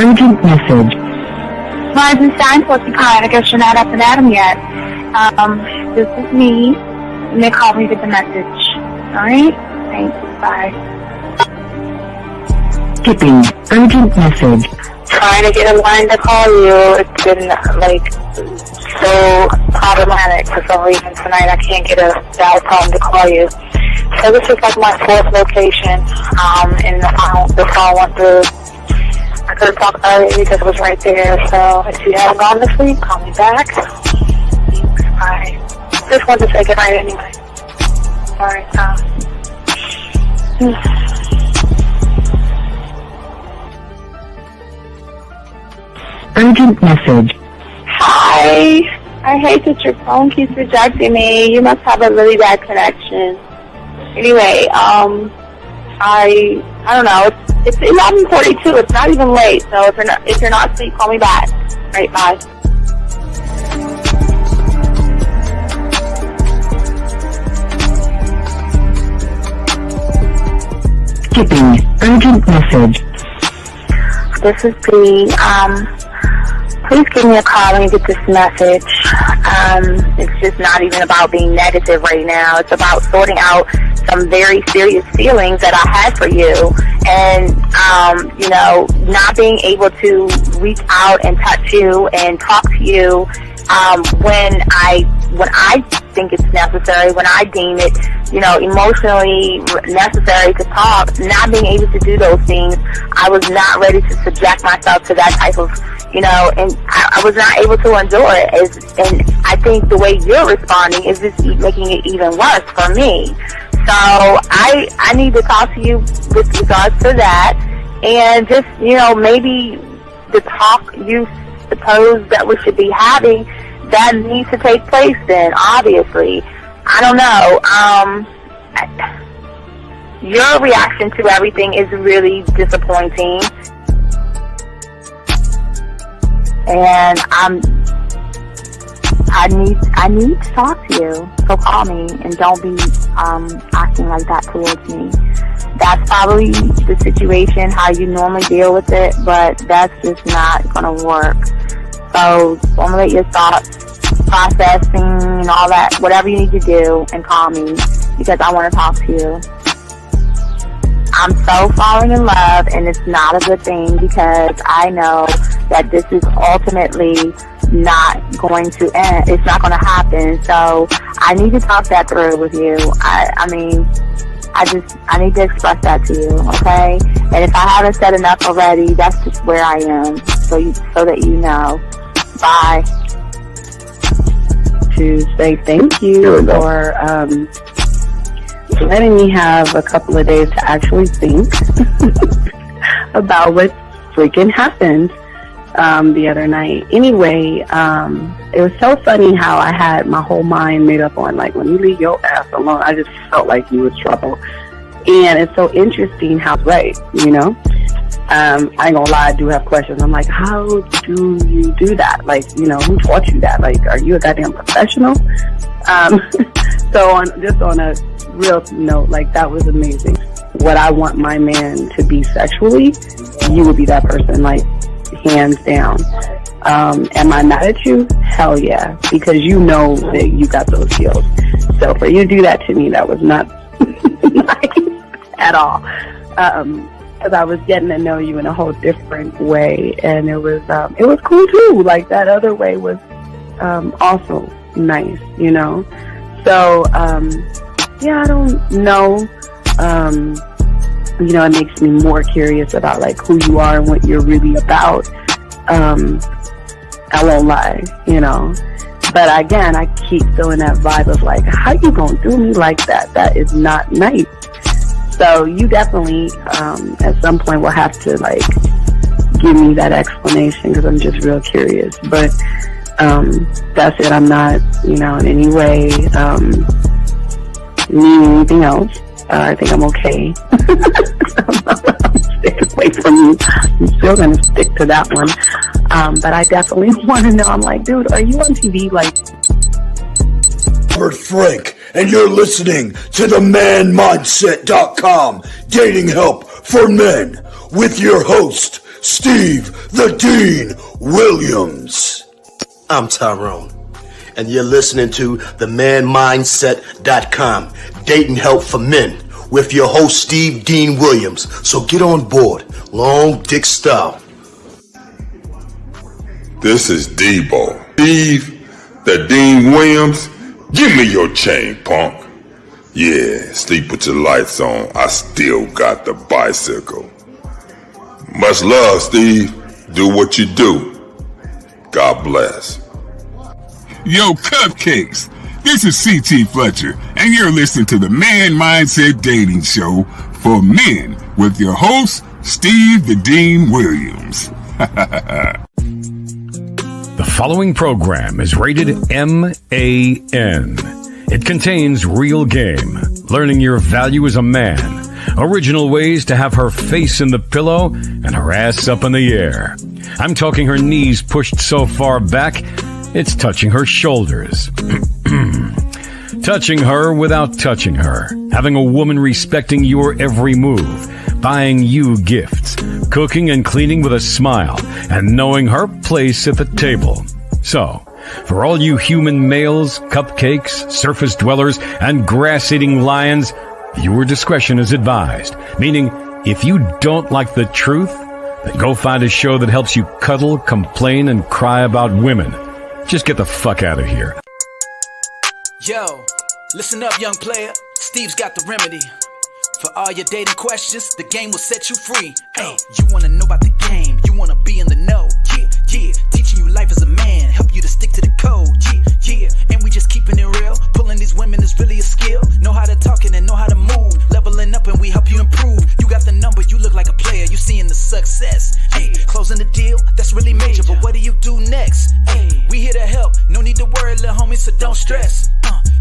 urgent message. Rising sign, what's kind? I guess you're not up and at 'em yet. This is me. And they called me with the message. Alright? Thanks. Bye. Skipping urgent message. Trying to get a line to call you. It's been, so problematic for some reason tonight. I can't get a dial tone to call you. So this is my fourth location, and the phone went through. I couldn't talk about it because it was right there. So if you haven't gone this week, call me back. Thanks. Bye. Just wanted to say goodnight anyway. Alright, Urgent message. Hi. I hate that your phone keeps rejecting me. You must have a really bad connection. Anyway, I don't know. It's 11:42. It's not even late. So if you're not asleep, call me back. All right, bye. Skipping urgent message. This is P. Please give me a call when you get this message. It's just not even about being negative right now. It's about sorting out some very serious feelings that I had for you, and not being able to reach out and touch you and talk to you when I think it's necessary, when I deem it, emotionally necessary to talk. Not being able to do those things, I was not ready to subject myself to that type of, and I was not able to endure it. And I think the way you're responding is just making it even worse for me. So I need to talk to you with regards to that, and just, maybe the talk you suppose that we should be having, that needs to take place then, obviously. I don't know. Your reaction to everything is really disappointing. And I need to talk to you. So call me, and don't be acting like that towards me. That's probably the situation, how you normally deal with it, but that's just not going to work. So formulate your thoughts, processing, and all that, whatever you need to do, and call me, because I want to talk to you. I'm so falling in love, and it's not a good thing, because I know that this is ultimately not going to end. It's not going to happen. So I need to talk that through with you. I need to express that to you, okay? And if I haven't said enough already, that's just where I am, so that you know. Bye. To say thank you for letting me have a couple of days to actually think about what freaking happened the other night. Anyway, it was so funny how I had my whole mind made up on, when you leave your ass alone, I just felt like you was trouble. And it's so interesting how, right, I ain't gonna lie, I do have questions. I'm like, how do you do that? Who taught you that? Are you a goddamn professional? So on a real note, that was amazing. What I want my man to be sexually, you would be that person, hands down. Am I mad at you? Hell yeah, because you know that you got those skills. So for you to do that to me, that was not nice at all. Because I was getting to know you in a whole different way, and it was cool too. That other way was also nice, So I don't know. It makes me more curious about who you are and what you're really about. I won't lie, But again, I keep feeling that vibe of how you gonna do me like that? That is not nice. So you definitely, at some point, will have to give me that explanation, because I'm just real curious. But that's it. I'm not, in any way needing anything else. I think I'm okay. I'm staying away from you. I'm still gonna stick to that one. But I definitely want to know. I'm dude, are you on TV? Robert Frank, and you're listening to the manmindset.com dating help for men with your host, Steve the Dean Williams. I'm Tyrone, and you're listening to themanmindset.com, dating help for men, with your host Steve Dean Williams. So get on board, long dick style. This is Debo. Steve the Dean Williams, give me your chain, punk. Yeah, sleep with your lights on. I still got the bicycle. Much love, Steve. Do what you do. God bless. Yo, cupcakes. This is C.T. Fletcher, and you're listening to the Man Mindset Dating Show for men with your host, Steve the Dean Williams. The following program is rated MAN. It contains real game, learning your value as a man, original ways to have her face in the pillow and her ass up in the air. I'm talking her knees pushed so far back, it's touching her shoulders. Touching her without touching her. Having a woman respecting your every move. Buying you gifts. Cooking and cleaning with a smile. And knowing her place at the table. So, for all you human males, cupcakes, surface dwellers, and grass-eating lions, your discretion is advised. Meaning, if you don't like the truth, then go find a show that helps you cuddle, complain, and cry about women. Just get the fuck out of here. Yo, listen up, young player. Steve's got the remedy. For all your dating questions, the game will set you free. Hey, you wanna know about the game, you wanna be in the know. Yeah, yeah, teaching you life as a man, help you to stick to the code. Yeah, yeah, and we just keeping it real. Pulling these women is really a skill. Know how to talk and know how to move. Leveling up and we help you improve. You got the number, you look like a player, you seeing the success. Hey, closing the deal, that's really major, but what do you do next? Hey, we here to help, no need to worry, little homie, so don't stress.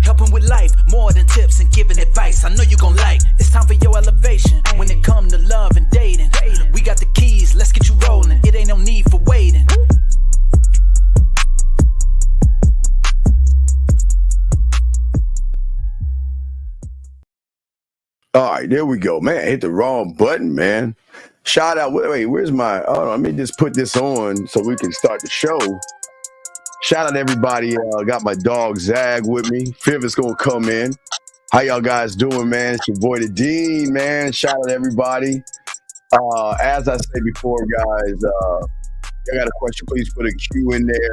Helping with life, more than tips and giving advice. I know you gon' like. It's time for your elevation. When it come to love and dating, we got the keys, let's get you rolling. It ain't no need for waiting. All right, there we go. Man, I hit the wrong button, man. Shout out. Wait, where's my... Oh, let me just put this on so we can start the show. Shout out to everybody. Got my dog Zag with me. Fiv is going to come in. How y'all guys doing, man? It's your boy, the Dean, man. Shout out to everybody. As I said before, guys, I got a question. Please put a Q in there.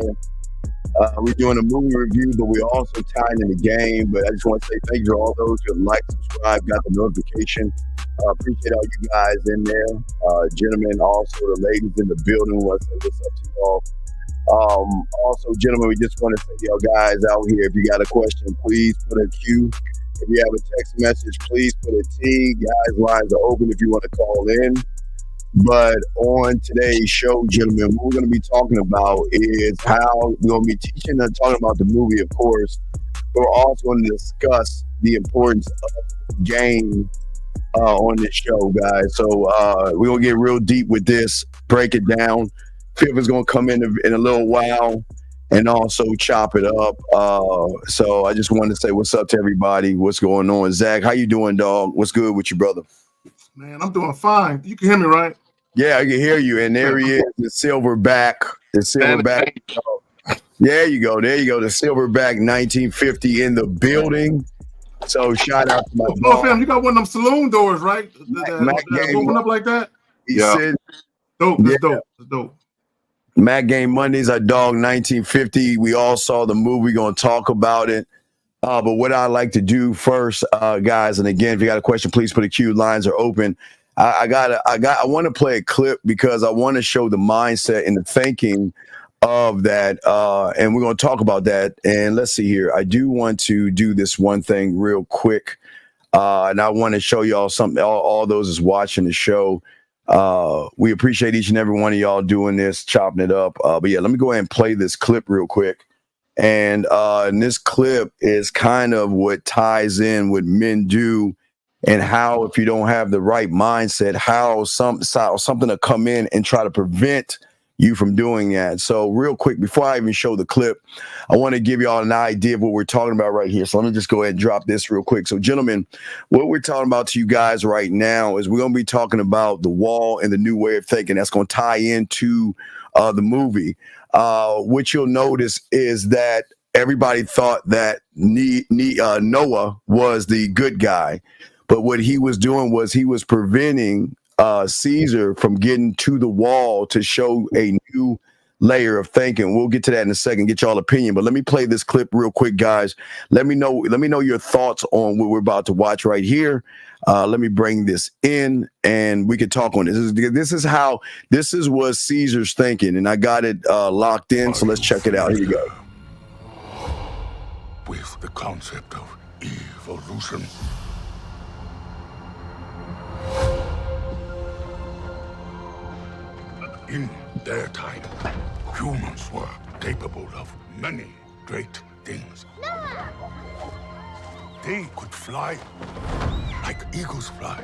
We're doing a movie review, but we're also tying in the game. But I just want to say thank you to all those who have liked, subscribed, got the notification. Appreciate all you guys in there. Gentlemen, also the ladies in the building. Want to say what's up to y'all. Also, gentlemen, we just want to say, y'all guys out here, if you got a question, please put a Q. If you have a text message, please put a Teague. Guys, lines are open if you want to call in. But on today's show, gentlemen, what we're going to be talking about is how we're going to be teaching and talking about the movie, of course. But we're also going to discuss the importance of the game on this show, guys. So we're going to get real deep with this, break it down. Fiv is going to come in a little while and also chop it up. So I just wanted to say what's up to everybody. What's going on? Zach, how you doing, dog? What's good with you, brother? Man, I'm doing fine. You can hear me, right? Yeah, I can hear you. And there he is, the silverback. The silverback. There you go. There you go. The silverback 1950 in the building. So shout out to my dog. Fam, you got one of them saloon doors, right? That open up like that? Yeah. Dope. That's dope. That's dope. Mac Game Mondays, our dog 1950. We all saw the movie. We're going to talk about it. But what I like to do first, guys, and again, if you got a question, please put a Q. Lines are open. I want to play a clip because I want to show the mindset and the thinking of that. And we're going to talk about that. And let's see here. I do want to do this one thing real quick. And I want to show y'all something. All those is watching the show. We appreciate each and every one of y'all doing this, chopping it up. But yeah, let me go ahead and play this clip real quick. And this clip is kind of what ties in what men do and how, if you don't have the right mindset, how something to come in and try to prevent you from doing that. So real quick, before I even show the clip, I want to give y'all an idea of what we're talking about right here. So let me just go ahead and drop this real quick. So gentlemen, what we're talking about to you guys right now is we're going to be talking about the wall and the new way of thinking. That's going to tie into the movie. What you'll notice is that everybody thought that Noah was the good guy, but what he was doing was he was preventing Caesar from getting to the wall to show a new layer of thinking. We'll get to that in a second, get y'all opinion, but let me play this clip real quick, guys. Let me know your thoughts on what we're about to watch right here. Let me bring this in and we can talk on this. This is what Caesar's thinking, and I got it locked in, so let's check it out. Here we go. With the concept of evolution. In their time, humans were capable of many great things. They could fly like eagles fly.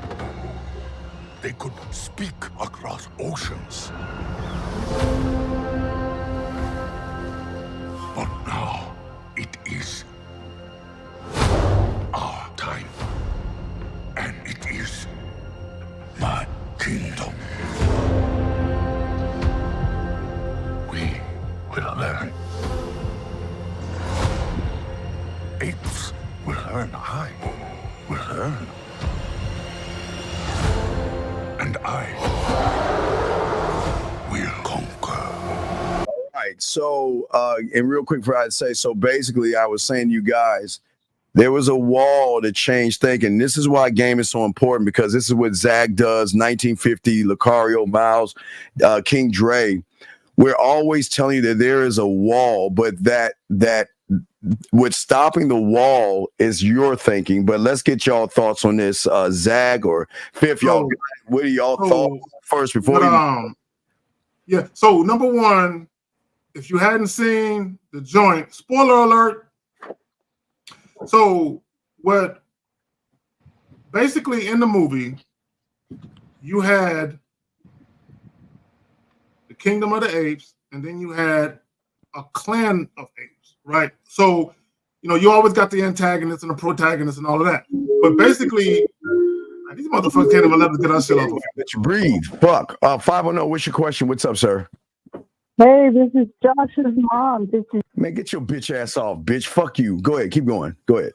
They could speak across oceans. But now it is our time, and it is my kingdom. We will learn. Apes will learn. I will learn. And I will conquer. All right. So, and real quick before I'd say, so basically I was saying to you guys, there was a wall that changed thinking. This is why game is so important, because this is what Zag does, 1950, Lucario, Miles, King Dre. We're always telling you that there is a wall, but that what's stopping the wall is your thinking. But let's get y'all thoughts on this, Zag or Fifth. Y'all, what are y'all thoughts first before Yeah. So number one, if you hadn't seen the joint, spoiler alert. So what? Basically, in the movie, you had the Kingdom of the Apes, and then you had a clan of apes, right? So, you always got the antagonist and the protagonist and all of that. But basically, these motherfuckers can't even let us get our shit off. Let you breathe. Fuck. 510, what's your question? What's up, sir? Hey, this is Josh's mom. Man, get your bitch ass off, bitch. Fuck you. Go ahead. Keep going. Go ahead.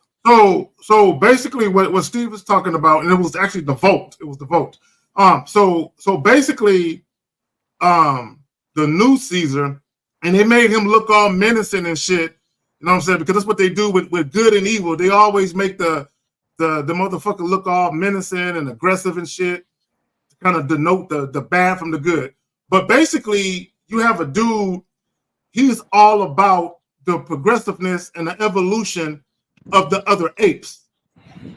So basically what Steve was talking about, and it was actually the vote. It was the vote. So basically, the new Caesar, and they made him look all menacing and shit. You know what I'm saying? Because that's what they do with good and evil. They always make the motherfucker look all menacing and aggressive and shit to kind of denote the bad from the good. But basically, you have a dude, he's all about the progressiveness and the evolution of the other apes.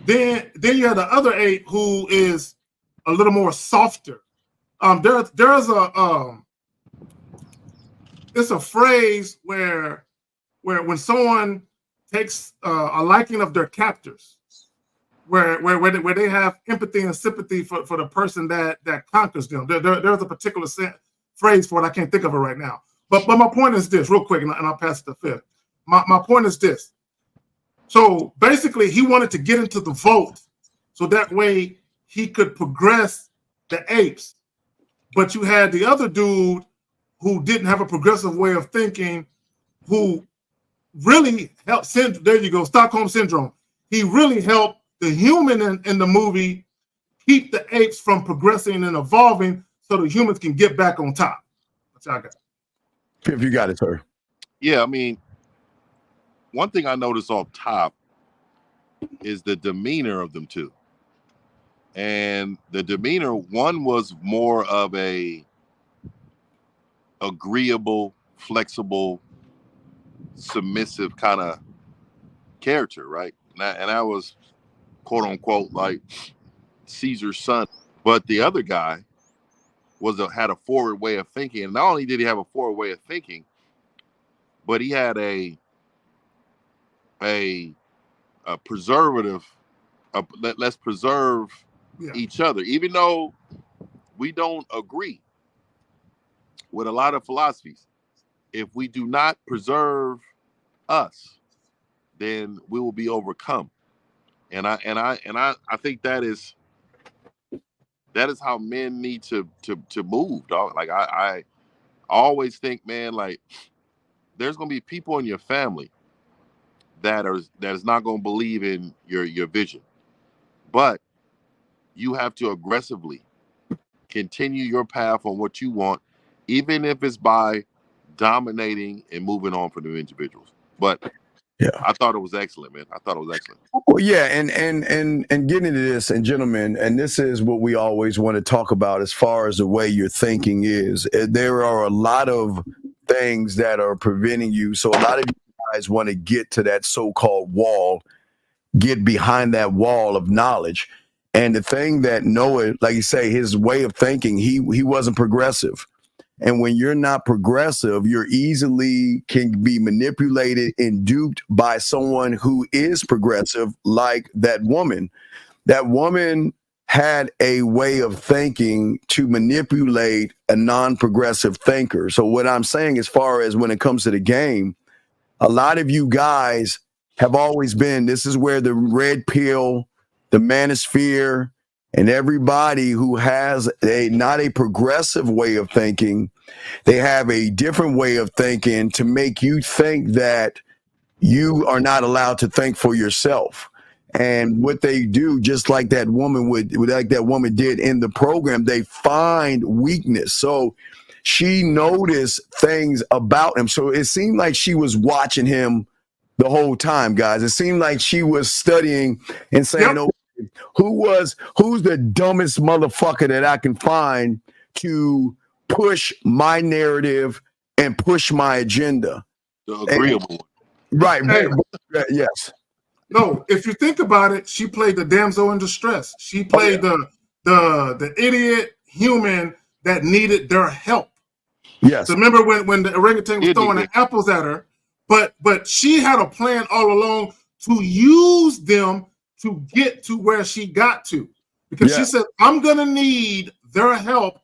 Then you have the other ape who is a little more softer. There's it's a phrase where when someone takes a liking of their captors, where they have empathy and sympathy for the person that conquers them. There's a particular phrase for it. I can't think of it right now. But my point is this, real quick, and I'll pass it to Fifth. My point is this. So basically, he wanted to get into the vote so that way he could progress the apes. But you had the other dude who didn't have a progressive way of thinking, who really helped. There you go, Stockholm Syndrome. He really helped the human in the movie keep the apes from progressing and evolving so the humans can get back on top. What y'all got? If you got it, sir. Yeah, I mean, one thing I noticed off top is the demeanor of them two. And the demeanor, one was more of a agreeable, flexible, submissive kind of character, right? And I was, quote unquote, like Caesar's son. But the other guy had a forward way of thinking. And not only did he have a forward way of thinking, but he had a preservative. Let's preserve each other, even though we don't agree. with a lot of philosophies. If we do not preserve us, then we will be overcome. And I think that is how men need to move, dog. Like I always think, man, like there's gonna be people in your family that is not gonna believe in your vision, but you have to aggressively continue your path on what you want, even if it's by dominating and moving on for the individuals. But yeah, I thought it was excellent, man. I thought it was excellent. Well, yeah, and getting into this, and gentlemen, and this is what we always want to talk about as far as the way your thinking is. There are a lot of things that are preventing you. So a lot of you guys want to get to that so-called wall, get behind that wall of knowledge. And the thing that Noah, like you say, his way of thinking, he wasn't progressive. And when you're not progressive, you're easily can be manipulated and duped by someone who is progressive, like that woman. That woman had a way of thinking to manipulate a non-progressive thinker. So what I'm saying, as far as when it comes to the game, a lot of you guys have always been, this is where the red pill, the manosphere, and everybody who has not a progressive way of thinking, they have a different way of thinking to make you think that you are not allowed to think for yourself. And what they do, just like that woman did in the program, they find weakness. So she noticed things about him. So it seemed like she was watching him the whole time, guys. It seemed like she was studying and saying, "Oh, who's the dumbest motherfucker that I can find to push my narrative and push my agenda?" The agreeable. Right. Hey. Yes. No, if you think about it, she played the damsel in distress. She played the idiot human that needed their help. Yes. So remember when the orangutan was throwing the apples at her, but she had a plan all along to use them to get to where she got to. Because she said, I'm gonna need their help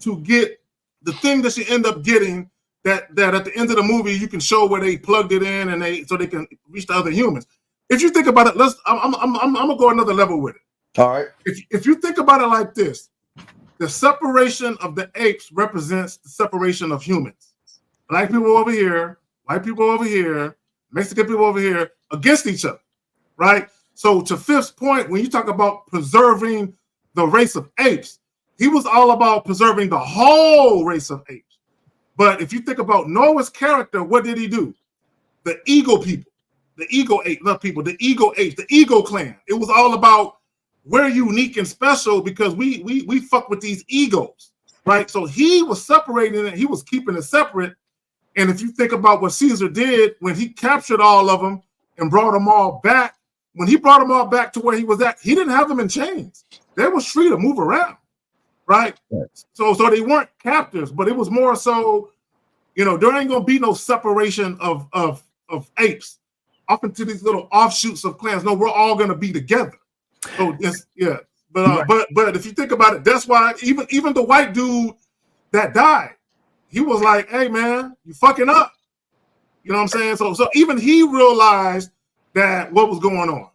to get the thing that she ended up getting, that at the end of the movie you can show where they plugged it in and so they can reach the other humans. If you think about it, I'm gonna go another level with it. All right. If you think about it like this, the separation of the apes represents the separation of humans. Black people over here, white people over here, Mexican people over here, against each other, right? So to Fifth's point, when you talk about preserving the race of apes, he was all about preserving the whole race of apes. But if you think about Noah's character, what did he do? The ego people, the ego ape, not people, the ego apes, the ego clan. It was all about we're unique and special because we fuck with these egos, right? So he was separating it. He was keeping it separate. And if you think about what Caesar did when he captured all of them and brought them all back, when he brought them all back to where he was at, he didn't have them in chains. They was free to move around, right? So they weren't captives, but it was more so, there ain't gonna be no separation of apes up into these little offshoots of clans. No, we're all gonna be together. So but if you think about it, that's why even the white dude that died, he was like, "Hey man, you fucking up." You know what I'm saying? So even he realized that what was going on.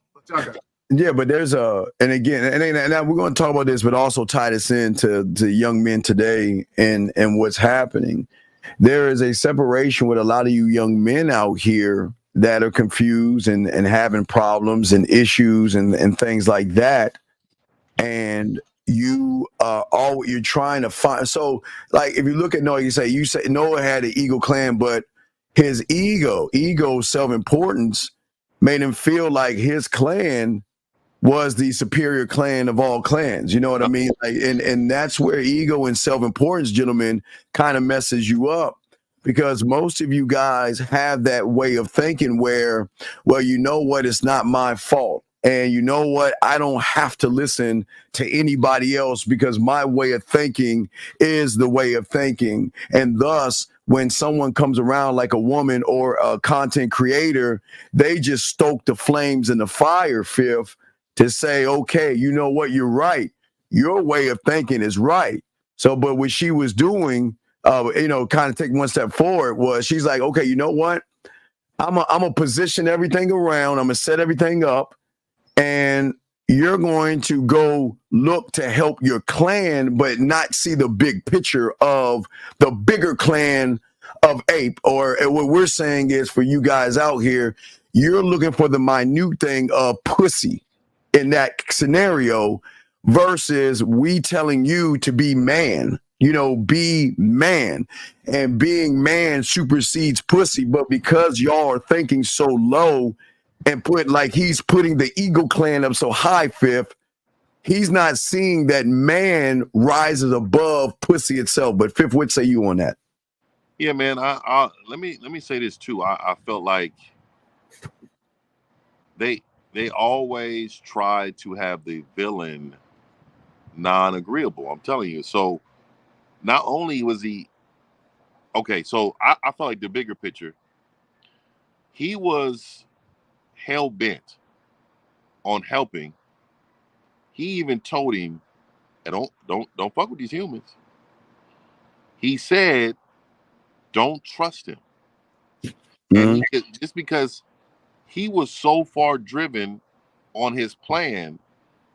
Yeah, but there's and we're going to talk about this, but also tie this into young men today and what's happening. There is a separation with a lot of you young men out here that are confused and having problems and issues and things like that. And you're trying to find. So like, if you look at Noah, you say Noah had an ego clan, but his ego, self-importance made him feel like his clan was the superior clan of all clans. You know what I mean? Like, and that's where ego and self-importance, gentlemen, kind of messes you up, because most of you guys have that way of thinking where, well, you know what, it's not my fault. And you know what, I don't have to listen to anybody else because my way of thinking is the way of thinking. And thus, when someone comes around like a woman or a content creator, they just stoke the flames in the fire, Fifth, to say, okay, you know what, you're right. Your way of thinking is right. So, but what she was doing, kind of take one step forward was she's like, okay, you know what? I'm gonna position everything around. I'm gonna set everything up, and you're going to go look to help your clan, but not see the big picture of the bigger clan of Ape. Or what we're saying is, for you guys out here, you're looking for the minute thing of pussy in that scenario versus we telling you to be man. Be man, and being man supersedes pussy. But because y'all are thinking so low and he's putting the Eagle clan up so high, Fifth, he's not seeing that man rises above pussy itself. But Fifth, what say you on that? Yeah, man. Let me say this too. I felt like they always try to have the villain non-agreeable. I'm telling you. So not only was he okay, so I felt like the bigger picture, he was hell bent on helping. He even told him, don't fuck with these humans. He said, don't trust him. And just because he was so far driven on his plan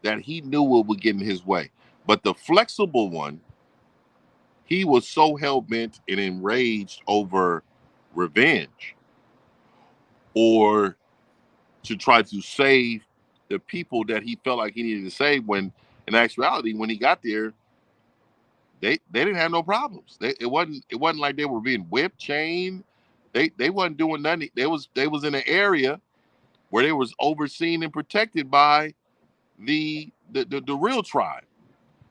that he knew it would get in his way. But the flexible one, he was so hell-bent and enraged over revenge or to try to save the people that he felt like he needed to save, when in actuality, when he got there, they didn't have no problems. It wasn't like they were being whipped, chained. They wasn't doing nothing. They was in an area where they was overseen and protected by the real tribe.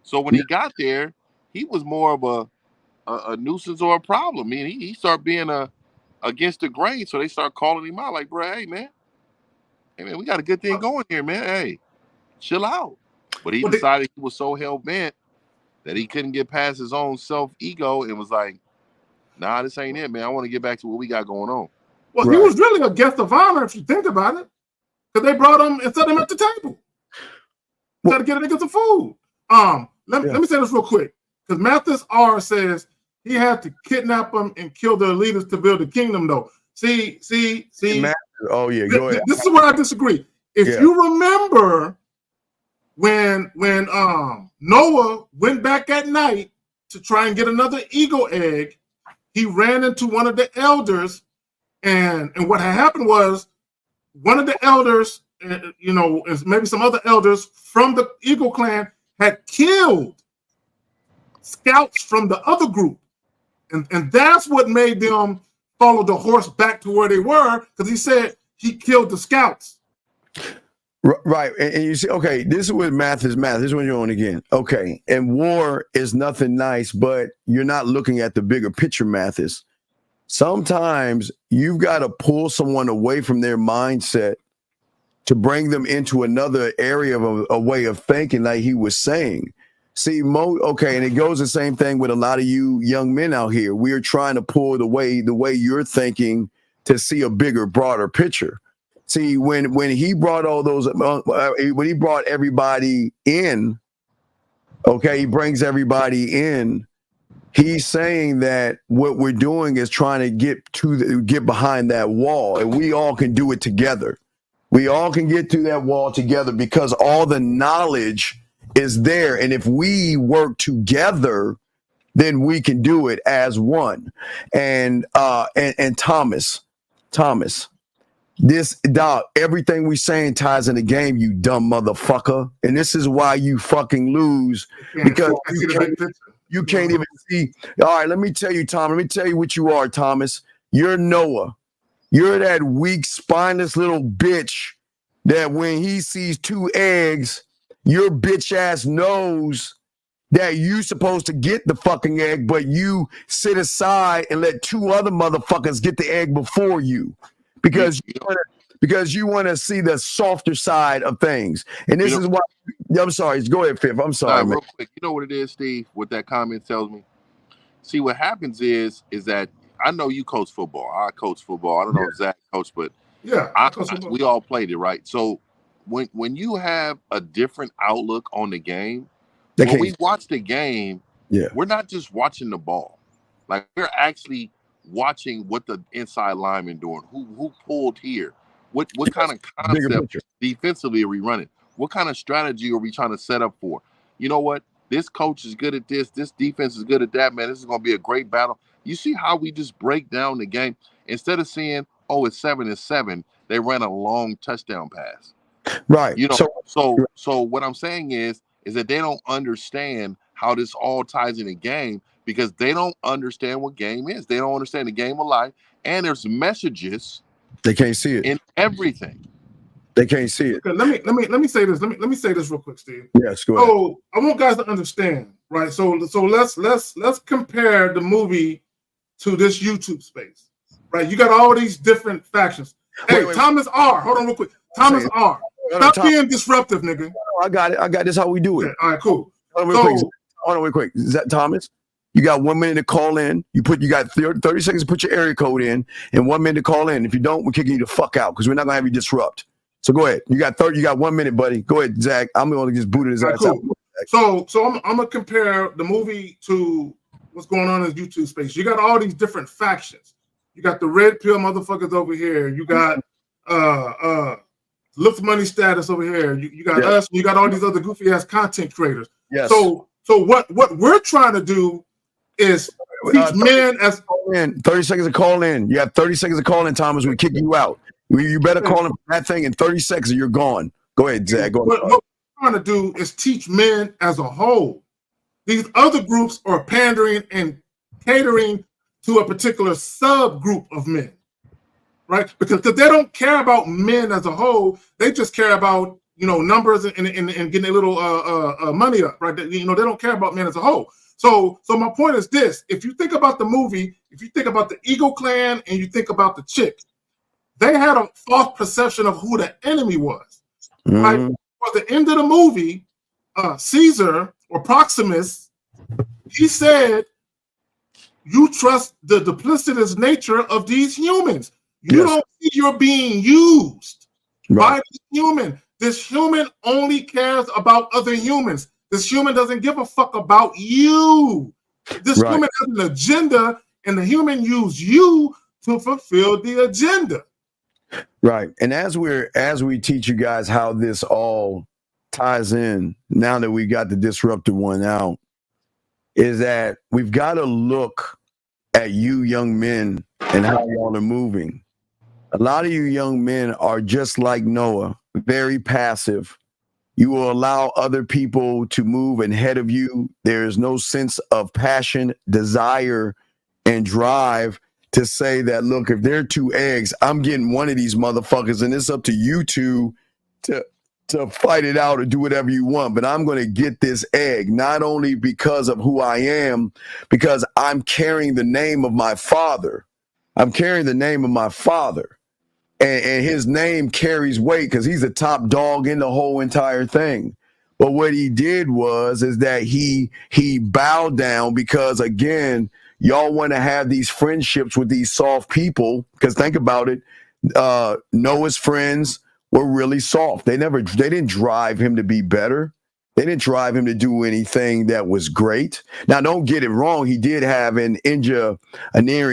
So when he got there, he was more of a nuisance or a problem. I mean, he started being against the grain, so they start calling him out like, bro, hey man, we got a good thing going here, man. Hey, chill out. But he decided he was so hell-bent that he couldn't get past his own self-ego and was like, nah, this ain't it, man. I want to get back to what we got going on. Well, he was really a guest of honor if you think about it, because they brought him and set him at the table. Try to get a nigga some food. Let me say this real quick, because Mathis R says he had to kidnap them and kill their leaders to build the kingdom, though. See. Oh yeah, go ahead. This is where I disagree. If you remember when Noah went back at night to try and get another eagle egg, he ran into one of the elders, and what had happened was one of the elders, and maybe some other elders from the Eagle clan had killed scouts from the other group. And that's what made them follow the horse back to where they were, because he said he killed the scouts. Right. And you see, okay, this is what math is math. This is when you're on again. Okay. And war is nothing nice, but you're not looking at the bigger picture, Mathis. Sometimes you've got to pull someone away from their mindset to bring them into another area of a way of thinking, like he was saying. See, okay, and it goes the same thing with a lot of you young men out here. We are trying to pull the way you're thinking to see a bigger, broader picture. See, when he brought all those, when he brought everybody in, okay, he brings everybody in. He's saying that what we're doing is trying to get behind that wall, and we all can do it together. We all can get through that wall together because all the knowledge is there, and if we work together, then we can do it as one. And Thomas, this dog, everything we saying ties in the game, you dumb motherfucker, and this is why you fucking lose, because you can't even see. All right, let me tell you, Tom. Let me tell you what you are, Thomas. You're Noah. You're that weak, spineless little bitch that when he sees 2 eggs, your bitch ass knows that you supposed to get the fucking egg, but you sit aside and let 2 other motherfuckers get the egg before you, because you want to see the softer side of things. And this is why. I'm sorry. Go ahead, Fifth. I'm sorry, man. Real quick, you know what it is, Steve? What that comment tells me. See, what happens is that I know you coach football. I coach football. I don't know if Zach coached, but we all played it, right? So when you have a different outlook on the game, when we watch the game, we're not just watching the ball. Like we're actually watching what the inside lineman doing, who pulled here, what kind of concept defensively are we running, what kind of strategy are we trying to set up for? You know what? This coach is good at this defense is good at that, man. This is going to be a great battle. You see how we just break down the game instead of saying, oh, it's 7-7. They ran a long touchdown pass. Right. You know, so what I'm saying is that they don't understand how this all ties in a game because they don't understand what game is. They don't understand the game of life. And there's messages. They can't see it in everything. They can't see it. Okay, let me say this. Let me say this real quick, Steve. Yes, go ahead. So I want guys to understand, right? So let's compare the movie to this YouTube space, right? You got all these different factions. Hey, wait. Thomas R. Hold on real quick. Thomas R. Stop being disruptive, nigga. I got it. This is how we do it. Okay, all right, cool. Hold on real quick. Is that Thomas? You got 1 minute to call in. You got 30 seconds to put your area code in and 1 minute to call in. If you don't, we're kicking you the fuck out because we're not gonna have you disrupt. So go ahead. You got 1 minute, buddy. Go ahead, Zach. I'm gonna just boot his ass out. So I'm gonna compare the movie to what's going on in the YouTube space. You got all these different factions. You got the red pill motherfuckers over here. You got lift money status over here. You got us. You got all these other goofy ass content creators. Yes. So what we're trying to do is teach men as 30 seconds to call in. You have 30 seconds to call in, Thomas. We kick you out. You better call him that thing in 30 seconds or you're gone. Go ahead, Zach. What we're trying to do is teach men as a whole. These other groups are pandering and catering to a particular subgroup of men, right? Because they don't care about men as a whole. They just care about, numbers and getting a little money up, right? They don't care about men as a whole. So my point is this. If you think about the movie, if you think about the Eagle Clan and you think about the chick, they had a false perception of who the enemy was. Right? At the end of the movie, Caesar or PROXIMUS, he said, you trust the duplicitous nature of these humans. You don't see you're being used by this human. This human only cares about other humans. This human doesn't give a fuck about you. This human has an agenda, and the human use you to fulfill the agenda. Right. And as we teach you guys how this all ties in, now that we got the disrupted one out, is that we've got to look at you young men and how y'all are moving. A lot of you young men are just like Noah, very passive. You will allow other people to move ahead of you. There is no sense of passion, desire, and drive to say that, look, if there are 2 eggs, I'm getting one of these motherfuckers, and it's up to you two to fight it out or do whatever you want. But I'm going to get this egg, not only because of who I am, because I'm carrying the name of my father. I'm carrying the name of my father. And his name carries weight because he's the top dog in the whole entire thing. But what he did is that he bowed down because, again, y'all want to have these friendships with these soft people. Because think about it, Noah's friends were really soft. They didn't drive him to be better. They didn't drive him to do anything that was great. Now, don't get it wrong. He did have an area.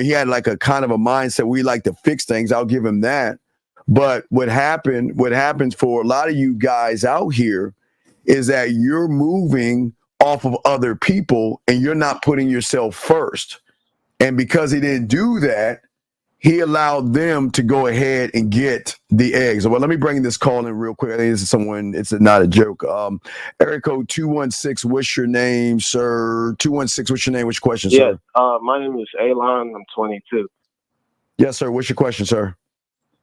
He had like a kind of a mindset where he liked to fix things. I'll give him that. But what happens for a lot of you guys out here is that you're moving off of other people and you're not putting yourself first. And because he didn't do that, he allowed them to go ahead and get the eggs. Well, let me bring this call in real quick. I think this is someone, it's not a joke. Area code 216, what's your name, sir? 216, what's your name? What's your question, sir? My name is Allan. I'm 22. Yes, sir. What's your question, sir?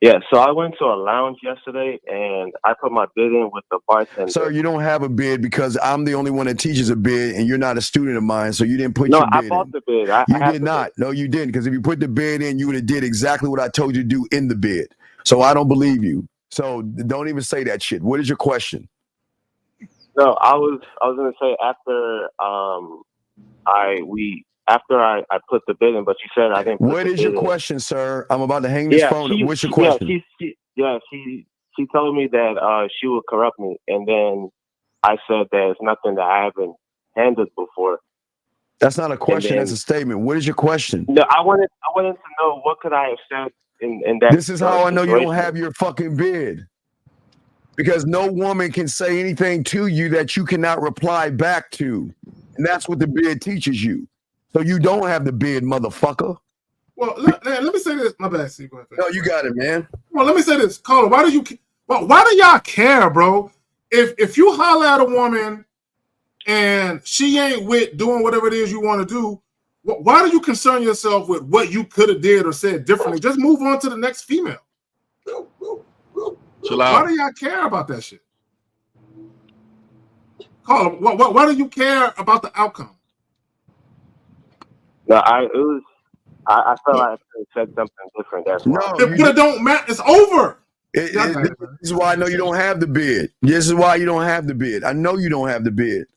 Yeah, so I went to a lounge yesterday, and I put my bid in with the bartender. Sir, you don't have a bid because I'm the only one that teaches a bid, and you're not a student of mine, so you didn't put your bid in. No, I bought the bid. You did not. No, you didn't, because if you put the bid in, you would have did exactly what I told you to do in the bid. So I don't believe you. So don't even say that shit. What is your question? No, I was going to say after I put the bid in, but you said I didn't put What the is your bid in. question, sir? I'm about to hang this phone up. What's your question? She told me that she would corrupt me, and then I said that it's nothing that I haven't handled before. That's not a question. then- That's a statement. What is your question? No, I wanted to know what could I have said in that. This is how I know you don't situation. have your fucking bid. Because no woman can say anything to you that you cannot reply back to. And that's what the bid teaches you. So you don't have the bid, motherfucker. Well, let me say this. My bad, Steve. No, you got it, man. Well, let me say this, caller. Why do y'all care, bro? If you holler at a woman and she ain't with doing whatever it is you want to do, why do you concern yourself with what you could have did or said differently? Just move on to the next female. Chill out. Why do y'all care about that shit? Caller, why do you care about the outcome? No, I felt like I could have said something different. That's why. But it don't matter. It's over. This is why I know you don't have the bid. This is why you don't have the bid. I know you don't have the bid.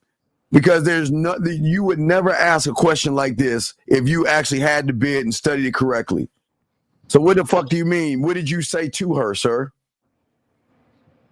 Because there's nothing, you would never ask a question like this if you actually had the bid and studied it correctly. So what the fuck do you mean? What did you say to her, sir?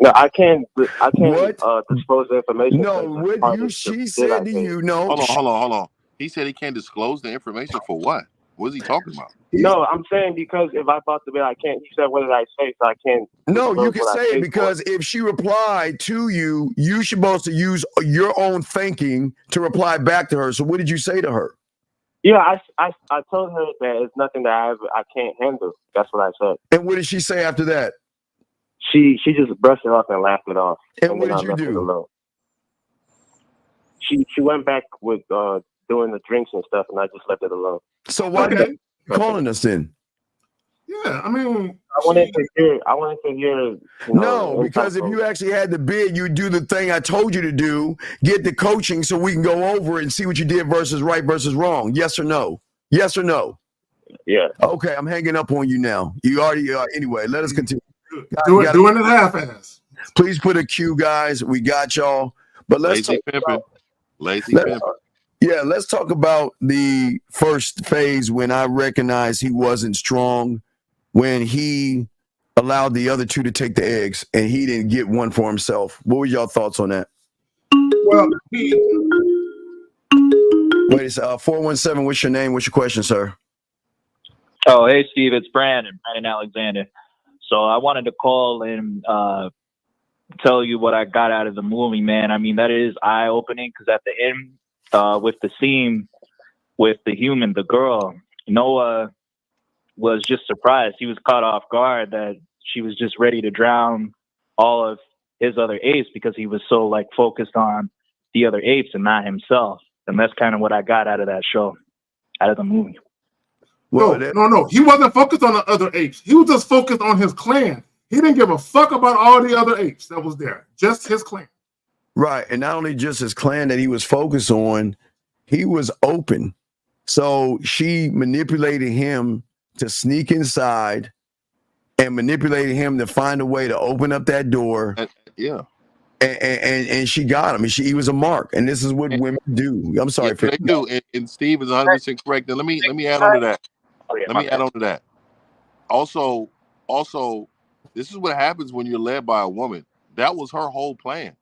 No, I can't disclose the information. No, what she said to you, no. Hold on. He said he can't disclose the information for what? What is he talking about? No, I'm saying because if I thought the bid, I can't. He said, what did I say? So I can't. No, you can say it because if she replied to you, you're supposed to use your own thinking to reply back to her. So what did you say to her? Yeah, I told her that it's nothing that I can't handle. That's what I said. And what did she say after that? She just brushed it off and laughed it off. And what did you do? She went back with doing the drinks and stuff, and I just left it alone. So why did you calling us then? Yeah, I mean, I wanted to hear. No, because if you actually had the bid, you do the thing I told you to do. Get the coaching so we can go over it and see what you did versus right versus wrong. Yes or no? Yes or no? Yeah. Okay, I'm hanging up on you now. You already are. Anyway, let us continue. Doing it half-ass. Please put a cue, guys. We got y'all. But let's Lazy pimping. Lazy pimping. Yeah, let's talk about the first phase when I recognized he wasn't strong, when he allowed the other two to take the eggs and he didn't get one for himself. What were y'all thoughts on that? Well, wait a second. 417, what's your name? What's your question, sir? Oh, hey, Steve, it's Brandon Alexander. So I wanted to call and tell you what I got out of the movie, man. I mean, that is eye-opening because at the end, with the scene with the human, the girl, Noah was just surprised. He was caught off guard that she was just ready to drown all of his other apes because he was so like focused on the other apes and not himself. And that's kind of what I got out of that show, out of the movie. Well, no. He wasn't focused on the other apes. He was just focused on his clan. He didn't give a fuck about all the other apes that was there. Just his clan. Right. And not only just his clan that he was focused on, he was open. So she manipulated him to sneak inside and manipulated him to find a way to open up that door. Yeah. And she got him. He was a mark. And this is what women do. I'm sorry. Yeah, they do. And Steve is 100% correct. And let me add on to that. Let me add on to that. Also, this is what happens when you're led by a woman. That was her whole plan.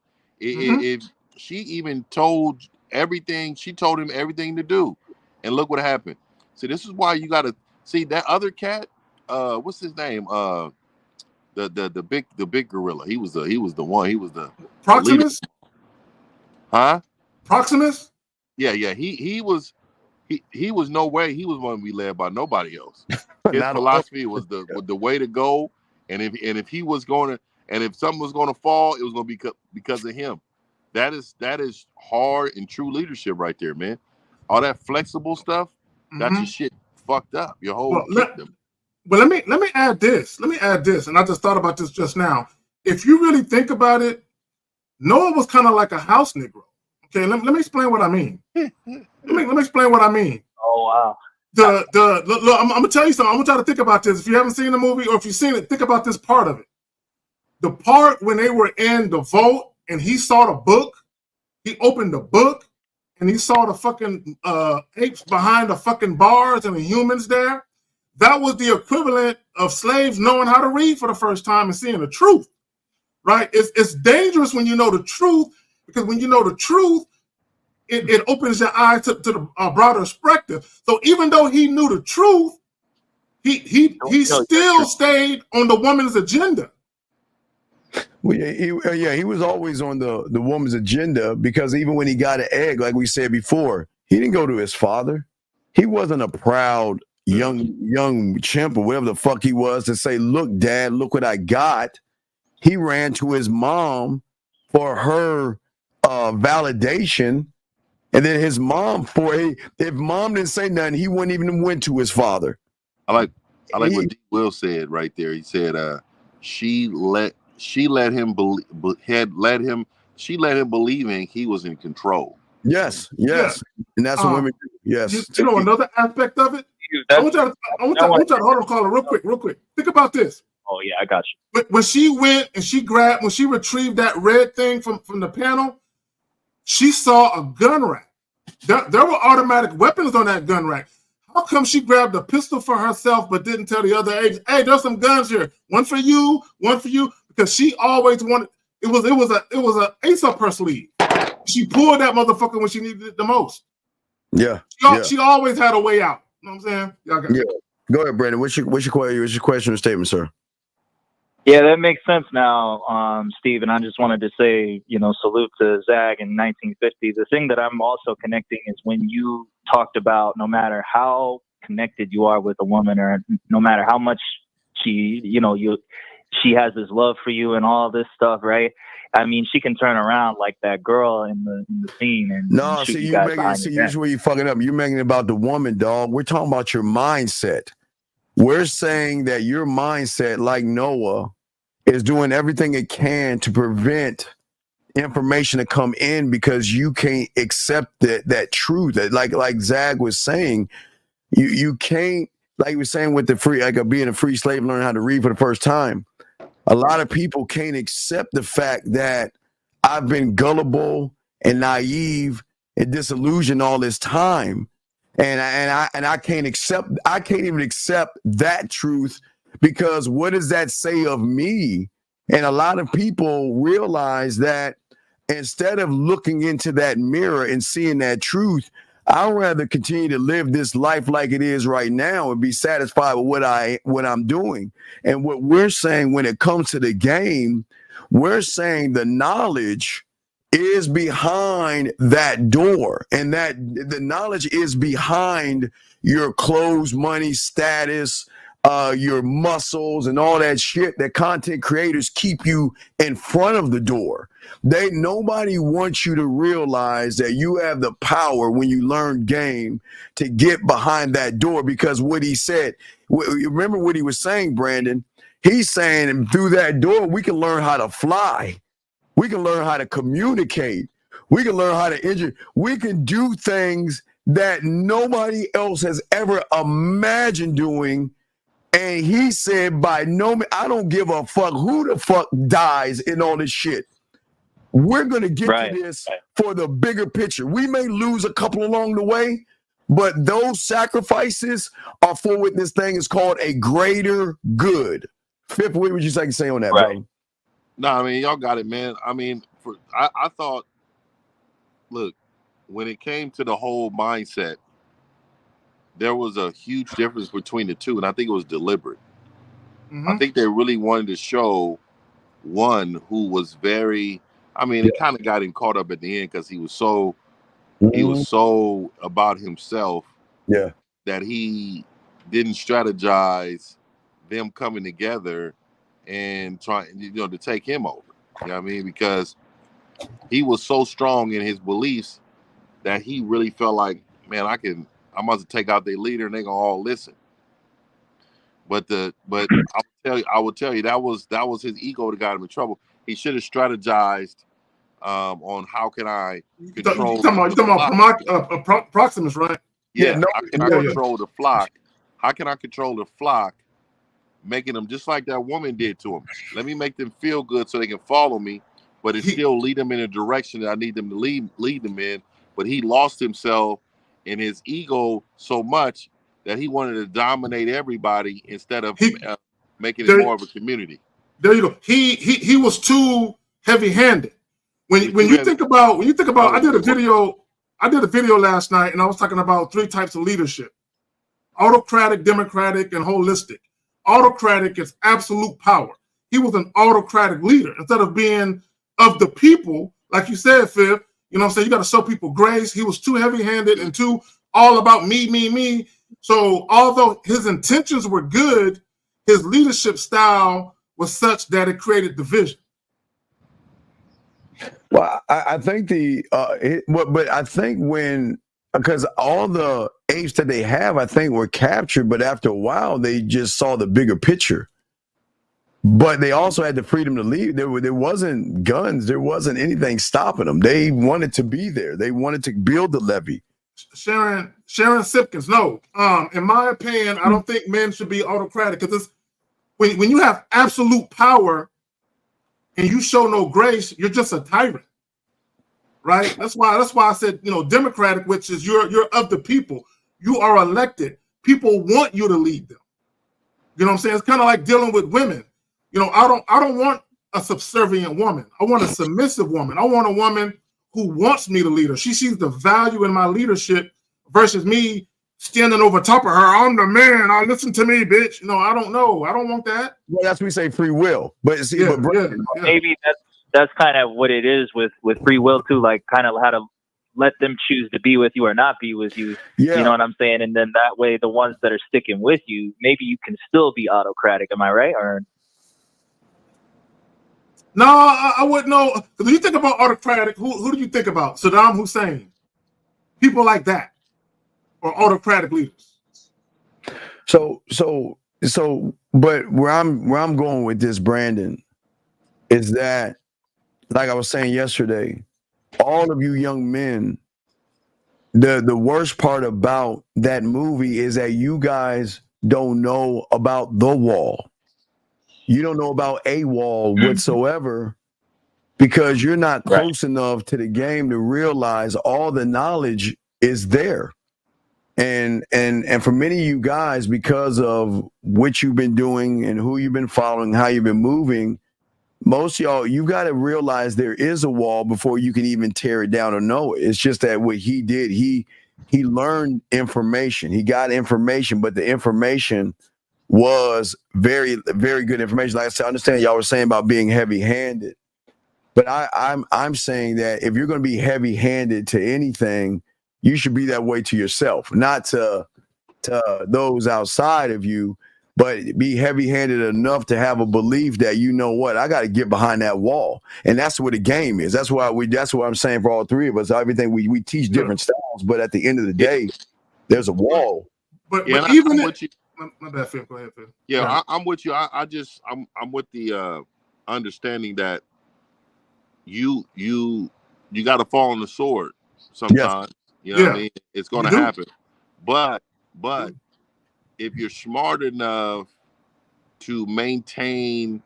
If she even told everything, she told him everything to do. And look what happened. See, this is why you got to see that other cat. What's his name? The big gorilla. He was the one. He was the Proximus. Huh? Proximus. Yeah. He was no way. He was going to be led by nobody else. His philosophy was the way to go. And if he was going to, and if something was going to fall, it was going to be because of him. That is hard and true leadership right there, man. All that flexible stuff, got your shit fucked up. Your whole kingdom. But let me add this. And I just thought about this just now. If you really think about it, Noah was kind of like a house Negro. Okay, let me explain what I mean. let me explain what I mean. Oh wow. Look, I'm gonna tell you something. I want y'all to think about this. If you haven't seen the movie or if you've seen it, think about this part of it. The part when they were in the vault and he saw the book, he opened the book and he saw the fucking apes behind the fucking bars and the humans there. That was the equivalent of slaves knowing how to read for the first time and seeing the truth, right? It's dangerous when you know the truth, because when you know the truth, it opens your eyes to the broader perspective. So even though he knew the truth, he still stayed on the woman's agenda. Well, he was always on the woman's agenda, because even when he got an egg, like we said before, he didn't go to his father. He wasn't a proud young chimp or whatever the fuck he was to say, "Look, Dad, look what I got." He ran to his mom for her validation, and then his mom if mom didn't say nothing, he wouldn't even went to his father. I like what D. Will said right there. He said, she let him believing he was in control. Yes, and that's what women do. Yes, you know another aspect of it. I want y'all to hold on, caller, real quick. Think about this. Oh yeah, I got you. When she went and when she retrieved that red thing from the panel, she saw a gun rack. There were automatic weapons on that gun rack. How come she grabbed a pistol for herself but didn't tell the other agents, "Hey, there's some guns here. One for you, one for you"? Because she always wanted. It was a ace up her sleeve. She pulled that motherfucker when she needed it the most. Yeah. She always had a way out. You know what I'm saying? Yeah. Go ahead, Brandon. What's your question or statement, sir? Yeah, that makes sense now, Steve. And I just wanted to say, salute to Zag in 1950. The thing that I'm also connecting is when you talked about no matter how connected you are with a woman, or no matter how much she has this love for you and all this stuff, right? I mean, she can turn around like that girl in the scene and shoot you guys here's where you're fucking up. You're making it about the woman, dog. We're talking about your mindset. We're saying that your mindset, like Noah, is doing everything it can to prevent information to come in because you can't accept that truth. That like Zag was saying, you can't, like he was saying with being a free slave, learning how to read for the first time. A lot of people can't accept the fact that I've been gullible and naive and disillusioned all this time. And I can't even accept that truth, because what does that say of me? And a lot of people realize that instead of looking into that mirror and seeing that truth, I'd rather continue to live this life like it is right now and be satisfied with what I'm doing. And what we're saying when it comes to the game, we're saying the knowledge is behind that door, and that the knowledge is behind your clothes, money, status, your muscles, and all that shit that content creators keep you in front of the door. Nobody wants you to realize that you have the power when you learn game to get behind that door, because what he said, remember what he was saying, Brandon? He's saying through that door, we can learn how to fly. We can learn how to communicate. We can learn how to injure. We can do things that nobody else has ever imagined doing. And he said, I don't give a fuck who the fuck dies in all this shit. We're going to get to this for the bigger picture. We may lose a couple along the way, but those sacrifices are for what this thing is called a greater good. Fifth, what would you like to say on that, bro? No, I mean, y'all got it, man. I mean, I thought, look, when it came to the whole mindset, there was a huge difference between the two, and I think it was deliberate. Mm-hmm. I think they really wanted to show one who was very, it kind of got him caught up at the end because he was so about himself that he didn't strategize them coming together and trying, to take him over. You know what I mean? Because he was so strong in his beliefs that he really felt like, man, I must take out their leader and they gonna all listen. But I will tell you that was his ego that got him in trouble. He should have strategized on how can I control. You talking about PROXIMUS, right? Yeah. How can I control the flock? How can I control the flock, making them just like that woman did to him? Let me make them feel good so they can follow me, but it still lead them in a direction that I need them to lead them in. But he lost himself in his ego so much that he wanted to dominate everybody instead of making it more of a community. There you go. He was too heavy-handed. When you think about, I did a video I did a video last night, and I was talking about 3 types of leadership: autocratic, democratic, and holistic. Autocratic is absolute power. He was an autocratic leader. Instead of being of the people, like you said, Fib, you know what I'm saying? You got to show people grace. He was too heavy-handed and too all about me, me, me. So although his intentions were good, his leadership style was such that it created division. Well, I think but I think because all the apes that they have, I think, were captured, but after a while, they just saw the bigger picture. But they also had the freedom to leave. There wasn't guns. There wasn't anything stopping them. They wanted to be there. They wanted to build the levee. Sharon Sipkins, no. In my opinion, I don't think men should be autocratic, because when you have absolute power and you show no grace, you're just a tyrant, right? That's why I said, you know, democratic, which is you're of the people. You are elected. People want you to lead them. You know what I'm saying? It's kind of like dealing with women. You know, I don't want a subservient woman. I want a submissive woman. I want a woman who wants me to lead her. She sees the value in my leadership versus me standing over top of her. I'm the man. Listen to me, bitch. You know, I don't know. I don't want that. Well, that's what we say, free will. But see, maybe that's kind of what it is with free will too. Like kind of how to let them choose to be with you or not be with you. Yeah. You know what I'm saying? And then that way, the ones that are sticking with you, maybe you can still be autocratic. Am I right? Or no, I wouldn't know. When you think about autocratic, who do you think about? Saddam Hussein, people like that, or autocratic leaders. But where I'm going with this, Brandon, is that, like I was saying yesterday, all of you young men, the worst part about that movie is that you guys don't know about the wall. You don't know about a wall whatsoever, because you're not close enough to the game to realize all the knowledge is there. And for many of you guys, because of what you've been doing and who you've been following, how you've been moving, most of y'all, you got to realize there is a wall before you can even tear it down or know it. It's just that what he did, he learned information. He got information, but the information was very, very good information. Like I said, I understand y'all were saying about being heavy-handed, but I'm saying that if you're going to be heavy-handed to anything, you should be that way to yourself, not to those outside of you, but be heavy-handed enough to have a belief that, you know what, I got to get behind that wall. And that's what the game is. That's what I'm saying for all three of us. Everything we teach different styles, but at the end of the day, there's a wall. But Yeah, even I'm with you. my bad, Phil. Go ahead, Phil. Yeah, I'm with you. I'm with the understanding that you got to fall on the sword sometimes. Yes. You know what I mean? It's going to happen. But if you're smart enough to maintain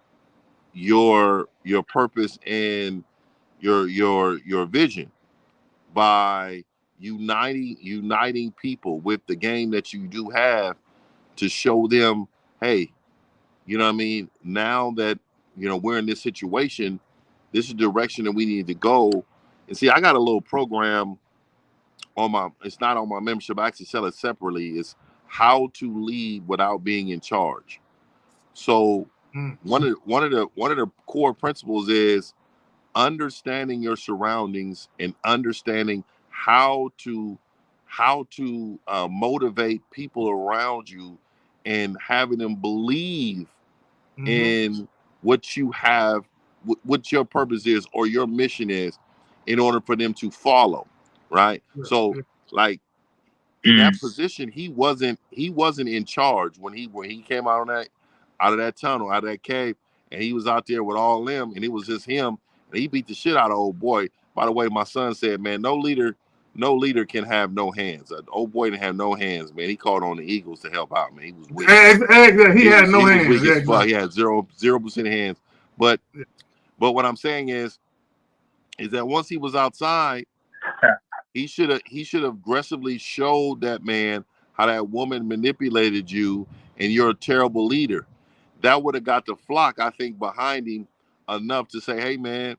your purpose and your vision by uniting people with the game that you do have, to show them, hey, you know what I mean? Now that, you know, we're in this situation, this is the direction that we need to go. And see, I got a little program it's not on my membership. I actually sell it separately. It's how to lead without being in charge. So one of the core principles is understanding your surroundings and understanding how to motivate people around you and having them believe in what you have, what your purpose is or your mission is, in order for them to follow, right? So like in that position, he wasn't in charge when he came out of that tunnel, out of that cave, and he was out there with all them, and it was just him, and he beat the shit out of old boy. By the way, my son said, man, no leader can have no hands. Old boy didn't have no hands, man. He called on the Eagles to help out, man. He was weak. He had no hands. Weak as fuck. He had 0% hands. But what I'm saying is that once he was outside, he should have aggressively showed that man how that woman manipulated you and you're a terrible leader. That would have got the flock, I think, behind him enough to say, hey man,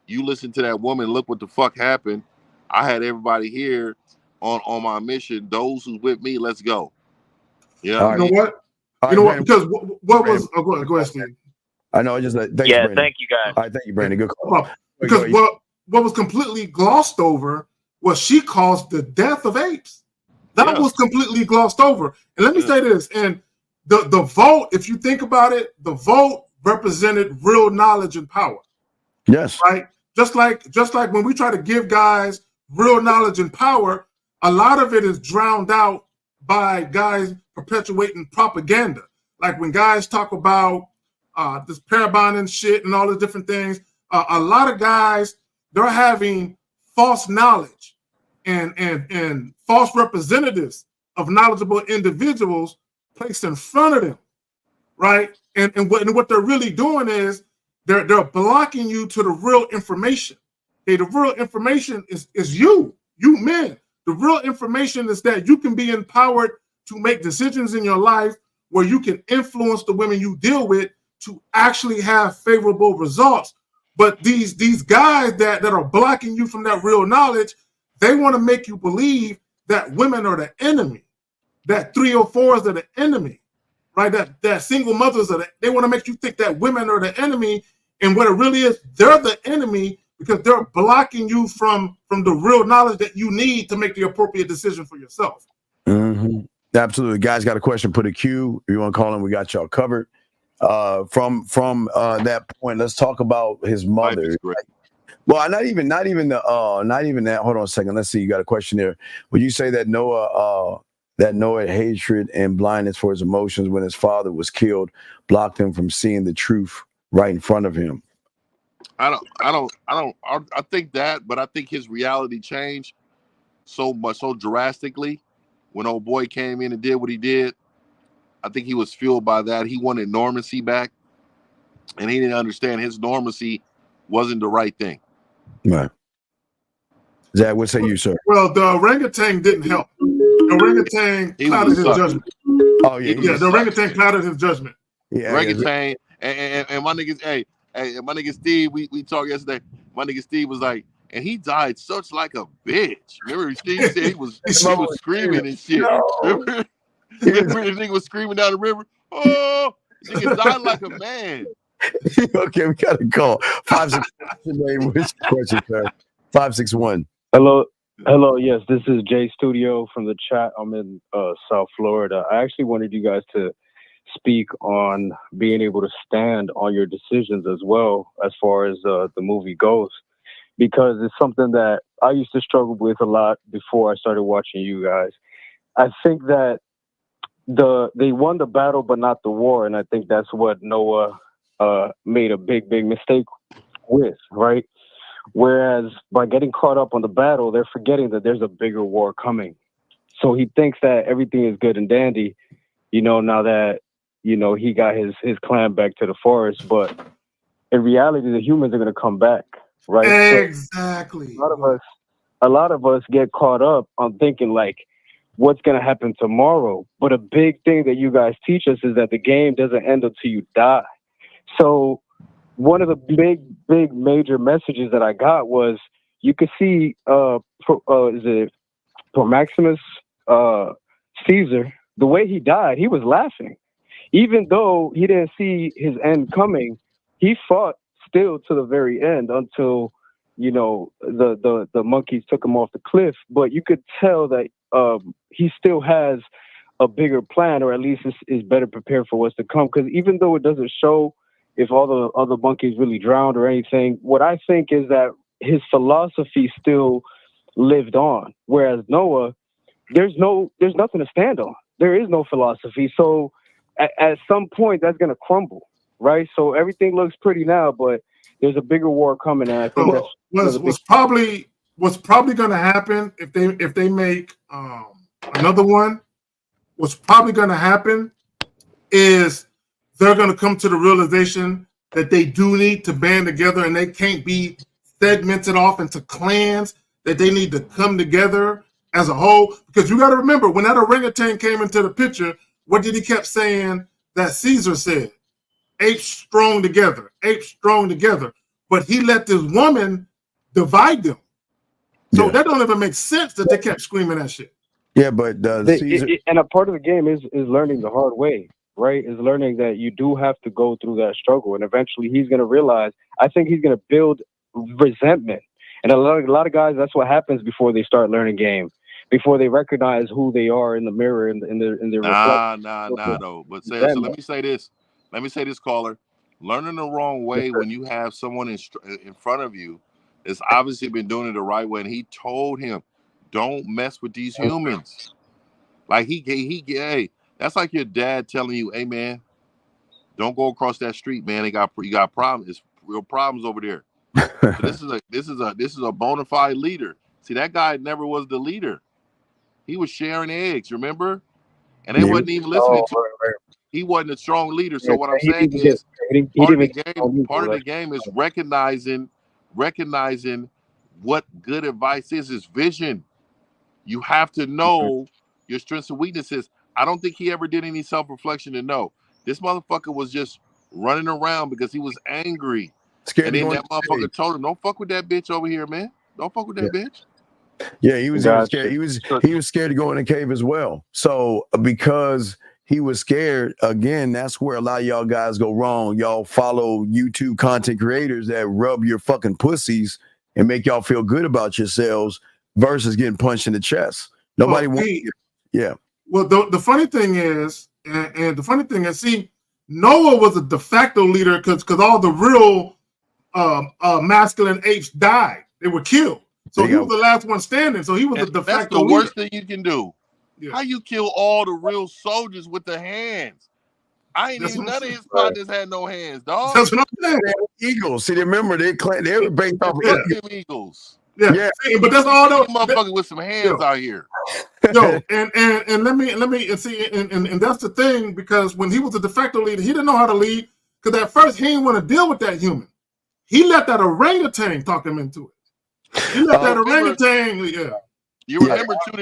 you listen to that woman, look what the fuck happened. I had everybody here on my mission. Those who's with me, let's go. Yeah, you know what? You know what? Because what was? Oh, go ahead, Steve. I know. I just thanks, Yeah, Brandon. thank you guys. All right, thank you, Brandon. Good call. Because what was completely glossed over was she caused the death of Apes. That was completely glossed over. And let me say this, and the vote, if you think about it, the vote represented real knowledge and power. Yes. Right? Just like when we try to give guys real knowledge and power, a lot of it is drowned out by guys perpetuating propaganda. Like when guys talk about this pair bonding shit and all the different things, a lot of guys, they're having false knowledge and false representatives of knowledgeable individuals placed in front of them, right? And what they're really doing is they're blocking you to the real information. Okay, the real information is you men. The real information is that you can be empowered to make decisions in your life where you can influence the women you deal with to actually have favorable results. But these guys that are blocking you from that real knowledge, they want to make you believe that women are the enemy, that 304s are the enemy, right? That single mothers they want to make you think that women are the enemy, and what it really is, they're the enemy because they're blocking you from the real knowledge that you need to make the appropriate decision for yourself. Mm-hmm. Absolutely. Guys got a question, put a Q. If you want to call in, we got y'all covered. From that point, let's talk about his mother. Well, not even that. Hold on a second. Let's see. You got a question there. Would you say that Noah had hatred and blindness for his emotions when his father was killed, blocked him from seeing the truth right in front of him? I think that, but I think his reality changed so drastically when old boy came in and did what he did. I think he was fueled by that. He wanted normancy back, and he didn't understand his normancy wasn't the right thing. Right. Zach, what say you, sir? Well, the orangutan didn't help. The orangutan clouded his judgment. Oh, yeah. The orangutan clouded his judgment. Yeah, orangutan, and my niggas, hey, my nigga Steve, we talked yesterday. My nigga Steve was like, and he died such like a bitch. Remember, Steve said he was screaming and shit. No. Remember the nigga was screaming down the river? Oh, nigga died like a man. Okay, we got a call. 561. Which question, sir? 561. Hello. Yes, this is Jay Studio from the chat. I'm in South Florida. I actually wanted you guys to speak on being able to stand on your decisions as well as far as the movie goes, because it's something that I used to struggle with a lot before I started watching you guys. I think that they won the battle but not the war, and I think that's what Noah made a big mistake with, right? Whereas by getting caught up on the battle, they're forgetting that there's a bigger war coming. So he thinks that everything is good and dandy, now that he got his clan back to the forest, but in reality the humans are going to come back, right? Exactly. So a lot of us get caught up on thinking like, what's going to happen tomorrow? But a big thing that you guys teach us is that the game doesn't end until you die. So one of the big major messages that I got was you could see PROXIMUS Caesar, the way he died, he was laughing. Even though he didn't see his end coming, he fought still to the very end until, the monkeys took him off the cliff. But you could tell that he still has a bigger plan, or at least is better prepared for what's to come. Because even though it doesn't show if all the other monkeys really drowned or anything, what I think is that his philosophy still lived on. Whereas Noah, there's nothing to stand on. There is no philosophy. So at some point that's going to crumble, right? So everything looks pretty now, but there's a bigger war coming. And I think what's probably going to happen if they make another one. What's probably going to happen is they're going to come to the realization that they do need to band together and they can't be segmented off into clans, that they need to come together as a whole. Because you got to remember, when that orangutan came into the picture, what did he kept saying that Caesar said? Apes strong together, apes strong together. But he let this woman divide them. So that don't even make sense that they kept screaming that shit. Yeah, but and a part of the game is learning the hard way, right? Is learning that you do have to go through that struggle, and eventually he's going to realize. I think he's going to build resentment, and a lot of guys. That's what happens before they start learning game, before they recognize who they are in the mirror in their reflection. Nah, though. But so let me say this. Let me say this, caller. Learning the wrong way when you have someone in front of you has obviously been doing it the right way, and he told him, "Don't mess with these humans." Like hey, that's like your dad telling you, "Hey, man, don't go across that street, man. You got problems. It's real problems over there." So this is a bona fide leader. See, that guy never was the leader. He was sharing eggs, remember? And they wasn't even listening to him. He wasn't a strong leader. So what I'm saying is part of the game is recognizing what good advice is vision. You have to know your strengths and weaknesses. I don't think he ever did any self-reflection to know. This motherfucker was just running around because he was angry. And then that motherfucker told him, "Don't fuck with that bitch over here, man. Don't fuck with that bitch." Yeah, he was scared. He was scared to go in the cave as well. So because he was scared, again, that's where a lot of y'all guys go wrong. Y'all follow YouTube content creators that rub your fucking pussies and make y'all feel good about yourselves versus getting punched in the chest. Nobody wants. Yeah. Well, the funny thing is, and the funny thing is, see, Noah was a de facto leader because all the real masculine apes died. They were killed. So he was the last one standing. So he was a de facto That's the leader. worst thing you can do. Yeah. How you kill all the real soldiers with the hands? None of his partners had no hands, dog. That's what I'm saying. Eagles. See, remember they were based off of Eagles. Yeah. But that's all those motherfuckers with some hands out here. Yo, and let me see, and that's the thing, because when he was a de facto leader, he didn't know how to lead, because at first he didn't want to deal with that human. He let that orangutan talk him into it. He let that orangutan, You remember too,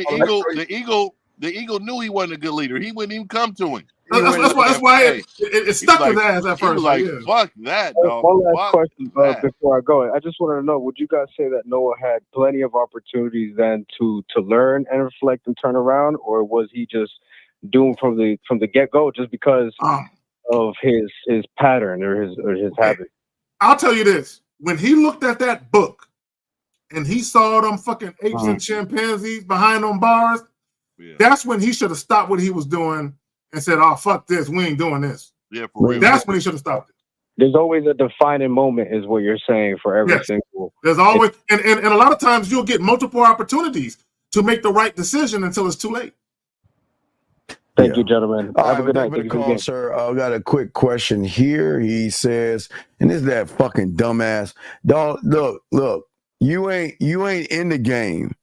the eagle knew he wasn't a good leader. He wouldn't even come to him. That's why it stuck his ass at first. He was like, fuck that, dog. One last question before I go. I just wanted to know, would you guys say that Noah had plenty of opportunities then to learn and reflect and turn around, or was he just doomed from the get-go just because of his pattern or his habit? I'll tell you this. When he looked at that book and he saw them fucking apes and chimpanzees behind them bars, that's when he should have stopped what he was doing and said, "Oh, fuck this, we ain't doing this." Yeah, for real. That's when he should have stopped it. There's always a defining moment, is what you're saying, for every single. There's always, and a lot of times you'll get multiple opportunities to make the right decision until it's too late. Thank you, gentlemen. Have a good night. Call, sir. I got a quick question here. He says, and this is that fucking dumbass dog. Look. You ain't in the game.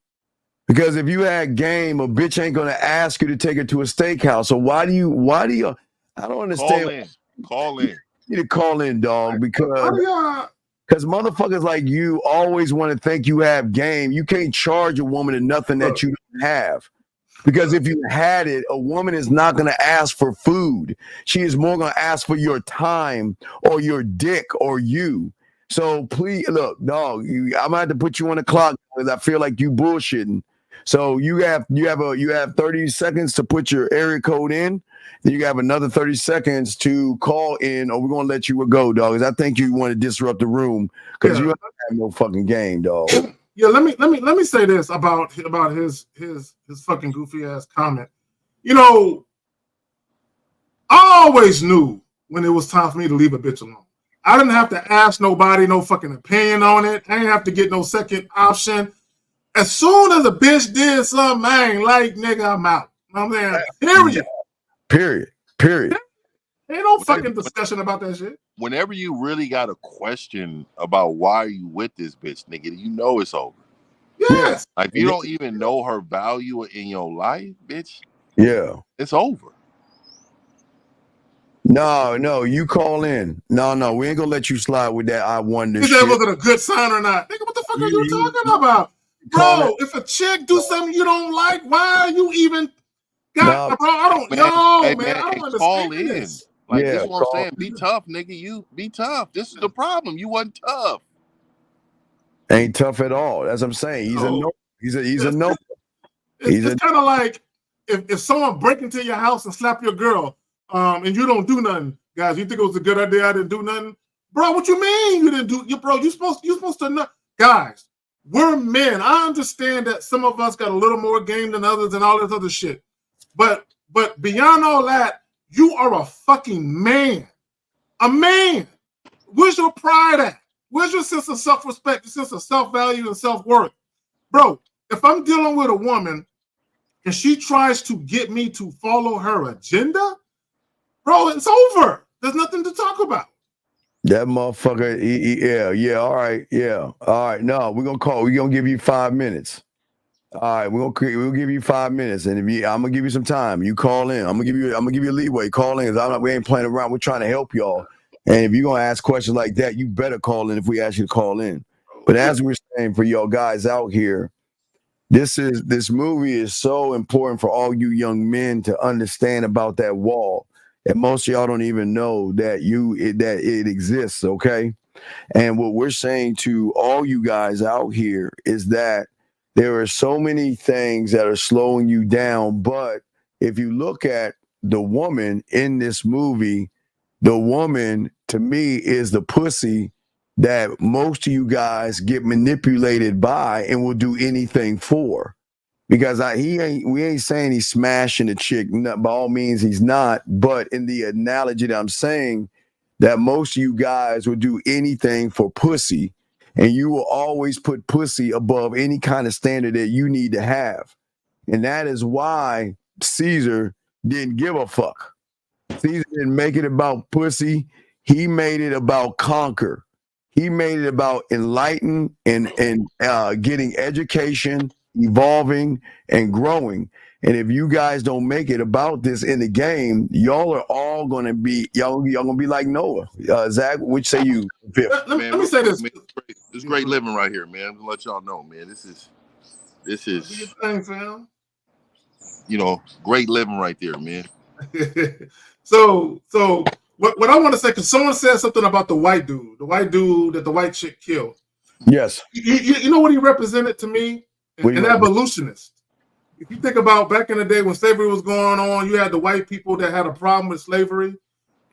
Because if you had game, a bitch ain't gonna ask you to take her to a steakhouse. So why do you? I don't understand. Call in. You need to call in, dog, because motherfuckers like you always want to think you have game. You can't charge a woman to nothing that you don't have. Because if you had it, a woman is not going to ask for food. She is more going to ask for your time or your dick or you. So please, look, dog, I'm going to have to put you on the clock because I feel like you bullshitting. So you have 30 seconds to put your area code in. Then you have another 30 seconds to call in, or we're gonna let you go, dog. Because I think you want to disrupt the room because you have no fucking game, dog. Yeah, let me say this about his fucking goofy ass comment. You know, I always knew when it was time for me to leave a bitch alone. I didn't have to ask nobody no fucking opinion on it. I didn't have to get no second option. As soon as a bitch did something I ain't like, nigga, I'm out. I'm there. Period. Ain't no fucking discussion about that shit. Whenever you really got a question about why you with this bitch, nigga, you know it's over. Yes. Like, you don't even know her value in your life, bitch. Yeah. It's over. No, you call in. No, we ain't gonna let you slide with that. I won this shit. That wasn't a good sign or not. Nigga, what the fuck are you talking about? Bro, if a chick do something you don't like, why are you even got, bro? I don't call in. This. Like, this is what I'm saying. Be tough, nigga. You be tough. This is the problem. You wasn't tough. Ain't tough at all. As I'm saying, he's He's a no. It's kind of like if someone break into your house and slap your girl, and you don't do nothing, guys. You think it was a good idea? I didn't do nothing, bro. What you mean you didn't do? You supposed to know, guys. We're men. I understand that some of us got a little more game than others and all this other shit, but beyond all that, you are a fucking man. A man. Where's your pride at? Where's your sense of self-respect, your sense of self-value and self-worth? Bro, if I'm dealing with a woman and she tries to get me to follow her agenda, bro, it's over. There's nothing to talk about. That motherfucker, yeah, all right, yeah. All right, no, we're gonna give you 5 minutes. All right, we'll give you 5 minutes, and I'm gonna give you some time. You call in. I'm gonna give you a leeway. Call in, because we ain't playing around. We're trying to help y'all. And if you're gonna ask questions like that, you better call in if we ask you to call in. But as we're saying, for y'all guys out here, this movie is so important for all you young men to understand about that wall. And most of y'all don't even know that it exists, okay? And what we're saying to all you guys out here is that there are so many things that are slowing you down. But if you look at the woman in this movie, the woman, to me, is the pussy that most of you guys get manipulated by and will do anything for. Because we ain't saying he's smashing a chick. By all means, he's not. But in the analogy that I'm saying, that most of you guys will do anything for pussy, and you will always put pussy above any kind of standard that you need to have. And that is why Caesar didn't give a fuck. Caesar didn't make it about pussy. He made it about conquer. He made it about enlighten and getting education, evolving and growing. And if you guys don't make it about this in the game, y'all are all gonna be gonna be like Noah. Zach, which say you? Let me say this. Man, it's great living right here, man. I'm gonna let y'all know, man. This is great living right there, man. So what I want to say, because someone said something about the white dude that the white chick killed. Yes. You know what he represented to me? An evolutionist. If you think about back in the day when slavery was going on, you had the white people that had a problem with slavery,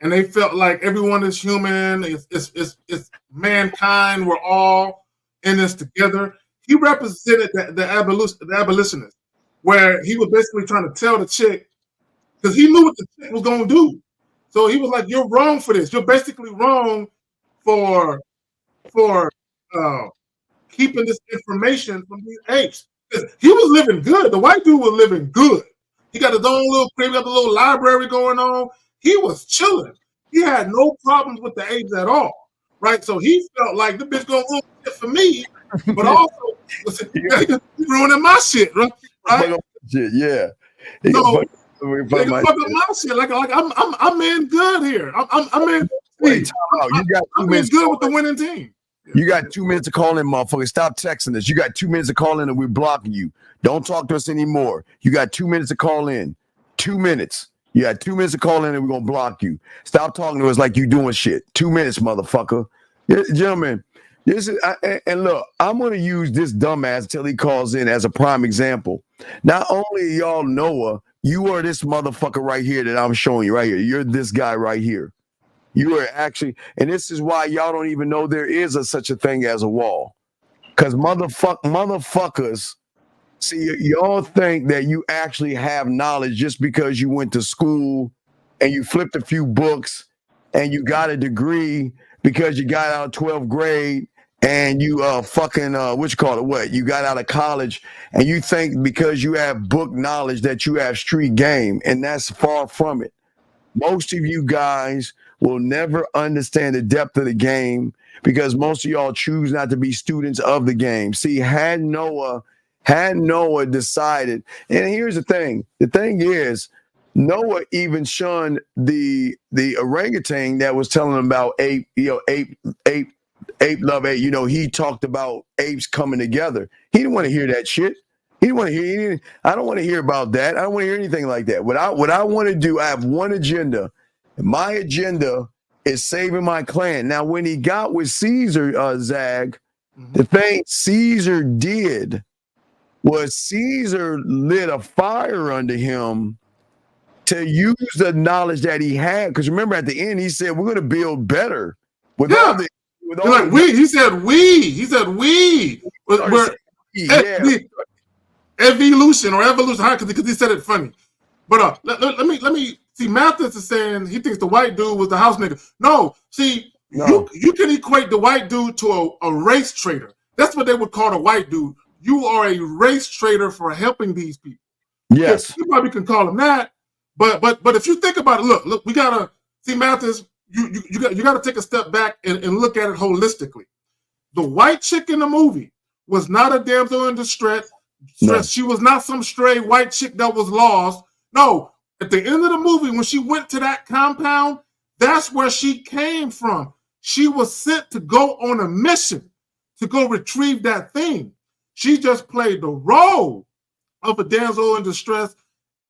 and they felt like everyone is human, it's mankind, we're all in this together. He represented the abolitionist, where he was basically trying to tell the chick, because he knew what the chick was going to do. So he was like, "You're wrong for this. You're basically wrong for keeping this information from these apes." He was living good. The white dude was living good. He got his own little crib, got the little library going on. He was chilling. He had no problems with the apes at all, right? So he felt like the bitch gonna ruin shit for me, but also he ruining my shit, right? Shit, yeah. So they can fuck up my shit. Like I'm in good here. I'm in. Wait, I'm in good with the winning team. You got 2 minutes to call in, motherfucker. Stop texting us. You got 2 minutes to call in and we're blocking you. Don't talk to us anymore. You got 2 minutes to call in. 2 minutes. You got 2 minutes to call in and we're going to block you. Stop talking to us like you doing shit. 2 minutes, motherfucker. Gentlemen, this is, and look, I'm going to use this dumbass until he calls in as a prime example. Not only y'all Noah, you are this motherfucker right here that I'm showing you right here. You're this guy right here. You are actually, and this is why y'all don't even know there is such a thing as a wall. Because motherfuckers, see, y'all think that you actually have knowledge just because you went to school and you flipped a few books and you got a degree because you got out of 12th grade and you you got out of college, and you think because you have book knowledge that you have street game, and that's far from it. Most of you guys will never understand the depth of the game because most of y'all choose not to be students of the game. See, had Noah decided, and here's the thing is, Noah even shunned the orangutan that was telling him about ape love ape. He talked about apes coming together. He didn't want to hear that shit. He didn't want to hear. I don't want to hear about that. I don't want to hear anything like that. What I want to do, I have one agenda. My agenda is saving my clan. Now, when he got with Caesar, Zag, the thing Caesar did was Caesar lit a fire under him to use the knowledge that he had. Because remember, at the end, he said, "We're going to build better." With all the, with all like we, he said we. We're evolution or evolution, because he said it funny. But let me see. Mathis is saying he thinks the white dude was the house nigga. No, see, you can equate the white dude to a race traitor. That's what they would call a white dude. You are a race traitor for helping these people. Yes, you probably can call him that. But if you think about it, look, we gotta see, Mathis. You gotta take a step back and look at it holistically. The white chick in the movie was not a damsel in distress. No. She was not some stray white chick that was lost. No, at the end of the movie, when she went to that compound, that's where she came from. She was sent to go on a mission to go retrieve that thing. She just played the role of a damsel in distress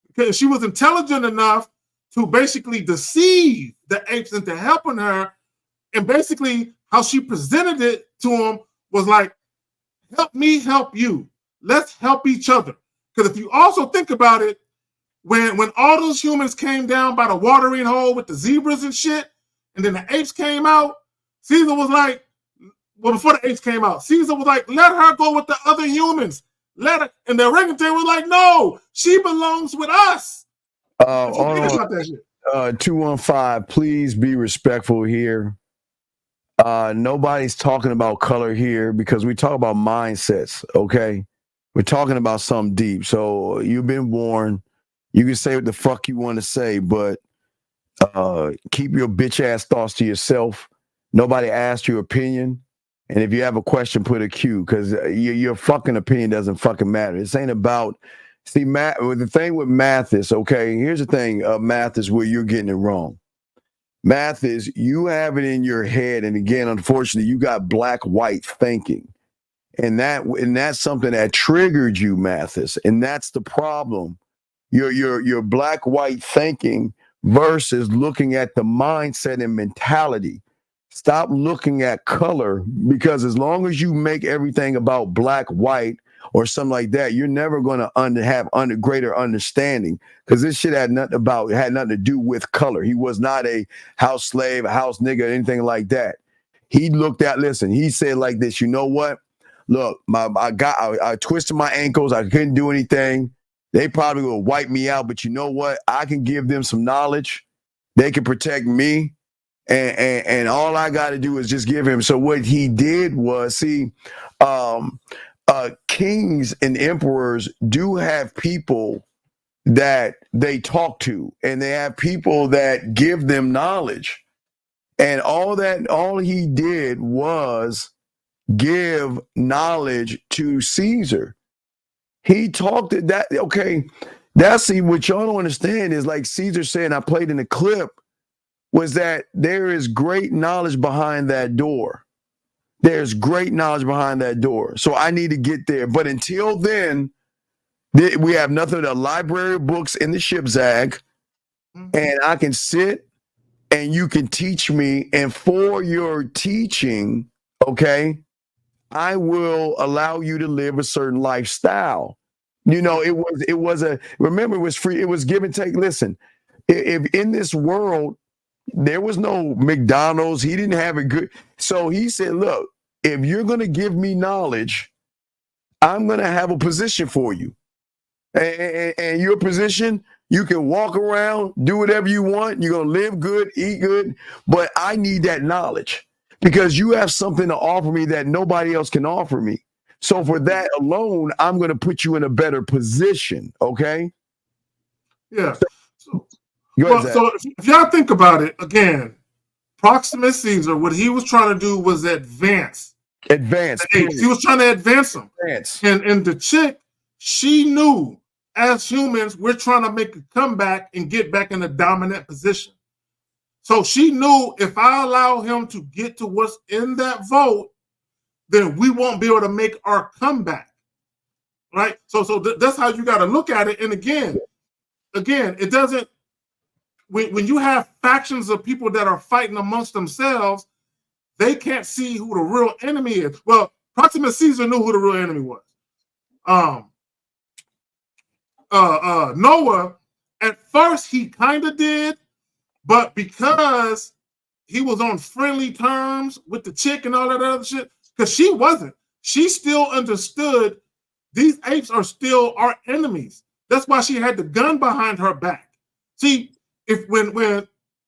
because she was intelligent enough to basically deceive the apes into helping her. And basically how she presented it to them was like, help me help you. Let's help each other. Because if you also think about it, when all those humans came down by the watering hole with the zebras and shit, and then the apes came out, Caesar was like, well, before the apes came out, Caesar was like, let her go with the other humans. Let her. And the orangutan was like, no, she belongs with us. 215, please be respectful here. Nobody's talking about color here because we talk about mindsets, okay? We're talking about something deep. So you've been warned. You can say what the fuck you want to say, but keep your bitch ass thoughts to yourself. Nobody asked your opinion. And if you have a question, put a Q, because your fucking opinion doesn't fucking matter. This ain't about, see, the thing with Mathis, okay, here's the thing, Mathis, where you're getting it wrong. Mathis, you have it in your head, and again, unfortunately, you got black-white thinking. And that's something that triggered you, Mathis, and that's the problem. Your black-white thinking versus looking at the mindset and mentality. Stop looking at color, because as long as you make everything about black, white, or something like that, you're never going to have greater understanding, because this shit had nothing to do with color. He was not a house slave, a house nigga, anything like that. He looked at, listen, he said like this, you know what? Look, I twisted my ankles. I couldn't do anything. They probably will wipe me out, but you know what? I can give them some knowledge. They can protect me. And all I got to do is just give him. So what he did was, see, kings and emperors do have people that they talk to, and they have people that give them knowledge. And all he did was give knowledge to Caesar. He talked to that. Okay, that's what y'all don't understand is, like Caesar said, I played in the clip, was that there is great knowledge behind that door. There's great knowledge behind that door. So I need to get there. But until then, we have nothing but a library of books in the ship zag, and I can sit and you can teach me. And for your teaching, okay, I will allow you to live a certain lifestyle. You know, remember, it was free. It was give and take. Listen, if in this world, there was no McDonald's. He didn't have a good. So he said, look, if you're going to give me knowledge, I'm going to have a position for you. And your position, you can walk around, do whatever you want. You're going to live good, eat good. But I need that knowledge, because you have something to offer me that nobody else can offer me. So for that alone, I'm going to put you in a better position. Okay? Yeah. So if y'all think about it, again, Proximus Caesar, what he was trying to do was advance. He was trying to advance them. And the chick, she knew, as humans, we're trying to make a comeback and get back in a dominant position. So she knew, if I allow him to get to what's in that vote, then we won't be able to make our comeback. Right? So that's how you got to look at it. And again, it doesn't. When you have factions of people that are fighting amongst themselves, they can't see who the real enemy is. Well, Proximus Caesar knew who the real enemy was. Noah, at first he kind of did, but because he was on friendly terms with the chick and all that other shit, because she wasn't. She still understood these apes are still our enemies. That's why she had the gun behind her back. See, when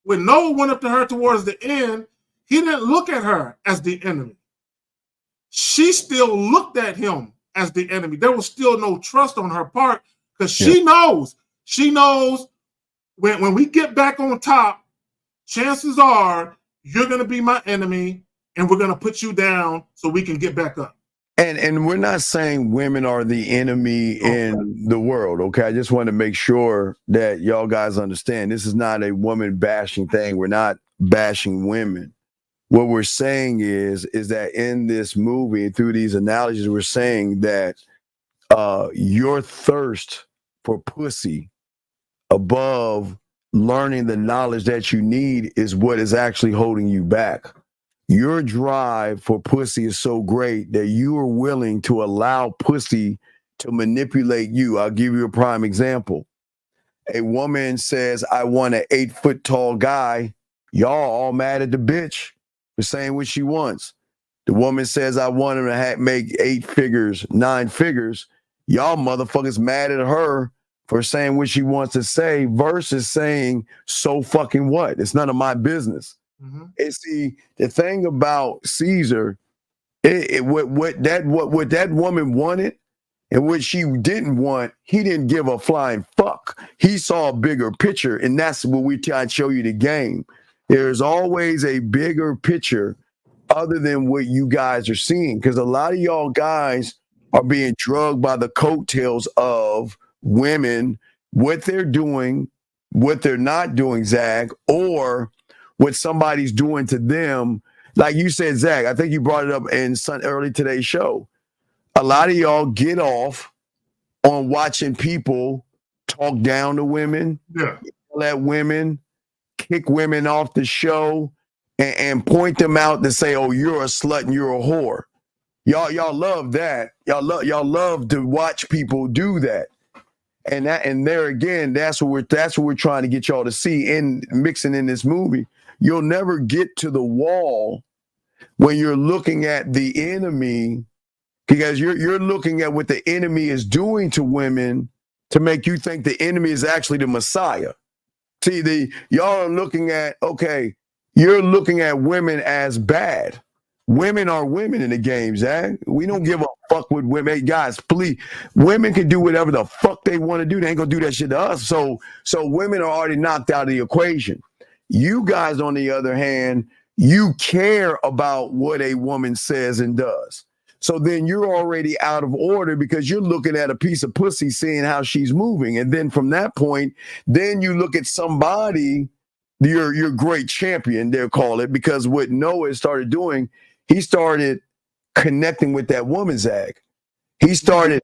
Noah went up to her towards the end, he didn't look at her as the enemy. She still looked at him as the enemy. There was still no trust on her part because she knows when we get back on top, chances are you're going to be my enemy and we're going to put you down so we can get back up. And we're not saying women are the enemy in the world, okay? I just want to make sure that y'all guys understand this is not a woman bashing thing. We're not bashing women. What we're saying is that in this movie, through these analogies, we're saying that your thirst for pussy above learning the knowledge that you need is what is actually holding you back. Your drive for pussy is so great that you are willing to allow pussy to manipulate you. I'll give you a prime example. A woman says, I want an 8-foot tall guy. Y'all all mad at the bitch for saying what she wants. The woman says, I want him to make 8 figures, 9 figures. Y'all motherfuckers mad at her for saying what she wants to say versus saying, so fucking what? It's none of my business. Mm-hmm. And see, the thing about Caesar, what that woman wanted and what she didn't want, he didn't give a flying fuck. He saw a bigger picture, and that's what we try to show you the game. There's always a bigger picture other than what you guys are seeing, because a lot of y'all guys are being drugged by the coattails of women, what they're doing, what they're not doing, Zach, or what somebody's doing to them. Like you said, Zach, I think you brought it up in early today's show. A lot of y'all get off on watching people talk down to women, let women, kick women off the show, and point them out to say, oh, you're a slut and you're a whore. Y'all love that. Y'all love to watch people do that. And there again, that's what we're trying to get y'all to see in mixing in this movie. You'll never get to the wall when you're looking at the enemy, because you're looking at what the enemy is doing to women to make you think the enemy is actually the Messiah. See, y'all are looking at, okay, you're looking at women as bad. Women are women in the game, Zach. We don't give a fuck with women. Hey, guys, please. Women can do whatever the fuck they want to do. They ain't gonna do that shit to us. So women are already knocked out of the equation. You guys, on the other hand, you care about what a woman says and does. So then you're already out of order because you're looking at a piece of pussy, seeing how she's moving. And then from that point, then you look at somebody, your great champion, they'll call it, because what Noah started doing, he started connecting with that woman, Zach. He started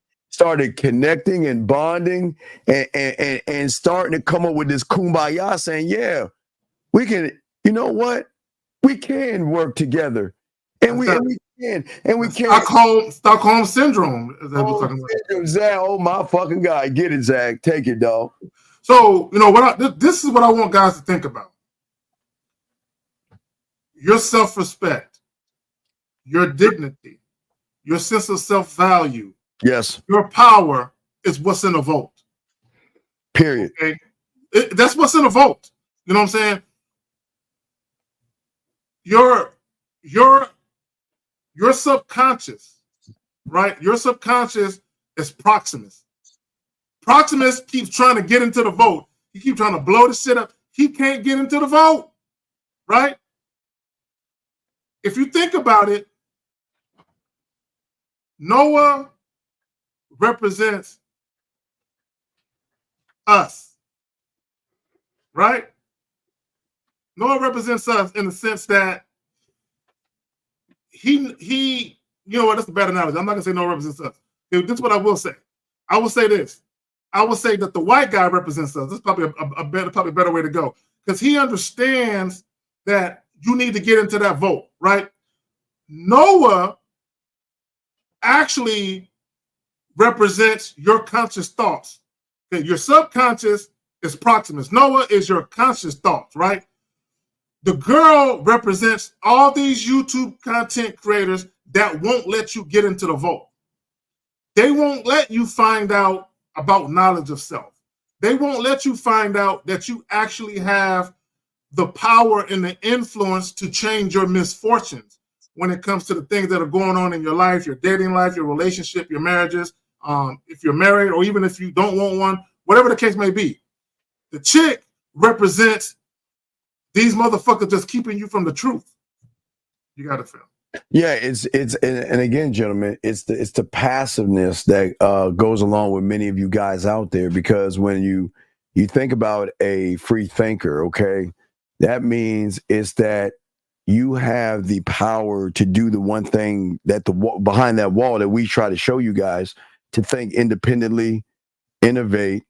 connecting and bonding and starting to come up with this kumbaya saying, yeah, we can, you know what? We can work together. And we can. Stockholm syndrome. Zach, oh my fucking God. Get it, Zach. Take it, dog. So, this is what I want guys to think about. Your self-respect, your dignity, your sense of self-value. Yes. Your power is what's in a vote. Period. Okay? That's what's in a vote. You know what I'm saying? Your subconscious, right? Your subconscious is PROXIMUS. PROXIMUS keeps trying to get into the vote. He keeps trying to blow the shit up. He can't get into the vote, right? If you think about it, Noah represents us, right? Noah represents us in the sense that he, you know what, that's a bad analogy. I'm not gonna say Noah represents us. This is what I will say. I will say this. I will say that the white guy represents us. This is probably a better way to go, because he understands that you need to get into that vote, right? Noah actually represents your conscious thoughts. Okay, your subconscious is Proximus. Noah is your conscious thoughts, right? The girl represents all these YouTube content creators that won't let you get into the vault. They won't let you find out about knowledge of self. They won't let you find out that you actually have the power and the influence to change your misfortunes when it comes to the things that are going on in your life, your dating life, your relationship, your marriages, if you're married, or even if you don't want one, whatever the case may be. The chick represents these motherfuckers just keeping you from the truth. You got to feel. Yeah, and again, gentlemen, it's the passiveness that goes along with many of you guys out there, because when you think about a free thinker, okay, that means it's that you have the power to do the one thing that behind that wall that we try to show you guys, to think independently, innovate,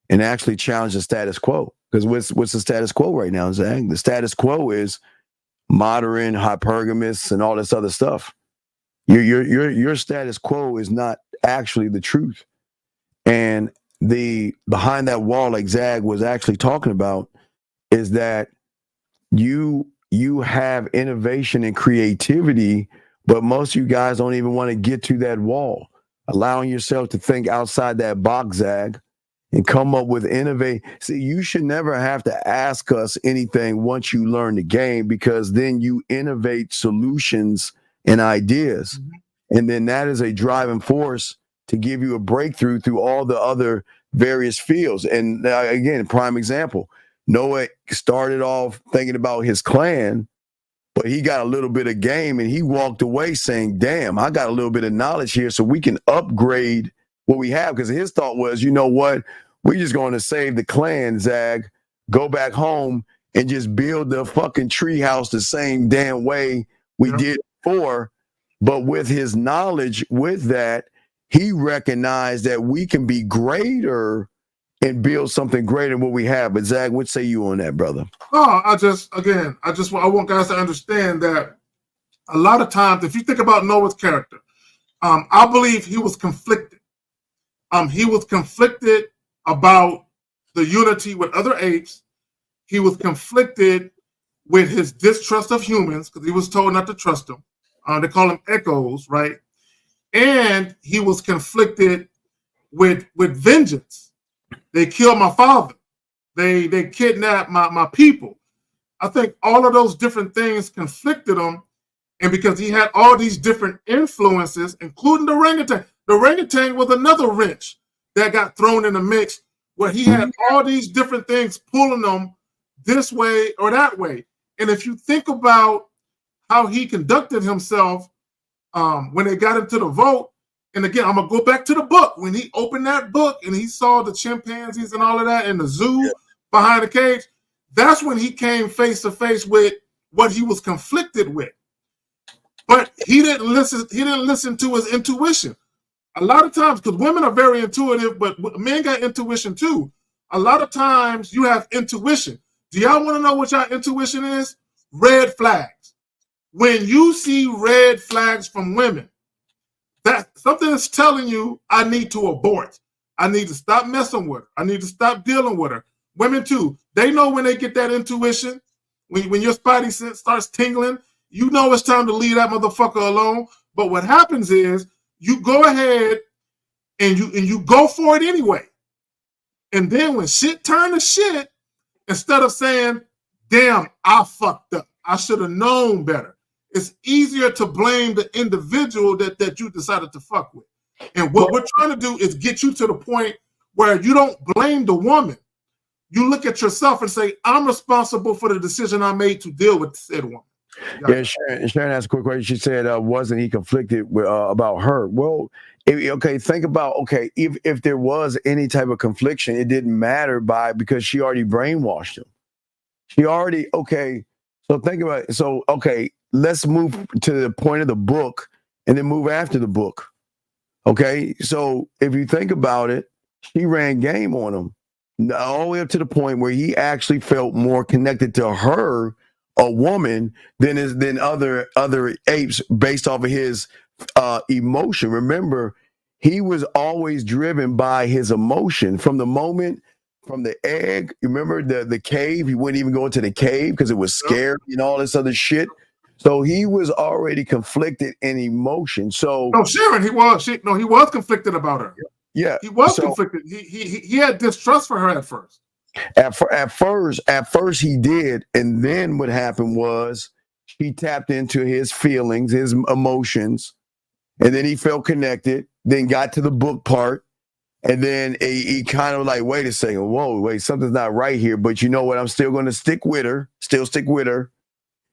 and actually challenge the status quo. Because what's the status quo right now, Zach? The status quo is modern, hypergamous, and all this other stuff. Your status quo is not actually the truth. And the behind that wall, like Zag was actually talking about, is that you have innovation and creativity, but most of you guys don't even want to get to that wall, allowing yourself to think outside that box, Zag, and come up with innovate. See, you should never have to ask us anything once you learn the game, because then you innovate solutions and ideas. Mm-hmm. And then that is a driving force to give you a breakthrough through all the other various fields. And again, prime example, Noah started off thinking about his clan, but he got a little bit of game and he walked away saying, damn, I got a little bit of knowledge here so we can upgrade what we have. Because his thought was, you know what? We're just going to save the clan, Zag, go back home and just build the fucking treehouse the same damn way we did before. But with his knowledge with that, he recognized that we can be greater and build something greater than what we have. But Zag, what say you on that, brother? Oh, I want guys to understand that a lot of times, if you think about Noah's character, I believe he was conflicted. He was conflicted about the unity with other apes. He was conflicted with his distrust of humans, because he was told not to trust them. They call them echoes, right? And he was conflicted with vengeance. They killed my father. They kidnapped my people. I think all of those different things conflicted him. And because he had all these different influences, including the orangutan. The orangutan was another wrench that got thrown in the mix, where he had all these different things pulling them this way or that way. And if you think about how he conducted himself when they got into the vote, and again, I'm going to go back to the book. When he opened that book and he saw the chimpanzees and all of that in the zoo behind the cage, that's when he came face to face with what he was conflicted with. But he didn't listen to his intuition. A lot of times, because women are very intuitive, but men got intuition too. A lot of times you have intuition. Do y'all want to know what your intuition is? Red flags. When you see red flags from women, that something is telling you, I need to abort. I need to stop messing with her. I need to stop dealing with her. Women too, they know when they get that intuition, when your spidey sense starts tingling, you know it's time to leave that motherfucker alone. But what happens is, you go ahead and you go for it anyway. And then when shit turn to shit, instead of saying, damn, I fucked up, I should have known better, it's easier to blame the individual that you decided to fuck with. And what we're trying to do is get you to the point where you don't blame the woman. You look at yourself and say, I'm responsible for the decision I made to deal with said woman. Yeah, Sharon asked a quick question. She said, wasn't he conflicted with, about her? Well, think about, if there was any type of confliction, it didn't matter because she already brainwashed him. So think about it. So, let's move to the point of the book and then move after the book. Okay, so if you think about it, she ran game on him all the way up to the point where he actually felt more connected to her, a woman, than other apes based off of his emotion. Remember, he was always driven by his emotion from the moment, from the egg. You remember the cave? He wouldn't even go into the cave because it was scary and all this other shit. So he was already conflicted in emotion. So no, Sharon, he was conflicted about her. Yeah, he was conflicted. He had distrust for her at first. At first he did, and then what happened was he tapped into his feelings, his emotions, and then he felt connected. Then got to the book part, and then he kind of like, wait a second, whoa, wait, something's not right here. But you know what? I'm still going to stick with her,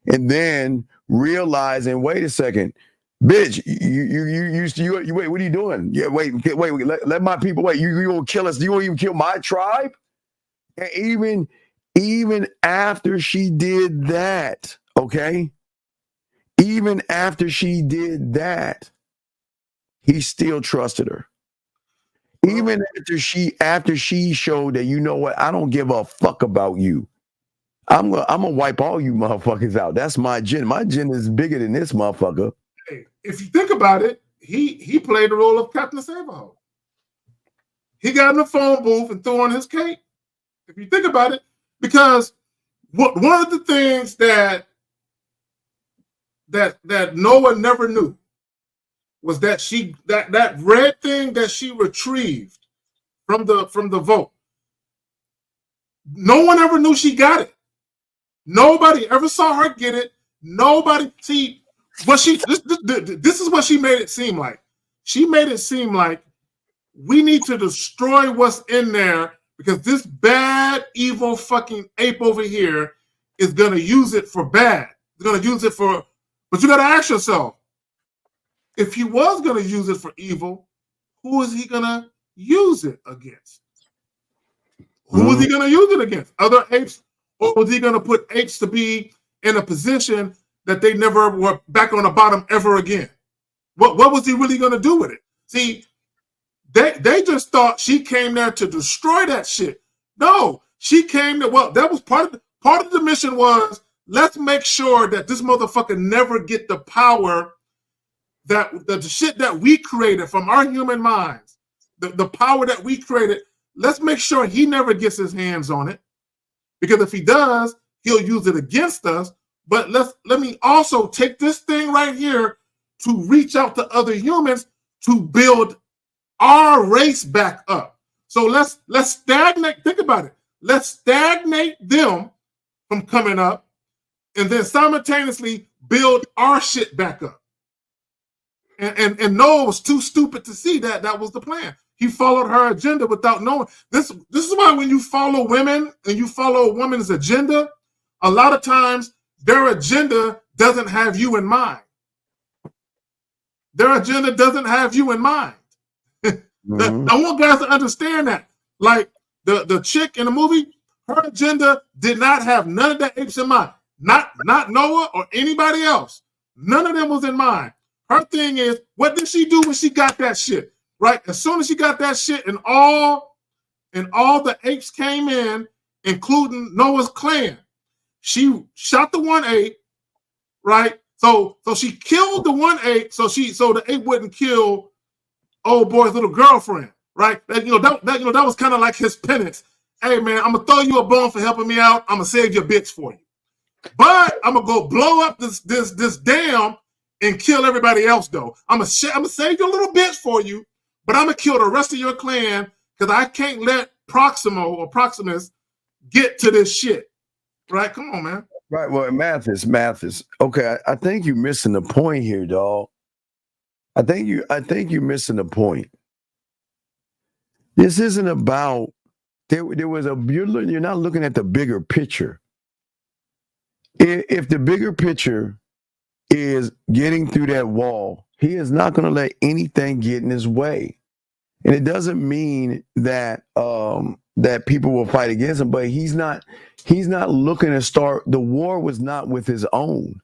and then realizing, wait a second, bitch, you wait, what are you doing? Yeah, wait, let my people wait. You gonna kill us? You gonna even kill my tribe? And even after she did that, okay, even after she did that, he still trusted her. Even after she showed that, you know what, I don't give a fuck about you. I'm gonna wipe all you motherfuckers out. That's my agenda. My agenda is bigger than this motherfucker. Hey, if you think about it, he played the role of Captain Saberho. He got in the phone booth and threw on his cape. If you think about it, because one of the things that Noah never knew was that that red thing that she retrieved from the vote. No one ever knew she got it. Nobody ever saw her get it. Nobody see what she. This is what she made it seem like. She made it seem like we need to destroy what's in there because this bad, evil fucking ape over here is gonna use it for bad. They're gonna use it for. But you gotta ask yourself, if he was gonna use it for evil, who is he gonna use it against? Who is he gonna use it against? Other apes? Or was he going to put apes to be in a position that they never were back on the bottom ever again? What was he really going to do with it? See, they just thought she came there to destroy that shit. No, she came there. Well, that was part of the mission was let's make sure that this motherfucker never get the power that the shit that we created from our human minds, the power that we created. Let's make sure he never gets his hands on it. Because if he does, he'll use it against us. But let me also take this thing right here to reach out to other humans to build our race back up. So let's stagnate. Think about it. Let's stagnate them from coming up and then simultaneously build our shit back up. And Noah was too stupid to see that was the plan. He followed her agenda without knowing. This is why when you follow women and you follow a woman's agenda, a lot of times their agenda doesn't have you in mind. Their agenda doesn't have you in mind. I want guys to understand that. Like the chick in the movie, her agenda did not have none of the apes in mind. Not Noah or anybody else. None of them was in mind. Her thing is, what did she do when she got that shit? Right, as soon as she got that shit, and all the apes came in, including Noah's clan, she shot the one ape, right? So she killed the one ape, so the ape wouldn't kill old boy's little girlfriend, right? That was kind of like his penance. Hey man, I'm gonna throw you a bone for helping me out. I'm gonna save your bitch for you, but I'm gonna go blow up this dam and kill everybody else though. I'm gonna save your little bitch for you. But I'm going to kill the rest of your clan because I can't let PROXIMUS get to this shit. Right? Come on, man. Right. Well, Mathis. Okay, I think you're missing the point here, dog. I think you're missing the point. This isn't about there was you're not looking at the bigger picture. If the bigger picture is getting through that wall, he is not going to let anything get in his way. And it doesn't mean that that people will fight against him, but he's not looking to start. The war was not with his own.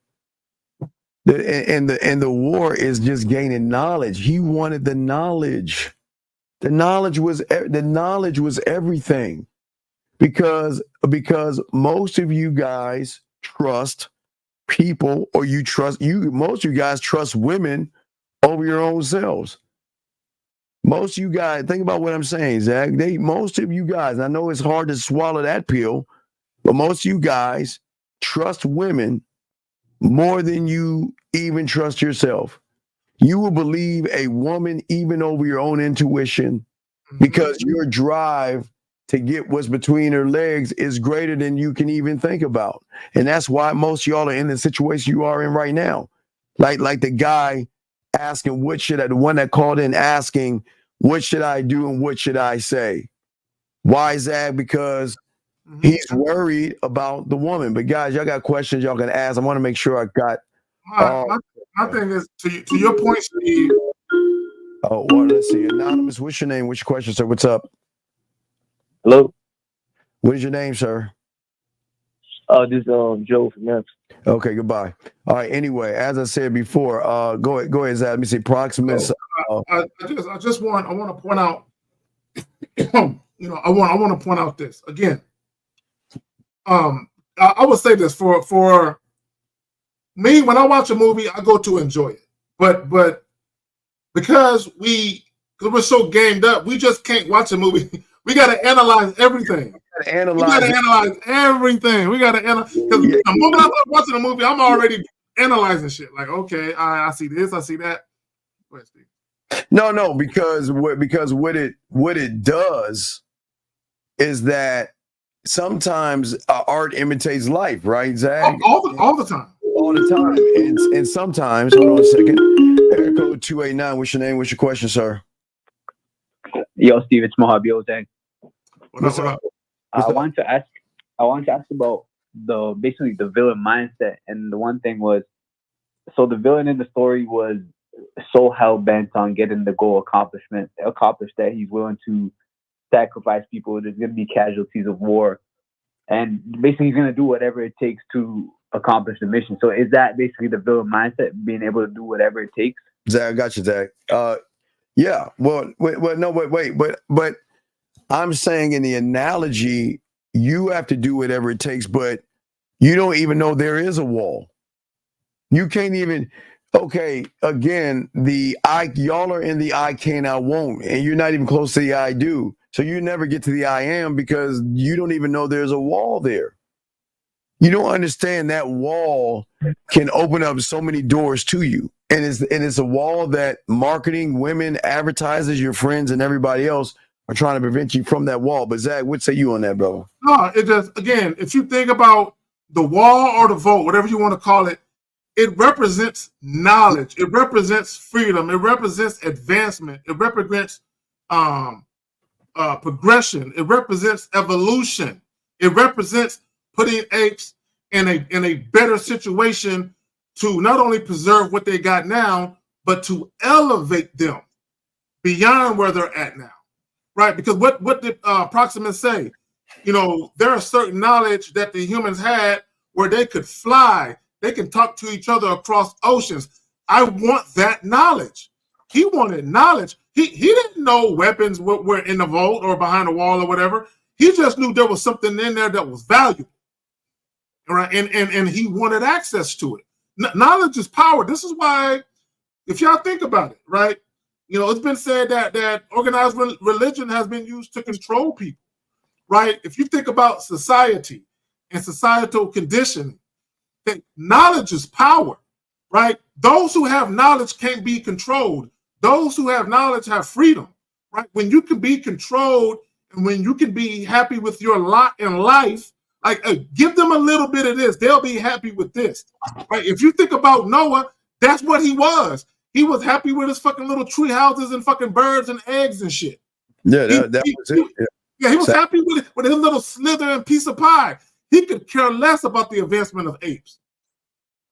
The war is just gaining knowledge. He wanted the knowledge. The knowledge was everything. Because most of you guys trust people, or most of you guys trust women over your own selves. Most of you guys, think about what I'm saying, Zach. Most of you guys, I know it's hard to swallow that pill, but most of you guys trust women more than you even trust yourself. You will believe a woman even over your own intuition because your drive to get what's between her legs is greater than you can even think about. And that's why most of y'all are in the situation you are in right now. Like the guy asking, the one that called in asking, what should I do and what should I say? Why is that? Because he's worried about the woman. But guys, y'all got questions y'all can ask. I want to make sure I got. My thing is to your point, Steve. Oh, well, let's see. Anonymous, what's your name? What's your question, sir? What's up? Hello. What is your name, sir? This is Joe from Memphis. Okay, goodbye. All right. Anyway, as I said before, go ahead, Zach. Let me see. Proximus. I want to point out. I want to point out this again. I would say this for me, when I watch a movie, I go to enjoy it. But because we're so gamed up, we just can't watch a movie. We got to analyze everything. We got to analyze everything. We got to analyze. Because the moment I start watching a movie, I'm already analyzing shit. Like, okay, I see this, I see that. Go ahead, Steve. No, because what it does is that sometimes art imitates life, right, Zach? All the time. All the time. And sometimes, hold on a second. Area code 289. What's your name? What's your question, sir? Yo, Steve, it's Mojave. Yo, Zach. What's up? I want to ask about basically the villain mindset. And the one thing was, so the villain in the story was so hell bent on getting the goal accomplished that he's willing to sacrifice people. There's going to be casualties of war, and basically he's going to do whatever it takes to accomplish the mission. So is that basically the villain mindset, being able to do whatever it takes? Zach, I got you, Zach. Yeah. Well, wait. But I'm saying in the analogy, you have to do whatever it takes, but you don't even know there is a wall. You can't even. Okay, again, y'all are in the I can, I won't, and you're not even close to the I do. So you never get to the I am because you don't even know there's a wall there. You don't understand that wall can open up so many doors to you. And it's a wall that marketing, women, advertisers, your friends, and everybody else are trying to prevent you from that wall. But Zach, what say you on that, brother? No, it just, again, if you think about the wall or the vote, whatever you want to call it, it represents knowledge. It represents freedom. It represents advancement. It represents progression. It represents evolution. It represents putting apes in a better situation to not only preserve what they got now, but to elevate them beyond where they're at now, right? Because what did PROXIMUS say? There are certain knowledge that the humans had where they could fly. They can talk to each other across oceans. I want that knowledge. He wanted knowledge. He didn't know weapons were in the vault or behind a wall or whatever. He just knew there was something in there that was valuable, right? And he wanted access to it. Knowledge is power. This is why, if y'all think about it, right? It's been said that organized religion has been used to control people, right? If you think about society and societal conditioning, knowledge is power, right? Those who have knowledge can't be controlled. Those who have knowledge have freedom, right? When you can be controlled and when you can be happy with your lot in life, like give them a little bit of this, they'll be happy with this, right? If you think about Noah, that's what he was. He was happy with his fucking little tree houses and fucking birds and eggs and shit. Yeah, that was it. Yeah, he was happy with his little slither and piece of pie. He could care less about the advancement of apes.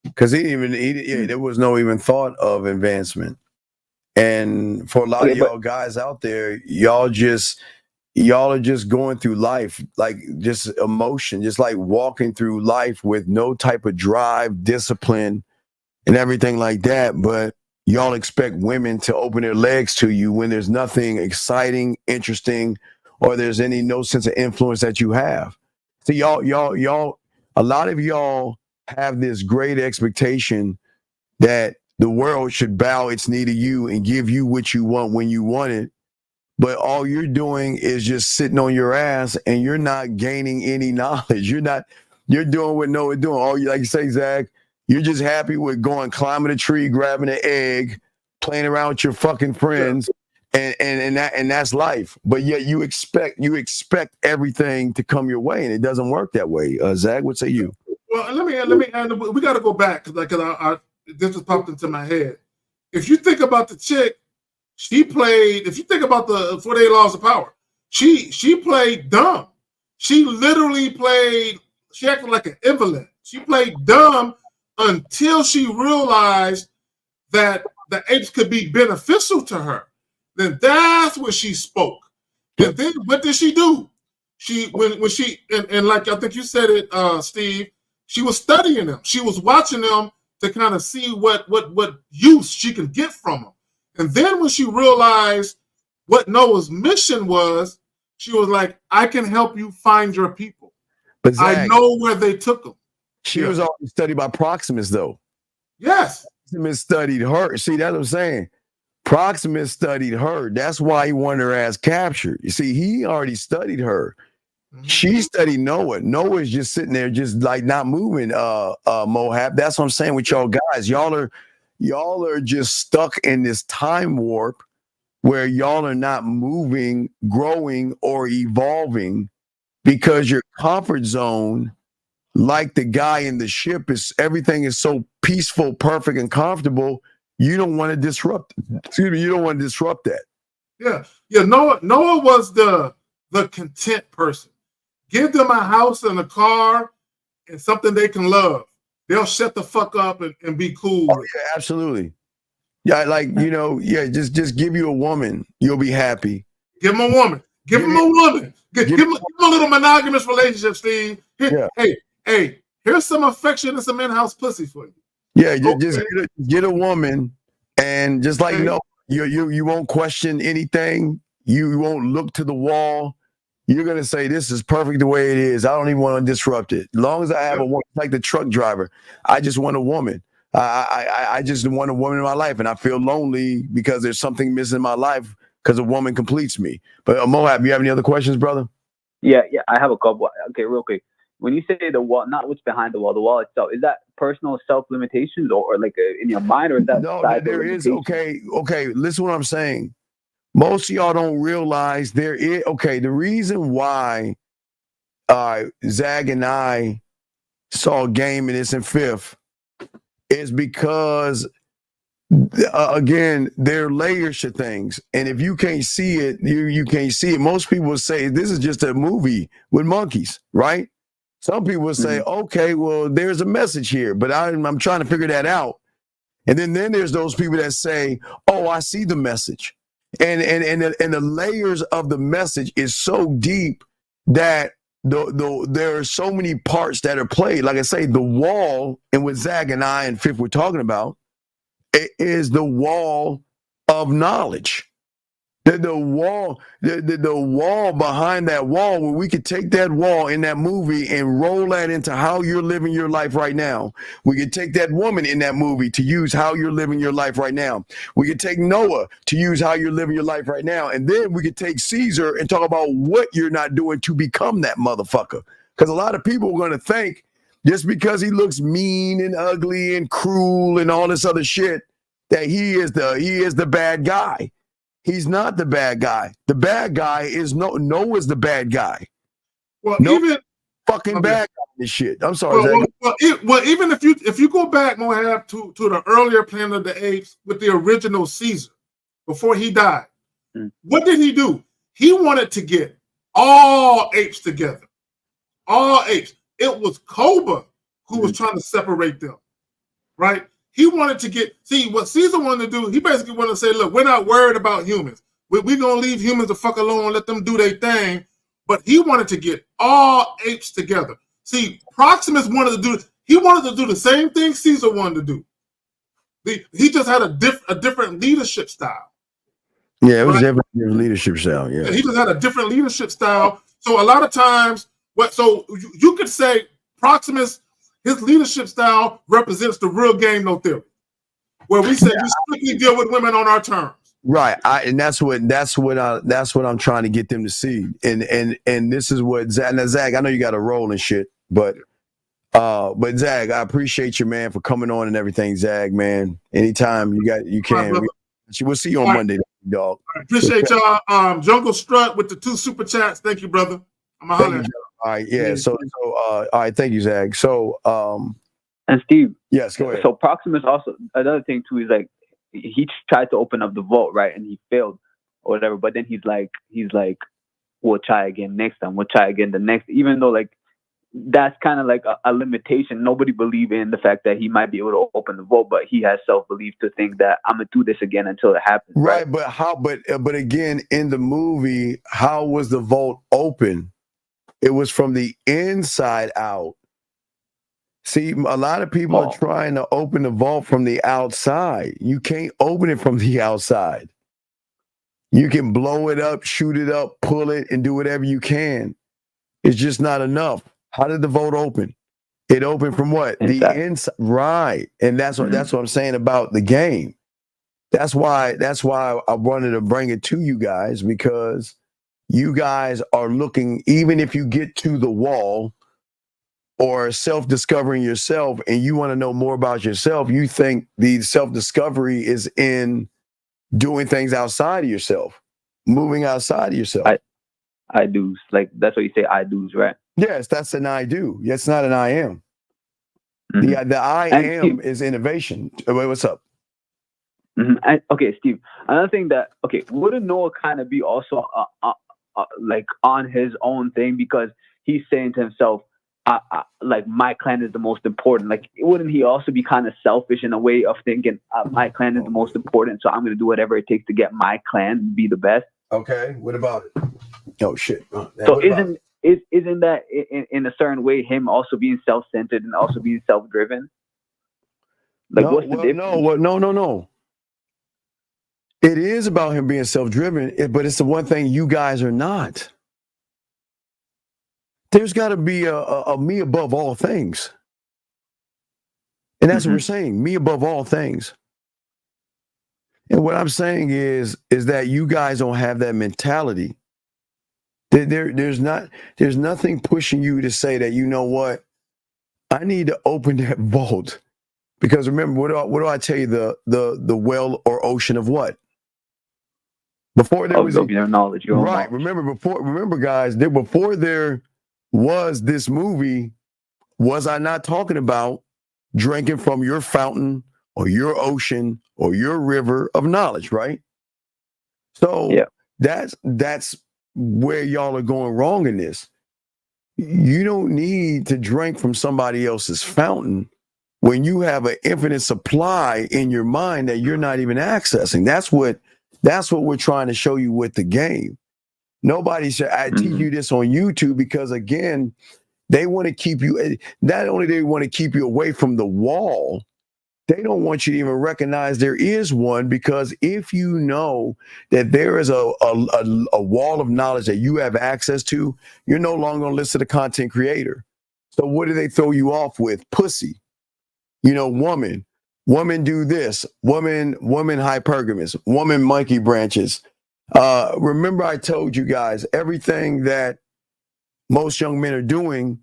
Because there was no even thought of advancement. And for a lot of y'all guys out there, y'all are just going through life, like just emotion, just like walking through life with no type of drive, discipline, and everything like that. But y'all expect women to open their legs to you when there's nothing exciting, interesting, or there's no sense of influence that you have. So y'all, a lot of y'all have this great expectation that the world should bow its knee to you and give you what you want when you want it. but all you're doing is just sitting on your ass and you're not gaining any knowledge. You're doing what Noah's doing. All you, like you say, Zach, you're just happy with going, climbing a tree, grabbing an egg, playing around with your fucking friends, and that's life. But yet you expect everything to come your way, and it doesn't work that way. Zach, what say you? Well, let me add. We got to go back because this just popped into my head. If you think about the chick, she played. If you think about the 48 Laws of Power, she played dumb. She literally played. She acted like an invalid. She played dumb until she realized that the apes could be beneficial to her. Then that's when she spoke. And then what did she do? She when she and like I think you said it, Steve. She was studying them. She was watching them to kind of see what use she could get from them. And then when she realized what Noah's mission was, she was like, "I can help you find your people. But Zach, I know where they took them." She was already studied by Proximus, though. Yes. Proximus studied her. See, that's what I'm saying. Proximus studied her. That's why he wanted her ass captured. You see, he already studied her. She studied Noah. Noah's just sitting there, just like not moving. Mohab. That's what I'm saying with y'all guys. Y'all are just stuck in this time warp where y'all are not moving, growing, or evolving because your comfort zone, like the guy in the ship, is everything is so peaceful, perfect, and comfortable. You don't want to disrupt. Excuse me. You don't want to disrupt that. Yeah. Noah was the content person. Give them a house and a car and something they can love. They'll shut the fuck up and be cool. Oh, yeah, absolutely. Yeah, like, just give you a woman. You'll be happy. Give them a woman. Give them a woman. Give them a little monogamous relationship, Steve. Hey, here's some affection and some in-house pussy for you. Yeah, just get a woman, and just like you won't question anything. You won't look to the wall. You're gonna say this is perfect the way it is. I don't even want to disrupt it. As long as I have a woman, like the truck driver, I just want a woman. I just want a woman in my life, and I feel lonely because there's something missing in my life because a woman completes me. But Moab, you have any other questions, brother? Yeah, I have a couple. Okay, real quick. When you say the wall, not what's behind the wall itself, is that personal self-limitations or like in your mind, or is that? No, there is. Okay. Listen to what I'm saying. Most of y'all don't realize there is. Okay, the reason why Zag and I saw game in this in fifth is because, again, there are layers to things. And if you can't see it, you can't see it. Most people say this is just a movie with monkeys, right? Some people say, okay, well, there's a message here, but I'm trying to figure that out. And then there's those people that say, oh, I see the message. And the layers of the message is so deep that there are so many parts that are played. Like I say, the wall, and what Zach and I and Fifth were talking about, it is the wall of knowledge. The wall behind that wall, where we could take that wall in that movie and roll that into how you're living your life right now. We could take that woman in that movie to use how you're living your life right now. We could take Noah to use how you're living your life right now. And then we could take Caesar and talk about what you're not doing to become that motherfucker. Because a lot of people are going to think just because he looks mean and ugly and cruel and all this other shit that he is the bad guy. He's not the bad guy. The bad guy is Noah's the bad guy. Well, even fucking bad guy in this shit. I'm sorry, Zach. Well, even if you go back, Moab, to the earlier Planet of the Apes with the original Caesar, before he died, what did he do? He wanted to get all apes together. All apes. It was Koba who was trying to separate them, right? He wanted to see what Caesar wanted to do. He basically wanted to say, look, we're not worried about humans. We're going to leave humans the fuck alone and let them do their thing. But he wanted to get all apes together. See, Proximus wanted to do the same thing Caesar wanted to do. He just had a different leadership style. Yeah, it was different leadership style. Yeah, he just had a different leadership style. So a lot of times, you could say Proximus, his leadership style represents the real game, no theory, where we say we strictly deal with women on our terms. Right. And that's what I'm trying to get them to see. And this is what Zach, I know you got a role and shit, but Zach, I appreciate you, man, for coming on and everything, Zach, man. Anytime you can. We'll see you on Monday, dog. I appreciate y'all. Jungle Strut with the 2 super chats. Thank you, brother. I'm gonna holler at you. All right, yeah. So all right, thank you, Zach. So and Steve. Yes, go ahead. So Proximus also, another thing too is like he tried to open up the vault, right, and he failed or whatever. But then he's like, we'll try again next time. We'll try again the next. Even though like that's kind of like a limitation. Nobody believe in the fact that he might be able to open the vault, but he has self-belief to think that I'm gonna do this again until it happens. Right, but how? But again, in the movie, how was the vault open? It was from the inside out. See, a lot of people are trying to open the vault from the outside. You can't open it from the outside. You can blow it up, shoot it up, pull it, and do whatever you can. It's just not enough. How did the vault open? It opened from what? The inside. Right. And that's what I'm saying about the game. That's why I wanted to bring it to you guys, because you guys are looking, even if you get to the wall or self-discovering yourself and you want to know more about yourself, you think the self-discovery is in doing things outside of yourself, moving outside of yourself. I do's. Like, that's what you say, I do's, right? Yes, that's an I do. It's not an I am. The I am is innovation. Wait, what's up? Okay, Steve. Another thing wouldn't Noah kind of be also like on his own thing, because he's saying to himself, like, my clan is the most important. Like, wouldn't he also be kind of selfish in a way of thinking my clan is the most important, so I'm going to do whatever it takes to get my clan to be the best? Okay, what about it? Oh shit! So isn't that in a certain way him also being self-centered and also being self-driven? Like, what's the difference? No. It is about him being self-driven, but it's the one thing you guys are not. There's got to be a me above all things. And that's what we're saying, me above all things. And what I'm saying is that you guys don't have that mentality. There's nothing pushing you to say that, you know what, I need to open that vault. Because remember, what do I tell you, the well or ocean of what? Before there was your knowledge, your own right. knowledge. Remember, guys, before there was this movie, was I not talking about drinking from your fountain or your ocean or your river of knowledge, right? So that's where y'all are going wrong in this. You don't need to drink from somebody else's fountain when you have an infinite supply in your mind that you're not even accessing. That's what we're trying to show you with the game. Nobody should teach you this on YouTube, because again, they want to keep you, not only they want to keep you away from the wall, they don't want you to even recognize there is one, because if you know that there is a wall of knowledge that you have access to, you're no longer on the list of the content creator. So what do they throw you off with? Pussy. Woman do this, woman hypergamous, woman monkey branches. Remember I told you guys, everything that most young men are doing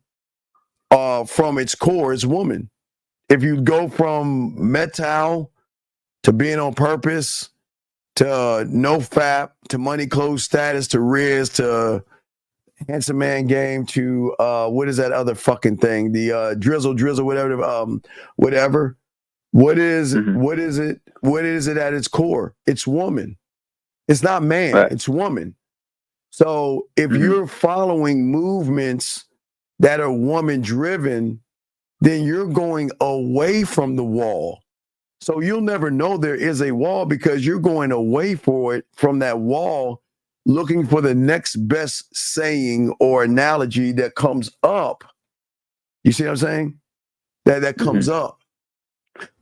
from its core is woman. If you go from metal to being on purpose to no fap to money, clothes, status to Riz to handsome man game to what is that other fucking thing? The drizzle, whatever. What is it? What is it at its core? It's woman. It's not man. Right. It's woman. So if you're following movements that are woman driven, then you're going away from the wall. So you'll never know there is a wall, because you're going away from that wall, looking for the next best saying or analogy that comes up. You see what I'm saying? That comes up.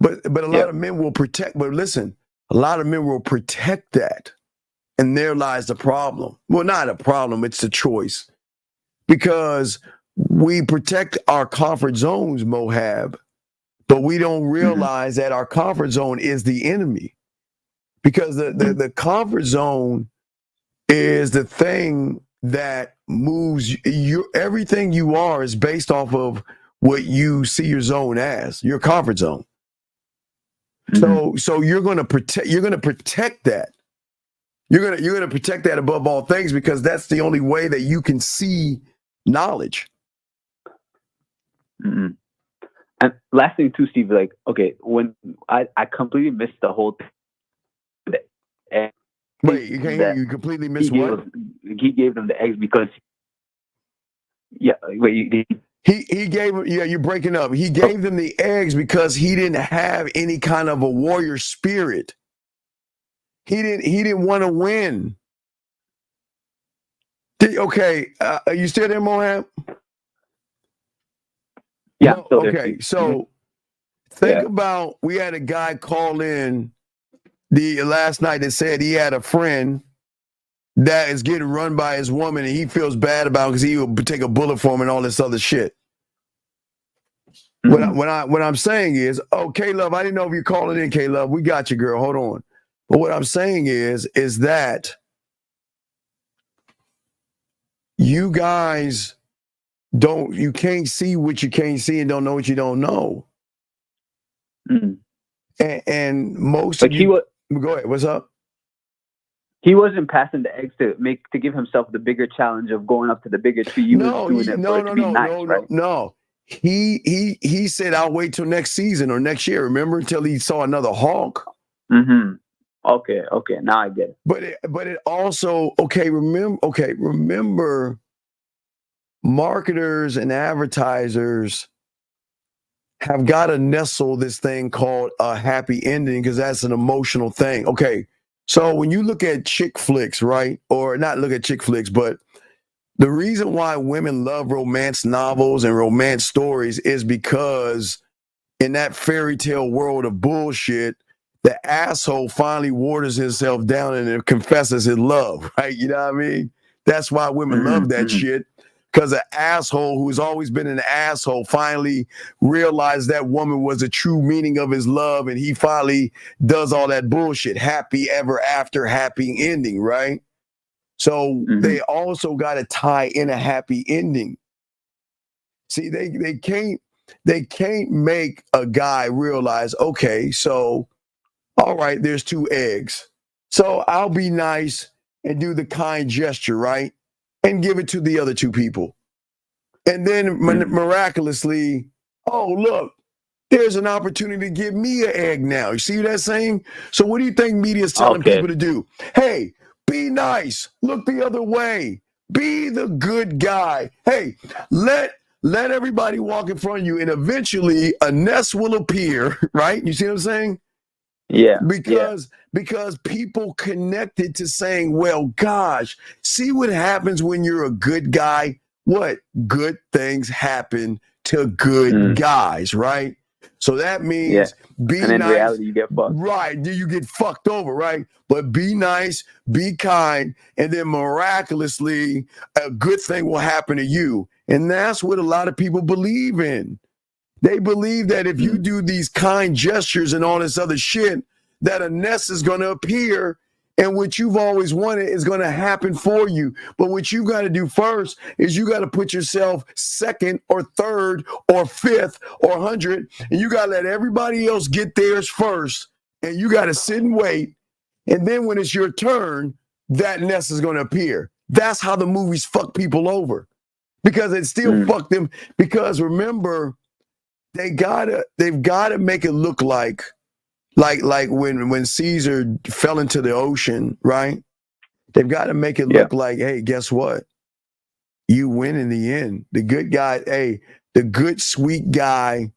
But a lot of men will protect, but listen, a lot of men will protect that. And there lies the problem. Well, not a problem, it's a choice. Because we protect our comfort zones, Mohab, but we don't realize that our comfort zone is the enemy. because the comfort zone is the thing that moves you. Everything you are is based off of what you see your zone as, your comfort zone. So you're going to protect that. You're going to protect that above all things, because that's the only way that you can see knowledge. Mm-hmm. And last thing too, Steve, like, okay, when I completely missed the whole thing. Wait, you can't hear, you completely missed what? He gave them the eggs because, yeah, wait, he gave, yeah, you're breaking up. He gave them the eggs because he didn't have any kind of a warrior spirit. He didn't want to win. Okay, are you still there, Mohab? Yeah. No, okay, so think about, we had a guy call in the last night that said he had a friend that is getting run by his woman and he feels bad about it because he will take a bullet for him and all this other shit. What I'm saying is, oh, K-Love, I didn't know if you're calling in, K-Love. We got you, girl. Hold on. But what I'm saying is that you guys you can't see what you can't see and don't know what you don't know. And most of you, go ahead. What's up? He wasn't passing the eggs to give himself the bigger challenge of going up to the bigger tree. No. He said, I'll wait till next season or next year. Remember, until he saw another hawk. Mm-hmm. Okay. Now I get it. But it also, remember, marketers and advertisers have got to nestle this thing called a happy ending, because that's an emotional thing. Okay. So when you look at chick flicks, right? Or not look at chick flicks, but the reason why women love romance novels and romance stories is because in that fairy tale world of bullshit, the asshole finally waters himself down and confesses his love, right? You know what I mean? That's why women love that shit, because an asshole who's always been an asshole finally realized that woman was the true meaning of his love, and he finally does all that bullshit. Happy ever after, happy ending, right? So they also got to tie in a happy ending. See, they can't make a guy realize, okay, so all right, there's 2 eggs. So I'll be nice and do the kind gesture, right? And give it to the other 2 people. And then miraculously, oh, look, there's an opportunity to give me an egg now. You see what that's saying? So what do you think media is telling people to do? Hey, be nice. Look the other way. Be the good guy. Hey, let everybody walk in front of you, and eventually a nest will appear, right? You see what I'm saying? Yeah. Because people connected to saying, well, gosh, see what happens when you're a good guy? What? Good things happen to good guys, right? So that means be and in nice. reality, you get fucked. Right. You get fucked over, right? But be nice, be kind, and then miraculously a good thing will happen to you. And that's what a lot of people believe in. They believe that if you do these kind gestures and all this other shit, that a nest is going to appear and what you've always wanted is going to happen for you. But what you got to do first is you got to put yourself second or third or fifth or 100, and you got to let everybody else get theirs first, and you got to sit and wait. And then when it's your turn, that nest is going to appear. That's how the movies fuck people over, because it still fuck them. Because remember, they've got to make it look like when Caesar fell into the ocean, right? They've got to make it look like, hey, guess what? You win in the end. The good guy, the good, sweet guy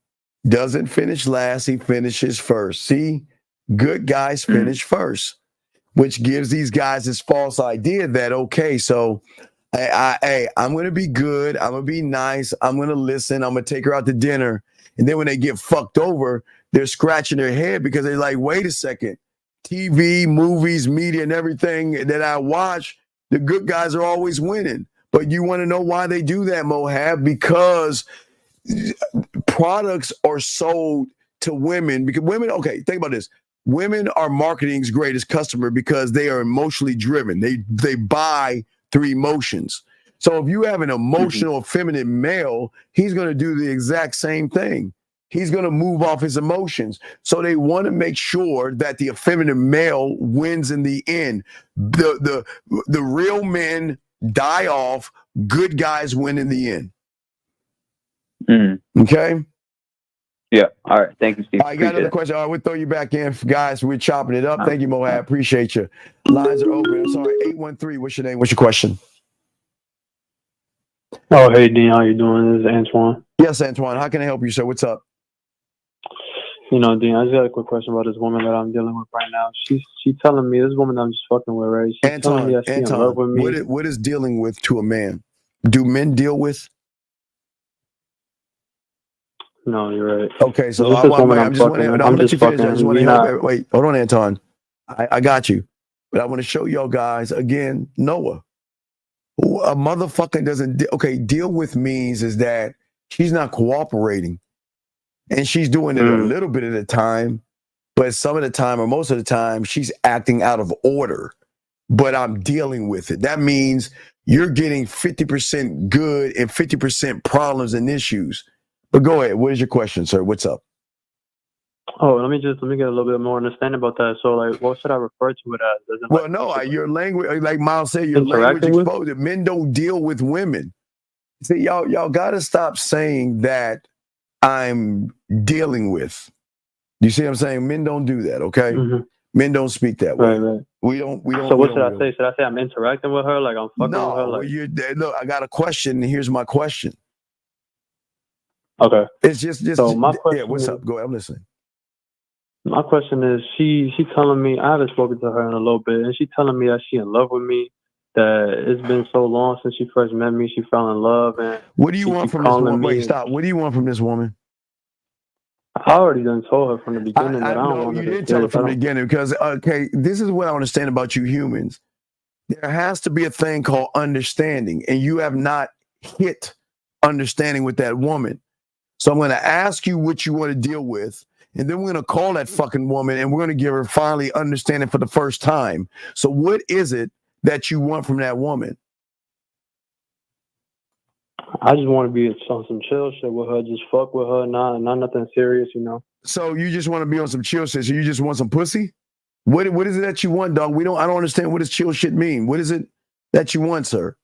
doesn't finish last. He finishes first. See, good guys finish first, which gives these guys this false idea that, okay, so I'm going to be good. I'm going to be nice. I'm going to listen. I'm going to take her out to dinner. And then when they get fucked over, they're scratching their head because they're like, wait a second. TV, movies, media, and everything that I watch, the good guys are always winning. But you want to know why they do that, Mohab? Because products are sold to women. Because women, okay, think about this. Women are marketing's greatest customer because they are emotionally driven. They buy through emotions. So if you have an emotional, feminine male, he's going to do the exact same thing. He's going to move off his emotions. So they want to make sure that the effeminate male wins in the end. The real men die off. Good guys win in the end. Okay? Yeah. All right. Thank you, Steve. I got another question. All right, we'll throw you back in. Guys, we're chopping it up. Thank you, Mohab. Appreciate you. Lines are open. I'm sorry. 813, what's your name? What's your question? Oh, hey, Dean. How you doing? This is Antoine. Yes, Antoine. How can I help you, sir? What's up? You know, Dean, I just got a quick question about this woman that I'm dealing with right now. She's telling me, this woman I'm just fucking with, right? She's telling me that she's in love with me. What is dealing with to a man? Do men deal with? No, you're right. Okay, so this woman I'm just want to help. Wait, hold on, Anton. I got you. But I want to show y'all guys, again, Noah. A motherfucker doesn't, deal with means is that she's not cooperating. And she's doing it a little bit at a time, but some of the time or most of the time, she's acting out of order. But I'm dealing with it. That means you're getting 50% good and 50% problems and issues. But go ahead. What is your question, sir? What's up? Oh, let me get a little bit more understanding about that. So, like, what should I refer to it as? Well, no, your language, like Miles said, your language exposed. Men don't deal with women. See, y'all got to stop saying that I'm dealing with. You see what I'm saying? Men don't do that, okay? Men don't speak that way. Right. We don't. So what should I say? Should I say I'm interacting with her, like I'm fucking with her? Like, look, I got a question, and here's my question. Okay. It's just so my question. Yeah, what's up? Go ahead, I'm listening. My question is, she telling me, I haven't spoken to her in a little bit, and she telling me that she in love with me, that it's been so long since she first met me, she fell in love. And what do you want from this woman? Wait, stop. What do you want from this woman? I already done told her from the beginning that I don't want you didn't tell her from the beginning because, this is what I understand about you humans. There has to be a thing called understanding, and you have not hit understanding with that woman. So I'm going to ask you what you want to deal with, and then we're going to call that fucking woman, and we're going to give her finally understanding for the first time. So what is it that you want from that woman? I just want to be on some chill shit with her, just fuck with her, not nothing serious, you know. So you just want to be on some chill shit? So you just want some pussy? What is it that you want, dog? I don't understand. What does chill shit mean? What is it that you want, sir?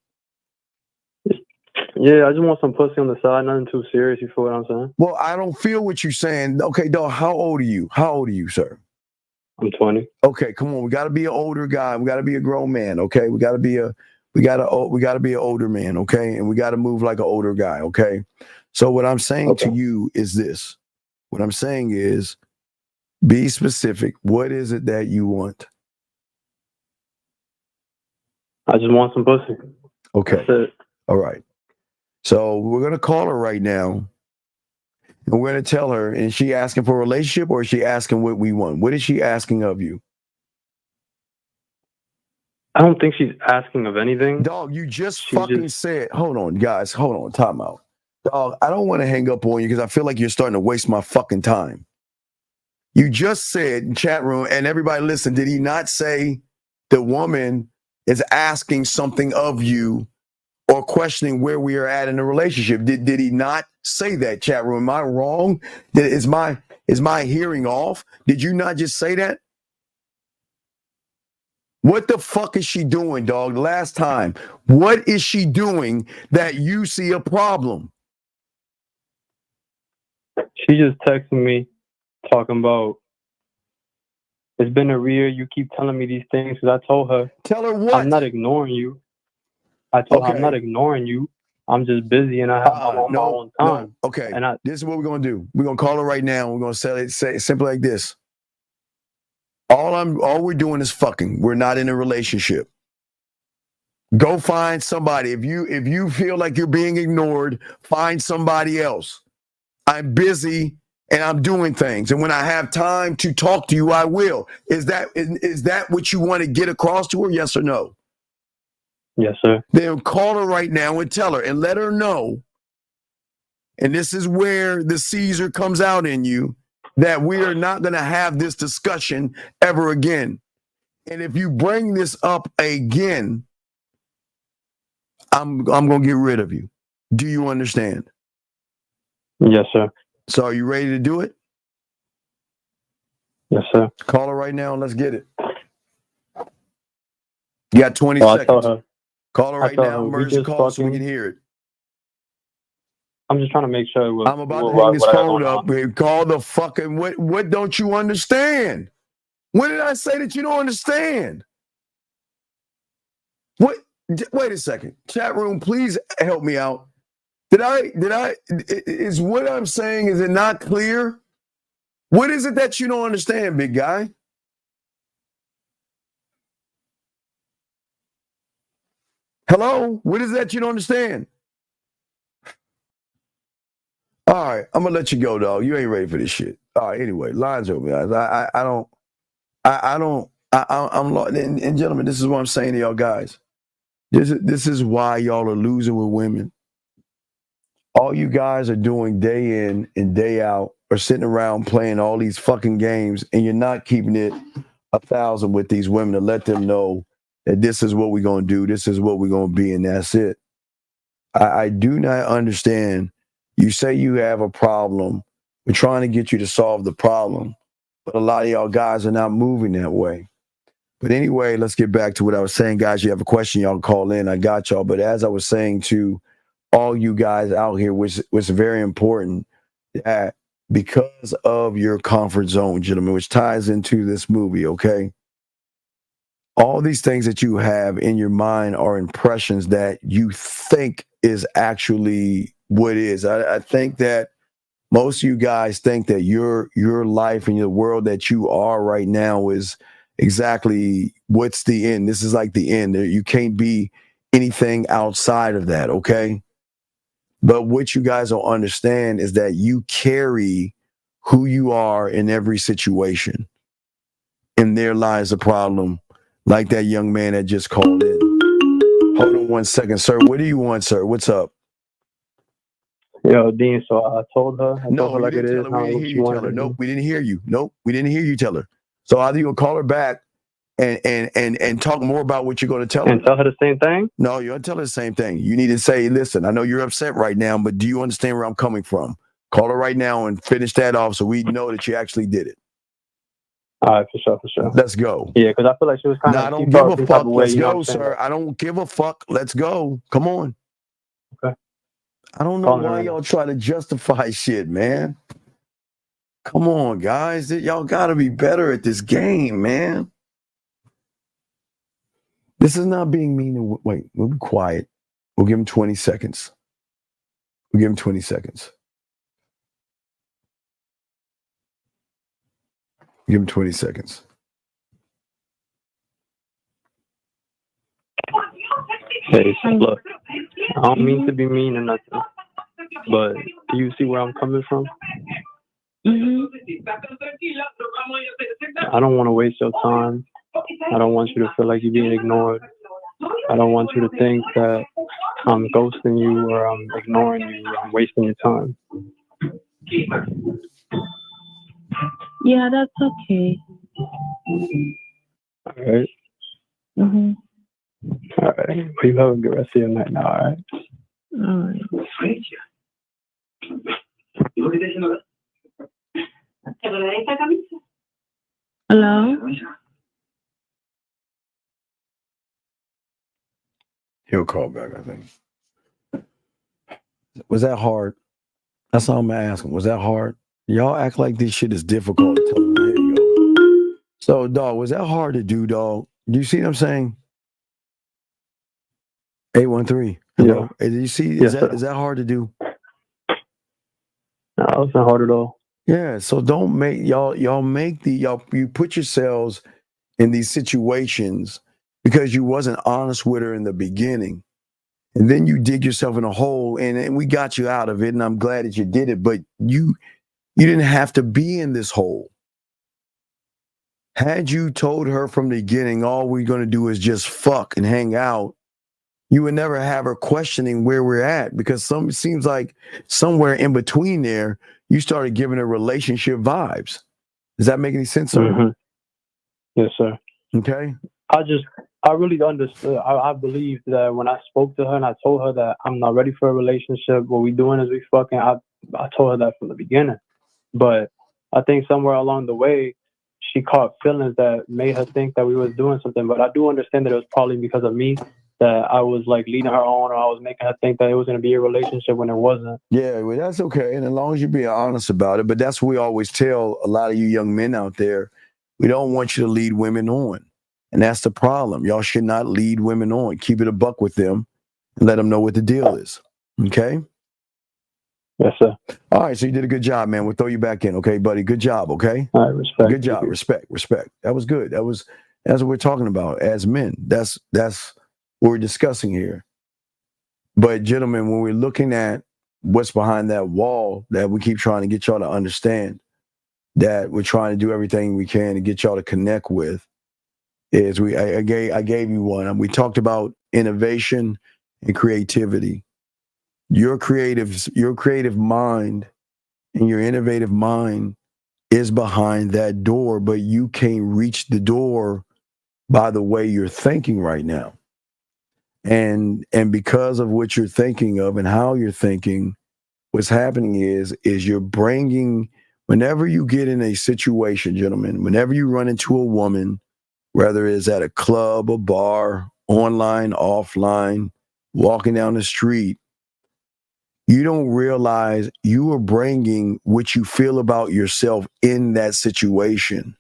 Yeah, I just want some pussy on the side, nothing too serious. You feel what I'm saying? Well, I don't feel what you're saying. Okay, dog, how old are you? How old are you, sir? I'm 20. Okay, come on. We got to be an older guy. We got to be a grown man. Okay, we got to be an older man. Okay, and we got to move like an older guy. Okay. So what I'm saying to you is this. What I'm saying is, be specific. What is it that you want? I just want some pussy. Okay. That's it. All right. So we're going to call her right now, and we're going to tell her, is she asking for a relationship or is she asking what we want? What is she asking of you? I don't think she's asking of anything. Dog, you just said, hold on, guys, hold on, time out. Dog, I don't want to hang up on you because I feel like you're starting to waste my fucking time. You just said in chat room, and everybody listen, did he not say the woman is asking something of you or questioning where we are at in the relationship? Did he not say that, chat room? Am I wrong? Is my hearing off? Did you not just say that? What the fuck is she doing, dog? Last time. What is she doing that you see a problem? She just texted me talking about, it's been a year, you keep telling me these things, because I told her. Tell her what? I'm not ignoring you. I told her I'm not ignoring you. I'm just busy and I have my own time. No. Okay. And this is what we're going to do. We're going to call her right now. We're going to say it simply like this. All we're doing is fucking. We're not in a relationship. Go find somebody. If you feel like you're being ignored, find somebody else. I'm busy and I'm doing things. And when I have time to talk to you, I will. Is that what you want to get across to her? Yes or no? Yes, sir. Then call her right now and tell her and let her know. And this is where the Caesar comes out in you, that we are not going to have this discussion ever again. And if you bring this up again, I'm going to get rid of you. Do you understand? Yes, sir. So are you ready to do it? Yes, sir. Call her right now and let's get it. You got 20 I'll seconds. tell her. Call her right now. we Merge the just call so we fucking- can hear it. I'm just trying to make sure. I'm about to hang this phone up. Babe. Call the fucking what don't you understand? When did I say that you don't understand? What? Wait a second. Chat room, please help me out. Is what I'm saying, is it not clear? What is it that you don't understand, big guy? Hello? What is that you don't understand? All right, I'm gonna let you go, dog. You ain't ready for this shit. All right, anyway, lines open, guys. I'm and gentlemen, this is what I'm saying to y'all guys. This is why y'all are losing with women. All you guys are doing day in and day out are sitting around playing all these fucking games, and you're not keeping it 1,000 with these women to let them know that this is what we're gonna do, this is what we're gonna be, and that's it. I do not understand. You say you have a problem. We're trying to get you to solve the problem, but a lot of y'all guys are not moving that way. But anyway, let's get back to what I was saying, guys. You have a question, y'all call in. I got y'all. But as I was saying to all you guys out here, which was very important, that because of your comfort zone, gentlemen, which ties into this movie, okay? All these things that you have in your mind are impressions that you think is actually what is. I think that most of you guys think that your life and your world that you are right now is exactly what's the end. This is like the end. You can't be anything outside of that, okay? But what you guys don't understand is that you carry who you are in every situation. And there lies the problem, like that young man that just called in. Hold on one second, sir. What do you want, sir? What's up? Yo, Dean, so I told her. I No, told her you like it didn't is. tell her. How We didn't what hear she you wanted tell her. to Nope, do. we didn't hear you. Nope, we didn't hear you tell her. So either you'll call her back and talk more about what you're going to tell her. And tell her the same thing? No, you're going to tell her the same thing. You need to say, listen, I know you're upset right now, but do you understand where I'm coming from? Call her right now and finish that off so we know that you actually did it. All right, for sure. Let's go. Yeah, because I feel like she was kind of. I don't give a fuck. Let's go, sir. I don't give a fuck. Let's go. Come on. Okay. I don't know why y'all try to justify shit, man. Come on, guys. Y'all got to be better at this game, man. This is not being mean. Wait, we'll be quiet. We'll give him 20 seconds. We'll give him 20 seconds. Give him 20 seconds. Hey, so look, I don't mean to be mean or nothing, but do you see where I'm coming from? I don't want to waste your time. I don't want you to feel like you're being ignored. I don't want you to think that I'm ghosting you or I'm ignoring you or I'm wasting your time. Yeah, that's okay. All right? Mm-hmm. All right. Well, you have a good rest of your night now, all right? All right. Hello? He'll call back, I think. Was that hard? That's all I'm asking. Was that hard? Y'all act like this shit is difficult. There you go. So, dog, was that hard to do, dog? Do you see what I'm saying? 813. Hello? Yeah. Hey, do you see? Yes, Is that hard to do? No, it's not hard at all. Yeah. So don't make you put yourselves in these situations because you wasn't honest with her in the beginning. And then you dig yourself in a hole and we got you out of it. And I'm glad that you did it, but you didn't have to be in this hole. Had you told her from the beginning, all we're going to do is just fuck and hang out, you would never have her questioning where we're at, because it seems like somewhere in between there, you started giving her relationship vibes. Does that make any sense, sir? Mm-hmm. Yes, sir. Okay. I really understood. I believed that when I spoke to her and I told her that I'm not ready for a relationship, what we doing is we fucking, I told her that from the beginning. But I think somewhere along the way, she caught feelings that made her think that we was doing something. But I do understand that it was probably because of me, that I was like leading her on, or I was making her think that it was going to be a relationship when it wasn't. Yeah, well, that's okay. And as long as you're being honest about it, but that's what we always tell a lot of you young men out there. We don't want you to lead women on. And that's the problem. Y'all should not lead women on. Keep it a buck with them and let them know what the deal is. Okay? Yes, sir. All right, so you did a good job, man. We'll throw you back in, okay, buddy? Good job, okay? All right, respect. Good job. Respect. That was good. That's what we're talking about as men. That's what we're discussing here. But gentlemen, when we're looking at what's behind that wall that we keep trying to get y'all to understand, that we're trying to do everything we can to get y'all to connect with, is I gave you one. We talked about innovation and creativity. Your creative mind and your innovative mind is behind that door, but you can't reach the door by the way you're thinking right now. And because of what you're thinking of and how you're thinking, what's happening is you're bringing, whenever you get in a situation, gentlemen, whenever you run into a woman, whether it's at a club, a bar, online, offline, walking down the street, you don't realize you are bringing what you feel about yourself in that situation.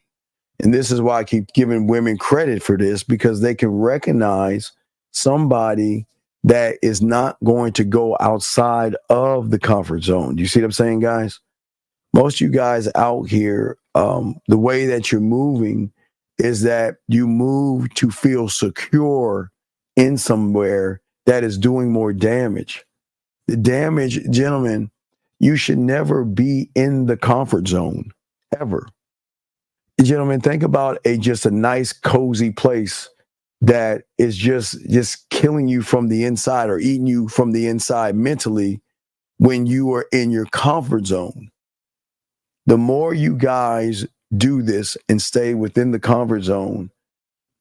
And this is why I keep giving women credit for this, because they can recognize somebody that is not going to go outside of the comfort zone. Do you see what I'm saying, guys? Most of you guys out here, the way that you're moving is that you move to feel secure in somewhere that is doing more damage. The damage, gentlemen, you should never be in the comfort zone, ever. Gentlemen, think about just a nice, cozy place that is just killing you from the inside or eating you from the inside mentally when you are in your comfort zone. The more you guys do this and stay within the comfort zone,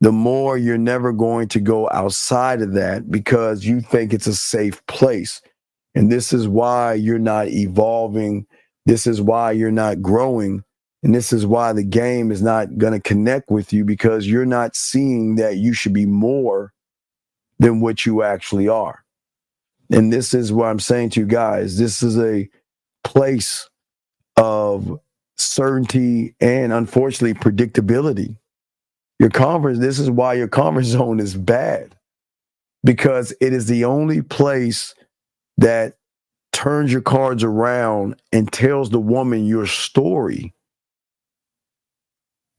the more you're never going to go outside of that, because you think it's a safe place. And this is why you're not evolving. This is why you're not growing. And this is why the game is not going to connect with you, because you're not seeing that you should be more than what you actually are. And this is what I'm saying to you guys. This is a place of certainty and, unfortunately, predictability. This is why your comfort zone is bad, because it is the only place that turns your cards around and tells the woman your story.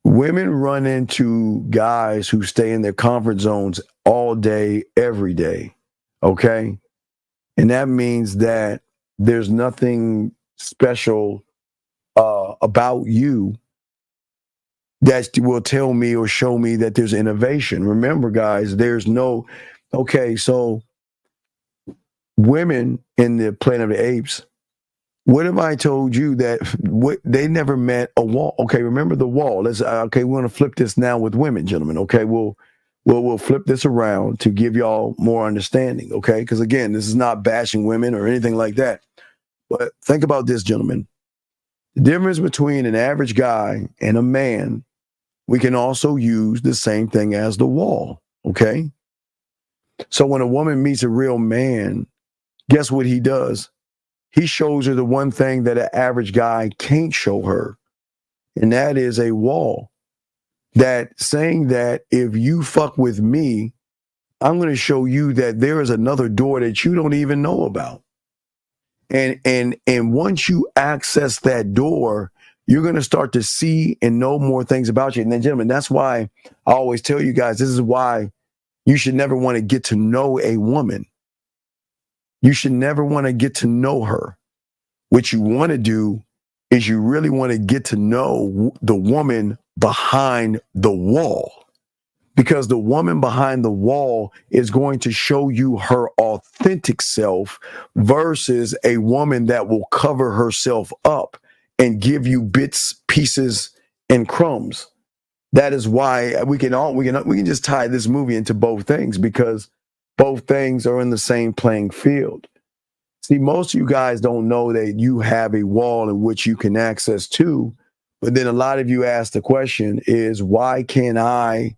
Women run into guys who stay in their comfort zones all day, every day. Okay? And that means that there's nothing special about you that will tell me or show me that there's innovation. Remember, guys, so women in the Planet of the Apes, what if I told you that they never met a wall? Okay, remember the wall. We want to flip this now with women, gentlemen. Okay, we'll flip this around to give y'all more understanding. Okay, because again, this is not bashing women or anything like that. But think about this, gentlemen. The difference between an average guy and a man, we can also use the same thing as the wall. Okay, so when a woman meets a real man, guess what he does? He shows her the one thing that an average guy can't show her. And that is a wall. That saying that if you fuck with me, I'm going to show you that there is another door that you don't even know about. And once you access that door, you're going to start to see and know more things about you. And then, gentlemen, that's why I always tell you guys, this is why you should never want to get to know a woman. You should never want to get to know her. What you want to do is you really want to get to know the woman behind the wall. because the woman behind the wall is going to show you her authentic self versus a woman that will cover herself up and give you bits, pieces, and crumbs. That is why we can just tie this movie into both things, because both things are in the same playing field. See, most of you guys don't know that you have a wall in which you can access to, but then a lot of you ask the question is, why can't I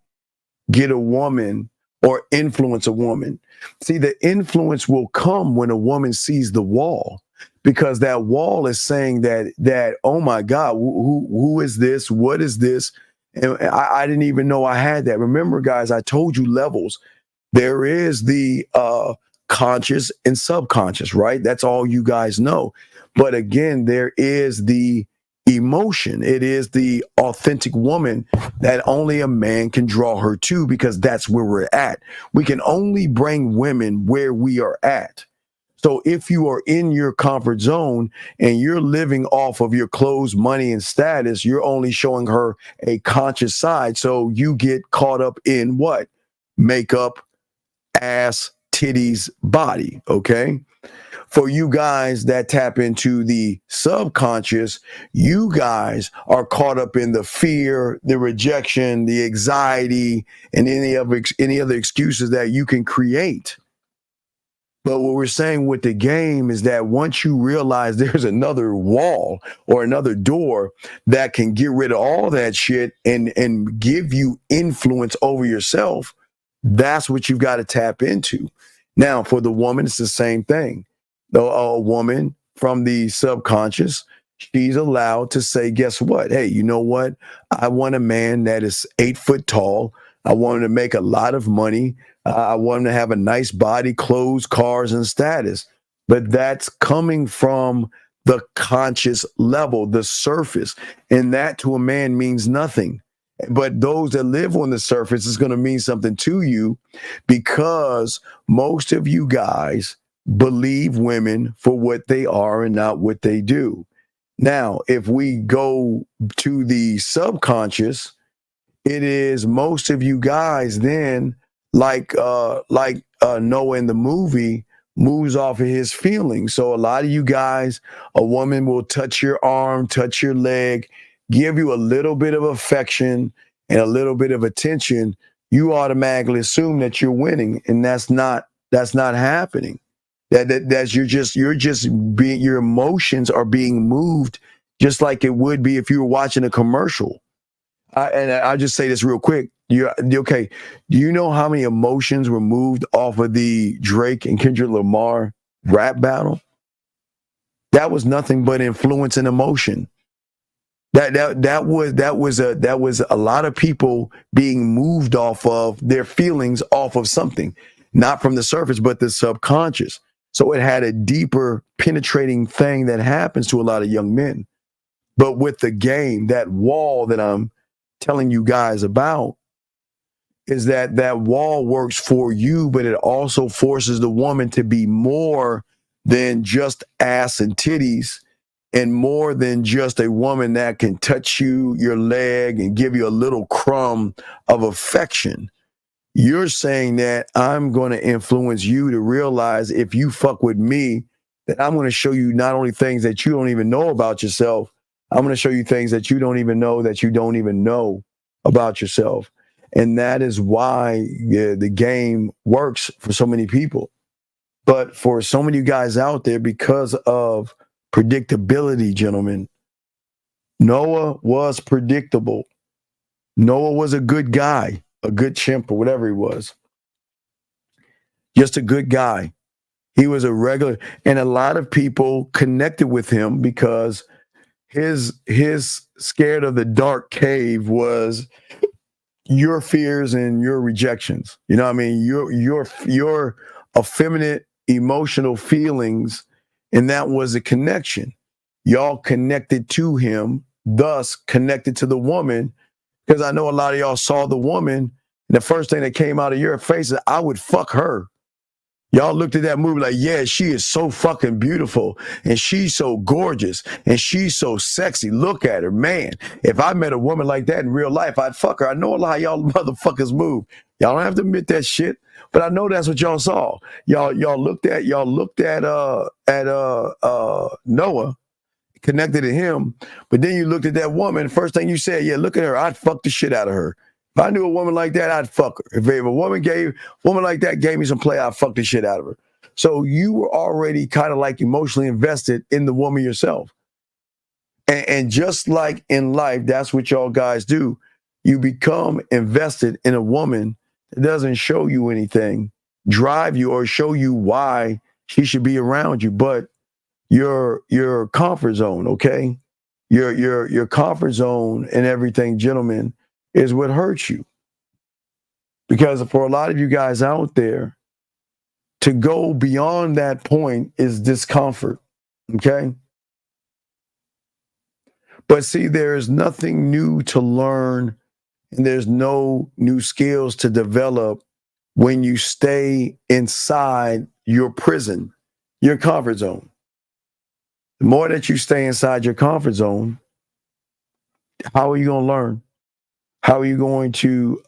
get a woman or influence a woman? See, the influence will come when a woman sees the wall, because that wall is saying that oh my God, who is this? What is this? And I didn't even know I had that. Remember, guys, I told you levels. There is the conscious and subconscious, right? That's all you guys know. But again, there is the emotion. It is the authentic woman that only a man can draw her to, because that's where we're at. We can only bring women where we are at. So if you are in your comfort zone and you're living off of your clothes, money, and status, you're only showing her a conscious side. So you get caught up in what? Makeup, ass, titties, body, okay? For you guys that tap into the subconscious, you guys are caught up in the fear, the rejection, the anxiety, and any other excuses that you can create. But what we're saying with the game is that once you realize there's another wall or another door that can get rid of all that shit and give you influence over yourself, that's what you've got to tap into. Now, for the woman, it's the same thing. A woman from the subconscious, she's allowed to say, guess what? Hey, you know what? I want a man that is 8 foot tall. I want him to make a lot of money. I want him to have a nice body, clothes, cars, and status. But that's coming from the conscious level, the surface. And that to a man means nothing. But those that live on the surface is going to mean something to you, because most of you guys believe women for what they are and not what they do. Now, if we go to the subconscious, it is most of you guys then, like Noah in the movie, moves off of his feelings. So a lot of you guys, a woman will touch your arm, touch your leg, give you a little bit of affection and a little bit of attention. You automatically assume that you're winning, and that's not happening. That's you're just being, your emotions are being moved just like it would be if you were watching a commercial. And I'll just say this real quick. You're okay. Do you know how many emotions were moved off of the Drake and Kendrick Lamar rap battle? That was nothing but influence and emotion. That was a lot of people being moved off of their feelings, off of something, not from the surface, but the subconscious. So it had a deeper penetrating thing that happens to a lot of young men. But with the game, that wall that I'm telling you guys about is that wall works for you, but it also forces the woman to be more than just ass and titties, and more than just a woman that can touch you, your leg, and give you a little crumb of affection. You're saying that I'm going to influence you to realize, if you fuck with me, that I'm going to show you not only things that you don't even know about yourself, I'm going to show you things that you don't even know about yourself. And that is why the game works for so many people. But for so many guys out there, because of predictability, gentlemen, Noah was predictable. Noah was a good guy, a good chimp, or whatever he was. Just a good guy. He was a regular, and a lot of people connected with him because his scared of the dark cave was your fears and your rejections. You know what I mean? Your effeminate emotional feelings, and that was a connection. Y'all connected to him, thus connected to the woman, because I know a lot of y'all saw the woman, and the first thing that came out of your face is, I would fuck her. Y'all looked at that movie like, yeah, she is so fucking beautiful and she's so gorgeous and she's so sexy. Look at her, man. If I met a woman like that in real life, I'd fuck her. I know a lot of y'all motherfuckers move. Y'all don't have to admit that shit, but I know that's what y'all saw. Y'all looked at Noah, connected to him, but then you looked at that woman. First thing you said, yeah, look at her. I'd fuck the shit out of her. If I knew a woman like that, I'd fuck her. If a woman like that gave me some play, I'd fuck the shit out of her. So you were already kind of like emotionally invested in the woman yourself. And just like in life, that's what y'all guys do. You become invested in a woman that doesn't show you anything, drive you, or show you why she should be around you, but your comfort zone, okay? Your comfort zone and everything, gentlemen, is what hurts you. Because for a lot of you guys out there, to go beyond that point is discomfort, okay? But see, there is nothing new to learn and there's no new skills to develop when you stay inside your prison, your comfort zone. The more that you stay inside your comfort zone, how are you going to learn? How are you going to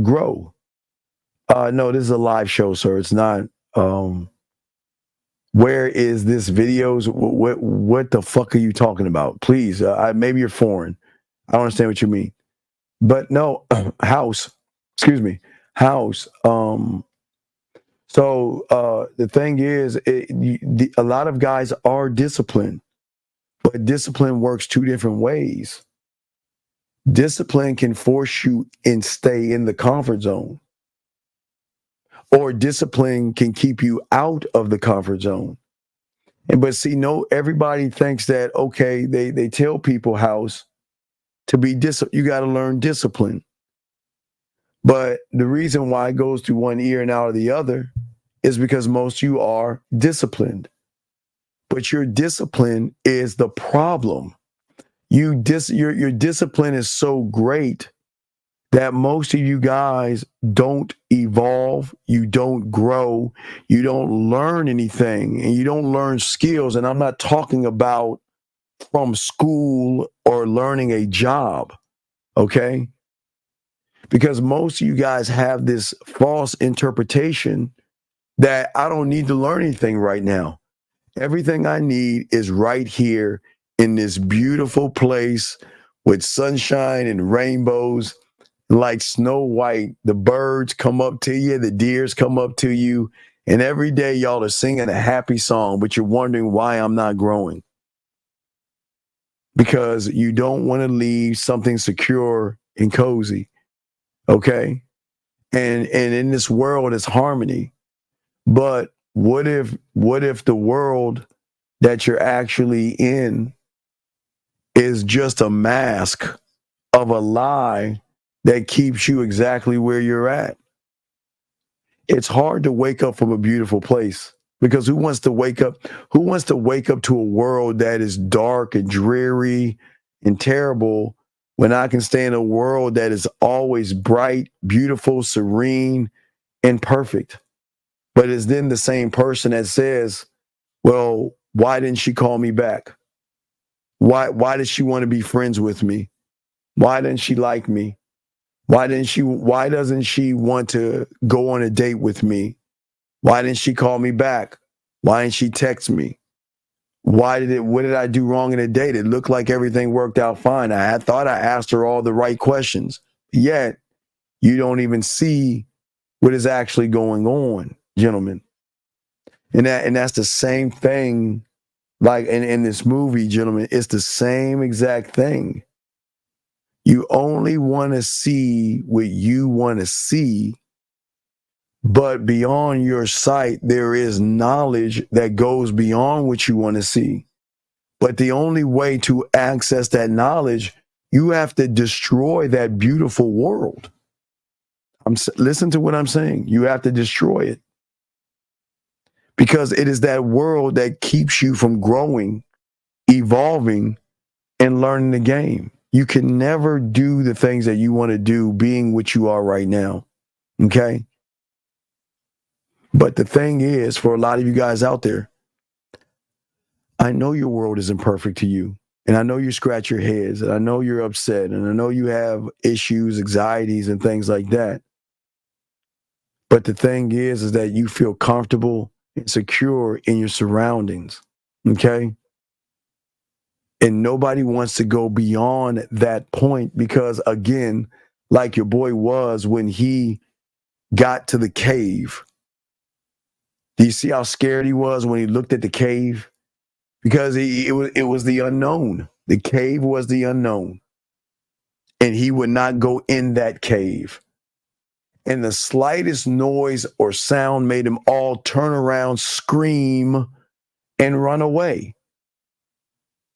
grow? No, this is a live show, sir. It's not. Where is this videos? What the fuck are you talking about? Please, maybe you're foreign. I don't understand what you mean. But no, house. Excuse me, house. So the thing is, a lot of guys are disciplined, but discipline works two different ways. Discipline can force you and stay in the comfort zone, or discipline can keep you out of the comfort zone. But see, everybody thinks that, okay, they tell people, house, to be you got to learn discipline. But the reason why it goes through one ear and out of the other is because most of you are disciplined. But your discipline is the problem. Your discipline is so great that most of you guys don't evolve, you don't grow, you don't learn anything, and you don't learn skills. And I'm not talking about from school or learning a job, okay? Because most of you guys have this false interpretation that I don't need to learn anything right now. Everything I need is right here in this beautiful place with sunshine and rainbows. Like Snow White, the birds come up to you, the deers come up to you, and every day y'all are singing a happy song, but you're wondering why I'm not growing. Because you don't want to leave something secure and cozy, okay? And in this world, it's harmony. But what if the world that you're actually in is just a mask of a lie that keeps you exactly where you're at? It's hard to wake up from a beautiful place, because who wants to wake up to a world that is dark and dreary and terrible when I can stay in a world that is always bright, beautiful, serene, and perfect? But it's then the same person that says, well, why didn't she call me back? Why does she want to be friends with me? Why didn't she like me? Why doesn't she want to go on a date with me? Why didn't she call me back? Why didn't she text me? What did I do wrong in a date? It looked like everything worked out fine. I thought I asked her all the right questions. Yet you don't even see what is actually going on, gentlemen. And that's the same thing, like in this movie, gentlemen, it's the same exact thing. You only want to see what you want to see, but beyond your sight, there is knowledge that goes beyond what you want to see. But the only way to access that knowledge, you have to destroy that beautiful world. Listen to what I'm saying. You have to destroy it. Because it is that world that keeps you from growing, evolving, and learning the game. You can never do the things that you want to do being what you are right now. Okay? But the thing is, for a lot of you guys out there, I know your world isn't perfect to you. And I know you scratch your heads, and I know you're upset, and I know you have issues, anxieties, and things like that. But the thing is that you feel comfortable and secure in your surroundings, okay? And nobody wants to go beyond that point because, again, like your boy was when he got to the cave. Do you see how scared he was when he looked at the cave? Because it was the unknown. The cave was the unknown. And he would not go in that cave. And the slightest noise or sound made him all turn around, scream, and run away.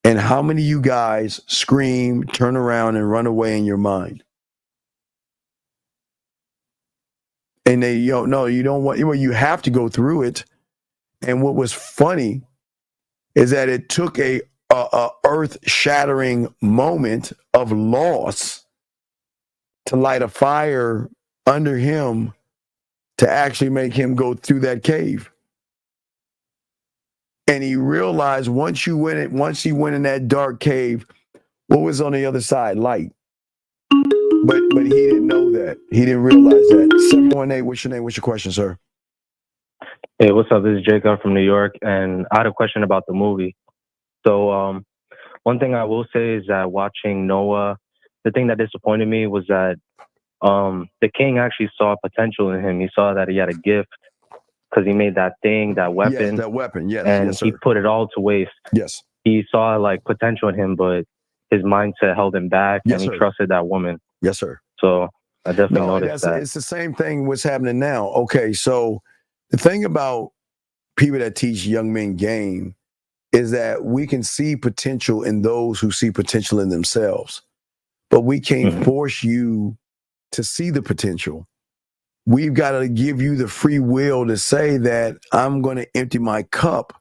And how many of you guys scream, turn around, and run away in your mind? And they, no, you don't want, well, you have to go through it. And what was funny is that it took a earth-shattering moment of loss to light a fire under him to actually make him go through that cave. And he realized once he went in that dark cave, what was on the other side? Light. But he didn't know that. He didn't realize that. 718, what's your name? What's your question, sir? Hey, what's up? This is Jake. I'm from New York, and I had a question about the movie. So, one thing I will say is that watching Noah, the thing that disappointed me was that the king actually saw potential in him. He saw that he had a gift because he made that thing, that weapon. Yes, that weapon. Yes, and yes, sir. he put it all to waste. Yes. He saw like potential in him, but his mindset held him back, Yes, and he sir. trusted that woman. Yes, sir. So I definitely noticed that. It's the same thing what's happening now. Okay, so the thing about people that teach young men game is that we can see potential in those who see potential in themselves, but we can't force you to see the potential. We've got to give you the free will to say that I'm going to empty my cup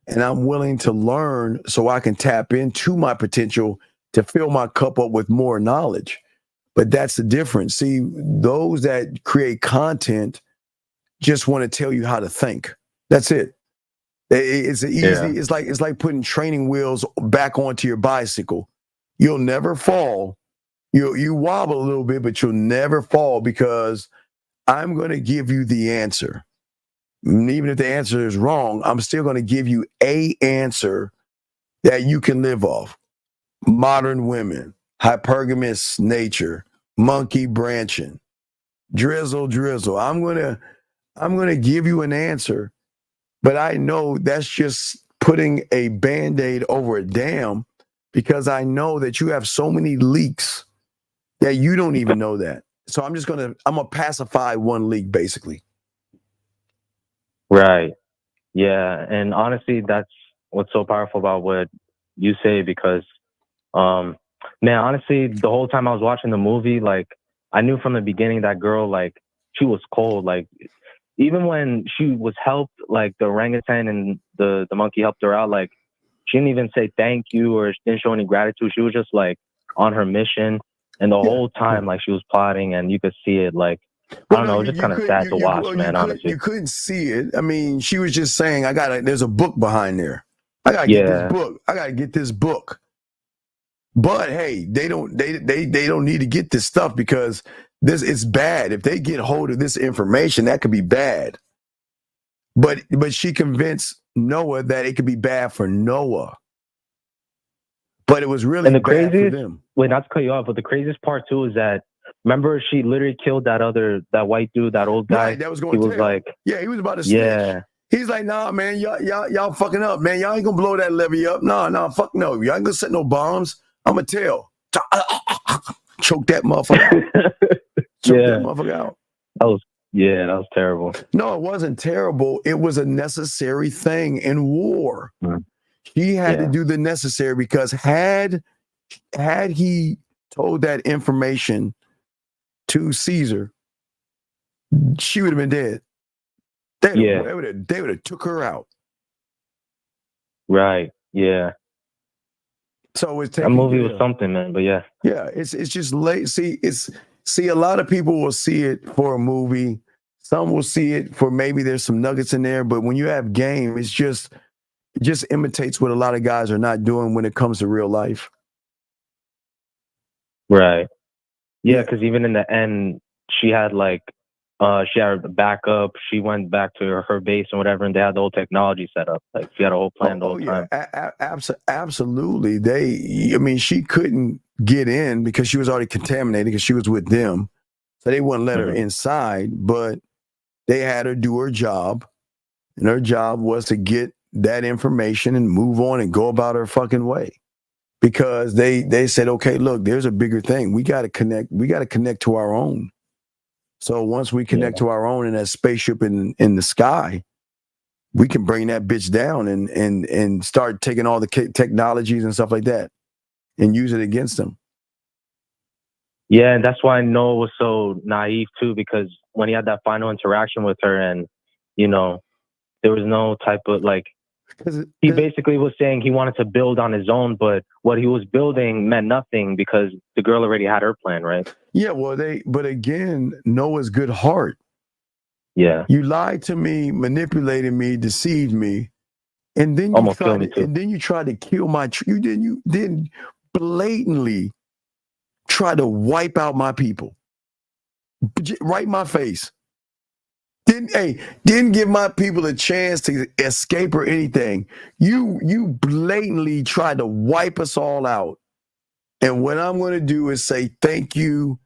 and I'm willing to learn so I can tap into my potential to fill my cup up with more knowledge. But that's the difference. See, those that create content just want to tell you how to think. That's it. It's easy. Yeah. It's like putting training wheels back onto your bicycle. You'll never fall. You wobble a little bit, but you'll never fall because I'm going to give you the answer. And even if the answer is wrong, I'm still going to give you a answer that you can live off. Modern women, hypergamous nature, monkey branching, drizzle. I'm going to give you an answer, but I know that's just putting a Band-Aid over a dam because I know that you have so many leaks that you don't even know that. So I'm going to pacify one leak basically. Right. Yeah. And honestly, that's what's so powerful about what you say because, man, honestly, the whole time I was watching the movie, like, I knew from the beginning that girl, like, she was cold. Like, even when she was helped, like, the orangutan and the monkey helped her out, like, she didn't even say thank you or didn't show any gratitude. She was just, like, on her mission. And the whole time, like, she was plotting and you could see it, like, I don't know, just kind of sad to watch, man, honestly. You couldn't see it. I mean, she was just saying, there's a book behind there. I got to get this book. I got to get this book. But hey, they don't need to get this stuff because it's bad. If they get hold of this information, that could be bad. But she convinced Noah that it could be bad for Noah. But it was really bad for them. Wait, not to cut you off, but the craziest part too is that remember she literally killed that white dude, that old guy. Right, that was going he to was like, yeah, he was about to snitch. Yeah. He's like, nah, man, y'all fucking up, man. Y'all ain't gonna blow that levee up. Nah, fuck no. Y'all ain't gonna set no bombs. I'ma tell. Choke that motherfucker out. Choke that motherfucker out. That was terrible. No, it wasn't terrible. It was a necessary thing in war. He had to do the necessary because had he told that information to Caesar, she would have been dead. They would have took her out. Right. Yeah. So it's that movie was something, man. But yeah. Yeah, it's just late. See, a lot of people will see it for a movie, Some will see it for maybe there's some nuggets in there, but when you have game, it just imitates what a lot of guys are not doing when it comes to real life. Right. Yeah, because even in the end, she had she had a backup. She went back to her base and whatever, and they had the whole technology set up. Like she had a whole plan the whole time. Absolutely. I mean, she couldn't get in because she was already contaminated because she was with them. So they wouldn't let her inside, but they had her do her job. And her job was to get that information and move on and go about her fucking way. Because they said, okay, look, there's a bigger thing. We got to connect. We got to connect to our own. So once we connect to our own in that spaceship in the sky, we can bring that bitch down and start taking all the technologies and stuff like that and use it against them. Yeah, and that's why Noah was so naive too, because when he had that final interaction with her and, there was no type of he basically was saying he wanted to build on his own, but what he was building meant nothing because the girl already had her plan, right? Yeah, but again, Noah's good heart. Yeah. You lied to me, manipulated me, deceived me, and then you tried to kill my you didn't blatantly try to wipe out my people. Right in my face. Didn't give my people a chance to escape or anything. You blatantly tried to wipe us all out. And what I'm going to do is say thank you,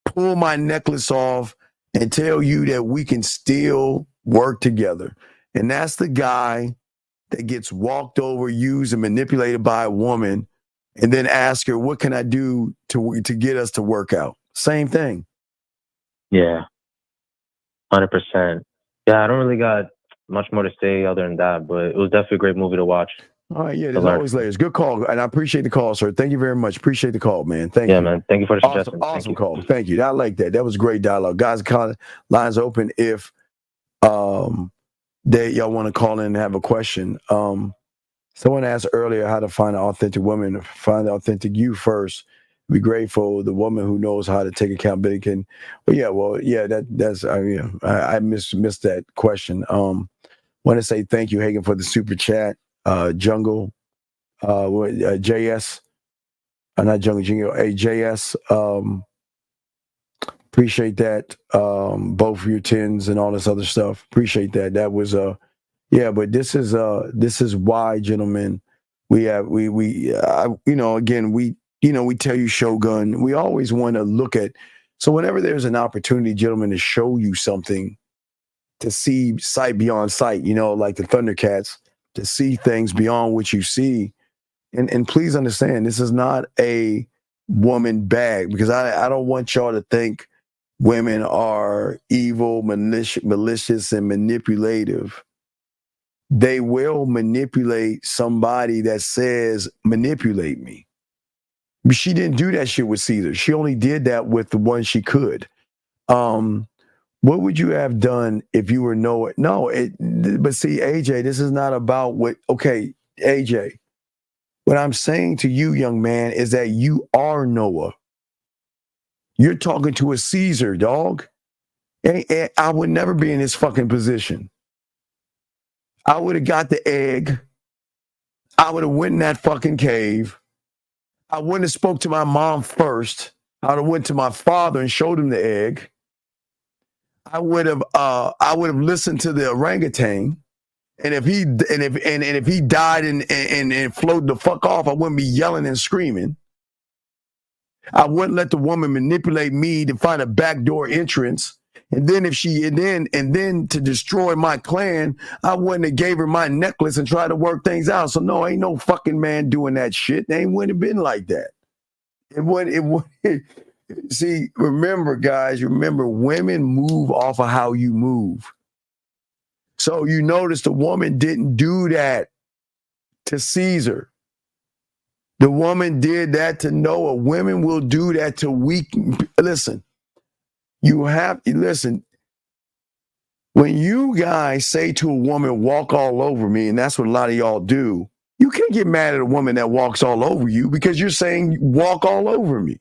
pull my necklace off, and tell you that we can still work together. And that's the guy that gets walked over, used, and manipulated by a woman, and then ask her, what can I do to get us to work out? Same thing. Yeah. 100%. Yeah, I don't really got much more to say other than that, but it was definitely a great movie to watch. All right, yeah, there's always layers. Good call, and I appreciate the call, sir. Thank you very much. Appreciate the call, man. Thank you. Yeah, man. Thank you for the suggestion. Awesome call. Thank you. I like that. That was great dialogue. Guys, lines open if y'all want to call in and have a question. Someone asked earlier how to find an authentic woman. Find the authentic you first. Be grateful. The woman who knows how to take accountability that's I missed that question. Want to say thank you, Hagen, for the super chat. Jungle, JS, not Jungle, Jingle, JS. Appreciate that. Both of your tens and all this other stuff. Appreciate that. That was but this is why, gentlemen, we tell you, Shogun, we always want to look at, so whenever there's an opportunity, gentlemen, to show you something, to see sight beyond sight, like the Thundercats, to see things beyond what you see. And please understand, this is not a woman bag, because I don't want y'all to think women are evil, malicious, and manipulative. They will manipulate somebody that says, manipulate me. She didn't do that shit with Caesar. She only did that with the one she could. What would you have done if you were Noah? But see, AJ, this is not about AJ, what I'm saying to you, young man, is that you are Noah. You're talking to a Caesar, dog. I would never be in this fucking position. I would have got the egg. I would have went in that fucking cave. I wouldn't have spoke to my mom first. I would have went to my father and showed him the egg. I would have listened to the orangutan, and if he died and floated the fuck off, I wouldn't be yelling and screaming. I wouldn't let the woman manipulate me to find a backdoor entrance, and then to destroy my clan, I wouldn't have gave her my necklace and tried to work things out. So no, ain't no fucking man doing that shit. They wouldn't have been like that. It wouldn't. See, remember, guys, women move off of how you move. So you notice the woman didn't do that to Caesar. The woman did that to Noah. Women will do that to weak. Listen, when you guys say to a woman, walk all over me, and that's what a lot of y'all do, you can't get mad at a woman that walks all over you, because you're saying walk all over me.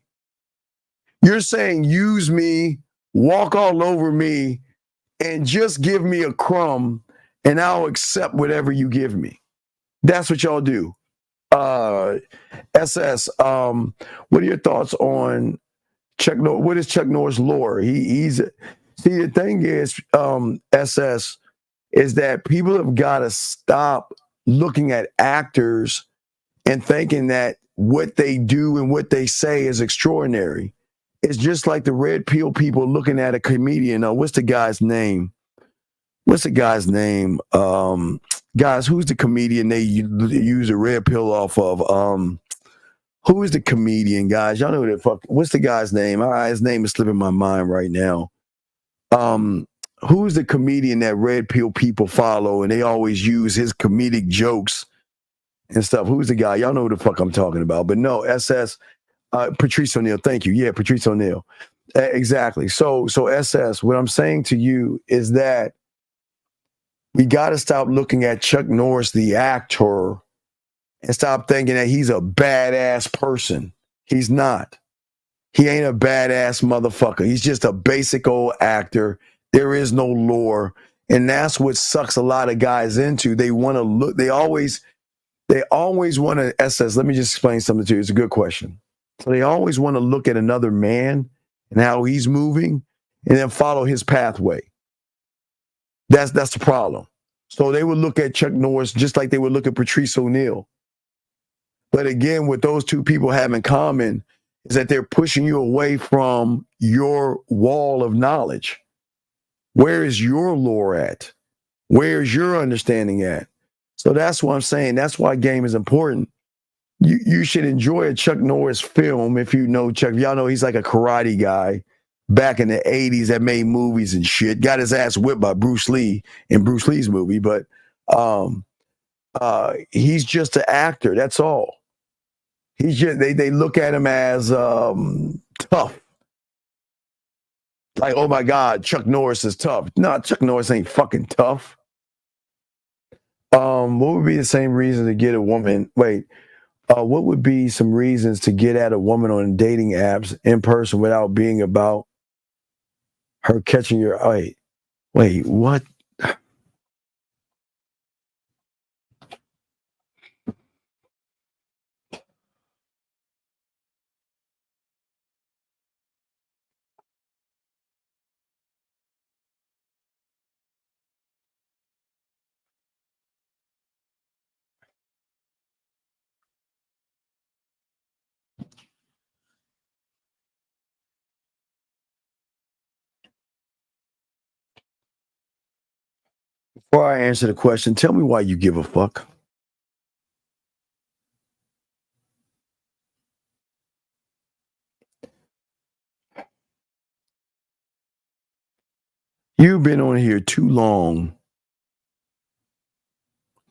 You're saying use me, walk all over me, and just give me a crumb and I'll accept whatever you give me. That's what y'all do. SS, what are your thoughts on Chuck Norris? What is Chuck Norris' lore? See, the thing is, SS, is that people have got to stop looking at actors and thinking that what they do and what they say is extraordinary. It's just like the red pill people looking at a comedian. What's the guy's name? Guys, who's the comedian they use a red pill off of? Who is the comedian, guys? Y'all know who the fuck. What's the guy's name? His name is slipping my mind right now. Who's the comedian that red pill people follow and they always use his comedic jokes and stuff? Who's the guy? Y'all know who the fuck I'm talking about. But no, SS, Patrice O'Neal. Thank you. Yeah, Patrice O'Neal. Exactly. So SS, what I'm saying to you is that we got to stop looking at Chuck Norris, the actor, and stop thinking that he's a badass person. He's not. He ain't a badass motherfucker. He's just a basic old actor. There is no lore. And that's what sucks a lot of guys into. They want to look, they always want to, SS, let me just explain something to you. It's a good question. So they always want to look at another man and how he's moving and then follow his pathway. That's the problem. So they would look at Chuck Norris just like they would look at Patrice O'Neal. But again, what those two people have in common is that they're pushing you away from your wall of knowledge. Where is your lore at? Where is your understanding at? So that's what I'm saying. That's why game is important. You should enjoy a Chuck Norris film if you know Chuck. Y'all know he's like a karate guy back in the 80s that made movies and shit. Got his ass whipped by Bruce Lee in Bruce Lee's movie, but he's just an actor. That's all. He's just they look at him as tough. Like, oh my God, Chuck Norris is tough. No, Chuck Norris ain't fucking tough. What would be the same reason to get a woman? What would be some reasons to get at a woman on dating apps in person without being about her catching your eye? Wait, what? Before I answer the question, tell me why you give a fuck. You've been on here too long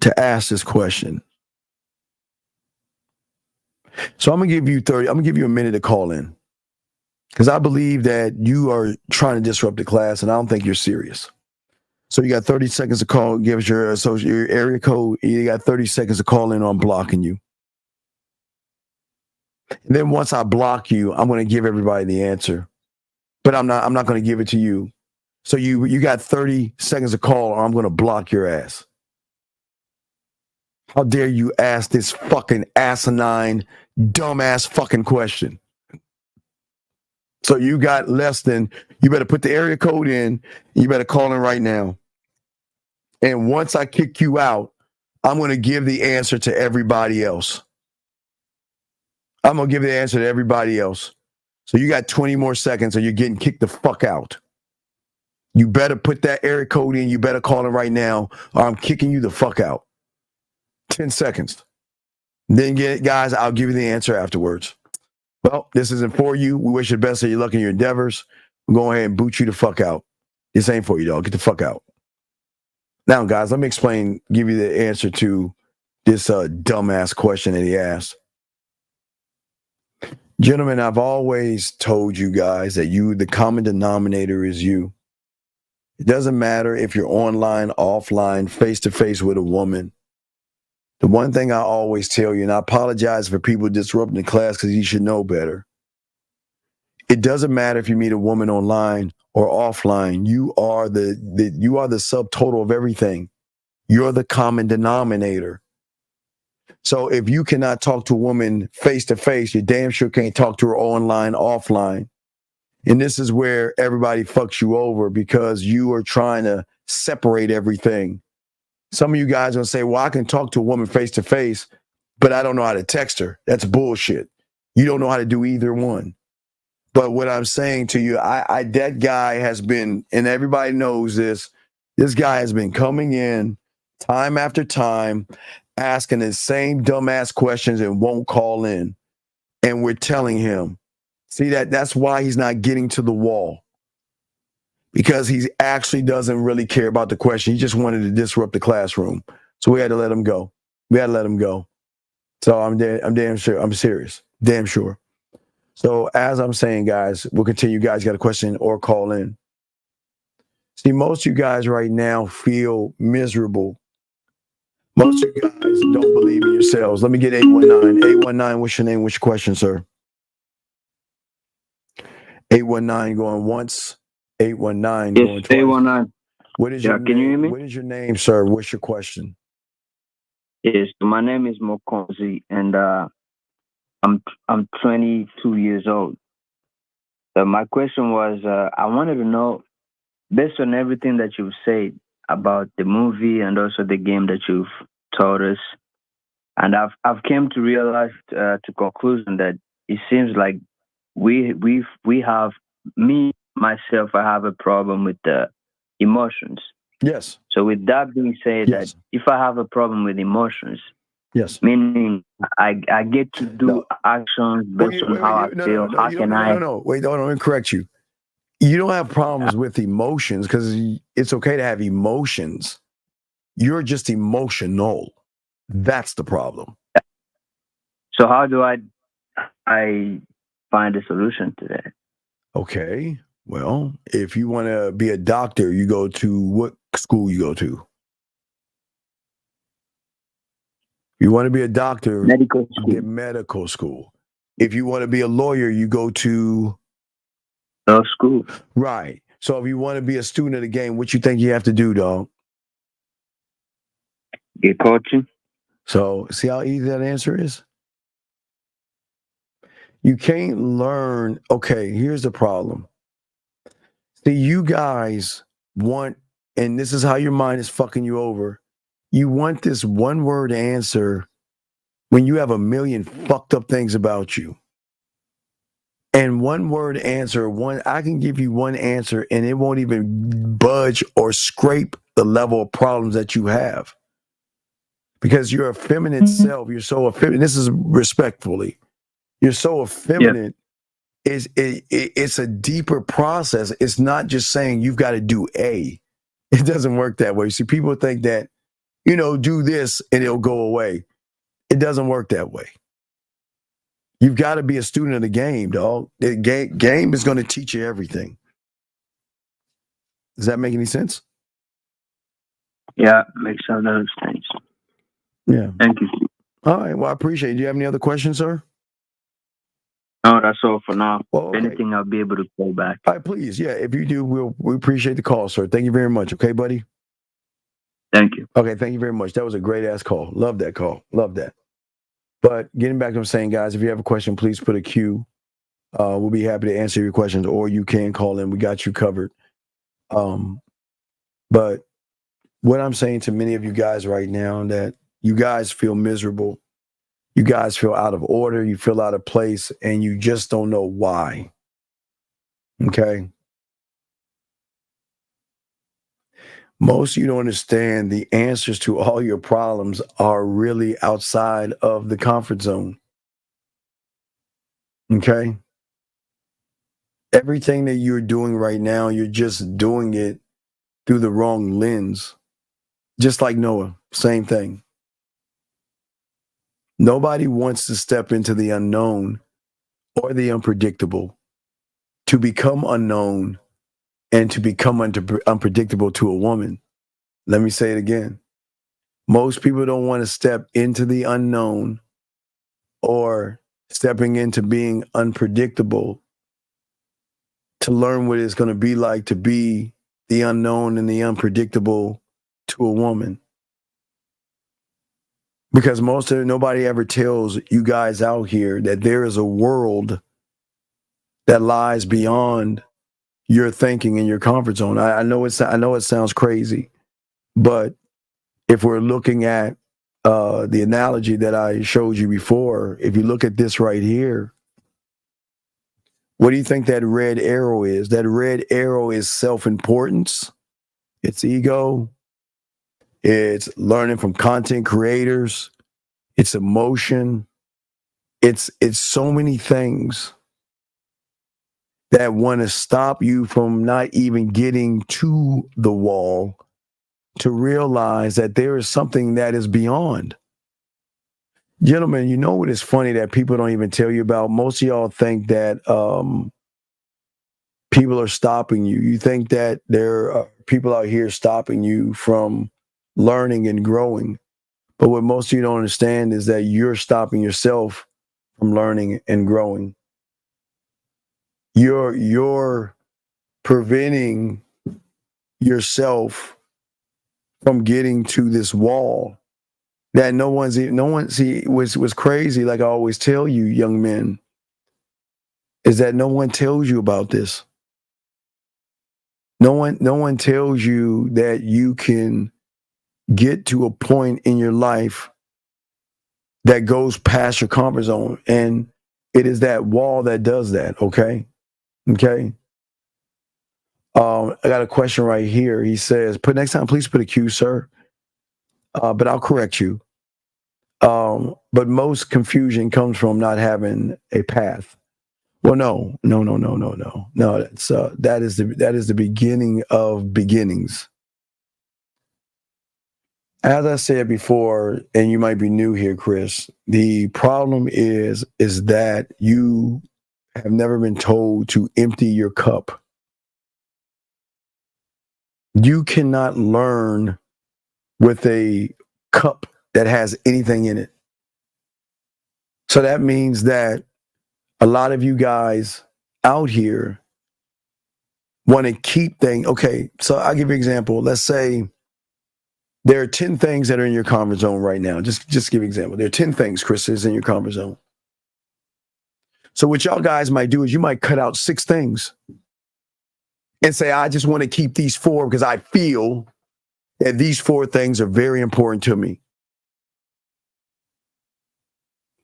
to ask this question. So I'm gonna give you a minute to call in. Because I believe that you are trying to disrupt the class and I don't think you're serious. So you got 30 seconds to call, give us your area code. You got 30 seconds to call in or I'm blocking you. And then once I block you, I'm going to give everybody the answer. But I'm not going to give it to you. So you got 30 seconds to call or I'm going to block your ass. How dare you ask this fucking asinine, dumbass fucking question? So you got you better put the area code in. You better call in right now. And once I kick you out, I'm going to give the answer to everybody else. I'm going to give the answer to everybody else. So you got 20 more seconds or you're getting kicked the fuck out. You better put that area code in. You better call in right now or I'm kicking you the fuck out. 10 seconds. Then guys, I'll give you the answer afterwards. Well, this isn't for you. We wish you the best of your luck in your endeavors. I'm going ahead and boot you the fuck out. This ain't for you, dog. Get the fuck out. Now, guys, let me give you the answer to this dumbass question that he asked. Gentlemen, I've always told you guys that the common denominator is you. It doesn't matter if you're online, offline, face-to-face with a woman. The one thing I always tell you, and I apologize for people disrupting the class because you should know better. It doesn't matter if you meet a woman online or offline. You are the subtotal of everything. You're the common denominator. So if you cannot talk to a woman face to face, you damn sure can't talk to her online, offline. And this is where everybody fucks you over because you are trying to separate everything. Some of you guys are going to say, well, I can talk to a woman face to face, but I don't know how to text her. That's bullshit. You don't know how to do either one. But what I'm saying to you, that guy has been, and everybody knows this guy has been coming in time after time, asking the same dumbass questions and won't call in. And we're telling him, see, that's why he's not getting to the wall. Because he actually doesn't really care about the question. He just wanted to disrupt the classroom. So we had to let him go. So I'm damn sure. I'm serious. Damn sure. So as I'm saying, guys, we'll continue. You guys got a question or call in. See, most of you guys right now feel miserable. Most of you guys don't believe in yourselves. Let me get 819. 819, what's your name? What's your question, sir? 819 going once. 819 going twice. 819. What is your can name? you hear me? What is your name, sir? What's your question? Yes, my name is Macon, and I'm 22 years old. My question was, I wanted to know, based on everything that you've said about the movie and also the game that you've taught us, and I've came to realize to conclusion that it seems like we have, me myself, I have a problem with the emotions. Yes. So with that being said, that if I have a problem with emotions, yes, meaning I get to do actions based on how I feel. How can I? Wait, don't correct you. You don't have problems with emotions because it's okay to have emotions. You're just emotional. That's the problem. So how do I find a solution to that? Okay. Well, if you want to be a doctor, you go to what school you go to? You want to be a doctor, medical school. Get medical school. If you want to be a lawyer, you go to law school. Right. So if you want to be a student of the game, what you think you have to do, dog? Get coaching. So see how easy that answer is? You can't learn. Okay, here's the problem. See, you guys want, and this is how your mind is fucking you over. You want this one word answer when you have a million fucked up things about you. And one word answer, I can give you one answer and it won't even budge or scrape the level of problems that you have. Because you're a feminine self. You're so effeminate. This is respectfully. You're so effeminate. Yeah. It's a deeper process. It's not just saying you've got to do A. It doesn't work that way. See, people think that, do this and it'll go away. It doesn't work that way. You've got to be a student of the game, dog. The game is going to teach you everything. Does that make any sense? Yeah, makes a lot of sense. Yeah. Thank you. All right. Well, I appreciate it. Do you have any other questions, sir? No, that's all for now. Well, okay. Anything, I'll be able to call back. All right, please. Yeah, if you do, we appreciate the call, sir. Thank you very much. Okay, buddy? Thank you. Okay, thank you very much. That was a great-ass call. Love that call. Love that. But getting back to what I'm saying, guys, if you have a question, please put a Q. We'll be happy to answer your questions, or you can call in. We got you covered. But what I'm saying to many of you guys right now, that you guys feel miserable. You guys feel out of order. You feel out of place, and you just don't know why. Okay? Most of you don't understand the answers to all your problems are really outside of the comfort zone. Okay? Everything that you're doing right now, you're just doing it through the wrong lens. Just like Noah, same thing. Nobody wants to step into the unknown or the unpredictable, to become unknown and to become unpredictable to a woman. Let me say it again. Most people don't want to step into the unknown or stepping into being unpredictable to learn what it's going to be like to be the unknown and the unpredictable to a woman. Because nobody ever tells you guys out here that there is a world that lies beyond your thinking and your comfort zone. I know it sounds crazy, but if we're looking at the analogy that I showed you before, if you look at this right here, what do you think that red arrow is? That red arrow is self-importance. It's ego. It's learning from content creators. It's emotion. It's so many things that want to stop you from not even getting to the wall to realize that there is something that is beyond. Gentlemen, you know what is funny that people don't even tell you about? Most of y'all think that people are stopping you. You think that there are people out here stopping you from learning and growing. But what most of you don't understand is that you're stopping yourself from learning and growing. You're preventing yourself from getting to this wall that no one see was crazy. Like I always tell you, young men, is that no one tells you about this. No one tells you that you can get to a point in your life that goes past your comfort zone. And it is that wall that does that, okay? Okay. I got a question right here. He says, next time, please put a Q, sir. But I'll correct you. But most confusion comes from not having a path. Well, no. That is the beginning of beginnings. As I said before, and you might be new here, Chris, the problem is that you have never been told to empty your cup. You cannot learn with a cup that has anything in it. So that means that a lot of you guys out here want to keep things. Okay, so I'll give you an example. Let's say there are 10 things that are in your comfort zone right now. Just give you an example. There are 10 things, Chris, is in your comfort zone. So what y'all guys might do is you might cut out 6 things and say, I just want to keep these 4 because I feel that these 4 things are very important to me.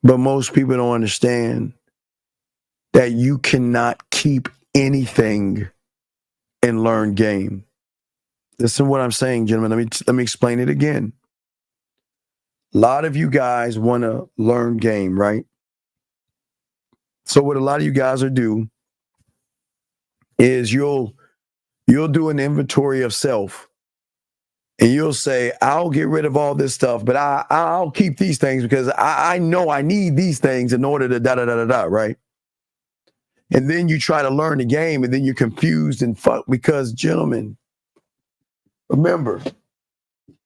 But most people don't understand that you cannot keep anything and learn game. Listen to what I'm saying, gentlemen. Let me explain it again. A lot of you guys want to learn game, right? So what a lot of you guys will do is you'll do an inventory of self, and you'll say, I'll get rid of all this stuff, but I'll keep these things because I know I need these things in order to da-da-da-da-da, right? And then you try to learn the game, and then you're confused and fucked because, gentlemen, remember,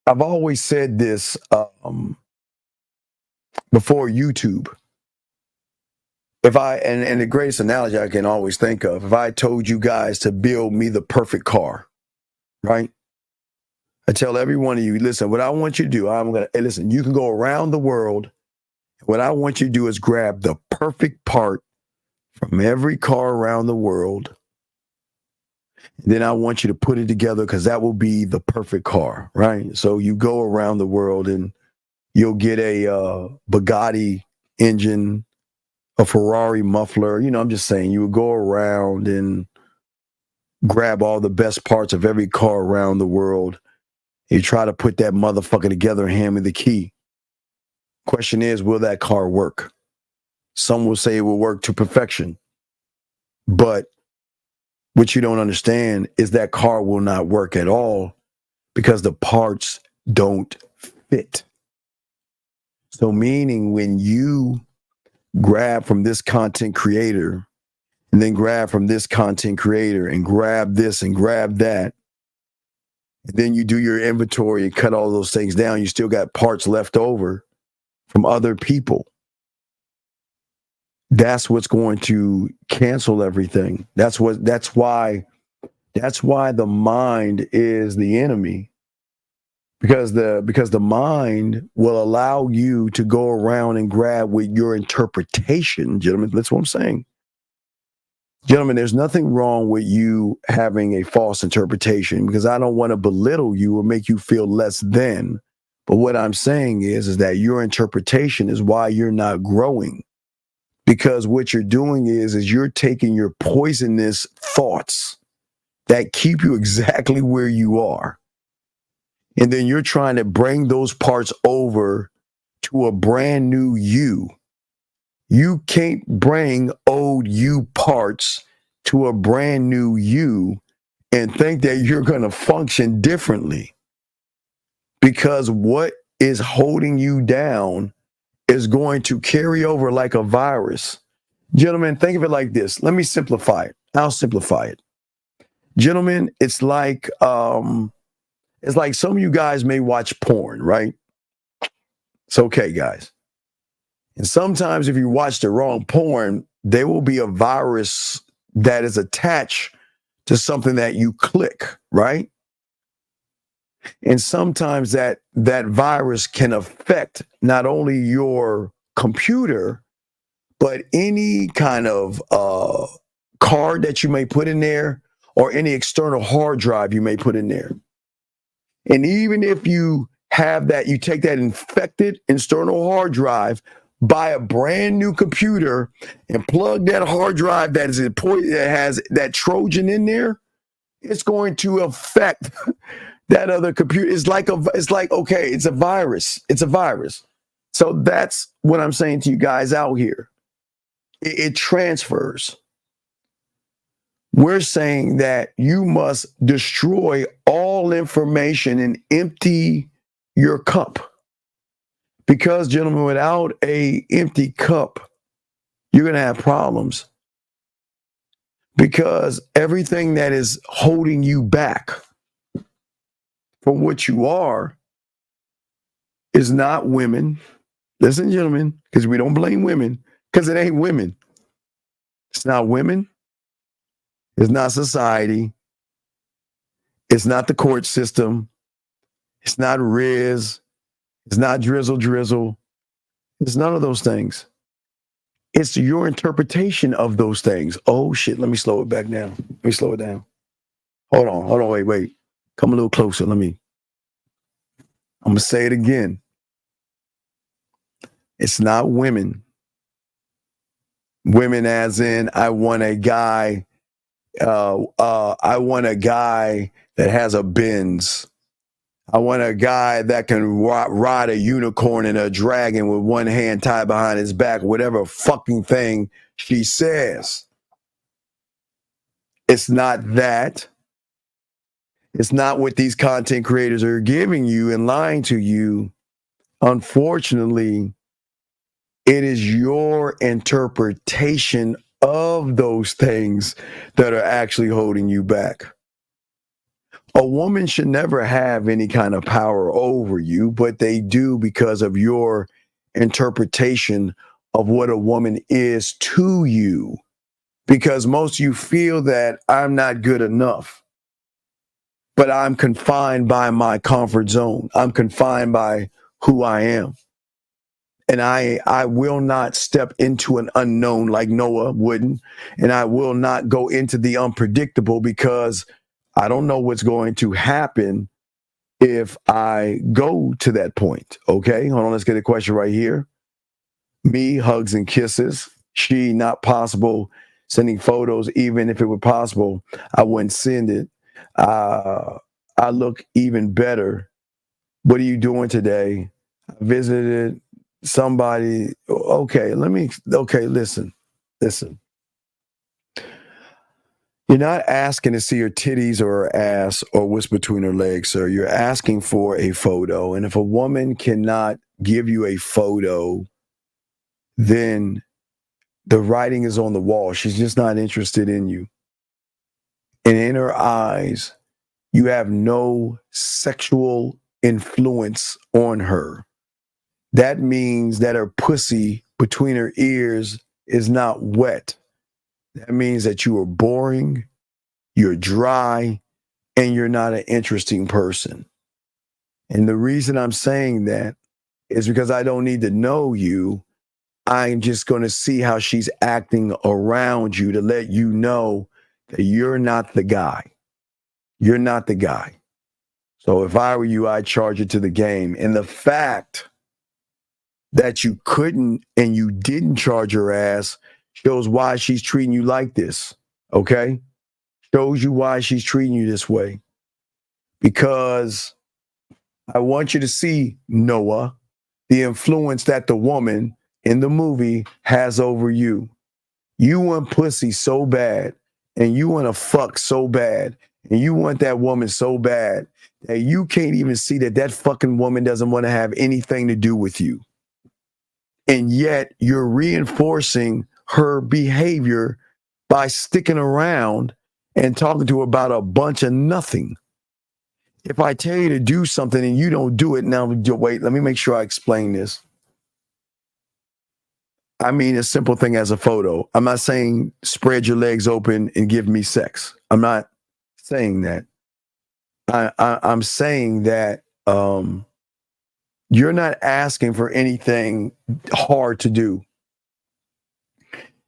I've always said this before YouTube. And the greatest analogy I can always think of, if I told you guys to build me the perfect car, right? I tell every one of you, listen, what I want you to do, listen, you can go around the world. What I want you to do is grab the perfect part from every car around the world. Then I want you to put it together because that will be the perfect car, right? So you go around the world and you'll get a Bugatti engine, a Ferrari muffler. You know, I'm just saying you would go around and grab all the best parts of every car around the world. You try to put that motherfucker together and hand me the key. Question is, will that car work? Some will say it will work to perfection. But what you don't understand is that car will not work at all because the parts don't fit. So meaning when you grab from this content creator and then grab from this content creator and grab this and grab that, and then you do your inventory and cut all those things down, you still got parts left over from other people. that's what's going to cancel everything. That's why the mind is the enemy. Because the mind will allow you to go around and grab with your interpretation, gentlemen. That's what I'm saying. Gentlemen, there's nothing wrong with you having a false interpretation, because I don't want to belittle you or make you feel less than. But what I'm saying is that your interpretation is why you're not growing. Because what you're doing is you're taking your poisonous thoughts that keep you exactly where you are. And then you're trying to bring those parts over to a brand new you. You can't bring old you parts to a brand new you and think that you're going to function differently. Because what is holding you down is going to carry over like a virus. Gentlemen, think of it like this. Let me simplify it. I'll simplify it. Gentlemen, it's like some of you guys may watch porn, right? It's okay, guys. And sometimes if you watch the wrong porn, there will be a virus that is attached to something that you click, right? And sometimes that virus can affect not only your computer, but any kind of card that you may put in there or any external hard drive you may put in there. And even if you have that, you take that infected external hard drive, buy a brand new computer and plug that hard drive that has that Trojan in there, it's going to affect that other computer. It's like okay, it's a virus. It's a virus. So that's what I'm saying to you guys out here. It transfers. We're saying that you must destroy all information and empty your cup. Because, gentlemen, without an empty cup, you're going to have problems. Because everything that is holding you back from what you are is not women. Listen, gentlemen, because we don't blame women, because it ain't women. It's not women. It's not society. It's not the court system. It's not Riz. It's not drizzle. It's none of those things. It's your interpretation of those things. Oh, shit. Let me slow it back down. Let me slow it down. Hold on. Wait. Come a little closer. I'm going to say it again. It's not women. Women as in, I want a guy. I want a guy that has a Benz. I want a guy that can ride a unicorn and a dragon with one hand tied behind his back, whatever fucking thing she says. It's not that. It's not what these content creators are giving you and lying to you. Unfortunately, it is your interpretation of those things that are actually holding you back. A woman should never have any kind of power over you, but they do because of your interpretation of what a woman is to you. Because most of you feel that I'm not good enough, but I'm confined by my comfort zone. I'm confined by who I am. And I will not step into an unknown like Noah wouldn't. And I will not go into the unpredictable because I don't know what's going to happen if I go to that point. Okay, hold on. Let's get a question right here. Me, hugs and kisses. She, not possible. Sending photos, even if it were possible, I wouldn't send it. I look even better. What are you doing today? I visited somebody. Okay, listen. You're not asking to see her titties or her ass or what's between her legs, sir. You're asking for a photo. And if a woman cannot give you a photo, then the writing is on the wall. She's just not interested in you. And in her eyes, you have no sexual influence on her. That means that her pussy between her ears is not wet, that means that you are boring, you're dry, and you're not an interesting person. And the reason I'm saying that is because I don't need to know you. I'm just going to see how she's acting around you to let you know that you're not the guy. You're not the guy. So if I were you, I'd charge it to the game. And the fact that you couldn't and you didn't charge her ass shows why she's treating you like this. Okay? Shows you why she's treating you this way. Because I want you to see, Noah, the influence that the woman in the movie has over you. You want pussy so bad, and you want to fuck so bad, and you want that woman so bad that you can't even see that that fucking woman doesn't want to have anything to do with you. And yet you're reinforcing her behavior by sticking around and talking to her about a bunch of nothing. If I tell you to do something and you don't do it, now wait, let me make sure I explain this. I mean a simple thing as a photo. I'm not saying spread your legs open and give me sex. I'm not saying that. I'm saying that you're not asking for anything hard to do.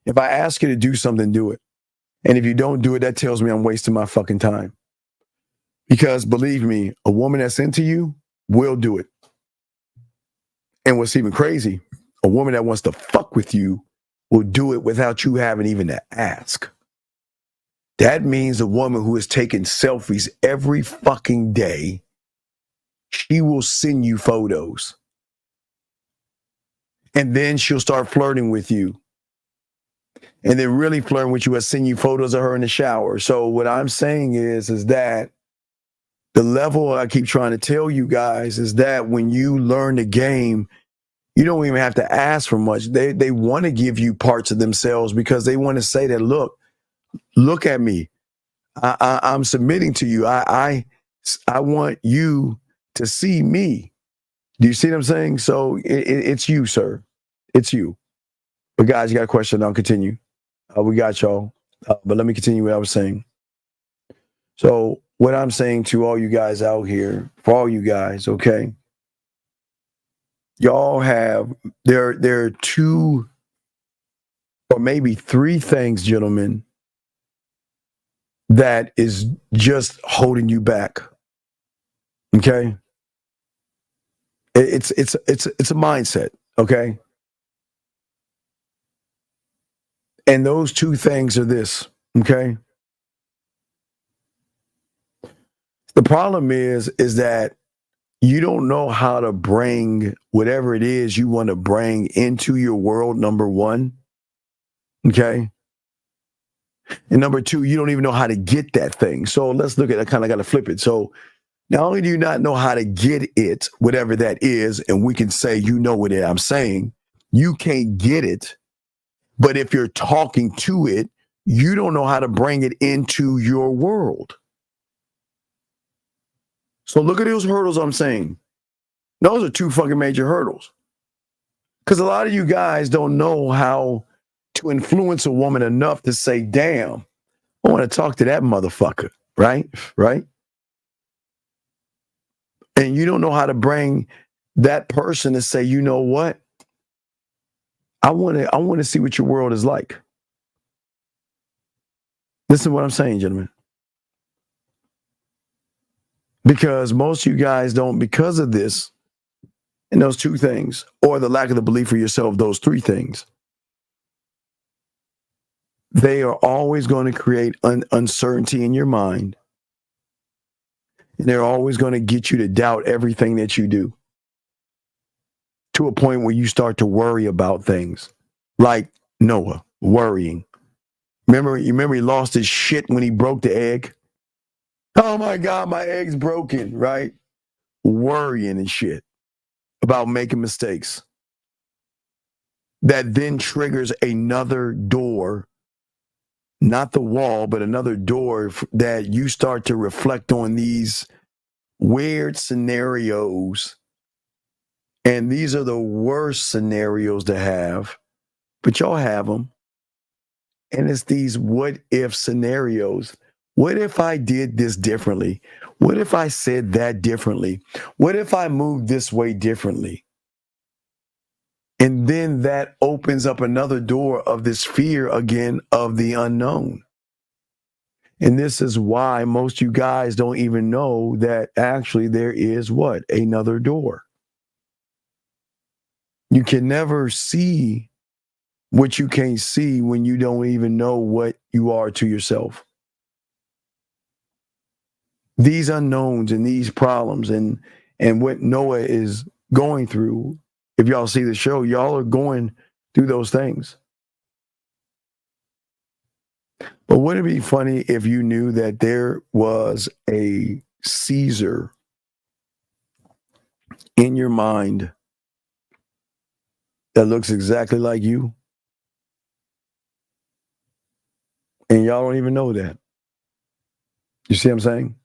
If I ask you to do something, do it. And if you don't do it, that tells me I'm wasting my fucking time. Because believe me, a woman that's into you will do it. And what's even crazy, a woman that wants to fuck with you will do it without you having even to ask. That means a woman who is taking selfies every fucking day, she will send you photos. And then she'll start flirting with you. And then really flirting with you and send you photos of her in the shower. So what I'm saying is that the level I keep trying to tell you guys is that when you learn the game, you don't even have to ask for much. They want to give you parts of themselves because they want to say that, look at me. I'm submitting to you. I want you to see me. Do you see what I'm saying? So it's you, sir. It's you. But guys, you got a question? I'll continue. We got y'all. But let me continue what I was saying. So what I'm saying to all you guys out here, for all you guys, okay? Y'all have, there are 2 or maybe 3 things, gentlemen, that is just holding you back. Okay? It's a mindset, okay? And those 2 things are this, okay? The problem is that you don't know how to bring whatever it is you want to bring into your world, number 1. Okay. And number 2, you don't even know how to get that thing. So let's look at, I kind of got to flip it. So not only do you not know how to get it, whatever that is, and we can say, you know what I'm saying, you can't get it. But if you're talking to it, you don't know how to bring it into your world. So look at those hurdles I'm saying. Those are 2 fucking major hurdles. Because a lot of you guys don't know how to influence a woman enough to say, damn, I want to talk to that motherfucker, right? Right? And you don't know how to bring that person to say, you know what? I want to see what your world is like. Listen to what I'm saying, gentlemen. Because most of you guys don't, because of this, and those 2 things, or the lack of the belief for yourself, those 3 things, they are always going to create uncertainty in your mind. And they're always going to get you to doubt everything that you do, to a point where you start to worry about things, like Noah worrying. Remember he lost his shit when he broke the egg? Oh my God, my egg's broken, right? Worrying and shit about making mistakes. That then triggers another door, not the wall, but another door that you start to reflect on these weird scenarios. And these are the worst scenarios to have, but y'all have them. And it's these what if scenarios. What if I did this differently? What if I said that differently? What if I moved this way differently? And then that opens up another door of this fear again of the unknown. And this is why most of you guys don't even know that actually there is what? Another door. You can never see what you can't see when you don't even know what you are to yourself. These unknowns and these problems and what Noah is going through, if y'all see the show, y'all are going through those things. But wouldn't it be funny if you knew that there was a Caesar in your mind that looks exactly like you? And y'all don't even know that. You see what I'm saying?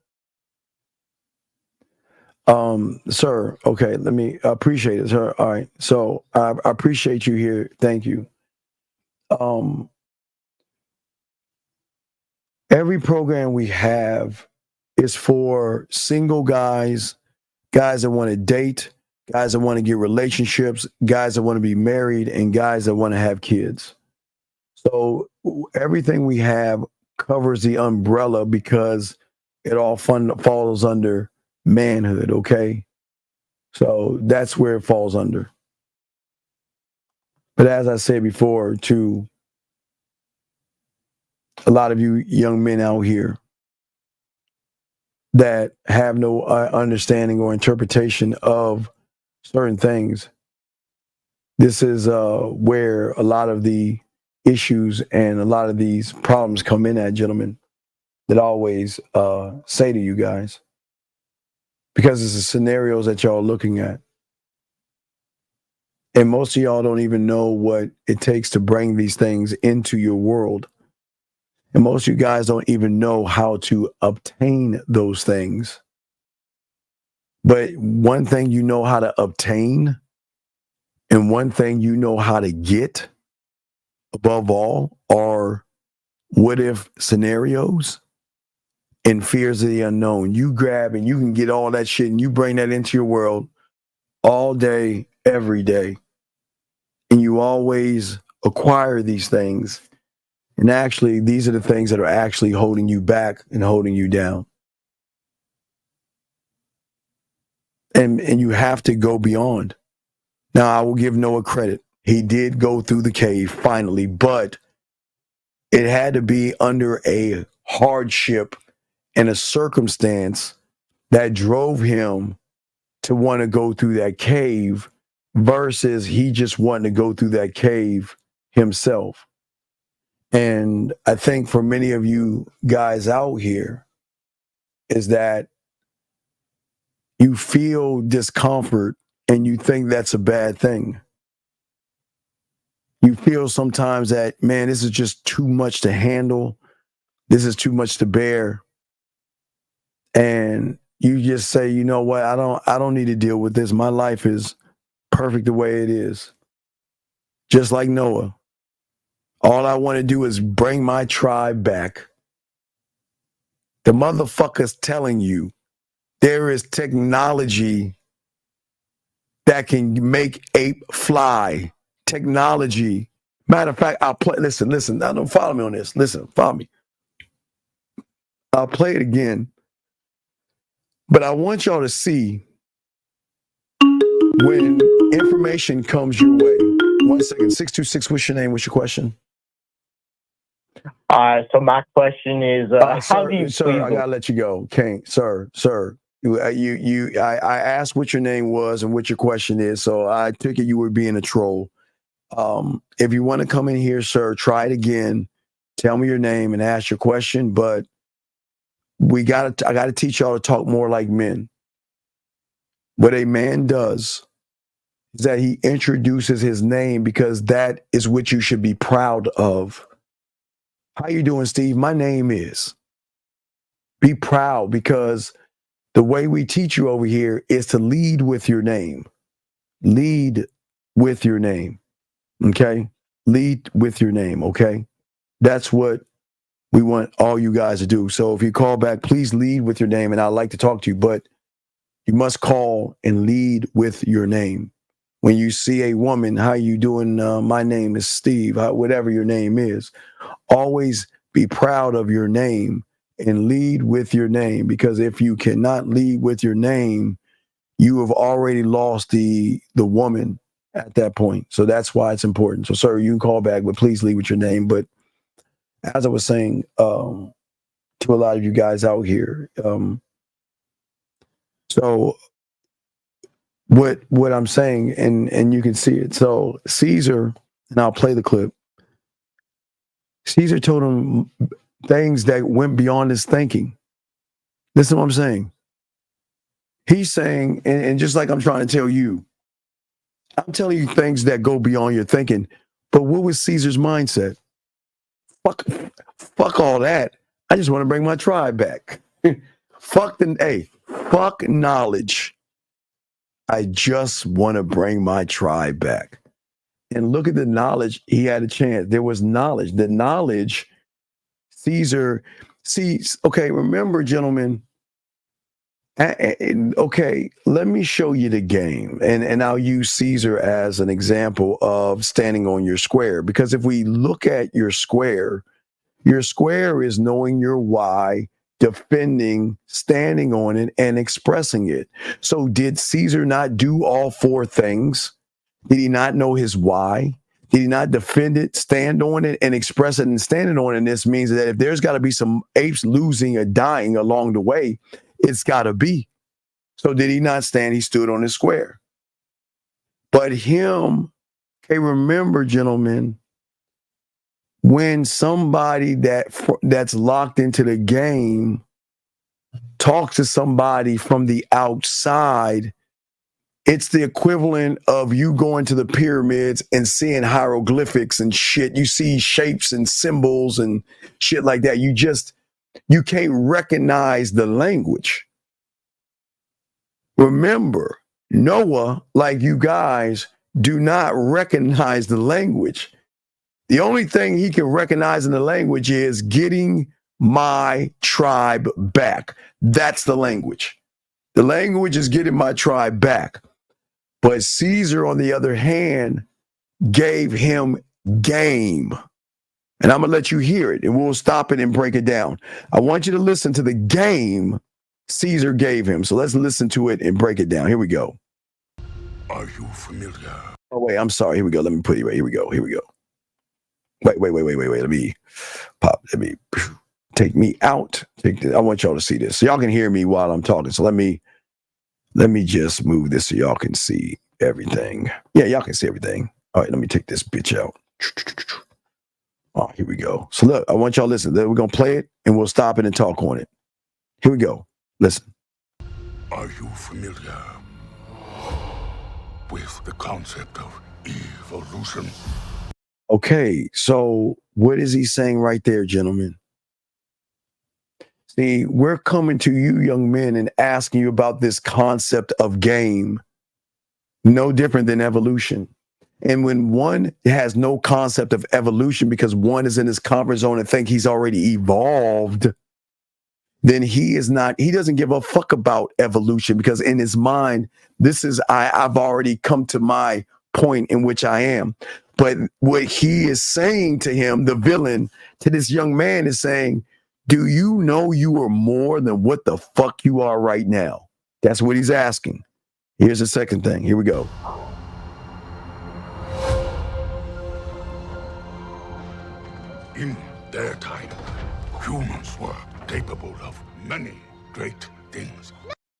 Sir, okay, let me appreciate it, sir. All right. So I appreciate you here. Thank you. Every program we have is for single guys that want to date, guys that want to get relationships, guys that want to be married, and guys that want to have kids. So everything we have covers the umbrella because it all falls under manhood, okay? So that's where it falls under. But as I said before, to a lot of you young men out here that have no understanding or interpretation of certain things, this is where a lot of the issues and a lot of these problems come in at, gentlemen, that I always say to you guys, because it's the scenarios that y'all are looking at. And most of y'all don't even know what it takes to bring these things into your world. And most of you guys don't even know how to obtain those things. But one thing you know how to obtain, and one thing you know how to get, above all, are what if scenarios and fears of the unknown. You grab and you can get all that shit and you bring that into your world all day, every day. And you always acquire these things. And actually, these are the things that are actually holding you back and holding you down. And you have to go beyond. Now, I will give Noah credit. He did go through the cave finally, but it had to be under a hardship and a circumstance that drove him to want to go through that cave versus he just wanting to go through that cave himself. And I think for many of you guys out here is that you feel discomfort and you think that's a bad thing. You feel sometimes that, man, this is just too much to handle. This is too much to bear. And you just say, you know what, I don't need to deal with this. My life is perfect the way it is. Just like Noah. All I want to do is bring my tribe back. The motherfucker's telling you there is technology that can make ape fly. Technology. Matter of fact, I'll play. Listen. Now, don't follow me on this. Listen, follow me. I'll play it again. But I want y'all to see when information comes your way. 1 second. 626, what's your name? What's your question? So my question is, how do you sir, I gotta let you go. Okay, sir. I asked what your name was and what your question is, so I took it you were being a troll. If you want to come in here, sir, try it again. Tell me your name and ask your question, but I gotta teach y'all to talk more like men. What a man does is that he introduces his name because that is what you should be proud of. How you doing, Steve? My name is. Be proud, because the way we teach you over here is to lead with your name. Lead with your name. Okay? lead with your name, okay? That's what we want all you guys to do. So if you call back, please lead with your name, and I'd like to talk to you, but you must call and lead with your name. When you see a woman, how you doing? My name is Steve, whatever your name is. Always be proud of your name and lead with your name, because if you cannot lead with your name, you have already lost the woman at that point. So that's why it's important. So, sir, you can call back, but please lead with your name. But as I was saying to a lot of you guys out here, so what I'm saying, and you can see it. So Caesar, and I'll play the clip. Caesar told him things that went beyond his thinking. Listen to what I'm saying. He's saying, and just like I'm trying to tell you, I'm telling you things that go beyond your thinking. But what was Caesar's mindset? Fuck all that. I just want to bring my tribe back. Fuck knowledge. I just want to bring my tribe back. And look at the knowledge. He had a chance. There was knowledge. The knowledge, Caesar sees. Okay, remember, gentlemen. Okay, let me show you the game. And I'll use Caesar as an example of standing on your square. Because if we look at your square is knowing your why, defending, standing on it, and expressing it. So did Caesar not do all four things? Did he not know his why? Did he not defend it, stand on it, and express it? And standing on it, and this means that if there's got to be some apes losing or dying along the way, it's got to be. So did he not stand? He stood on his square. But him, okay, remember, gentlemen, when somebody that's locked into the game talks to somebody from the outside, it's the equivalent of you going to the pyramids and seeing hieroglyphics and shit. You see shapes and symbols and shit like that. You can't recognize the language. Remember, Noah, like you guys, do not recognize the language. The only thing he can recognize in the language is getting my tribe back. That's the language. The language is getting my tribe back. But Caesar, on the other hand, gave him game. And I'm going to let you hear it, and we'll stop it and break it down. I want you to listen to the game Caesar gave him. So let's listen to it and break it down. Here we go. Are you familiar? Oh, wait, I'm sorry. Here we go. Let me put it right. Here we go. Wait. Let me take me out. I want y'all to see this. So y'all can hear me while I'm talking. So let me just move this so y'all can see everything. Yeah, y'all can see everything. All right, let me take this bitch out. Oh, here we go. So look, I want y'all to listen. We're going to play it, and we'll stop it and talk on it. Here we go. Listen. Are you familiar with the concept of evolution? Okay, so what is he saying right there, gentlemen? See, we're coming to you, young men, and asking you about this concept of game, no different than evolution. And when one has no concept of evolution because one is in his comfort zone and think he's already evolved, then he doesn't give a fuck about evolution, because in his mind, I've already come to my point in which I am. But what he is saying to him, the villain, to this young man, is saying, do you know you are more than what the fuck you are right now? That's what he's asking. Here's the second thing. Here we go. In their time, humans were capable of many great things.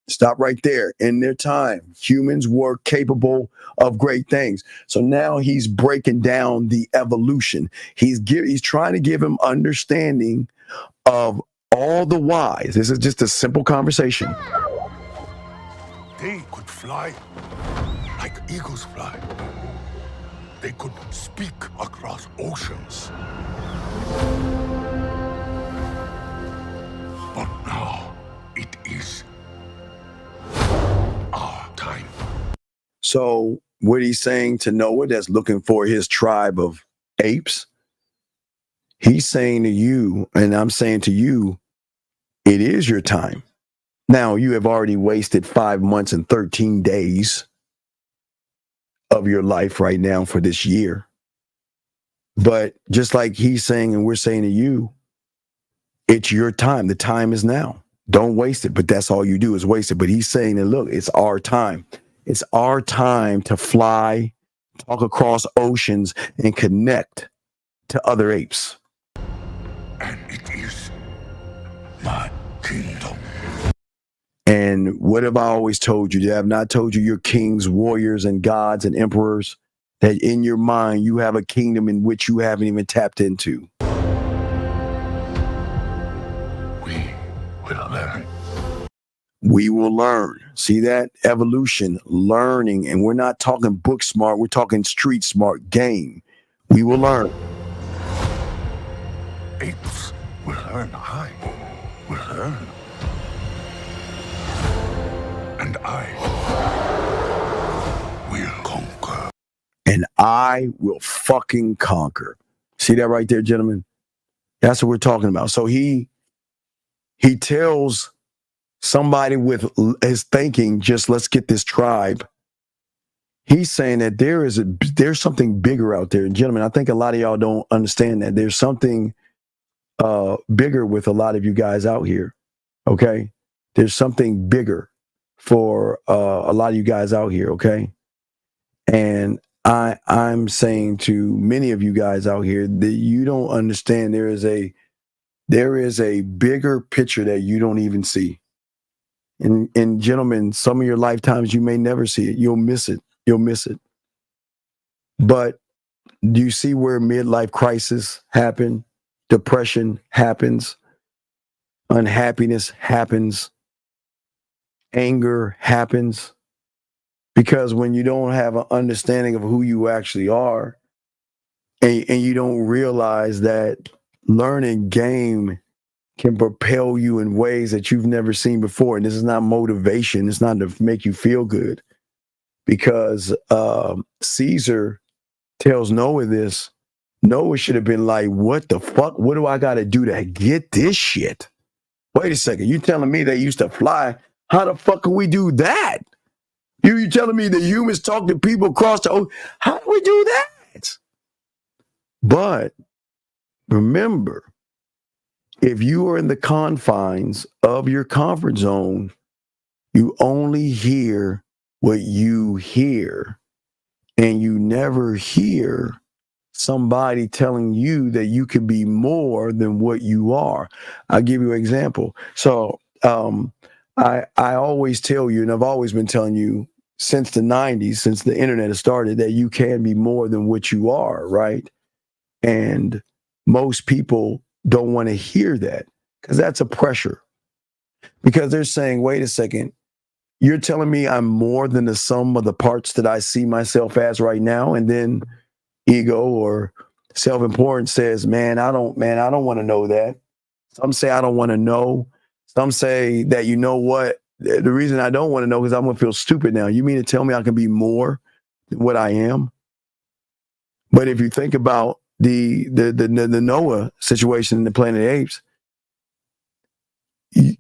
Stop right there. In their time, humans were capable of great things. So now he's breaking down the evolution. He's trying to give him understanding of all the whys. This is just a simple conversation. They could fly like eagles fly. They could speak across oceans. But now it is our time. So what he's saying to Noah that's looking for his tribe of apes. He's saying to you, and I'm saying to you, it is your time. Now, you have already wasted 5 months and 13 days of your life right now for this year. But just like he's saying, and we're saying to you, it's your time. The time is now. Don't waste it. But that's all you do is waste it. But he's saying that, look, it's our time. It's our time to fly, talk across oceans, and connect to other apes. And it is my kingdom. And what have I always told you? Have not told you you're kings, warriors, and gods and emperors, that in your mind you have a kingdom in which you haven't even tapped into. We'll learn. We will learn. See that? Evolution, learning. And we're not talking book smart. We're talking street smart game. We will learn. Apes will learn. I will learn. And I will conquer. And I will fucking conquer. See that right there, gentlemen? That's what we're talking about. So he tells somebody with his thinking, just let's get this tribe. He's saying that there's something bigger out there. And gentlemen, I think a lot of y'all don't understand that. There's something bigger with a lot of you guys out here. Okay? There's something bigger for a lot of you guys out here. Okay? And I'm saying to many of you guys out here that you don't understand there is a bigger picture that you don't even see. And gentlemen, some of your lifetimes you may never see it. You'll miss it. You'll miss it. But do you see where midlife crisis happen? Depression happens. Unhappiness happens. Anger happens. Because when you don't have an understanding of who you actually are, and you don't realize that learning game can propel you in ways that you've never seen before. And this is not motivation. It's not to make you feel good. Because Caesar tells Noah this. Noah should have been like, what the fuck? What do I got to do to get this shit? Wait a second. You telling me they used to fly? How the fuck can we do that? You telling me the humans talk to people across the ocean? How do we do that? But remember, if you are in the confines of your comfort zone, you only hear what you hear, and you never hear somebody telling you that you can be more than what you are. I'll give you an example. So I always tell you, and I've always been telling you since the 90s, since the internet has started, that you can be more than what you are, right? And most people don't want to hear that because that's a pressure. Because they're saying, wait a second, you're telling me I'm more than the sum of the parts that I see myself as right now? And then ego or self-importance says, man, I don't want to know that. Some say I don't want to know. Some say that, you know what? The reason I don't want to know is I'm going to feel stupid now. You mean to tell me I can be more than what I am? But if you think about the Noah situation in the Planet of the Apes,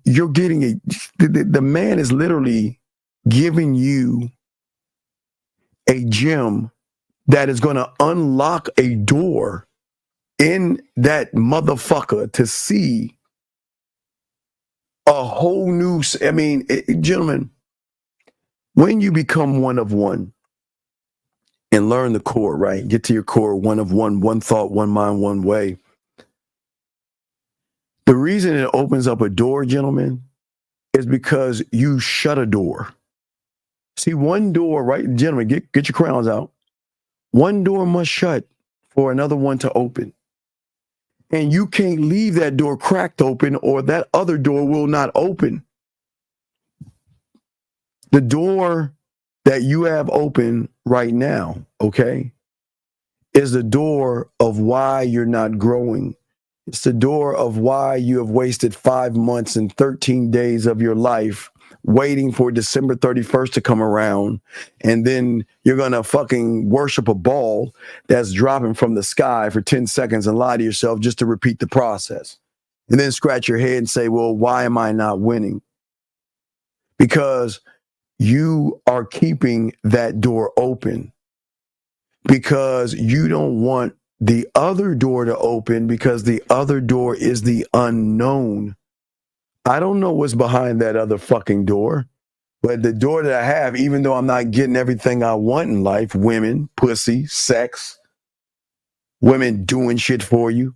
you're getting the man is literally giving you a gem that is going to unlock a door in that motherfucker to see a whole new, gentlemen, when you become one of one and learn the core, right? Get to your core, one of one thought, one mind, one way. The reason it opens up a door, gentlemen, is because you shut a door. See, one door, right? Gentlemen, get your crowns out. One door must shut for another one to open. And you can't leave that door cracked open, or that other door will not open. The door that you have open right now, okay, is the door of why you're not growing. It's the door of why you have wasted 5 months and 13 days of your life waiting for December 31st to come around, and then you're going to fucking worship a ball that's dropping from the sky for 10 seconds and lie to yourself just to repeat the process. And then scratch your head and say, well, why am I not winning? Because you are keeping that door open, because you don't want the other door to open, because the other door is the unknown. I don't know what's behind that other fucking door, but the door that I have, even though I'm not getting everything I want in life, women, pussy, sex, women doing shit for you.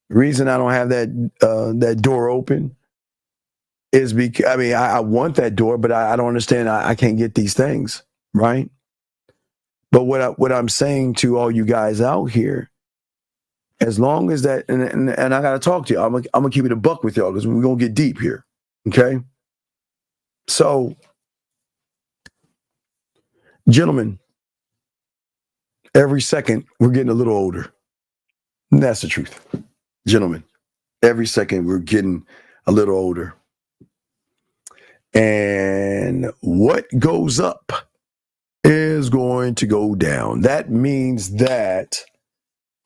The reason I don't have that door open is because, I mean, I want that door, but I don't understand. I can't get these things, right? But what I'm saying to all you guys out here, as long as that, and I got to talk to you, I'm gonna keep it a buck with y'all because we're gonna get deep here, okay? So, gentlemen, every second we're getting a little older. And that's the truth, gentlemen. Every second we're getting a little older, and what goes up is going to go down. That means that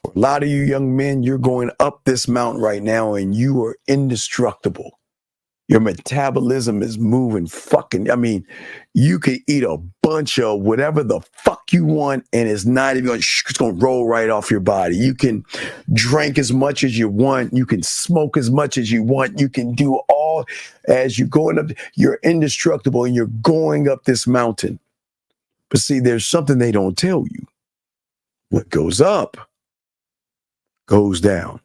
for a lot of you young men, you're going up this mountain right now and you are indestructible. Your metabolism is moving fucking, I mean, you could eat a bunch of whatever the fuck you want and it's not even it's going to roll right off your body. You can drink as much as you want. You can smoke as much as you want. You can do all as you're going up. You're indestructible and you're going up this mountain. But see, there's something they don't tell you. What goes up goes down.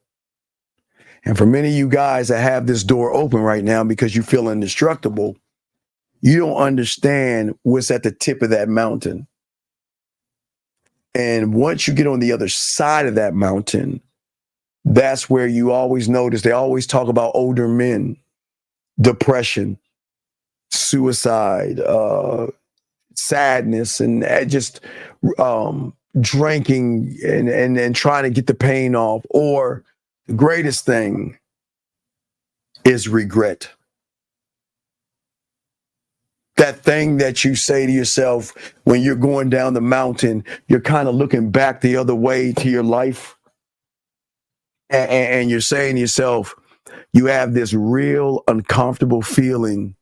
And for many of you guys that have this door open right now because you feel indestructible, you don't understand what's at the tip of that mountain. And once you get on the other side of that mountain, that's where you always notice, they always talk about older men, depression, suicide, sadness, and just drinking and trying to get the pain off. Or the greatest thing is regret. That thing that you say to yourself when you're going down the mountain, you're kind of looking back the other way to your life. And you're saying to yourself, you have this real uncomfortable feeling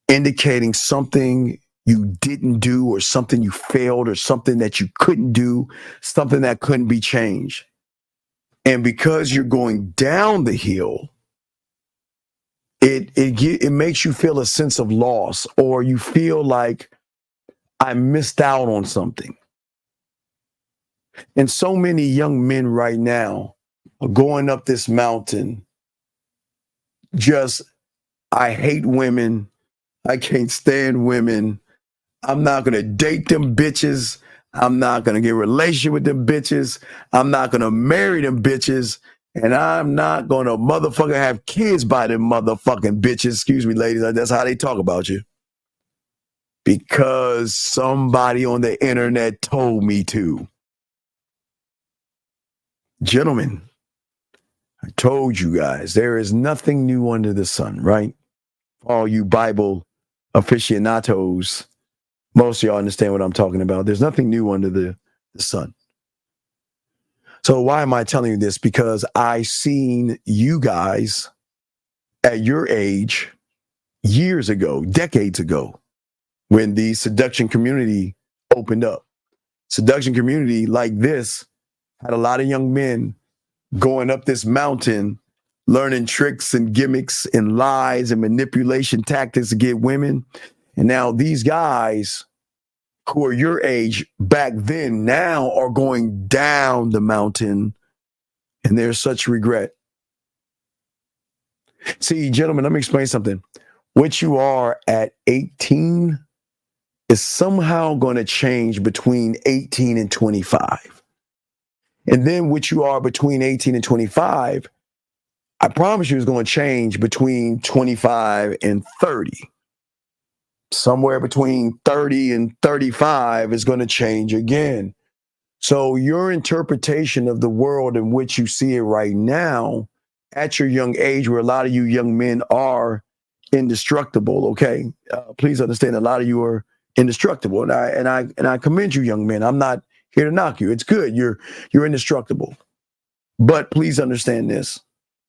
indicating something you didn't do or something you failed or something that you couldn't do, something that couldn't be changed. And because you're going down the hill, it makes you feel a sense of loss, or you feel like I missed out on something. And so many young men right now are going up this mountain. Just, I hate women. I can't stand women. I'm not going to date them bitches. I'm not going to get a relationship with them bitches. I'm not going to marry them bitches. And I'm not going to motherfucker have kids by them motherfucking bitches. Excuse me, ladies. That's how they talk about you. Because somebody on the internet told me to. Gentlemen, I told you guys, there is nothing new under the sun, right? All you Bible aficionados, most of y'all understand what I'm talking about. There's nothing new under the sun. So why am I telling you this? Because I seen you guys at your age years ago, decades ago, when the seduction community opened up. Seduction community like this had a lot of young men going up this mountain, learning tricks and gimmicks and lies and manipulation tactics to get women. And now these guys who are your age back then now are going down the mountain, and there's such regret. See, gentlemen, let me explain something. What you are at 18 is somehow going to change between 18 and 25. And then what you are between 18 and 25, I promise you is going to change between 25 and 30. Somewhere between 30 and 35 is going to change again. So your interpretation of the world in which you see it right now, at your young age, where a lot of you young men are indestructible. Okay, please understand. A lot of you are indestructible, and I commend you, young men. I'm not here to knock you. It's good. You're indestructible, but please understand this: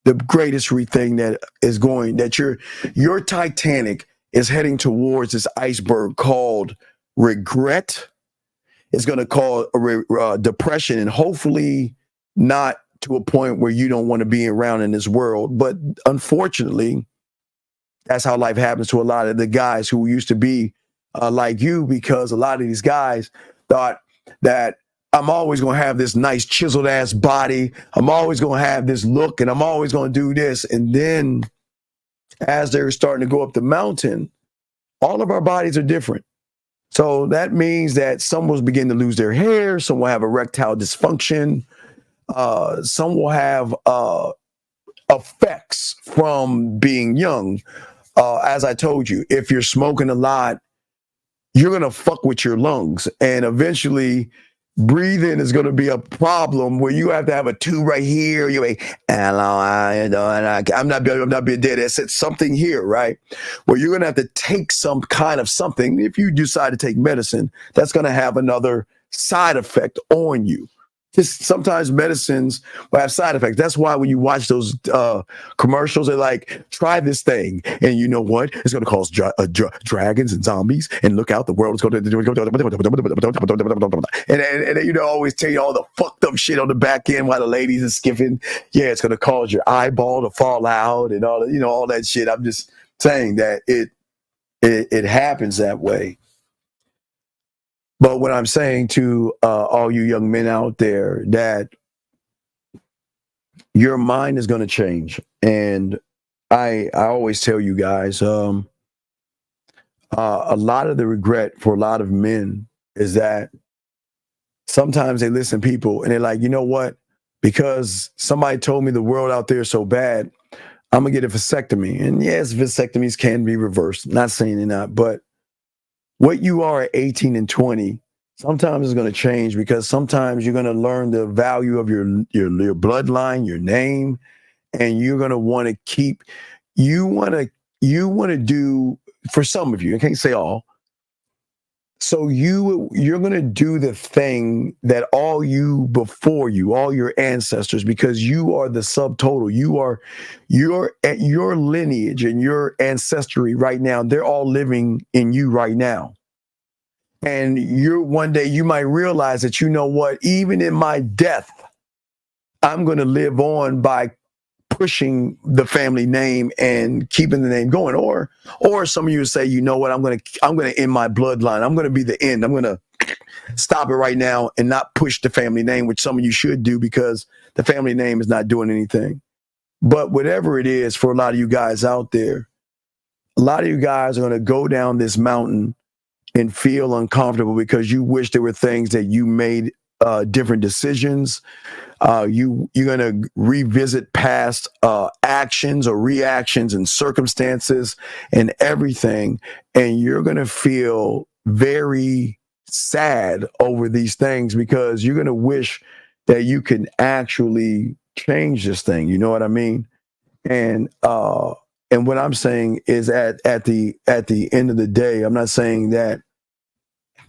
the greatest thing that is going that your Titanic is heading towards this iceberg called regret. It's going to cause depression, and hopefully not to a point where you don't want to be around in this world. But unfortunately, that's how life happens to a lot of the guys who used to be like you, because a lot of these guys thought that I'm always going to have this nice chiseled ass body. I'm always going to have this look, and I'm always going to do this. And then as they're starting to go up the mountain, all of our bodies are different. So that means that some will begin to lose their hair. Some will have erectile dysfunction. Some will have effects from being young. As I told you, if you're smoking a lot, you're going to fuck with your lungs. And eventually, breathing is going to be a problem where you have to have a tube right here. You're like, I'm not being dead. I said something here, right? Where you're going to have to take some kind of something. If you decide to take medicine, that's going to have another side effect on you. Just sometimes medicines will have side effects. That's why when you watch those commercials, they're like, try this thing. And you know what? It's going to cause dragons and zombies. And look out, the world is going to... And you know, always tell you all the fucked up shit on the back end while the ladies are skipping. Yeah, it's going to cause your eyeball to fall out and all, you know, all that shit. I'm just saying that it happens that way. But what I'm saying to all you young men out there, that your mind is going to change. And I always tell you guys, a lot of the regret for a lot of men is that sometimes they listen to people and they're like, you know what? Because somebody told me the world out there is so bad, I'm going to get a vasectomy. And yes, vasectomies can be reversed. I'm not saying they're not, but what you are at 18 and 20 sometimes is going to change, because sometimes you're going to learn the value of your bloodline, your name, and you're going to want to keep, you want to do, for some of you, I can't say all, so you're going to do the thing that all you before you, all your ancestors, because you are the subtotal, you're at your lineage and your ancestry right now, they're all living in you right now. And one day you might realize that, you know what, even in my death, I'm going to live on by pushing the family name and keeping the name going. Or some of you say, you know what, I'm going to end my bloodline. I'm going to be the end. I'm going to stop it right now and not push the family name, which some of you should do, because the family name is not doing anything. But whatever it is, for a lot of you guys out there, a lot of you guys are going to go down this mountain and feel uncomfortable because you wish there were things that you made different decisions. You're going to revisit past actions or reactions and circumstances and everything. And you're going to feel very sad over these things, because you're going to wish that you can actually change this thing. You know what I mean? And what I'm saying is at the end of the day, I'm not saying that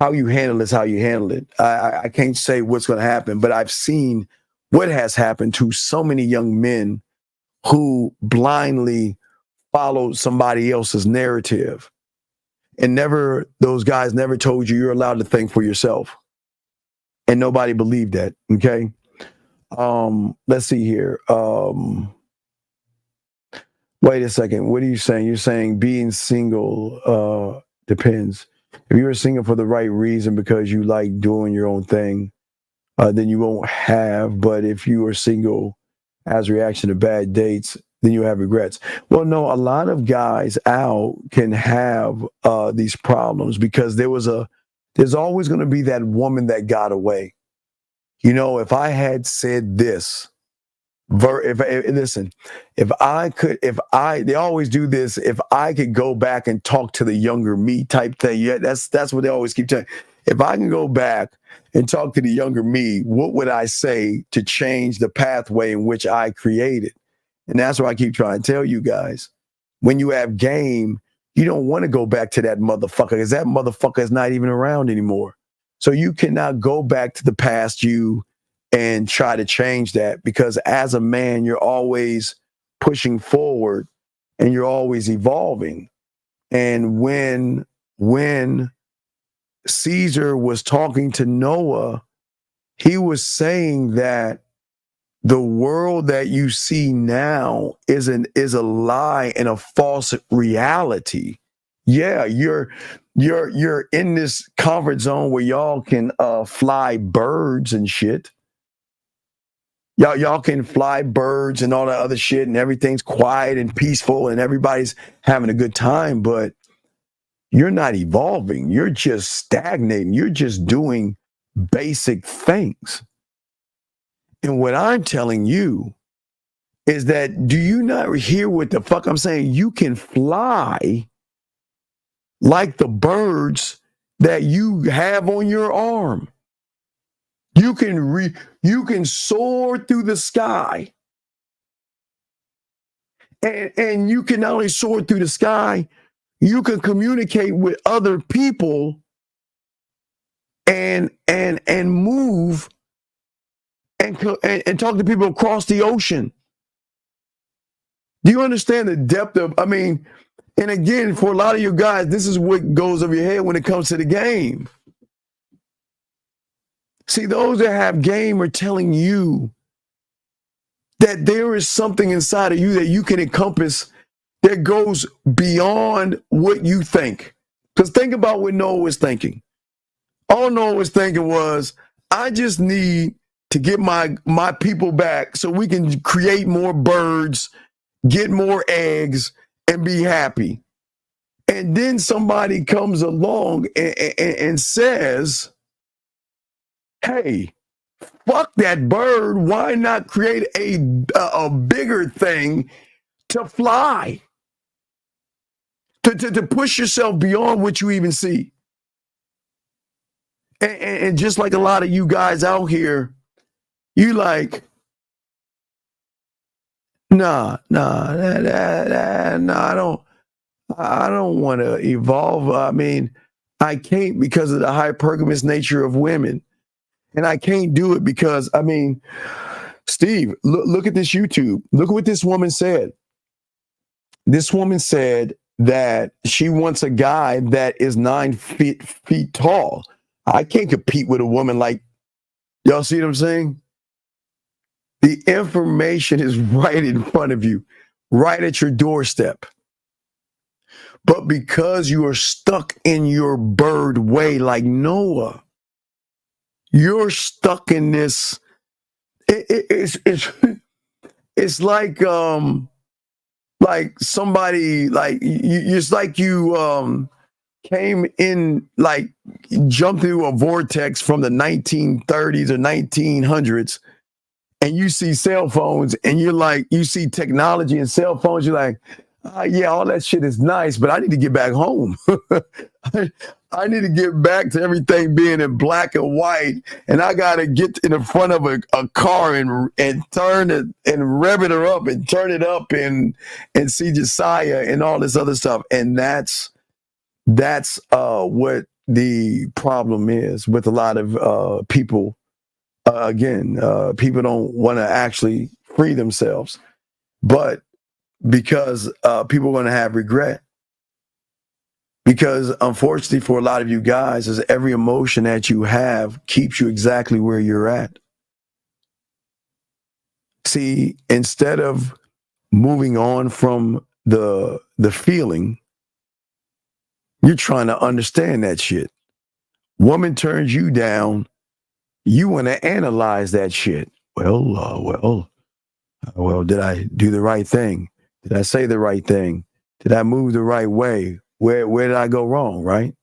how you handle it is how you handle it. I can't say what's going to happen, but I've seen what has happened to so many young men who blindly followed somebody else's narrative, and those guys never told you you're allowed to think for yourself, and nobody believed that. Okay. Let's see here. Wait a second. What are you saying? You're saying being single depends. If you're single for the right reason, because you like doing your own thing, then you won't have. But if you are single as a reaction to bad dates, then you have regrets. Well, no, a lot of guys out can have these problems because there's always going to be that woman that got away. You know, if I had said this, they always do this. If I could go back and talk to the younger me type thing, yeah, that's what they always keep telling. If I can go back and talk to the younger me, what would I say to change the pathway in which I created? And that's what I keep trying to tell you guys, when you have game, you don't want to go back to that motherfucker because that motherfucker is not even around anymore. So you cannot go back to the past you and try to change that, because as a man, you're always pushing forward and you're always evolving. And when Caesar was talking to Noah, he was saying that the world that you see now is a lie and a false reality. Yeah, you're in this comfort zone where y'all can fly birds and shit. Y'all can fly birds and all that other shit, and everything's quiet and peaceful and everybody's having a good time, but you're not evolving. You're just stagnating. You're just doing basic things. And what I'm telling you is that, do you not hear what the fuck I'm saying? You can fly like the birds that you have on your arm. You can soar through the sky. And you can not only soar through the sky, you can communicate with other people and move and talk to people across the ocean. Do you understand the depth of, and again, for a lot of you guys, this is what goes over your head when it comes to the game. See, those that have game are telling you that there is something inside of you that you can encompass that goes beyond what you think. Because think about what Noah was thinking. All Noah was thinking was, I just need to get my people back so we can create more birds, get more eggs, and be happy. And then somebody comes along and says, hey, fuck that bird. Why not create a bigger thing to fly? To push yourself beyond what you even see. And just like a lot of you guys out here, you like, nah, I don't want to evolve. I can't because of the hypergamous nature of women. And I can't do it because, Steve, look at this YouTube. Look at what this woman said. This woman said that she wants a guy that is 9 feet tall. I can't compete with a woman like, y'all see what I'm saying? The information is right in front of you, right at your doorstep. But because you are stuck in your bird way like Noah, you're stuck in this. It's like somebody it's like you came in, like jumped through a vortex from the 1930s or 1900s, and you see cell phones, and you're like, you see technology and cell phones, you're like, yeah, all that shit is nice, but I need to get back home. I need to get back to everything being in black and white, and I gotta get in the front of a car and turn it and rev it up and turn it up and see Josiah and all this other stuff. And that's what the problem is with a lot of people. People don't want to actually free themselves, but because people are going to have regret. Because unfortunately for a lot of you guys, is every emotion that you have keeps you exactly where you're at. See, instead of moving on from the feeling, you're trying to understand that shit. Woman turns you down, you want to analyze that shit. Well, did I do the right thing? Did I say the right thing? Did I move the right way? Where did I go wrong, right?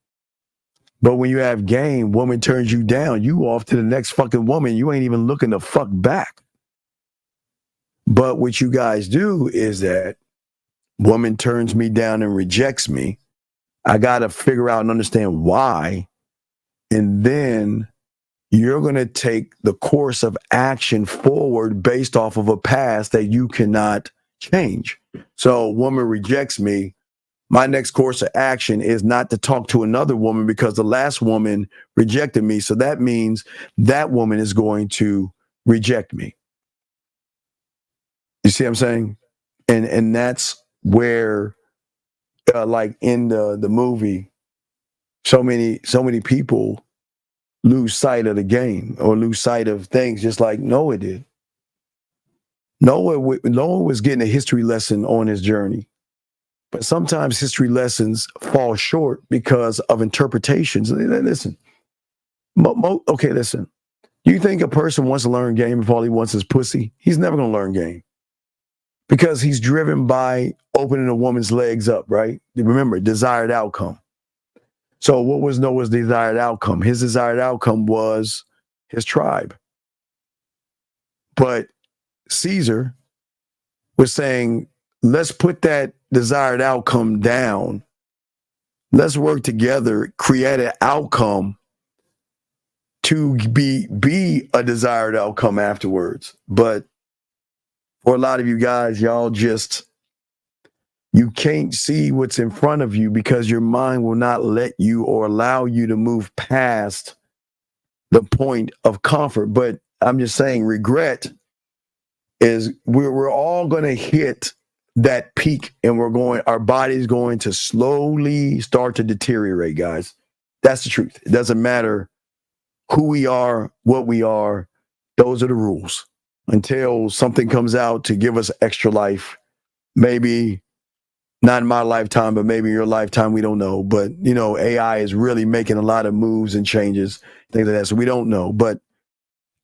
But when you have game, woman turns you down, you off to the next fucking woman. You ain't even looking to fuck back. But what you guys do is that woman turns me down and rejects me. I got to figure out and understand why. And then you're going to take the course of action forward based off of a past that you cannot change. So a woman rejects me. My next course of action is not to talk to another woman because the last woman rejected me. So that means that woman is going to reject me. You see what I'm saying? And that's where, like in the movie, so many people lose sight of the game or lose sight of things, just like Noah did. Noah was getting a history lesson on his journey, but sometimes history lessons fall short because of interpretations. Listen, okay, listen. You think a person wants to learn game if all he wants is pussy? He's never going to learn game because he's driven by opening a woman's legs up, right? Remember, desired outcome. So what was Noah's desired outcome? His desired outcome was his tribe. But Caesar was saying, let's put that desired outcome down. Let's work together, create an outcome to be a desired outcome afterwards. But for a lot of you guys, you can't see what's in front of you because your mind will not let you or allow you to move past the point of comfort. But I'm just saying, regret is we're all going to hit that peak, and our body's going to slowly start to deteriorate, guys. That's the truth. It doesn't matter who we are, what we are. Those are the rules until something comes out to give us extra life. Maybe not in my lifetime, but maybe in your lifetime, we don't know. But, AI is really making a lot of moves and changes, things like that. So we don't know, but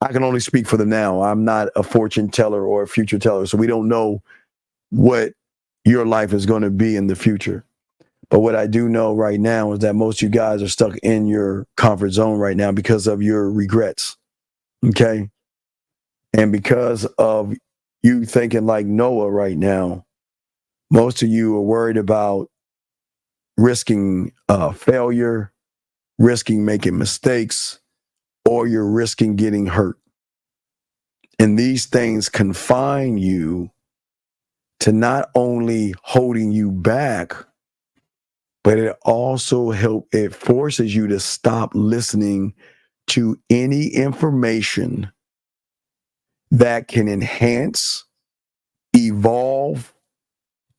I can only speak for the now. I'm not a fortune teller or a future teller. So we don't know what your life is going to be in the future. But what I do know right now is that most of you guys are stuck in your comfort zone right now because of your regrets. Okay. And because of you thinking like Noah right now, most of you are worried about risking failure, risking making mistakes, or you're risking getting hurt. And these things confine you to not only holding you back, but it also it forces you to stop listening to any information that can enhance, evolve,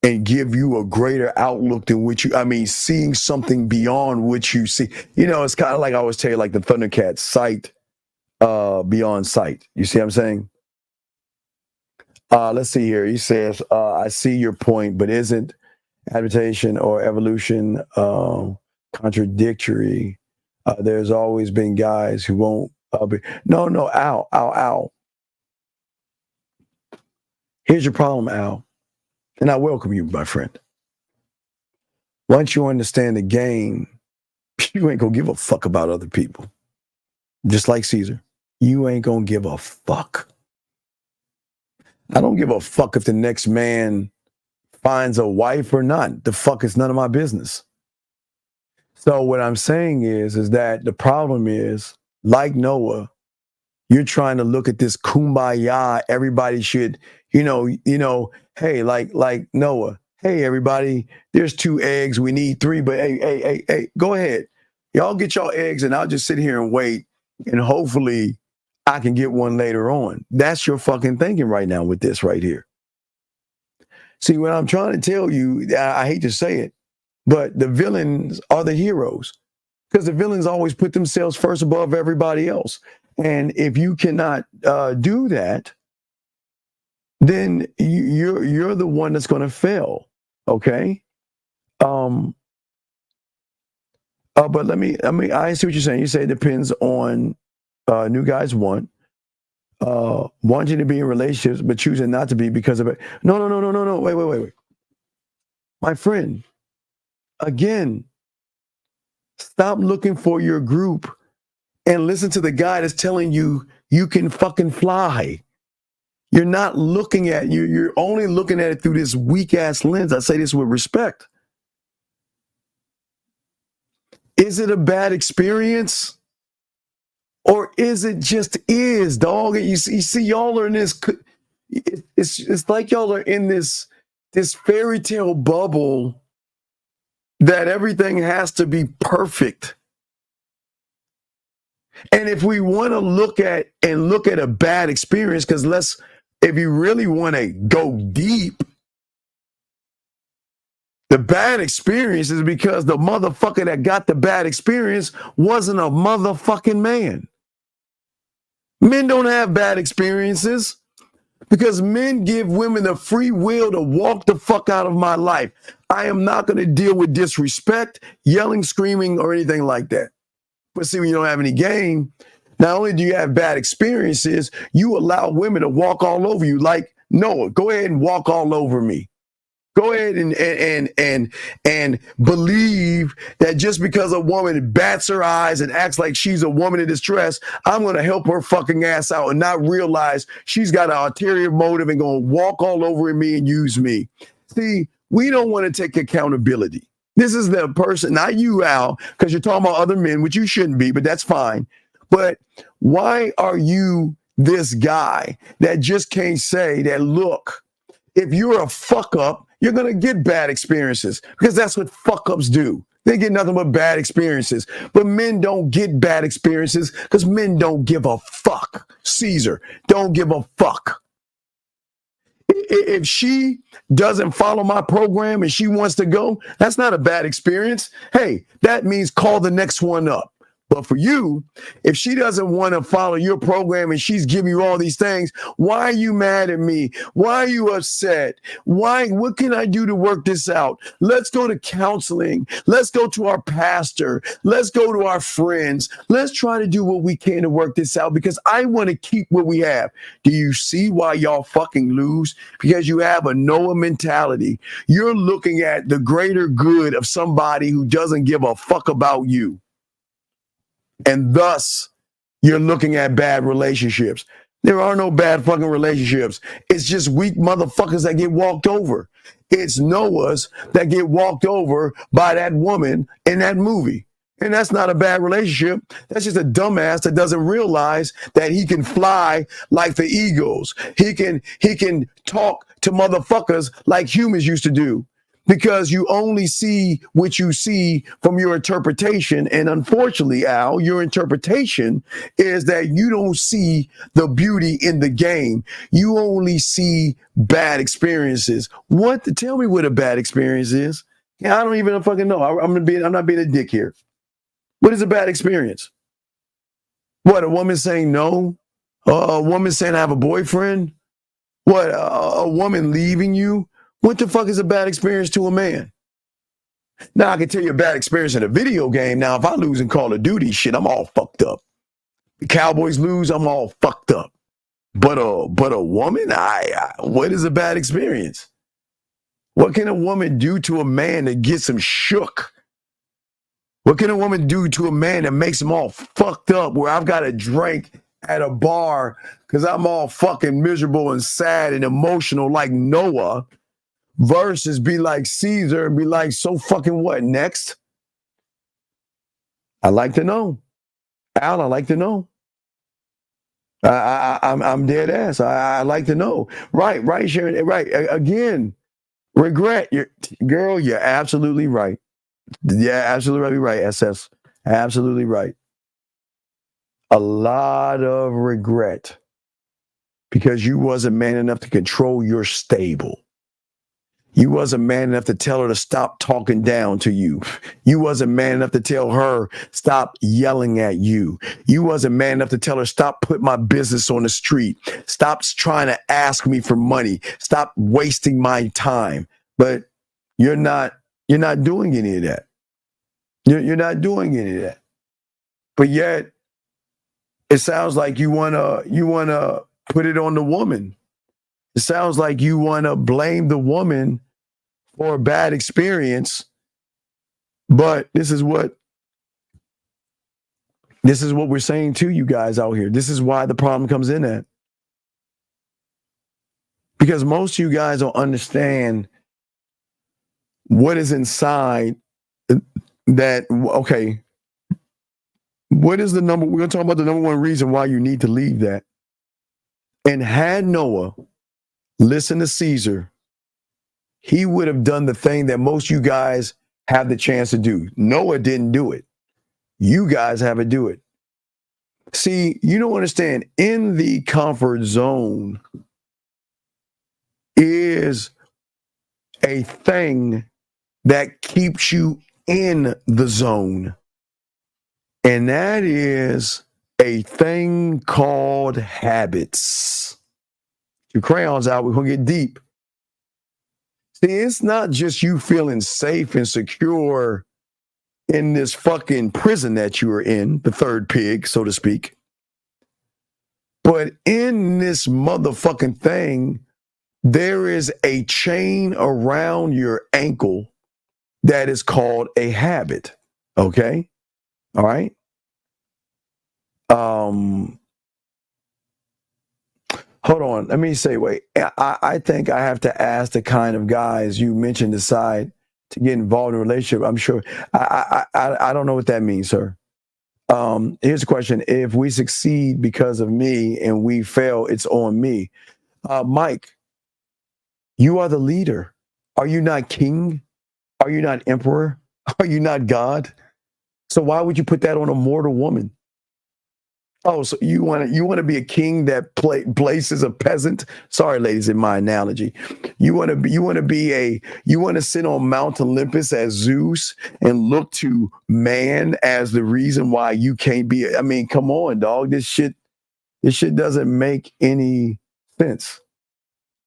and give you a greater outlook than seeing something beyond what you see. It's kind of like I always tell you, like the Thundercats, sight beyond sight. You see what I'm saying? Let's see here. He says, I see your point, but isn't adaptation or evolution contradictory? There's always been guys who won't be. No, Al. Here's your problem, Al. And I welcome you, my friend. Once you understand the game, you ain't gonna give a fuck about other people. Just like Caesar. You ain't gonna give a fuck. I don't give a fuck if the next man finds a wife or not. The fuck is none of my business. So what I'm saying is that the problem is, like Noah, you're trying to look at this kumbaya. Everybody should, hey, like Noah. Hey, everybody, there's 2 eggs. We need 3, but hey, go ahead. Y'all get y'all eggs and I'll just sit here and wait. And hopefully I can get one later on. That's your fucking thinking right now with this right here. See, what I'm trying to tell you, I hate to say it, but the villains are the heroes because the villains always put themselves first above everybody else. And if you cannot do that, then you're the one that's going to fail. Okay. But I see what you're saying. You say it depends on new guys wanting to be in relationships, but choosing not to be because of it. No. Wait. My friend, again, stop looking for your group and listen to the guy that's telling you you can fucking fly. You're not looking at you're only looking at it through this weak ass lens. I say this with respect. Is it a bad experience? Or is it just dog? You see y'all are in this, it's like y'all are in this this fairy tale bubble that everything has to be perfect. And if we want to look at a bad experience, because if you really want to go deep, the bad experience is because the motherfucker that got the bad experience wasn't a motherfucking man. Men don't have bad experiences because men give women the free will to walk the fuck out of my life. I am not going to deal with disrespect, yelling, screaming, or anything like that. But see, when you don't have any game, not only do you have bad experiences, you allow women to walk all over you. Like, Noah, go ahead and walk all over me. Go ahead and believe that just because a woman bats her eyes and acts like she's a woman in distress, I'm going to help her fucking ass out and not realize she's got an ulterior motive and going to walk all over me and use me. See, we don't want to take accountability. This is the person, not you, Al, because you're talking about other men, which you shouldn't be, but that's fine. But why are you this guy that just can't say that, look, if you're a fuck up, you're going to get bad experiences because that's what fuck ups do. They get nothing but bad experiences. But men don't get bad experiences because men don't give a fuck. Caesar, don't give a fuck. If she doesn't follow my program and she wants to go, that's not a bad experience. Hey, that means call the next one up. But for you, if she doesn't want to follow your program and she's giving you all these things, why are you mad at me? Why are you upset? What can I do to work this out? Let's go to counseling. Let's go to our pastor. Let's go to our friends. Let's try to do what we can to work this out because I want to keep what we have. Do you see why y'all fucking lose? Because you have a Noah mentality. You're looking at the greater good of somebody who doesn't give a fuck about you. And thus, you're looking at bad relationships. There are no bad fucking relationships. It's just weak motherfuckers that get walked over. It's Noahs that get walked over by that woman in that movie. And that's not a bad relationship. That's just a dumbass that doesn't realize that he can fly like the eagles. He can talk to motherfuckers like humans used to do. Because you only see what you see from your interpretation. And unfortunately, Al, your interpretation is that you don't see the beauty in the game. You only see bad experiences. Tell me what a bad experience is. Yeah, I don't even fucking know. I'm not being a dick here. What is a bad experience? What, a woman saying no? A woman saying I have a boyfriend? What, a woman leaving you? What the fuck is a bad experience to a man? Now, I can tell you a bad experience in a video game. Now, if I lose in Call of Duty, shit, I'm all fucked up. The Cowboys lose, I'm all fucked up. But a woman, what is a bad experience? What can a woman do to a man that gets him shook? What can a woman do to a man that makes him all fucked up where I've got to drink at a bar because I'm all fucking miserable and sad and emotional like Noah? Versus be like Caesar and be like, so fucking what, next? I like to know. Al, I like to know. I'm dead ass. I like to know. Right, Sharon. Right. Again, regret. Girl, you're absolutely right. Yeah, absolutely right, SS. Absolutely right. A lot of regret because you wasn't man enough to control your stable. You wasn't man enough to tell her to stop talking down to you. You wasn't man enough to tell her stop yelling at you. You wasn't man enough to tell her stop putting my business on the street. Stop trying to ask me for money. Stop wasting my time. But you're not doing any of that. You're not doing any of that. But yet, it sounds like you wanna put it on the woman. It sounds like you want to blame the woman for a bad experience, but this is what we're saying to you guys out here. This is why the problem comes in at. Because most of you guys don't understand what is inside that, okay, what is we're going to talk about the number one reason why you need to leave that. And had Noah listen to Caesar, he would have done the thing that most of you guys have the chance to do. Noah didn't do it. You guys have to do it. See, you don't understand. In the comfort zone is a thing that keeps you in the zone. And that is a thing called habits. Your crayons out, we're going to get deep. See, it's not just you feeling safe and secure in this fucking prison that you are in, the third pig, so to speak. But in this motherfucking thing, there is a chain around your ankle that is called a habit. Okay? All right? Hold on. Let me say, wait. I think I have to ask the kind of guys you mentioned decide to get involved in a relationship. I'm sure. I don't know what that means, sir. Here's a question. If we succeed because of me and we fail, it's on me. Mike, you are the leader. Are you not king? Are you not emperor? Are you not God? So why would you put that on a mortal woman? Oh, so you want to be a king that places a peasant? Sorry, ladies, in my analogy, you want to sit on Mount Olympus as Zeus and look to man as the reason why you can't be. I mean, come on, dog. This shit doesn't make any sense.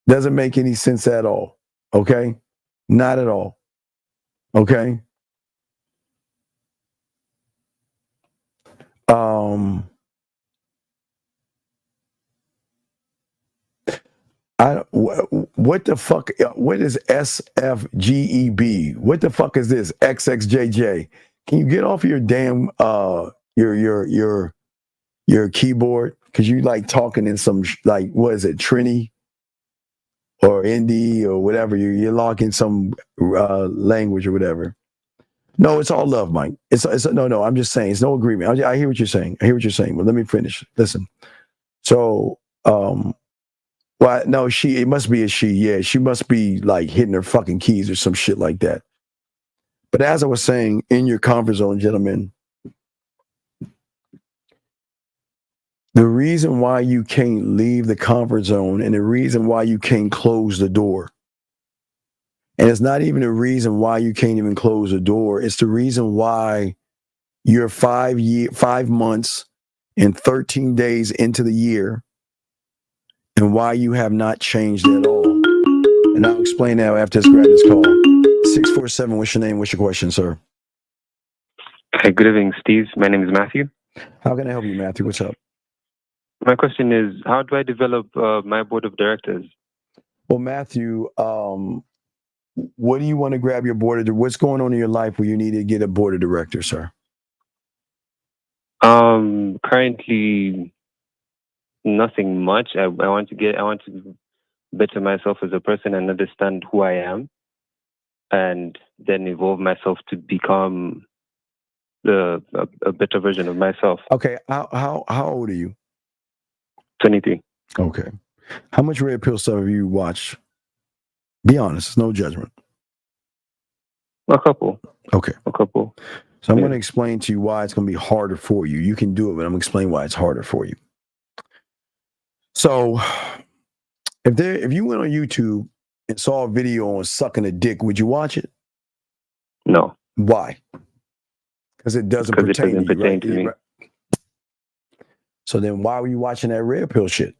Doesn't make any sense at all. Okay, not at all. Okay. What the fuck? What is SFGEB? What the fuck is this? XXJJ? Can you get off your damn your keyboard? Because you like talking in some like, what is it, Trini or Indie or whatever? You're locking some language or whatever. No, it's all love, Mike. It's no. I'm just saying it's no agreement. I hear what you're saying. But let me finish. Listen. So well, no, it must be a she. Yeah, she must be like hitting her fucking keys or some shit like that. But as I was saying, in your comfort zone, gentlemen, the reason why you can't leave the comfort zone and the reason why you can't close the door, and it's not even a reason why you can't even close the door, it's the reason why you're 5 months and 13 days into the year, and why you have not changed at all. And I'll explain that after this grab this call. 647, what's your name? What's your question, sir? Hey, good evening, Steve. My name is Matthew. How can I help you, Matthew? What's up? My question is, how do I develop my board of directors? Well, Matthew, what do you want to grab your board of? What's going on in your life where you need to get a board of directors, sir? Currently, nothing much. I want to better myself as a person and understand who I am, and then evolve myself to become a better version of myself. Okay, how old are you? 23. Okay. How much Red Pill stuff have you watched? Be honest, no judgment. A couple. Okay. A couple. So I'm going to explain to you why it's going to be harder for you. You can do it, but I'm going to explain why it's harder for you. So if you went on YouTube and saw a video on sucking a dick, would you watch it? No. Why? Because it doesn't pertain to me. Right? So then why were you watching that Red Pill shit?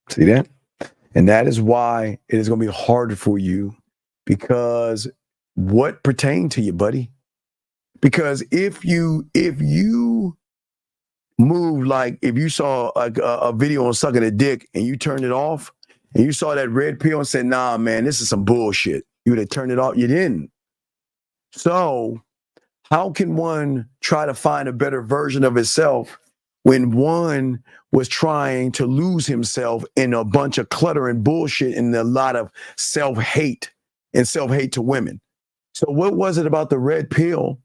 See that? And that is why it is going to be harder for you, because what pertained to you, buddy? Because if you move, like if you saw a video on sucking a dick and you turned it off and you saw that red pill and said, nah, man, this is some bullshit, you would have turned it off. You didn't. So how can one try to find a better version of itself when one was trying to lose himself in a bunch of clutter and bullshit and a lot of self-hate and self-hate to women? So what was it about the red pill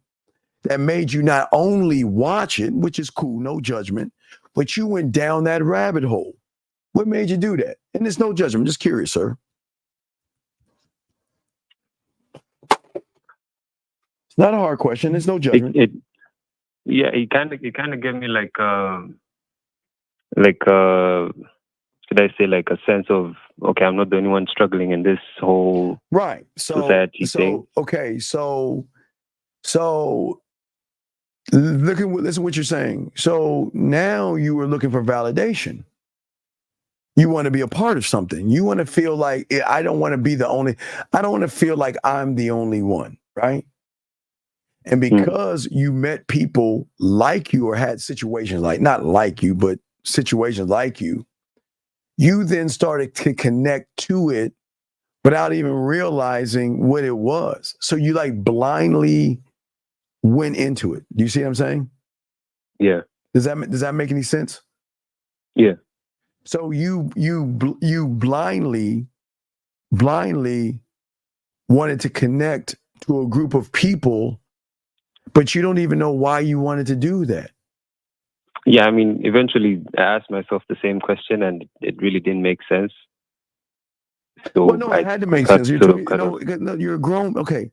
that made you not only watch it, which is cool, no judgment, but you went down that rabbit hole? What made you do that? And there's no judgment. I'm just curious, sir. It's not a hard question. There's no judgment. It kind of gave me like should I say like a sense of, okay, I'm not the only one struggling in this whole society thing. Okay, so listen what you're saying. So now you were looking for validation. You want to be a part of something. You want to feel like I don't want to feel like I'm the only one, right? And because you met people like you or had situations like, not like you, but situations like you then started to connect to it without even realizing what it was. So you like blindly went into it. Do you see what I'm saying? Yeah. Does that make any sense? Yeah. So you blindly wanted to connect to a group of people, but you don't even know why you wanted to do that. Yeah, I mean, eventually I asked myself the same question, and it really didn't make sense. So well, no, it had to make sense. You're grown. Okay.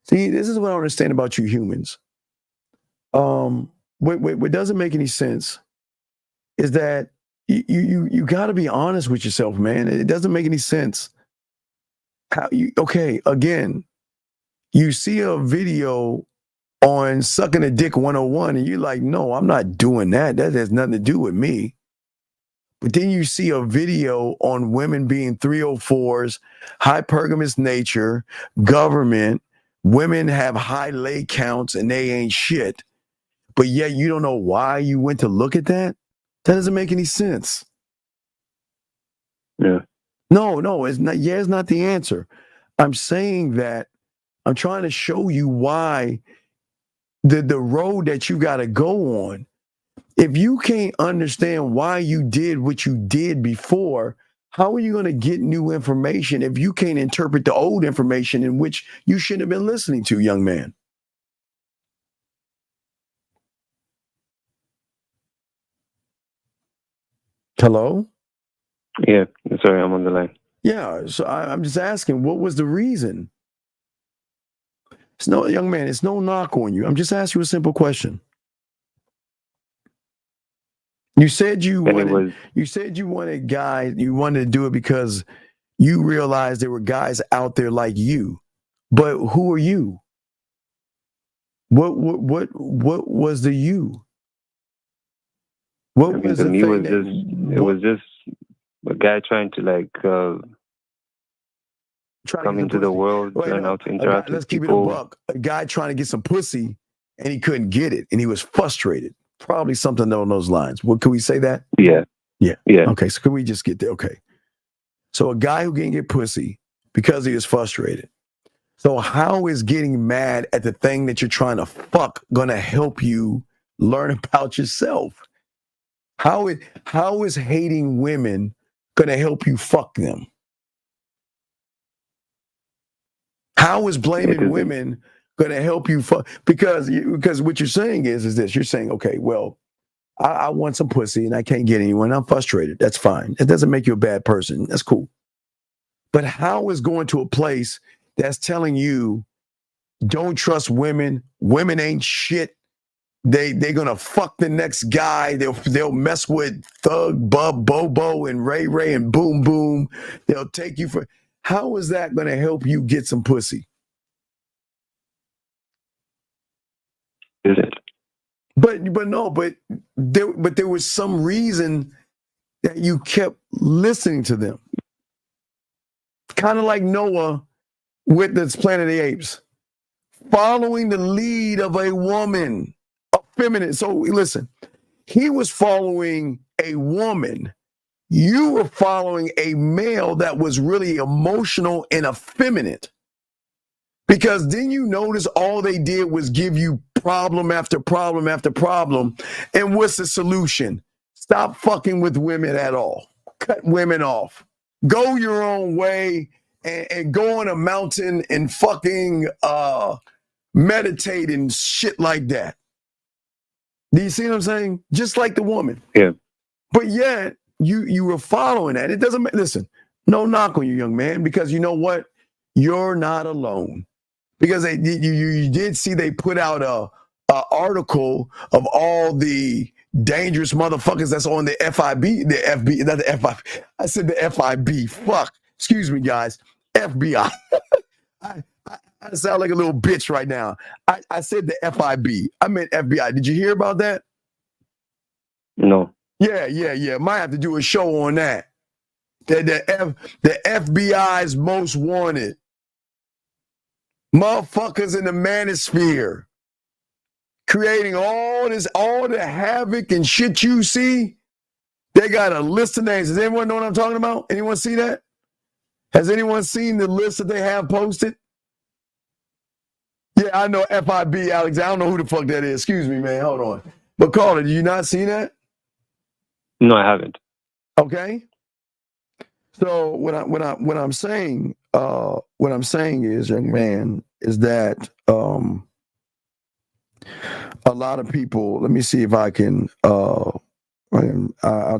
See, this is what I understand about you humans. What doesn't make any sense is that you got to be honest with yourself, man. It doesn't make any sense. Again, you see a video on sucking a dick 101 and you're like, no, I'm not doing that. That has nothing to do with me. But then you see a video on women being 304s, hypergamous nature, government, women have high lay counts and they ain't shit. But yet you don't know why you went to look at that? That doesn't make any sense. Yeah. No, it's not. Yeah, it's not the answer. I'm saying that I'm trying to show you why the road that you got to go on. If you can't understand why you did what you did before, how are you going to get new information if you can't interpret the old information in which you shouldn't have been listening to, young man? Hello? Yeah, sorry, I'm on the line. Yeah, so I'm just asking, what was the reason? It's no, young man, it's no knock on you. I'm just asking you a simple question. You said you wanted guys, you wanted to do it because you realized there were guys out there like you. But who are you? What was the you? What was the thing? It was just a guy trying to like come into the world, learn how to interact with people. Let's keep it a buck. A guy trying to get some pussy and he couldn't get it and he was frustrated. Probably something along those lines. What, can we say that? Yeah. Okay, so can we just get there? Okay. So a guy who can't get pussy because he is frustrated. So how is getting mad at the thing that you're trying to fuck gonna help you learn about yourself? How is hating women gonna help you fuck them? How is blaming women gonna help you fuck? Because what you're saying is this. You're saying, okay, well, I want some pussy and I can't get anyone. I'm frustrated. That's fine. It doesn't make you a bad person. That's cool. But how is going to a place that's telling you don't trust women? Women ain't shit. They're gonna fuck the next guy. They'll mess with Thug, Bub, Bobo, and Ray Ray and Boom Boom. They'll take you for. How is that gonna help you get some pussy? Is it? But there was some reason that you kept listening to them. Kind of like Noah with this Planet of the Apes, following the lead of a woman, a feminine. So listen, he was following a woman. You were following a male that was really emotional and effeminate. Because then you notice all they did was give you problem after problem after problem. And what's the solution? Stop fucking with women at all. Cut women off. Go your own way and go on a mountain and fucking meditate and shit like that. Do you see what I'm saying? Just like the woman. Yeah. But yet you were following that. It doesn't listen. No knock on you, young man, because you know what? You're not alone. Because you did see they put out a article of all the dangerous motherfuckers that's on the FIB, the FB, not the FIB. I said the FIB. Fuck. Excuse me, guys. FBI. I sound like a little bitch right now. I said the FIB. I meant FBI. Did you hear about that? No. Yeah. Might have to do a show on that. The FBI's most wanted. Motherfuckers in the manosphere. Creating all the havoc and shit you see. They got a list of names. Does anyone know what I'm talking about? Anyone see that? Has anyone seen the list that they have posted? Yeah, I know FIB, Alex. I don't know who the fuck that is. Excuse me, man. Hold on. But Carter, did you not see that? No, I haven't. Okay. So what I'm saying is, young man, is that a lot of people. Let me see if I can. I'll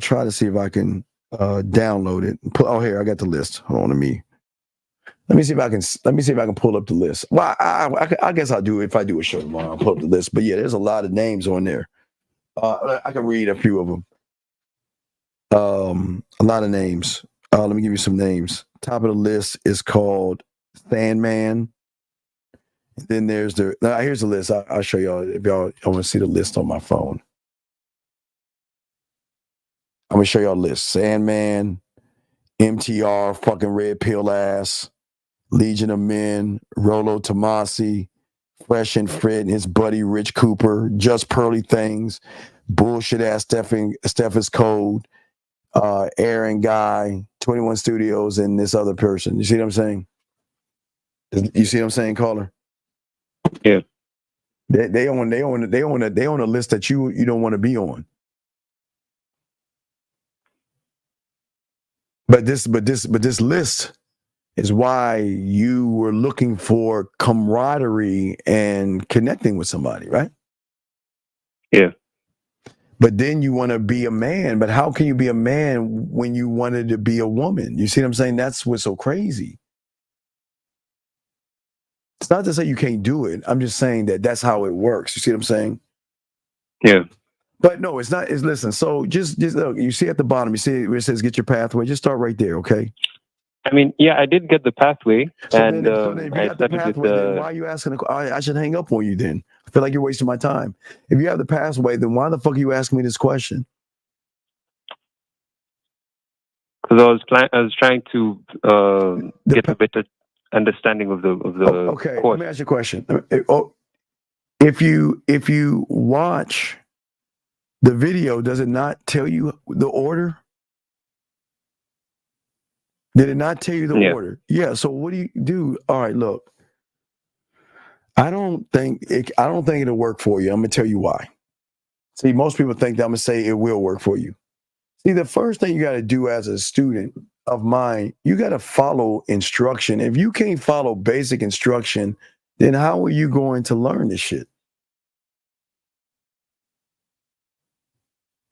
try to see if I can download it. Oh, here I got the list. Hold on, let me see if I can pull up the list. Well, I guess I'll do it if I do a show tomorrow. I'll pull up the list. But yeah, there's a lot of names on there. I can read a few of them. A lot of names. Let me give you some names. Top of the list is called Sandman. Then there's here's the list. I'll show y'all if y'all want to see the list on my phone. I'm gonna show y'all a list. Sandman, MTR, fucking red pill ass, Legion of Men, Rolo Tomasi, Fresh and Fred and his buddy Rich Cooper, Just Pearly Things, bullshit ass Steph's Code, Aaron Guy, 21 Studios, and this other person. You see what I'm saying? You see what I'm saying, caller? Yeah. They on a list that you don't want to be on. But this list is why you were looking for camaraderie and connecting with somebody, right? Yeah. But then you want to be a man. But how can you be a man when you wanted to be a woman? You see what I'm saying? That's what's so crazy. It's not to say you can't do it. I'm just saying that's how it works. You see what I'm saying? Yeah. But no, it's not. Listen. So just look. You see at the bottom. You see where it says "Get your pathway." Just start right there, okay? I mean, yeah, I did get the pathway, So and then if you I got the started with pathway, then why are you asking? I should hang up on you then. I feel like you're wasting my time. If you have the pathway, then why the fuck are you asking me this question? because I was trying to get a better understanding of the Okay, course. let me ask you a question. If you watch the video, does it not tell you the order? Did it not tell you the order? Yeah. So what do you do? All right, look. I don't think it'll work for you. I'm gonna tell you why. See, most people think that I'm gonna say it will work for you. See, the first thing you got to do as a student of mine, you got to follow instruction. If you can't follow basic instruction, then how are you going to learn this shit?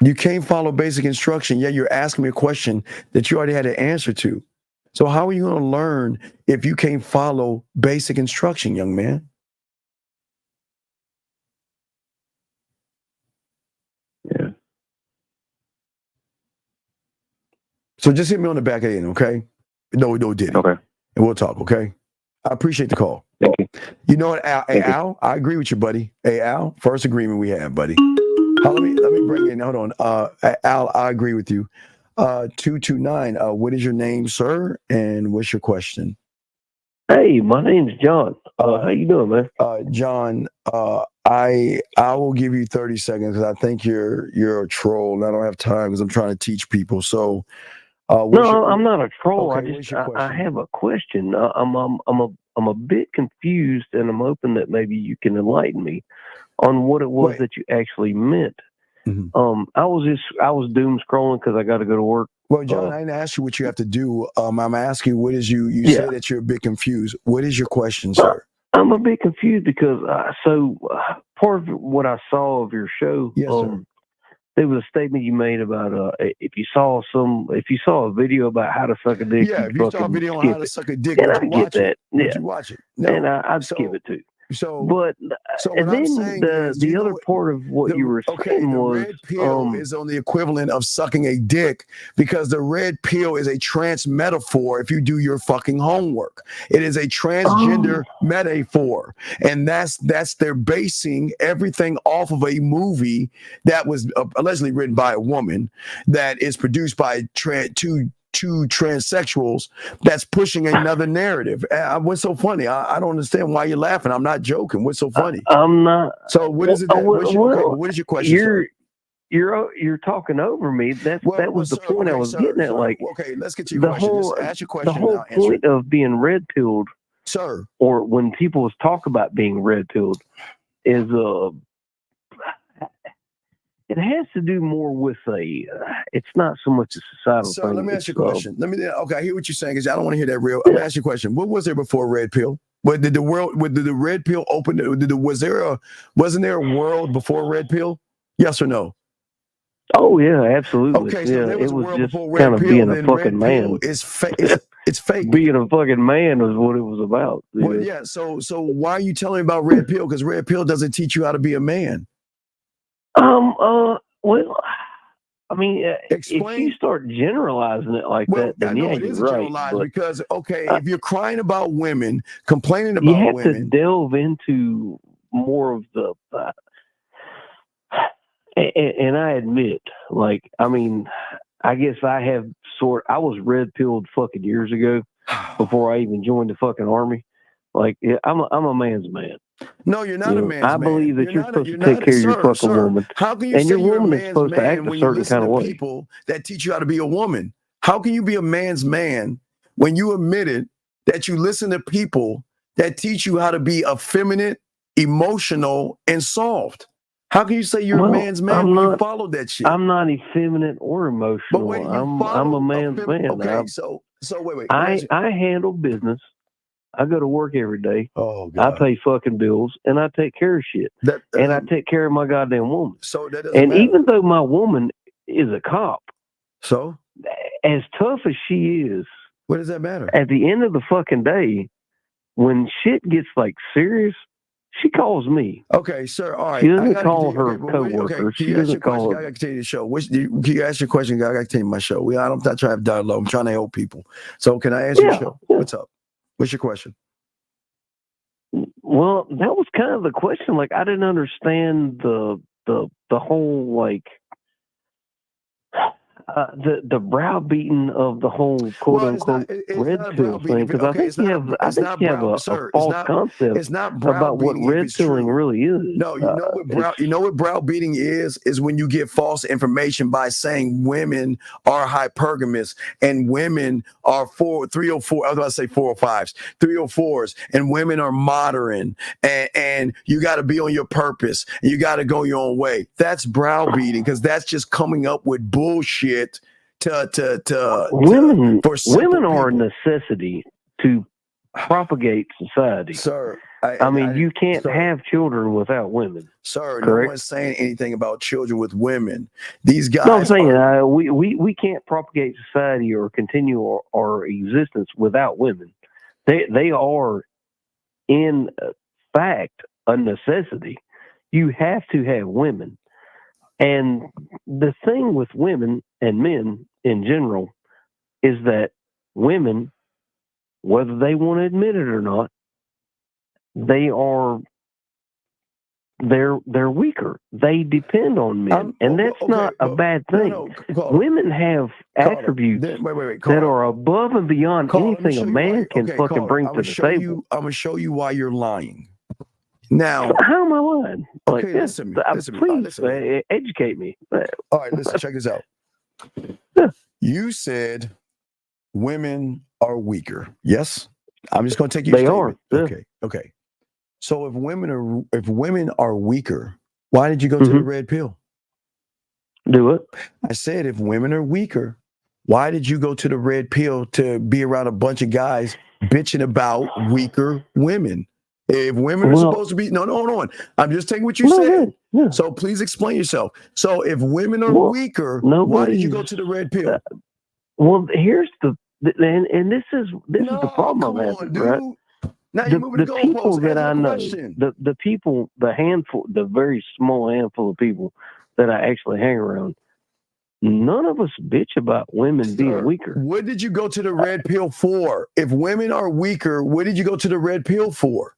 You can't follow basic instruction, yet you're asking me a question that you already had an answer to. So how are you going to learn if you can't follow basic instruction, young man? Yeah. So just hit me on the back end, okay? No, did Okay. And we'll talk, okay? I appreciate the call. Thank you. You know what, Al? Hey, Al, I agree with you, buddy. Hey, Al, first agreement we have, buddy. Let me bring in. Hold on, Al. I agree with you. 229. What is your name, sir? And what's your question? Hey, my name's John. How you doing, man? John, I will give you 30 seconds because I think you're a troll. And I don't have time because I'm trying to teach people. So, no, I'm not a troll. Okay, I have a question. I'm a bit confused, and I'm hoping that maybe you can enlighten me on what it was that you actually meant. Mm-hmm. I was doom scrolling because I got to go to work. Well, John, I didn't ask you what you have to do. I'm asking what is you say that you're a bit confused. What is your question, sir? I'm a bit confused because part of what I saw of your show, yes, sir. there was a statement you made about if you saw a video about how to suck a dick, Yeah, you'd if you saw a fucking video on skip how to it. suck a dick, And would I you get watch that. it? Yeah. Would you watch it? No. And I'd skip it too. So, But so and what I'm then saying is, the other part of what you were saying the was red pill is on the equivalent of sucking a dick, because the red pill is a trans metaphor. If you do your fucking homework, it is a transgender metaphor, and that's they're basing everything off of a movie that was allegedly written by a woman that is produced by two transsexuals that's pushing another narrative. What's so funny? I don't understand why you're laughing. I'm not joking. What's so funny? I'm not. So what is it? What is your question, sir? You're talking over me. That was the point I was getting at. Like, okay, let's get to your question. Just ask your question. The whole point of being red pilled, sir, or when people talk about being red pilled, is it has to do more with it's not so much a societal So thing. let me ask you a question. Okay, I hear what you're saying, because I don't want to hear that real. Let me ask you a question. What was there before red pill? Did the red pill open? Wasn't there a world before red pill? Yes or no? Oh yeah, absolutely. Okay, so there was it a was world just before red kind of pill, being a then fucking red pill man. is fake. It's fake. Being a fucking man was what it was about. Well, yeah. So why are you telling me about red pill? Because red pill doesn't teach you how to be a man. Well, I mean, if you start generalizing it like that, then yeah, it is you're right. generalized, But because if you're crying about women, complaining you about have women, to delve into more of the. And I admit, like, I mean, I guess I was red pilled fucking years ago before I even joined the fucking army. Like, yeah, I'm a man's man. No, you're not a man's man. I believe that you're supposed to take not care of your fucking woman. How can you and say your you're woman a is man's supposed to act man a when you certain listen kind of to way? people that teach you how to be a woman? How can you be a man's man when you admitted that you listen to people that teach you how to be effeminate, emotional, and soft? How can you say you're a man's man when you follow that shit? I'm not effeminate or emotional. But when you I'm a man's man. Okay, so wait. I handle business. I go to work every day. Oh, God. I pay fucking bills, and I take care of shit. And I take care of my goddamn woman. So that doesn't And matter. even though my woman is a cop, so as tough as she is, what does that matter? At the end of the fucking day, when shit gets like serious, she calls me. Okay, sir. All right. She doesn't call her coworkers. Can She you ask your doesn't call question? her. I got to continue the show. Can you ask your question? I got to continue my show. I'm not trying to have dialogue. I'm trying to help people. So can I ask you a show? What's up? What's your question? Well, that was kind of the question. Like, I didn't understand the whole, like, the browbeating of the whole quote unquote red pill thing, because I think you have a false concept about what red pilling really is. No, you know what browbeating is when you get false information by saying women are hypergamous and women are 304. I was about to say 405s, 304s, and women are modern, and you got to be on your purpose and you got to go your own way. That's browbeating, because that's just coming up with bullshit. Women are a necessity to propagate society. Sir, I mean, you can't have children without women. Sir, correct? No one's saying anything about children with women. These guys. No, I'm saying we can't propagate society or continue our existence without women. They are, in fact, a necessity. You have to have women. And the thing with women and men in general is that women, whether they want to admit it or not, they're weaker. They depend on men, and that's not a bad thing. Women have attributes that are above and beyond anything a man can fucking bring to the table. I'm gonna show you why you're lying. Now, how am I lying? Okay, like, listen to me. Please educate me. All right, listen. Check this out. You said women are weaker. Yes, I'm just going to take you. They are. Yeah. Okay. So if women are weaker, why did you go to the red pill? Do it. I said if women are weaker, why did you go to the red pill to be around a bunch of guys bitching about weaker women? If women are supposed to be, no, hold on. I'm just taking what you said. Yeah. So please explain yourself. So if women are weaker, why did you go to the red pill? Well, here's the this is the problem I'm having, right? Now you're moving The the people goalposts. that I Answer the know, question. the people, the very small handful of people that I actually hang around, none of us bitch about women being weaker. What did you go to the red pill for? If women are weaker, what did you go to the red pill for?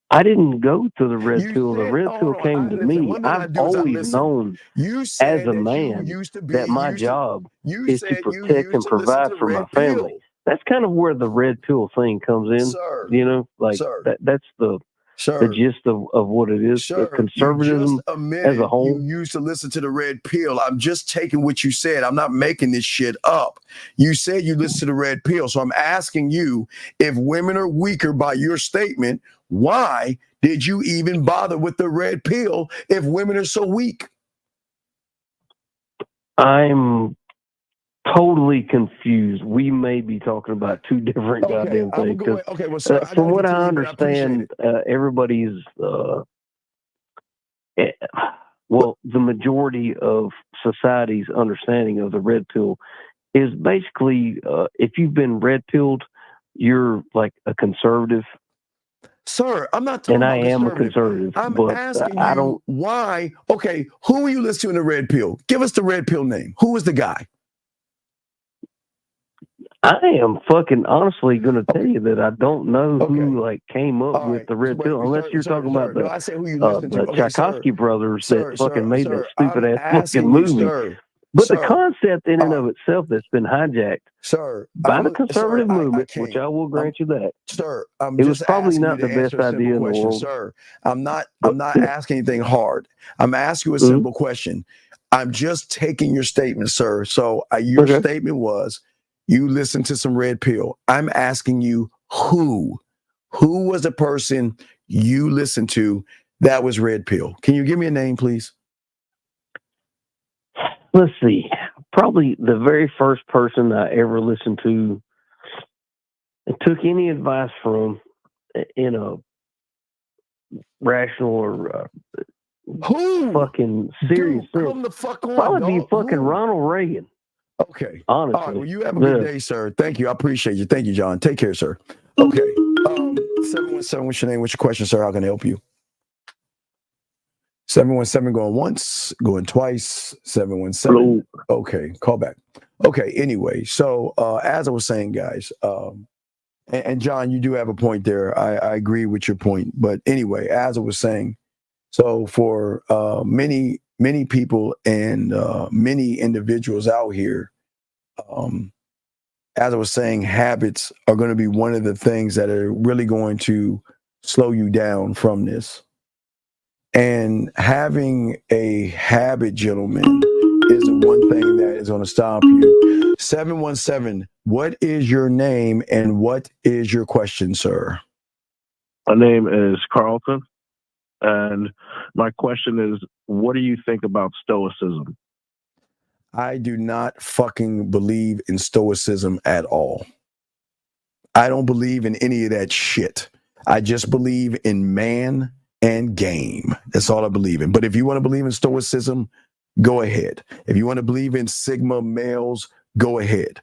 I didn't go to the red pill. The red pill came to me. I've always known as a man that my job is to protect and provide for my family. That's kind of where the red pill thing comes in. Sir, you know, like that's the gist of what it is. Sir, Conservatism as a whole. You used to listen to the red pill. I'm just taking what you said. I'm not making this shit up. You said you listen to the red pill. So I'm asking you, if women are weaker by your statement, why did you even bother with the red pill if women are so weak? I'm totally confused. We may be talking about two different goddamn things. Well, sir, from what I understand, everybody's well, the majority of society's understanding of the red pill is basically if you've been red pilled, you're like a conservative. Sir, I'm not talking and about I am a conservative. I'm but asking I you don't. why. Okay, who are you listening to in the red pill? Give us the red pill name. Who is the guy? I am fucking honestly going to tell you that I don't know who like came up with the red pill, unless you're talking about the I say who you listen to. Tchaikovsky brothers that fucking made that stupid ass fucking you, movie. But the concept in and of itself that's been hijacked by the conservative movement, which I will grant you that, sir, it was probably not the best idea in the world. Sir, I'm not asking anything hard. I'm asking you a simple question. I'm just taking your statement, sir. So your statement was you listened to some red pill. I'm asking you who was the person you listened to that was red pill? Can you give me a name, please? Let's see. Probably the very first person I ever listened to and took any advice from in a rational or fucking serious sense. Come the fuck on, probably be dog. fucking Ronald Reagan. Okay. Honestly. All right. Well, you have a good day, sir. Thank you. I appreciate you. Thank you, John. Take care, sir. Okay. 717, what's your name? What's your question, sir? How can I help you? 717 going once, going twice. 717. Hello. Okay. Call back. Okay. Anyway, so as I was saying, guys, and John, you do have a point there. I agree with your point. But anyway, as I was saying, so for many people and many individuals out here, as I was saying, habits are going to be one of the things that are really going to slow you down from this. And having a habit, gentlemen, is the one thing that is going to stop you. 717, what is your name and what is your question, sir? My name is Carlton. And my question is, what do you think about stoicism? I do not fucking believe in stoicism at all. I don't believe in any of that shit. I just believe in man and game. That's all I believe in. But if you want to believe in stoicism, go ahead. If you want to believe in Sigma males, go ahead.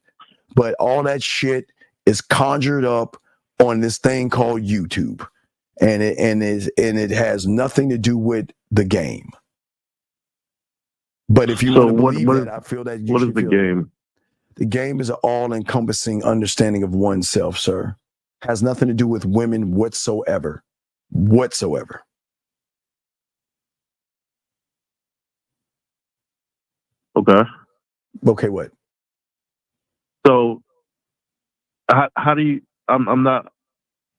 But all that shit is conjured up on this thing called YouTube. And it has nothing to do with the game. But if you want to believe that, I feel that you what should is the feel game? The game is an all-encompassing understanding of oneself, sir. Has nothing to do with women whatsoever. Whatsoever. Okay. Okay, what? So, how do you? I'm not.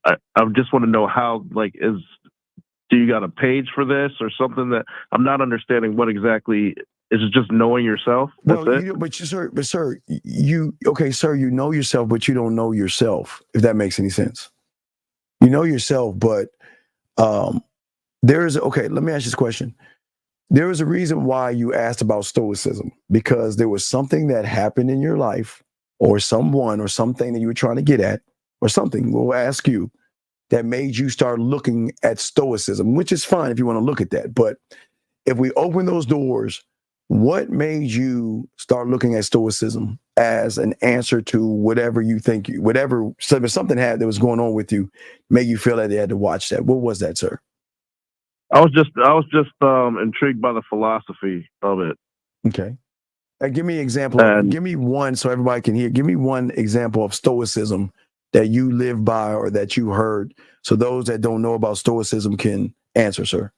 I just want to know how. Like, do you got a page for this or something that I'm not understanding? What exactly is it? Just knowing yourself? That's it. Sir, you know yourself, but you don't know yourself. If that makes any sense, you know yourself, but there is. Okay, let me ask you this question. There is a reason why you asked about stoicism, because there was something that happened in your life, or someone, or something that you were trying to get at, or something. We'll ask you that made you start looking at stoicism, which is fine if you want to look at that. But if we open those doors, what made you start looking at stoicism as an answer to whatever you think, so if something that was going on with you, made you feel that they had to watch that? What was that, sir? I was just intrigued by the philosophy of it. Okay. Give me an example. Give me one so everybody can hear. Give me one example of stoicism that you live by or that you heard, so those that don't know about stoicism can answer, sir.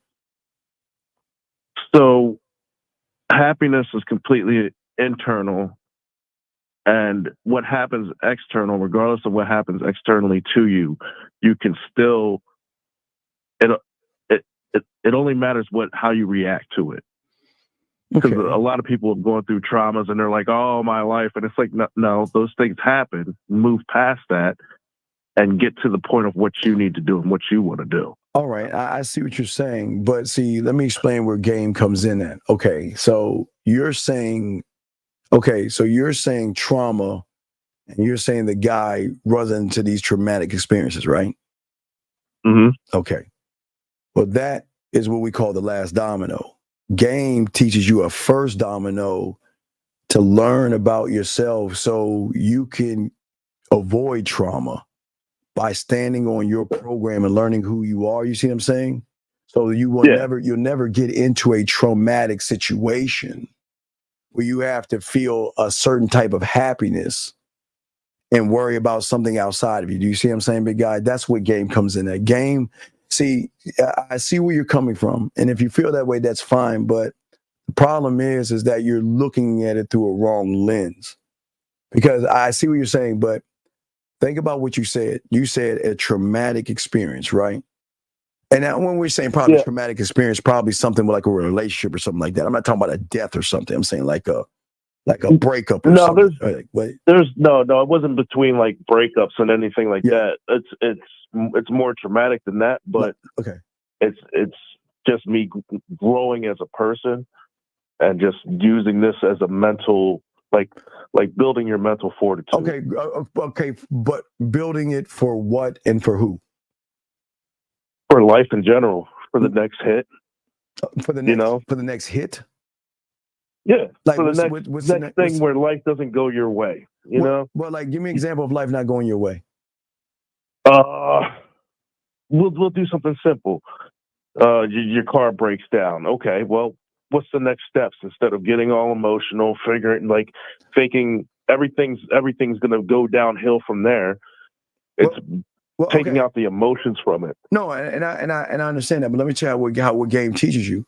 So happiness is completely internal, and what happens external, regardless of what happens externally to you, you can still, it only matters how you react to it. Because a lot of people are going through traumas and they're like, oh, my life. And it's like, no, those things happen. Move past that and get to the point of what you need to do and what you want to do. All right. I see what you're saying. But see, let me explain where game comes in at. Okay. So you're saying trauma, and you're saying the guy runs into these traumatic experiences, right? Mm-hmm. Okay. Well, that is what we call the last domino. Game teaches you a first domino to learn about yourself so you can avoid trauma by standing on your program and learning who you are. You see what I'm saying? So you will you'll never get into a traumatic situation where you have to feel a certain type of happiness and worry about something outside of you. Do you see what I'm saying, big guy? That's what game comes in. That game. See, I see where you're coming from. And if you feel that way, that's fine. But the problem is that you're looking at it through a wrong lens. Because I see what you're saying, but think about what you said. You said a traumatic experience, right? And now when we're saying probably traumatic experience, probably something like a relationship or something like that. I'm not talking about a death or something. I'm saying like a breakup or something. No, it wasn't between like breakups and anything like that. It's more traumatic than that, but it's just me growing as a person and just using this as a mental, like building your mental fortitude. Okay, but building it for what and for who? For life in general, for the next hit. For the next hit? Yeah, like for the next thing where life doesn't go your way. You know? Well, like give me an example of life not going your way. We'll do something simple. Your car breaks down. Okay, well, what's the next steps? Instead of getting all emotional, thinking everything's gonna go downhill from there. It's taking out the emotions from it. No, and I understand that, but let me tell you what game teaches you.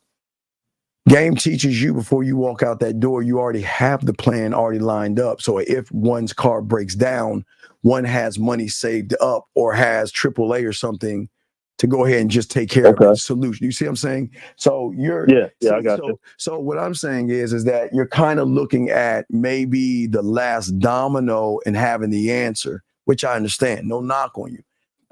Game teaches you before you walk out that door, you already have the plan already lined up. So if one's car breaks down, one has money saved up or has AAA or something to go ahead and just take care of the solution. You see what I'm saying? So I got you. So what I'm saying is that you're kind of looking at maybe the last domino and having the answer, which I understand. No knock on you.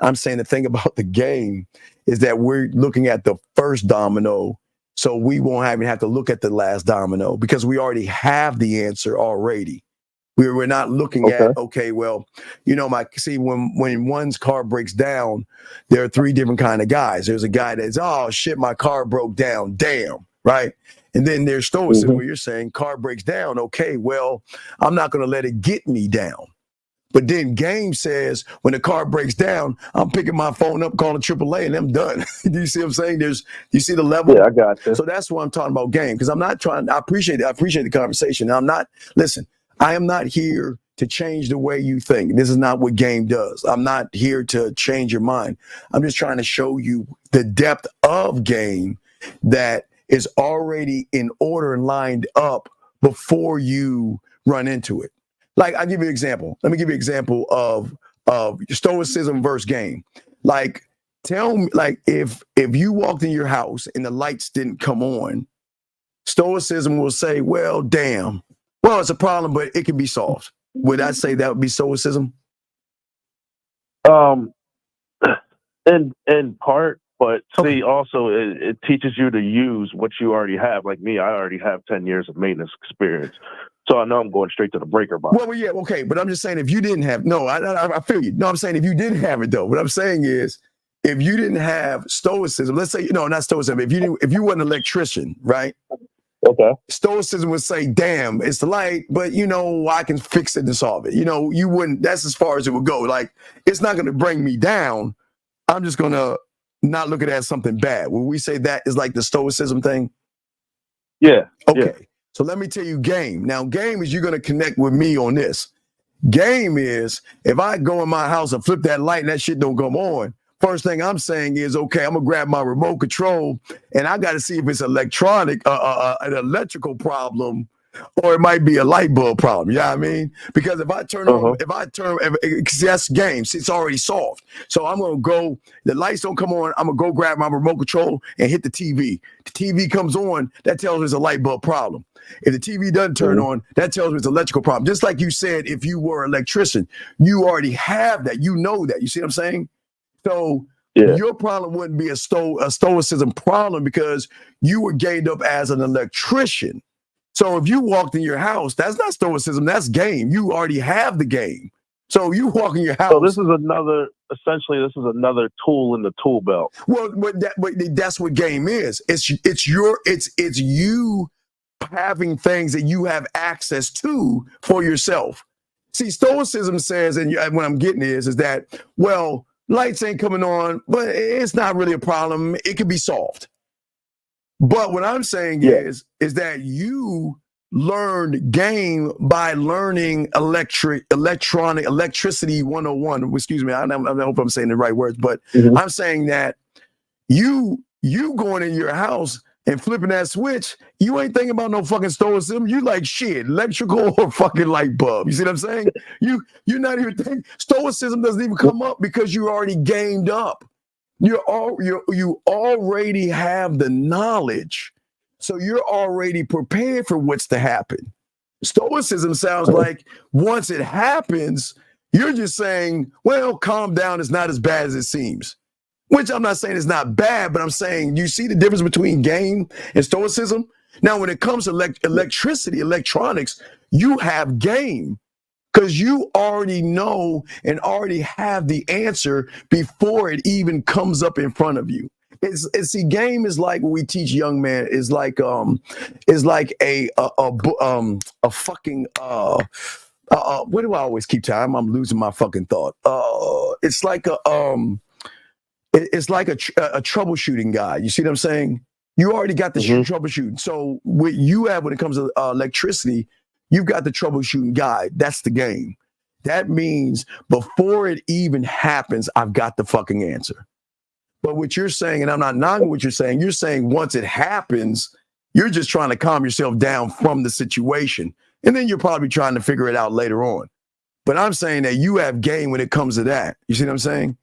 I'm saying the thing about the game is that we're looking at the first domino, so we won't even have to look at the last domino because we already have the answer already. We're not looking at, when one's car breaks down, there are three different kind of guys. There's a guy that's, oh shit, my car broke down. Damn. Right. And then there's stoicism where you're saying car breaks down. Okay, well, I'm not going to let it get me down. But then game says when the car breaks down, I'm picking my phone up, calling AAA, and I'm done. Do you see what I'm saying? You see the level? Yeah, I got you. So that's what I'm talking about game, because I'm not trying. I appreciate the conversation. I am not here to change the way you think. This is not what game does. I'm not here to change your mind. I'm just trying to show you the depth of game that is already in order and lined up before you run into it. Like, I'll give you an example. Let me give you an example of stoicism versus game. Like, tell me, like, if you walked in your house and the lights didn't come on, stoicism will say, well, damn. Well, it's a problem, but it can be solved. Would I say that would be stoicism? In part, but see, also it teaches you to use what you already have. Like me, I already have 10 years of maintenance experience. So I know I'm going straight to the breaker box. Well, yeah, okay. But I'm just saying if you didn't have, I feel you. No, I'm saying if you didn't have it though, what I'm saying is if you didn't have stoicism, let's say, not stoicism, if you weren't an electrician, right? Okay. Stoicism would say, damn, it's the light, but I can fix it and solve it. You wouldn't, that's as far as it would go. Like, it's not going to bring me down. I'm just going to not look at it as something bad. When we say that is like the stoicism thing. Yeah. Okay. Yeah. So let me tell you game. Now, game is you're going to connect with me on this. Game is if I go in my house and flip that light and that shit don't come on, first thing I'm saying is, okay, I'm going to grab my remote control and I got to see if it's electronic, an electrical problem, or it might be a light bulb problem. You know what I mean? Because if I turn on, that's game, it's already solved. So I'm going to go, the lights don't come on, I'm going to go grab my remote control and hit the TV. The TV comes on, that tells me it's a light bulb problem. If the TV doesn't turn on, that tells me it's an electrical problem. Just like you said, if you were an electrician, you already have that. You know that. You see what I'm saying? So your problem wouldn't be a stoicism problem because you were gained up as an electrician. So if you walked in your house, that's not stoicism, that's game. You already have the game. So you walk in your house. So this is another tool in the tool belt. Well, but that's what game is. It's you having things that you have access to for yourself. See, stoicism says, and what I'm getting is that, well, lights ain't coming on, but it's not really a problem. It can be solved. But what I'm saying is that you learned game by learning electricity 101. Excuse me, I hope I'm saying the right words, but I'm saying that you going in your house and flipping that switch, you ain't thinking about no fucking stoicism. You like shit, electrical or fucking light bulb. You see what I'm saying? You're not even thinking. Stoicism doesn't even come up because you already gamed up. You already have the knowledge, so you're already prepared for what's to happen. Stoicism sounds like once it happens, you're just saying, well, calm down, it's not as bad as it seems. Which I'm not saying it's not bad, but I'm saying you see the difference between game and stoicism? Now, when it comes to electricity, electronics, you have game. Because you already know and already have the answer before it even comes up in front of you. See, game is like what we teach young men is like a fucking what do I always keep time? I'm losing my fucking thought. It's like a troubleshooting guide. You see what I'm saying? You already got the troubleshooting. So what you have when it comes to electricity, you've got the troubleshooting guide. That's the game. That means before it even happens, I've got the fucking answer. But what you're saying, and I'm not knocking what you're saying once it happens, you're just trying to calm yourself down from the situation. And then you're probably trying to figure it out later on. But I'm saying that you have game when it comes to that. You see what I'm saying?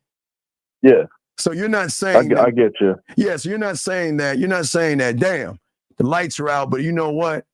Yeah. So you're not saying I get you. Yeah, so you're not saying that, damn, the lights are out, but you know what?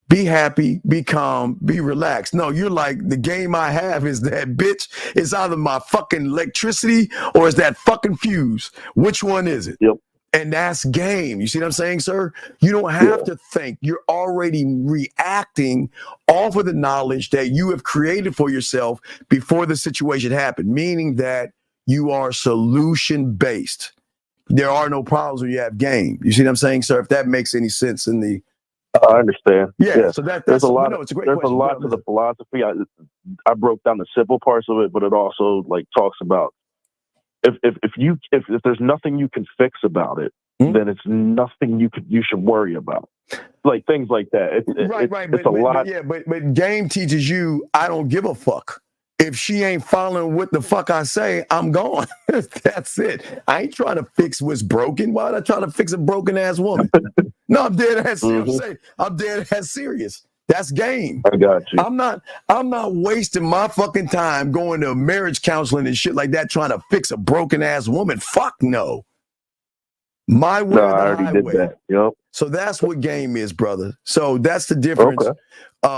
Be happy, be calm, be relaxed. No, you're like, the game I have is that, bitch, it's either my fucking electricity or it's that fucking fuse. Which one is it? Yep. And that's game. You see what I'm saying, sir? You don't have to think. You're already reacting off of the knowledge that you have created for yourself before the situation happened, meaning that you are solution-based. There are no problems when you have game. You see what I'm saying, sir? If that makes any sense in the... I understand. Yeah, so there's a lot. It's a great question. A lot to the philosophy. I broke down the simple parts of it, but it also talks about if there's nothing you can fix about it, then it's nothing you should worry about. Like things like that. It's a lot. But game teaches you I don't give a fuck. If she ain't following what the fuck I say, I'm gone. That's it. I ain't trying to fix what's broken. Why would I try to fix a broken ass woman? No, I'm dead ass serious. I'm dead ass serious. That's game. I got you. I'm not wasting my fucking time going to marriage counseling and shit like that trying to fix a broken ass woman. Fuck no. My way. No, I already did that. Yep. So that's what game is, brother. So that's the difference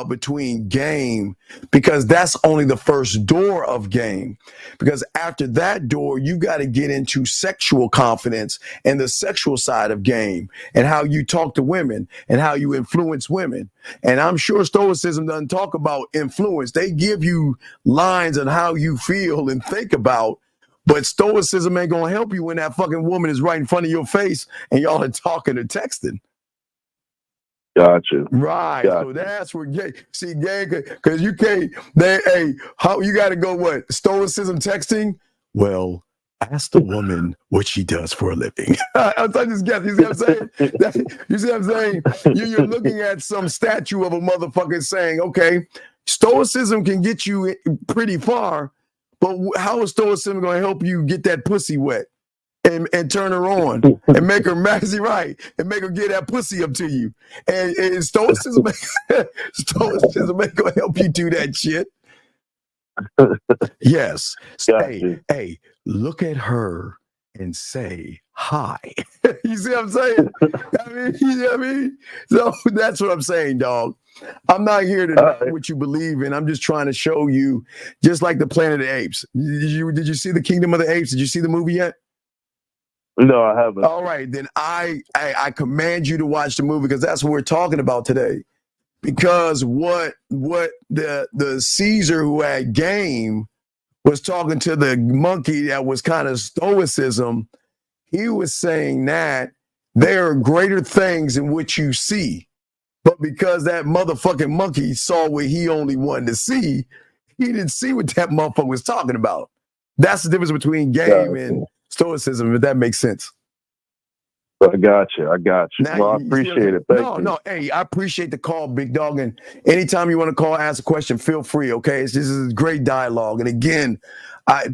between game, because that's only the first door of game. Because after that door, you got to get into sexual confidence and the sexual side of game and how you talk to women and how you influence women. And I'm sure Stoicism doesn't talk about influence. They give you lines on how you feel and think about. But stoicism ain't gonna help you when that fucking woman is right in front of your face and y'all are talking or texting. Gotcha. Right. Gotcha. So that's where gang, because you can't, how you got to go what? Stoicism texting? Well, ask the woman what she does for a living. I'm just guessing. You see what I'm saying? You see what I'm saying? You're looking at some statue of a motherfucker saying, okay, stoicism can get you pretty far, but how is stoicism going to help you get that pussy wet? And turn her on and make her Macy right and make her get that pussy up to you. And stoicism ain't gonna help you do that shit. Yes. Hey, look at her and say hi. You see what I'm saying? You know what I mean? So that's what I'm saying, dog. I'm not here to know what you believe in. I'm just trying to show you, just like the Planet of the Apes. Did you see the Kingdom of the Apes? Did you see the movie yet? No, I haven't. All right, then I command you to watch the movie because that's what we're talking about today. Because what the Caesar who had game was talking to the monkey that was kind of stoicism, he was saying that there are greater things in which you see. But because that motherfucking monkey saw what he only wanted to see, he didn't see what that motherfucker was talking about. That's the difference between game and stoicism, if that makes sense. I got you. Now, well, I appreciate it. Thank you. No. Hey, I appreciate the call, big dog. And anytime you want to call, ask a question, feel free. Okay, this is great dialogue. And again,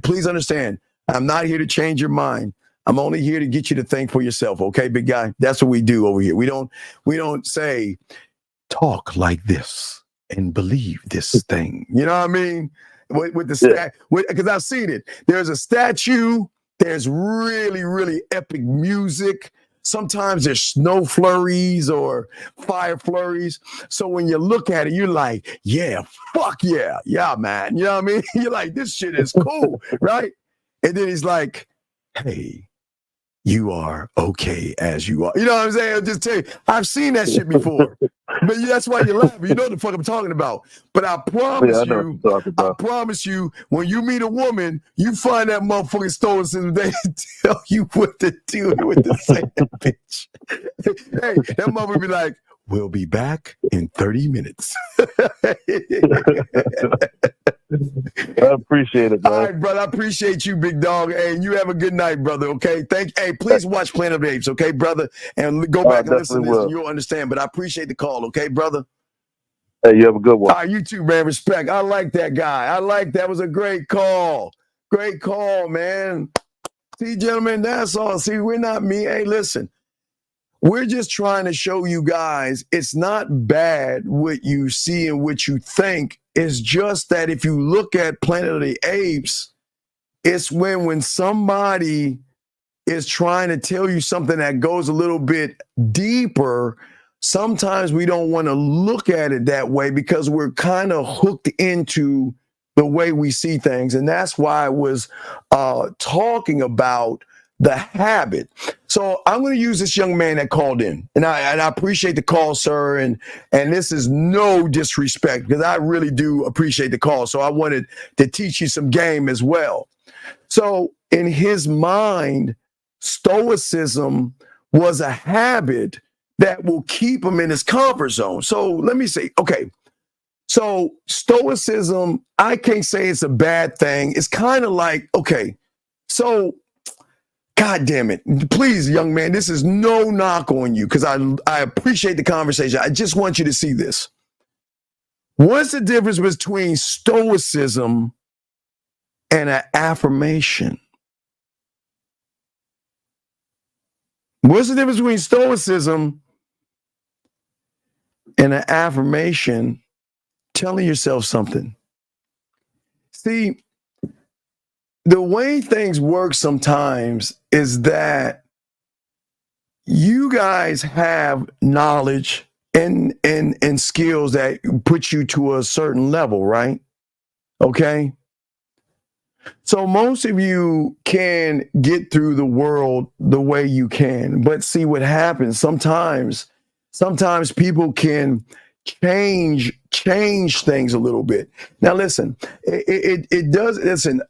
please understand, I'm not here to change your mind. I'm only here to get you to think for yourself. Okay, big guy. That's what we do over here. We don't say talk like this and believe this thing. You know what I mean? With the because I've seen it. There's a statue. There's really, really epic music. Sometimes there's snow flurries or fire flurries. So when you look at it, you're like, yeah, fuck yeah. Yeah, man. You know what I mean? You're like, this shit is cool, right? And then he's like, hey, you are okay as you are. You know what I'm saying? I'll just tell you, I've seen that shit before. But that's why you're laughing. You know what the fuck I'm talking about. But I promise you, when you meet a woman, you find that motherfucking stoicism, they tell you what to do with the same bitch. Hey, that motherfucker be like, we'll be back in 30 minutes. I appreciate it, man. All right, brother. I appreciate you, big dog. Hey, you have a good night, brother. Okay. Hey, please watch Planet of the Apes, okay, brother? And go back and listen to this, and you'll understand. But I appreciate the call, okay, brother? Hey, you have a good one. All right, you too, man. Respect. I like that guy. That was a great call. Great call, man. See, gentlemen, that's all. See, we're not me. Hey, listen. We're just trying to show you guys it's not bad what you see and what you think. It's just that if you look at Planet of the Apes, it's when somebody is trying to tell you something that goes a little bit deeper, sometimes we don't want to look at it that way because we're kind of hooked into the way we see things. And that's why I was talking about the habit. So I'm going to use this young man that called in, and I appreciate the call, sir. And this is no disrespect because I really do appreciate the call. So I wanted to teach you some game as well. So in his mind, stoicism was a habit that will keep him in his comfort zone. So let me say, okay. So stoicism, I can't say it's a bad thing. It's kind of like, okay, so God damn it. Please, young man, this is no knock on you because I appreciate the conversation. I just want you to see this. What's the difference between stoicism and an affirmation? What's the difference between stoicism and an affirmation telling yourself something? See, the way things work sometimes is that you guys have knowledge and skills that put you to a certain level, right? Okay. So most of you can get through the world the way you can, but see what happens. Sometimes people can change things a little bit. Now listen, it does. Listen.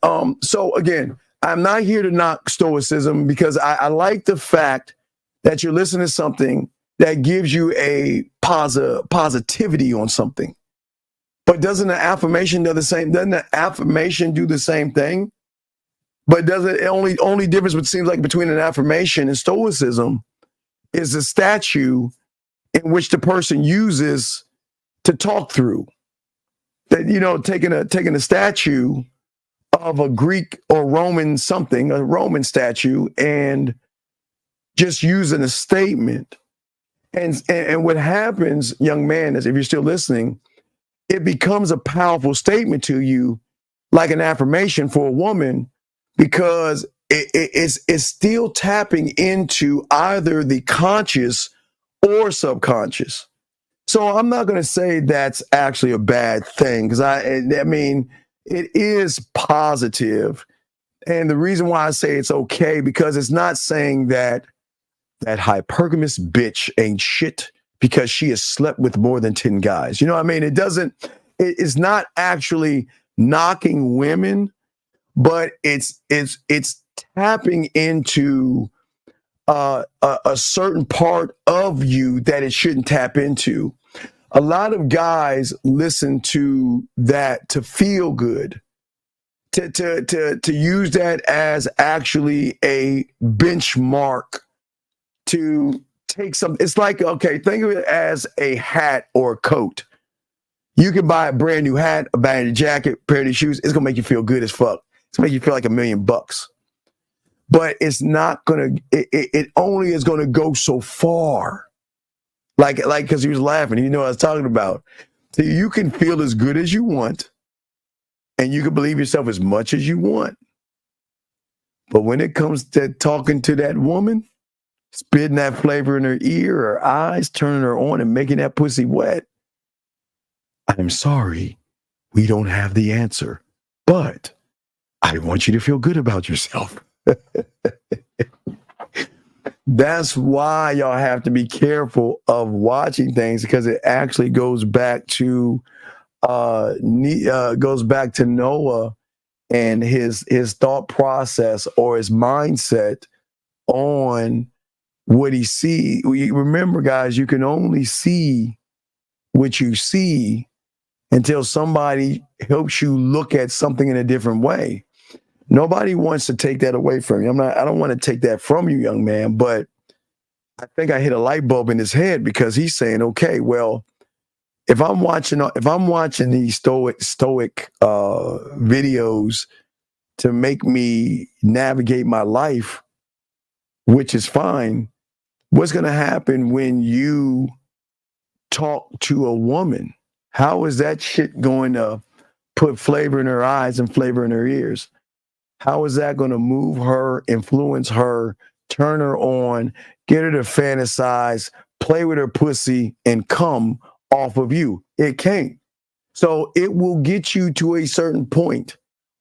So again, I'm not here to knock stoicism because I like the fact that you're listening to something that gives you a positivity on something. But doesn't the affirmation do the same? Doesn't the affirmation do the same thing? But doesn't only difference it seems like between an affirmation and stoicism is the statue in which the person uses to talk through. That, you know, taking a statue of a Greek or Roman something, a Roman statue, and just using a statement. And what happens, young man, is if you're still listening, it becomes a powerful statement to you, like an affirmation for a woman, because it's still tapping into either the conscious or subconscious. So I'm not going to say that's actually a bad thing, because I mean, it is positive. And the reason why I say it's okay, because it's not saying that hypergamous bitch ain't shit because she has slept with more than 10 guys. You know what I mean? It's not actually knocking women, but it's tapping into a certain part of you that it shouldn't tap into. A lot of guys listen to that to feel good, to use that as actually a benchmark to take some. It's like, okay, think of it as a hat or a coat. You can buy a brand new hat, a brand new jacket, pair of shoes. It's gonna make you feel good as fuck. It's gonna make you feel like $1 million. But it's not gonna. It only is gonna go so far. Like, because he was laughing. You know what I was talking about. So you can feel as good as you want, and you can believe yourself as much as you want. But when it comes to talking to that woman, spitting that flavor in her ear, her eyes, turning her on, and making that pussy wet, I'm sorry, we don't have the answer, but I want you to feel good about yourself. That's why y'all have to be careful of watching things, because it actually goes back to Noah and his thought process or his mindset on what he see. Remember, guys, you can only see what you see until somebody helps you look at something in a different way. Nobody wants to take that away from you. I don't want to take that from you, young man, but I think I hit a light bulb in his head, because he's saying, okay, well, if I'm watching these stoic videos to make me navigate my life, which is fine, what's going to happen when you talk to a woman? How is that shit going to put flavor in her eyes and flavor in her ears? How is that going to move her, influence her, turn her on, get her to fantasize, play with her pussy, and come off of you? It can't. So it will get you to a certain point,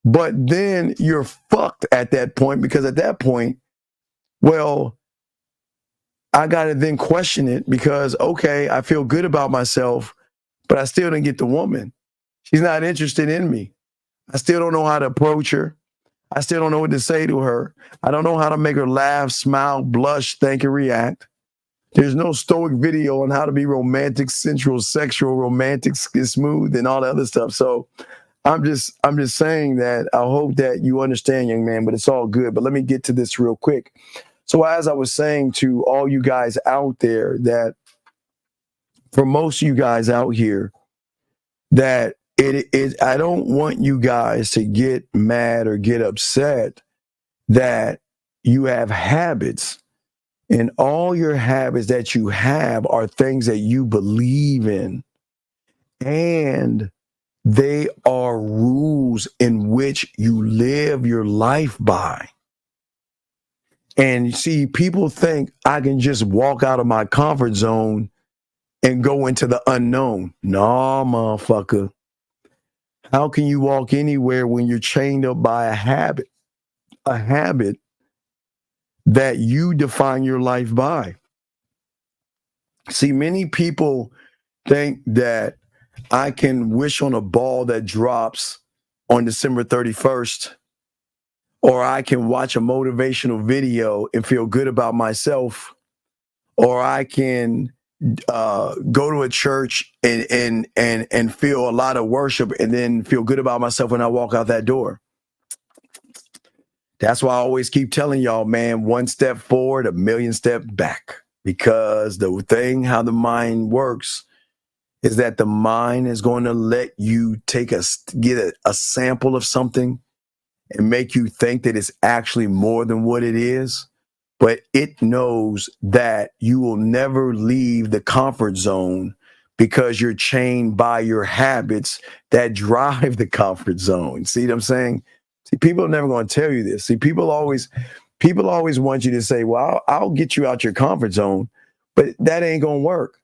but then you're fucked at that point, because at that point, well, I got to then question it, because, okay, I feel good about myself, but I still didn't get the woman. She's not interested in me. I still don't know how to approach her. I still don't know what to say to her. I don't know how to make her laugh, smile, blush, think, and react. There's no stoic video on how to be romantic, sensual, sexual, romantic, smooth, and all that other stuff. So I'm just saying that I hope that you understand, young man, but it's all good. But let me get to this real quick. So as I was saying to all you guys out there, that for most of you guys out here, that it is, I don't want you guys to get mad or get upset that you have habits, and all your habits that you have are things that you believe in, and they are rules in which you live your life by. And you see, people think I can just walk out of my comfort zone and go into the unknown. Nah, motherfucker. How can you walk anywhere when you're chained up by a habit that you define your life by? See, many people think that I can wish on a ball that drops on December 31st or I can watch a motivational video and feel good about myself, or I can go to a church and feel a lot of worship and then feel good about myself when I walk out that door. That's why I always keep telling y'all, man, 1 step forward, 1,000,000 steps back. Because the thing, how the mind works, is that the mind is going to let you get a sample of something and make you think that it's actually more than what it is. But it knows that you will never leave the comfort zone because you're chained by your habits that drive the comfort zone. See what I'm saying? See, people are never going to tell you this. See, people always want you to say, well, I'll get you out your comfort zone, but that ain't going to work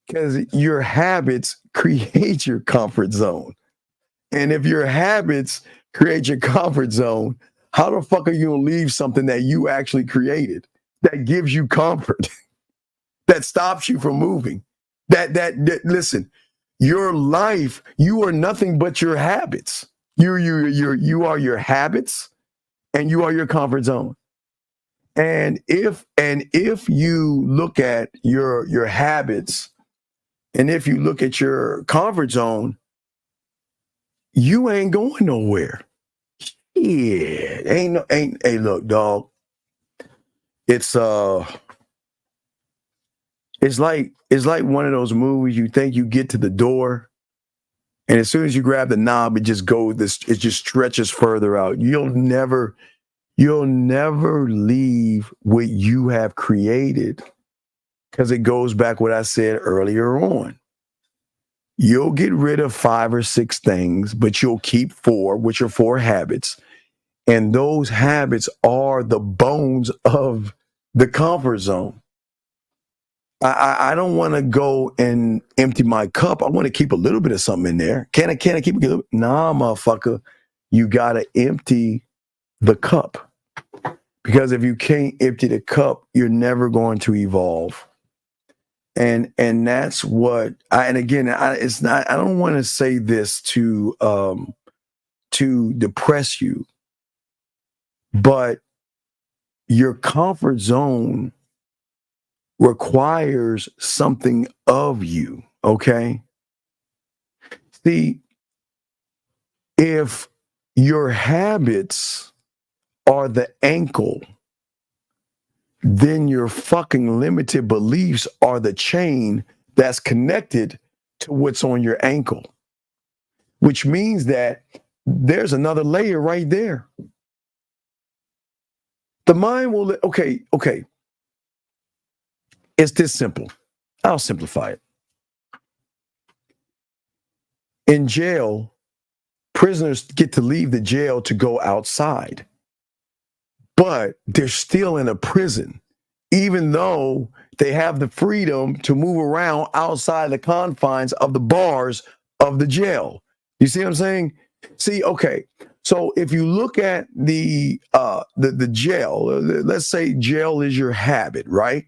because your habits create your comfort zone. And if your habits create your comfort zone, how the fuck are you going to leave something that you actually created that gives you comfort, that stops you from moving? That listen, your life, you are nothing but your habits. You are your habits and you are your comfort zone. And if you look at your habits and if you look at your comfort zone, you ain't going nowhere. Yeah, hey, look, dog. It's like one of those movies you think you get to the door, and as soon as you grab the knob, it just stretches further out. You'll never leave what you have created, because it goes back what I said earlier on. You'll get rid of 5 or 6 things, but you'll keep 4, which are 4 habits. And those habits are the bones of the comfort zone. I don't want to go and empty my cup. I want to keep a little bit of something in there. Can I keep a little? Nah, motherfucker. You got to empty the cup. Because if you can't empty the cup, you're never going to evolve. And that's what I don't want to say this to depress you, but your comfort zone requires something of you, okay? See, if your habits are the ankle, then your fucking limited beliefs are the chain that's connected to what's on your ankle, which means that there's another layer right there. The mind will, okay. It's this simple. I'll simplify it. In jail, prisoners get to leave the jail to go outside, but they're still in a prison, even though they have the freedom to move around outside the confines of the bars of the jail. You see what I'm saying? See, okay. So if you look at the jail, let's say jail is your habit, right?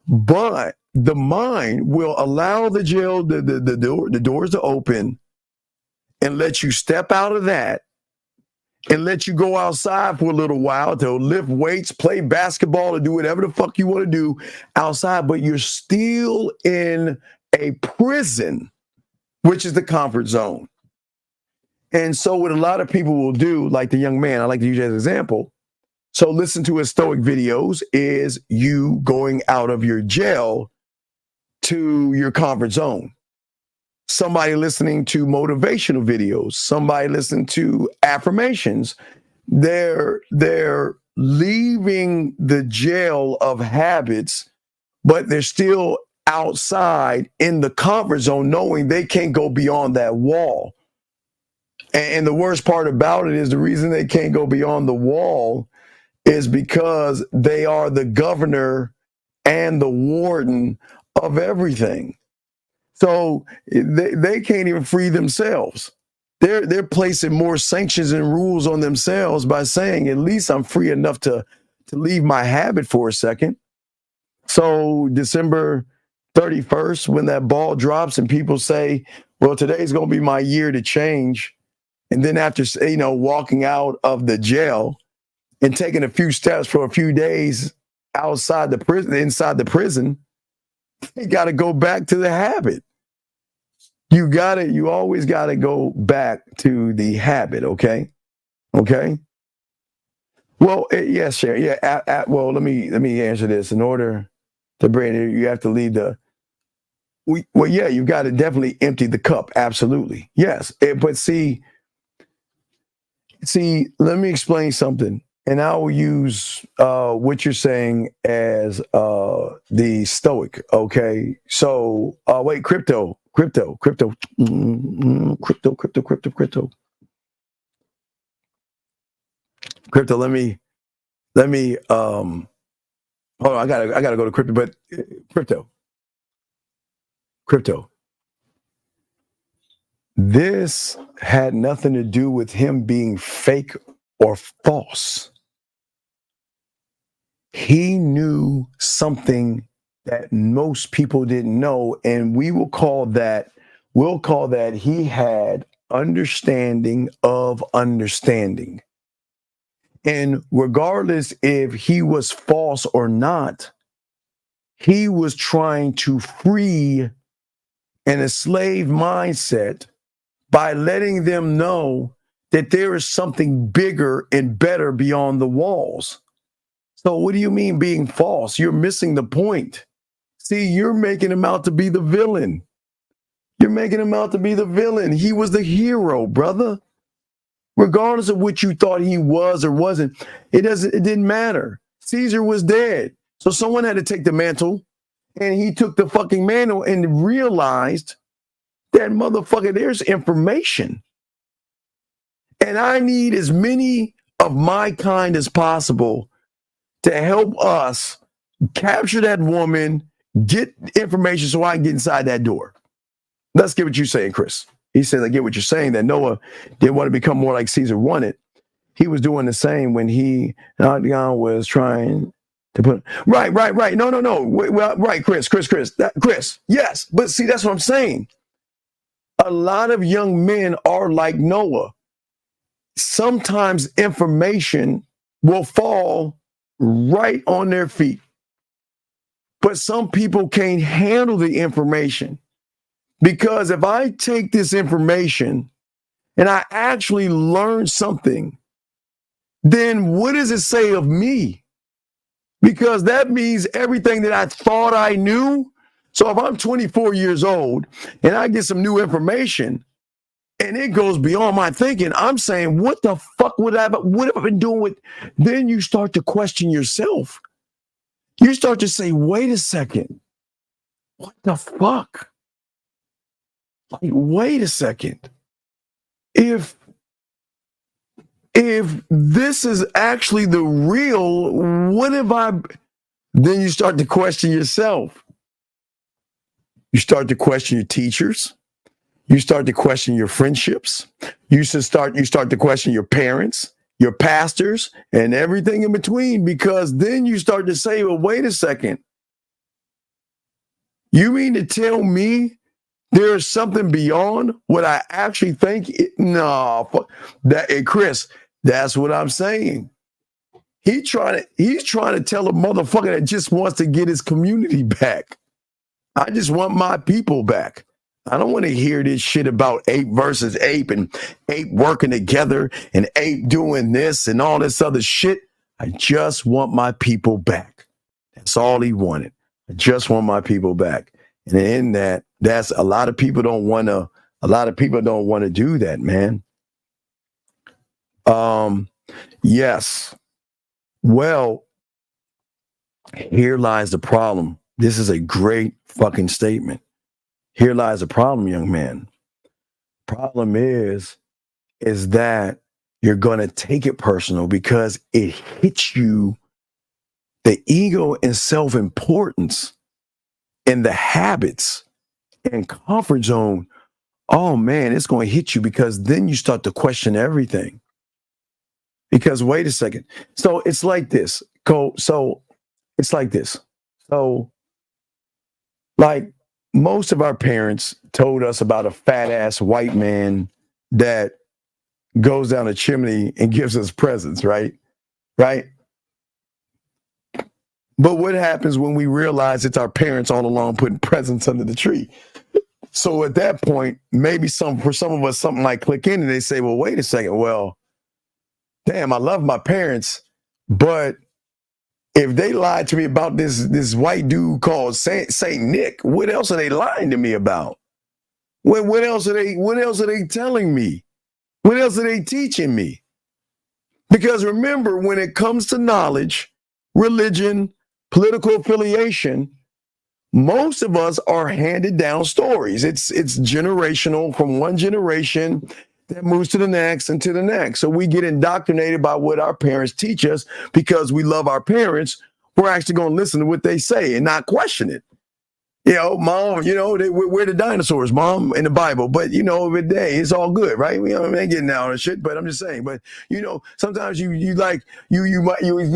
But the mind will allow the jail, the doors to open and let you step out of that and let you go outside for a little while to lift weights, play basketball, or do whatever the fuck you want to do outside, but you're still in a prison, which is the comfort zone. And so what a lot of people will do, like the young man, I like to use as an example. So listen to his Stoic videos, is you going out of your jail to your comfort zone. Somebody listening to motivational videos, somebody listening to affirmations, they're leaving the jail of habits, but they're still outside in the comfort zone, knowing they can't go beyond that wall. And the worst part about it is the reason they can't go beyond the wall is because they are the governor and the warden of everything. So they can't even free themselves. They're placing more sanctions and rules on themselves by saying, at least I'm free enough to leave my habit for a second. So December 31st, when that ball drops and people say, well, today's going to be my year to change, And then after, walking out of the jail and taking a few steps for a few days outside the prison, inside the prison, you got to go back to the habit. You always got to go back to the habit. Okay. Okay. Well, yes, Sharon. Yeah. Well, let me answer this. In order to bring it, you have to leave you've got to definitely empty the cup. Absolutely. Yes. But see, let me explain something. And I will use what you're saying as the stoic. Okay. So wait, crypto. Crypto. Let me hold on, I gotta go to crypto, but crypto. This had nothing to do with him being fake or false. He knew something that most people didn't know, and we'll call that he had understanding of understanding. And regardless if he was false or not, he was trying to free an enslaved mindset by letting them know that there is something bigger and better beyond the walls. So what do you mean being false? You're missing the point. See, you're making him out to be the villain. He was the hero, brother. Regardless of what you thought he was or wasn't, it didn't matter. Caesar was dead. So someone had to take the mantle, and he took the fucking mantle and realized that motherfucker, there's information. And I need as many of my kind as possible to help us capture that woman, get information so I can get inside that door. Let's get what you're saying, Chris. He says, I get what you're saying, that Noah didn't want to become more like Caesar wanted. He was doing the same when he was trying to put, right. No. Well, right, Chris. Chris, yes. But see, that's what I'm saying. A lot of young men are like Noah. Sometimes information will fall right on their feet. But some people can't handle the information. Because if I take this information and I actually learn something, then what does it say of me? Because that means everything that I thought I knew. So if I'm 24 years old and I get some new information and it goes beyond my thinking, I'm saying, what the fuck what have I been doing with? Then you start to question yourself. You start to say, wait a second. What the fuck? Like, wait a second. If this is actually the real, what have I? Then you start to question yourself. You start to question your teachers. You start to question your friendships. You start to question your parents, your pastors, and everything in between, because then you start to say, well, wait a second. You mean to tell me there's something beyond what I actually think? No, Chris, that's what I'm saying. He's trying to tell a motherfucker that just wants to get his community back. I just want my people back. I don't want to hear this shit about ape versus ape and ape working together and ape doing this and all this other shit. I just want my people back. That's all he wanted. I just want my people back. And in that's a lot of people don't want to do that, man. Yes. Well, here lies the problem. This is a great fucking statement. Here lies the problem, young man. Problem is that you're going to take it personal because it hits you, the ego and self-importance and the habits and comfort zone. Oh man, it's going to hit you, because then you start to question everything. Because wait a second. So it's like this. So like most of our parents told us about a fat ass white man that goes down a chimney and gives us presents, right? Right? But what happens when we realize it's our parents all along putting presents under the tree? So at that point, maybe for some of us, something might click in and they say, well, wait a second. Well, damn, I love my parents, but if they lied to me about this white dude called Saint Nick, what else are they lying to me about? What else are they telling me? What else are they teaching me? Because remember, when it comes to knowledge, religion, political affiliation, most of us are handed down stories. It's generational from one generation that moves to the next and to the next. So we get indoctrinated by what our parents teach us because we love our parents. We're actually going to listen to what they say and not question it. You know, Mom, you know, we're the dinosaurs, Mom, in the Bible. But, you know, every day it's all good, right? You know, I ain't getting out of shit, but I'm just saying. But, you know, sometimes you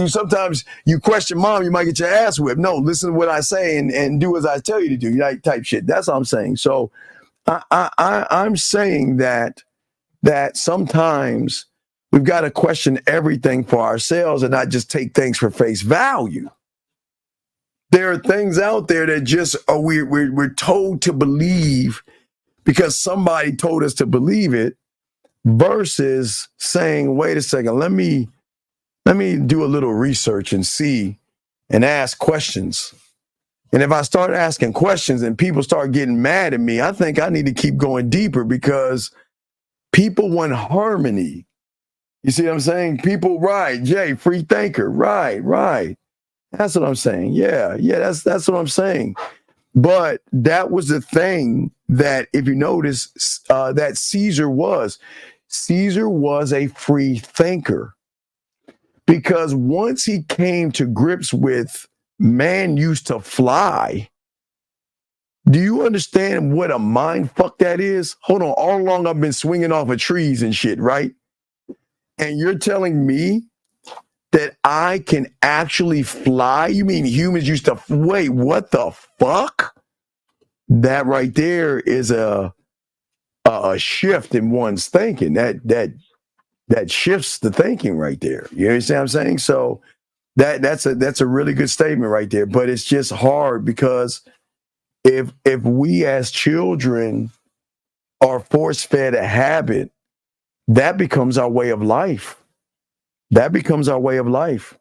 sometimes you question Mom, you might get your ass whipped. No, listen to what I say and do as I tell you to do, like type shit. That's what I'm saying. So I'm saying that sometimes we've got to question everything for ourselves and not just take things for face value. There are things out there that just we're told to believe because somebody told us to believe it, versus saying, wait a second, let me do a little research and see and ask questions. And if I start asking questions and people start getting mad at me, I think I need to keep going deeper because people want harmony. You see what I'm saying? People, right, Jay, free thinker, right. That's what I'm saying. Yeah, that's what I'm saying. But that was the thing that, if you notice, that Caesar was a free thinker. Because once he came to grips with man used to fly, do you understand what a mind fuck that is? Hold on, all along I've been swinging off of trees and shit, right? And you're telling me that I can actually fly? You mean humans used to, wait, what the fuck? That right there is a shift in one's thinking. That shifts the thinking right there. You understand what I'm saying? So that's a really good statement right there. But it's just hard because if we as children are force-fed a habit, that becomes our way of life. That becomes our way of life.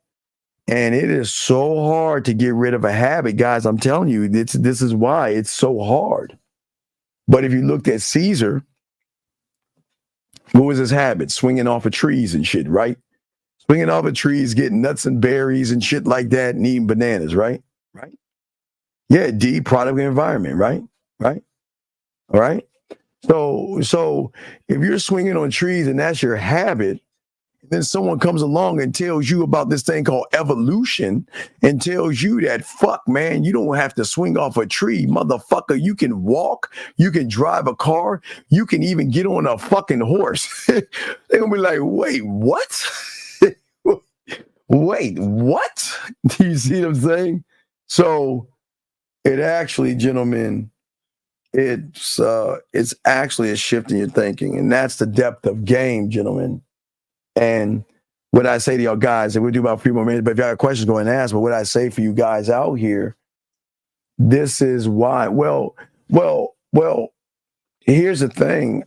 And it is so hard to get rid of a habit, guys. I'm telling you, this is why it's so hard. But if you looked at Caesar, what was his habit? Swinging off of trees and shit, right? Swinging off of trees, getting nuts and berries and shit like that, and eating bananas, right? Right? Yeah, D, product of the environment, right? Right? All right? So if you're swinging on trees and that's your habit, then someone comes along and tells you about this thing called evolution and tells you that, fuck, man, you don't have to swing off a tree, motherfucker. You can walk, you can drive a car, you can even get on a fucking horse. They're gonna be like, wait, what? Wait, what? Do you see what I'm saying? So it actually, gentlemen, it's actually a shift in your thinking, and that's the depth of game, gentlemen. And what I say to y'all guys, and we'll do about 3 more minutes, but if y'all have questions, go ahead and ask. But what I say for you guys out here, this is why. Well, here's the thing.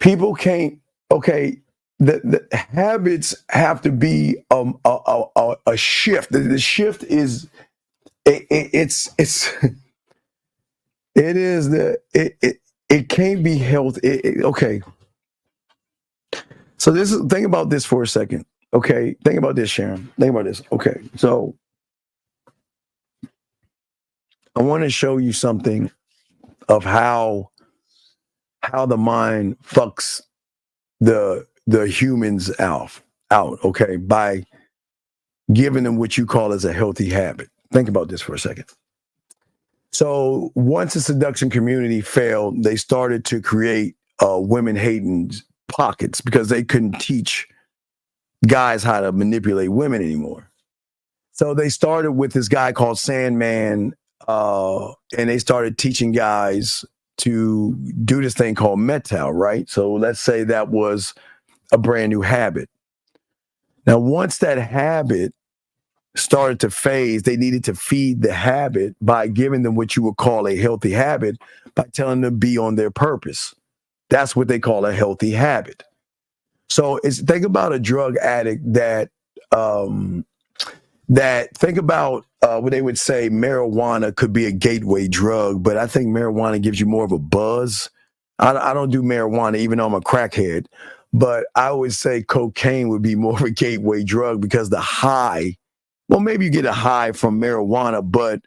People can't, okay, the habits have to be a shift. The shift is, it can't be healthy. Okay. So think about this for a second. Okay. Think about this, Sharon. Think about this. Okay. So I want to show you something of how the mind fucks the humans out, okay, by giving them what you call as a healthy habit. Think about this for a second. So once the seduction community failed, they started to create women-hating pockets because they couldn't teach guys how to manipulate women anymore. So they started with this guy called Sandman, and they started teaching guys to do this thing called Metal, right? So let's say that was a brand new habit. Now, once that habit started to phase, they needed to feed the habit by giving them what you would call a healthy habit by telling them to be on their purpose. That's what they call a healthy habit. So think about a drug addict that think about what they would say marijuana could be a gateway drug, but I think marijuana gives you more of a buzz. I don't do marijuana, even though I'm a crackhead, but I always say cocaine would be more of a gateway drug because the high, well, maybe you get a high from marijuana, but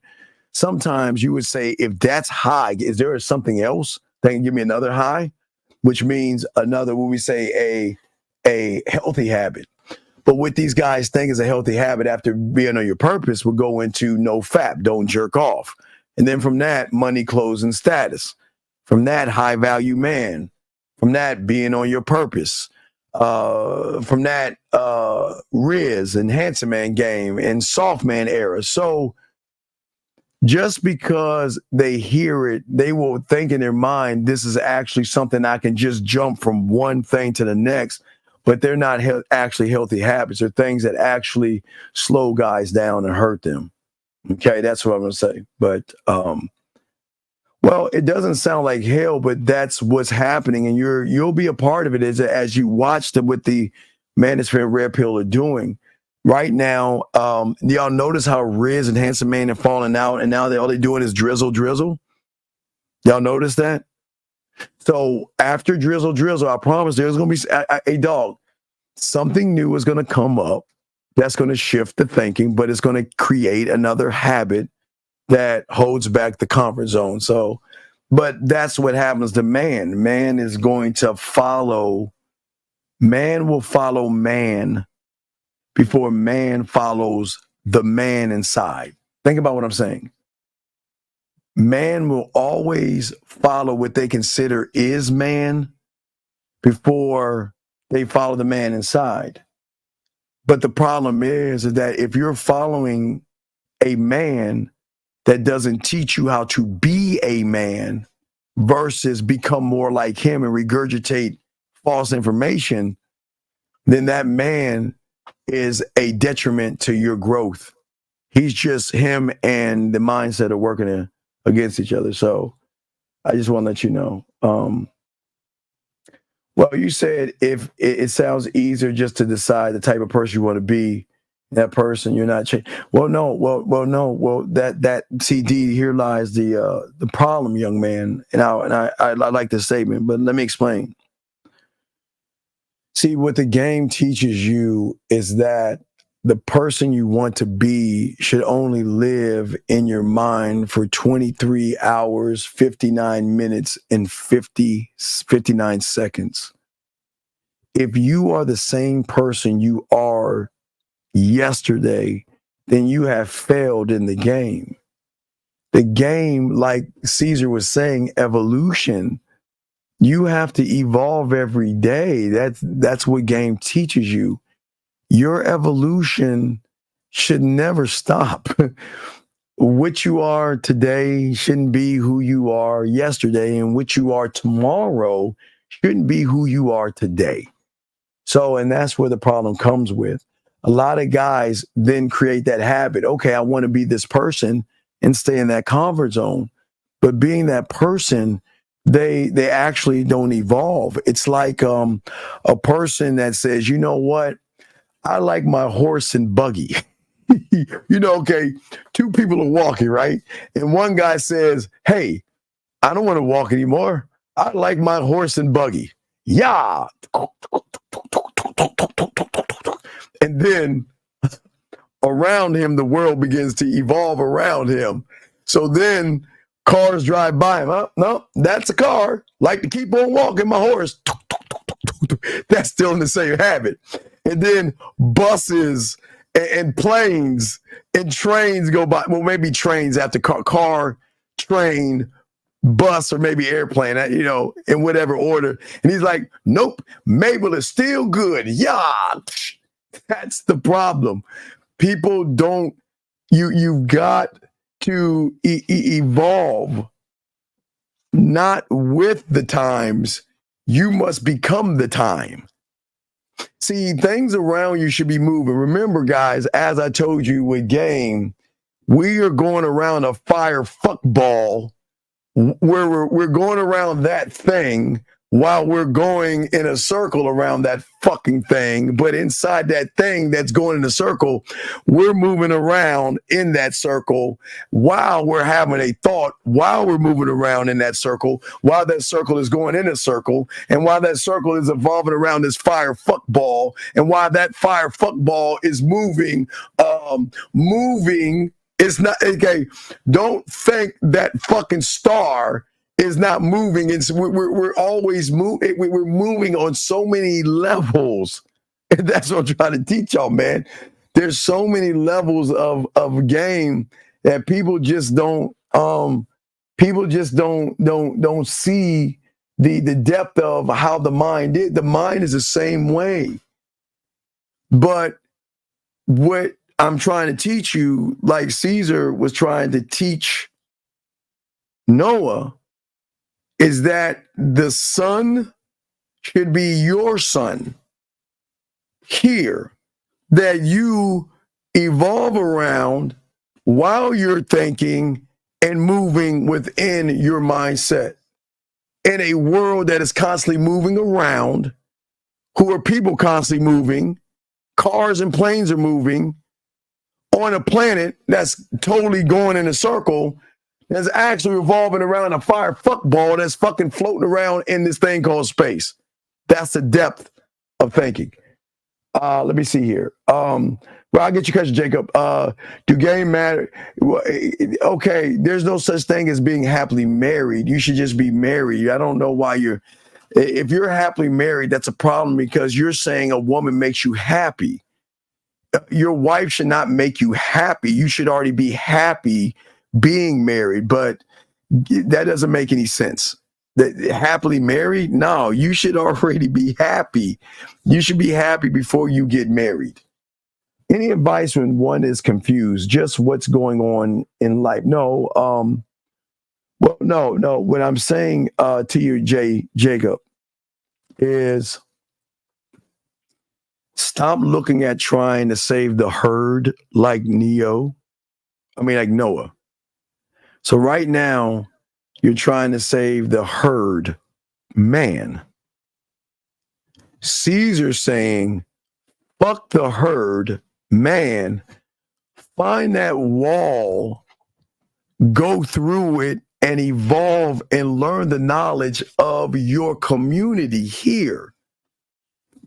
sometimes you would say if that's high, is there something else that can give me another high? Which means another, what we say, a healthy habit. But what these guys think is a healthy habit after being on your purpose will go into no fap, don't jerk off. And then from that, money, clothes, and status. From that, high value man. From that, being on your purpose. From that, Riz and handsome man game and soft man era. So just because they hear it, they will think in their mind, this is actually something I can just jump from one thing to the next. But they're not actually healthy habits. They're things that actually slow guys down and hurt them. Okay, that's what I'm going to say. But, well, it doesn't sound like hell, but that's what's happening. And you'll be a part of it as you watch what the Manosphere and Red Pill are doing. Right now, y'all notice how Riz and Handsome Man are falling out, and now all they're doing is drizzle. Y'all notice that? So after drizzle, I promise there's going to be a dog. Something new is going to come up that's going to shift the thinking, but it's going to create another habit that holds back the comfort zone. So, but that's what happens to man. Man is going to follow. Man will follow man before man follows the man inside. Think about what I'm saying. Man will always follow what they consider is man before they follow the man inside. But the problem is that if you're following a man that doesn't teach you how to be a man versus become more like him and regurgitate false information, then that man is a detriment to your growth. He's just him and the mindset are working against each other. So I just want to let you know. Well, you said if it sounds easier just to decide the type of person you want to be, that person you're not changing. Well, no. Well, that CD here lies the problem, young man. And I like this statement, but let me explain. See, what the game teaches you is that the person you want to be should only live in your mind for 23 hours, 59 minutes, and 59 seconds. If you are the same person you are yesterday, then you have failed in the game. The game, like Caesar was saying, evolution, you have to evolve every day. That's what game teaches you. Your evolution should never stop. What you are today shouldn't be who you are yesterday, and what you are tomorrow shouldn't be who you are today. So, and that's where the problem comes with. A lot of guys then create that habit. Okay, I want to be this person and stay in that comfort zone. But being that person, they actually don't evolve. It's like a person that says, you know what? I like my horse and buggy. Okay, two people are walking, right? And one guy says, hey, I don't want to walk anymore. I like my horse and buggy. Yeah. And then around him, the world begins to evolve around him. So then cars drive by him. Oh, no, that's a car. Like to keep on walking my horse. That's still in the same habit. And then buses and planes and trains go by. Well, maybe trains after car, train, bus, or maybe airplane, in whatever order. And he's like, nope, Mabel is still good. Yeah. That's the problem. People don't, you've got to evolve. not with the times. You must become the time. See, things around you should be moving. Remember, guys, as I told you with game, we are going around a fire fuck ball where we're going around that thing while we're going in a circle around that fucking thing. But inside that thing that's going in a circle, we're moving around in that circle while we're having a thought, while we're moving around in that circle, while that circle is going in a circle, and while that circle is evolving around this fire fuck ball, and while that fire fuck ball is moving. It's not okay. Don't think that fucking star is not moving. We're always moving. We're moving on so many levels. And that's what I'm trying to teach y'all, man. There's so many levels of game that people just don't see the depth of how the mind is. The mind is the same way. But what I'm trying to teach you, like Caesar was trying to teach Noah, is that the sun should be your son here, that you evolve around while you're thinking and moving within your mindset. In a world that is constantly moving around, who are people constantly moving, cars and planes are moving, on a planet that's totally going in a circle, that's actually revolving around a fire fuck ball that's fucking floating around in this thing called space. That's the depth of thinking. Let me see here. Well, I'll get your question, Jacob. Do game matter? Okay, there's no such thing as being happily married. You should just be married. I don't know why if you're happily married, that's a problem because you're saying a woman makes you happy. Your wife should not make you happy. You should already be happy being married, but that doesn't make any sense. Happily married? No, you should already be happy. You should be happy before you get married. Any advice when one is confused, just what's going on in life? No, no. What I'm saying to you, Jacob, is stop looking at trying to save the herd like Noah. So right now, you're trying to save the herd, man. Caesar's saying, fuck the herd, man. Find that wall, go through it, and evolve and learn the knowledge of your community here.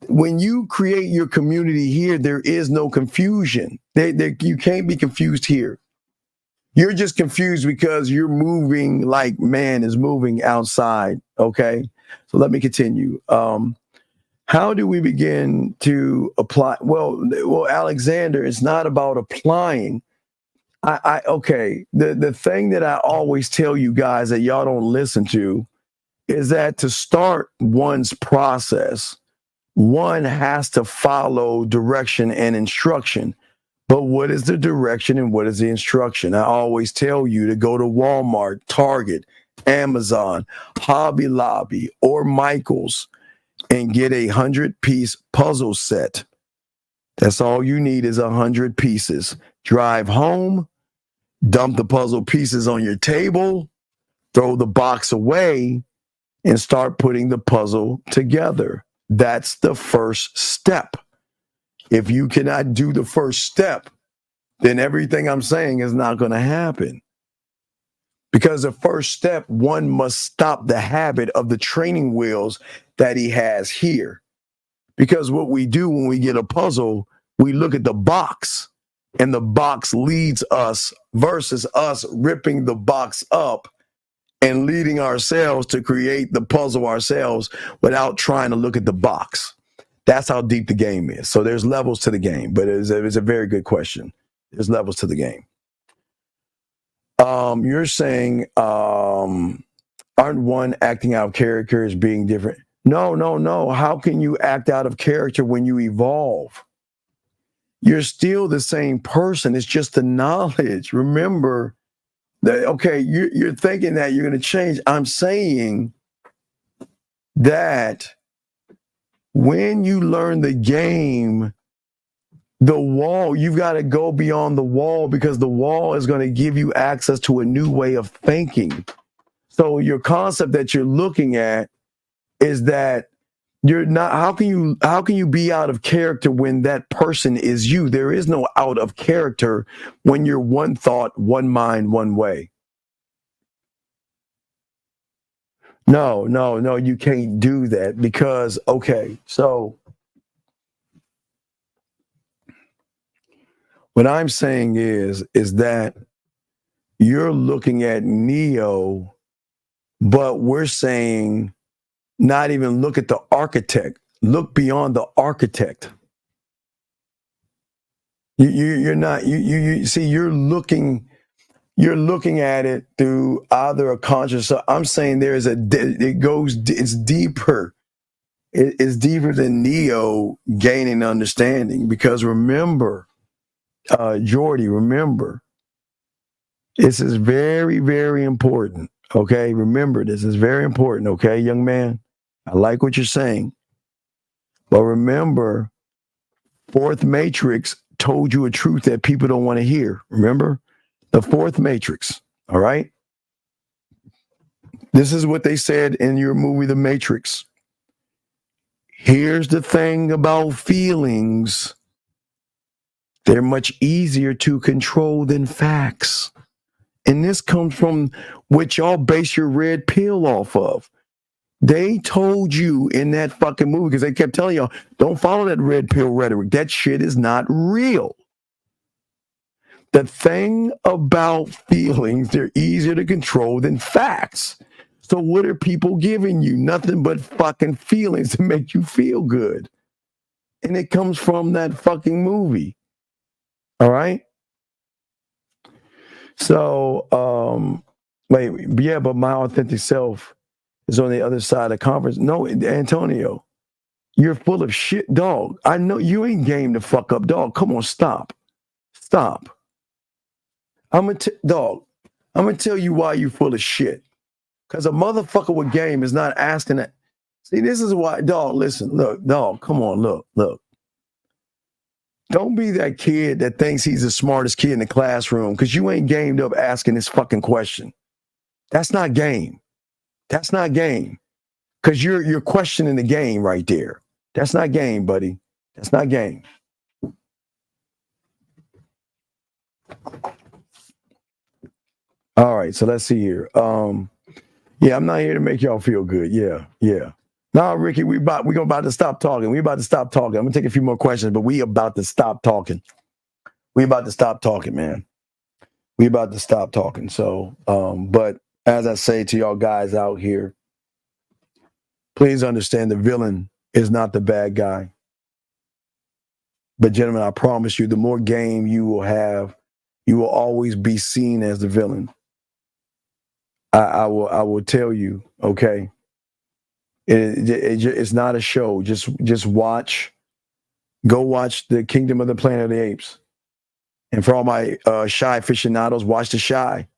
When you create your community here, there is no confusion. You can't be confused here. You're just confused because you're moving like man is moving outside. Okay. So let me continue. How do we begin to apply? Well, Alexander, it's not about applying. Okay. The thing that I always tell you guys that y'all don't listen to is that to start one's process, one has to follow direction and instruction. But what is the direction and what is the instruction? I always tell you to go to Walmart, Target, Amazon, Hobby Lobby, or Michael's and get a 100-piece puzzle set. That's all you need is 100 pieces. Drive home, dump the puzzle pieces on your table, throw the box away, and start putting the puzzle together. That's the first step. If you cannot do the first step, then everything I'm saying is not going to happen. Because the first step, one must stop the habit of the training wheels that he has here. Because what we do when we get a puzzle, we look at the box, and the box leads us versus us ripping the box up and leading ourselves to create the puzzle ourselves without trying to look at the box. That's how deep the game is. So there's levels to the game, but it's a very good question. There's levels to the game. You're saying, aren't one acting out of character as being different? No. How can you act out of character when you evolve? You're still the same person. It's just the knowledge. Remember, Okay, you're thinking that you're going to change. I'm saying that when you learn the game, the wall, you've got to go beyond the wall, because the wall is going to give you access to a new way of thinking. So your concept that you're looking at is that you're not, how can you be out of character when that person is you? There is no out of character when you're one thought, one mind, one way. No, you can't do that, because, okay, so what I'm saying is that you're looking at Neo, but we're saying not even look at the architect, look beyond the architect. You're not, you see, you're looking at it through either a conscious. So I'm saying it's deeper. It's deeper than Neo gaining understanding, because remember, Jordy, remember, this is very, very important. Okay, remember, this is very important. Okay, young man, I like what you're saying, but remember, Fourth Matrix told you a truth that people don't want to hear. Remember, the Fourth Matrix. All right, this is what they said in your movie, The Matrix. Here's the thing about feelings. They're much easier to control than facts. And this comes from what y'all base your red pill off of. They told you in that fucking movie, because they kept telling y'all, don't follow that red pill rhetoric. That shit is not real. The thing about feelings, they're easier to control than facts. So what are people giving you? Nothing but fucking feelings to make you feel good. And it comes from that fucking movie. All right? So, but my authentic self is on the other side of the conference. No, Antonio, you're full of shit, dog. I know you ain't game to fuck up, dog. Come on, stop. I'm gonna tell you why you full of shit. Because a motherfucker with game is not asking that. See, this is why, dog, listen, look, dog, come on, look. Don't be that kid that thinks he's the smartest kid in the classroom, because you ain't gamed up asking this fucking question. That's not game. Because you're questioning the game right there. That's not game, buddy. That's not game. All right, so let's see here. Yeah, I'm not here to make y'all feel good. Yeah. Now, Ricky, we about to stop talking. I'm gonna take a few more questions, but we about to stop talking. Man. We about to stop talking. So, but as I say to y'all guys out here, please understand the villain is not the bad guy. But gentlemen, I promise you, the more game you will have, you will always be seen as the villain. I will tell you, okay. It's not a show. Just watch. Go watch the Kingdom of the Planet of the Apes. And for all my shy aficionados, watch The Shy.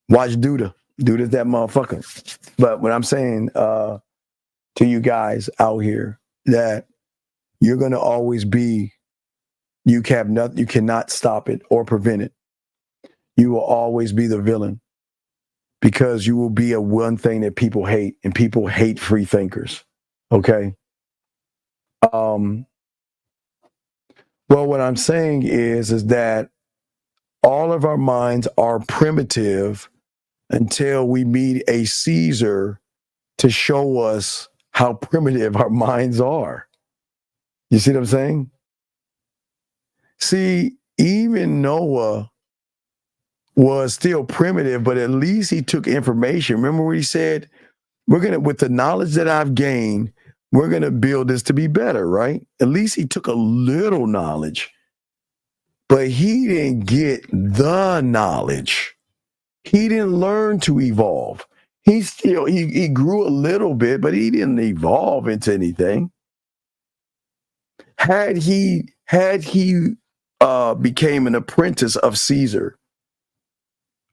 Watch Duda. Duda's that motherfucker. But what I'm saying to you guys out here, that you're gonna always be. You cannot stop it or prevent it. You will always be the villain, because you will be a one thing that people hate, and people hate free thinkers. Okay. Well, what I'm saying is that all of our minds are primitive until we meet a Caesar to show us how primitive our minds are. You see what I'm saying? See, even Noah was still primitive, but at least he took information. Remember what he said? With the knowledge that I've gained, we're going to build this to be better, right? At least he took a little knowledge, but he didn't get the knowledge. He didn't learn to evolve. He grew a little bit, but he didn't evolve into anything. Had he became an apprentice of Caesar,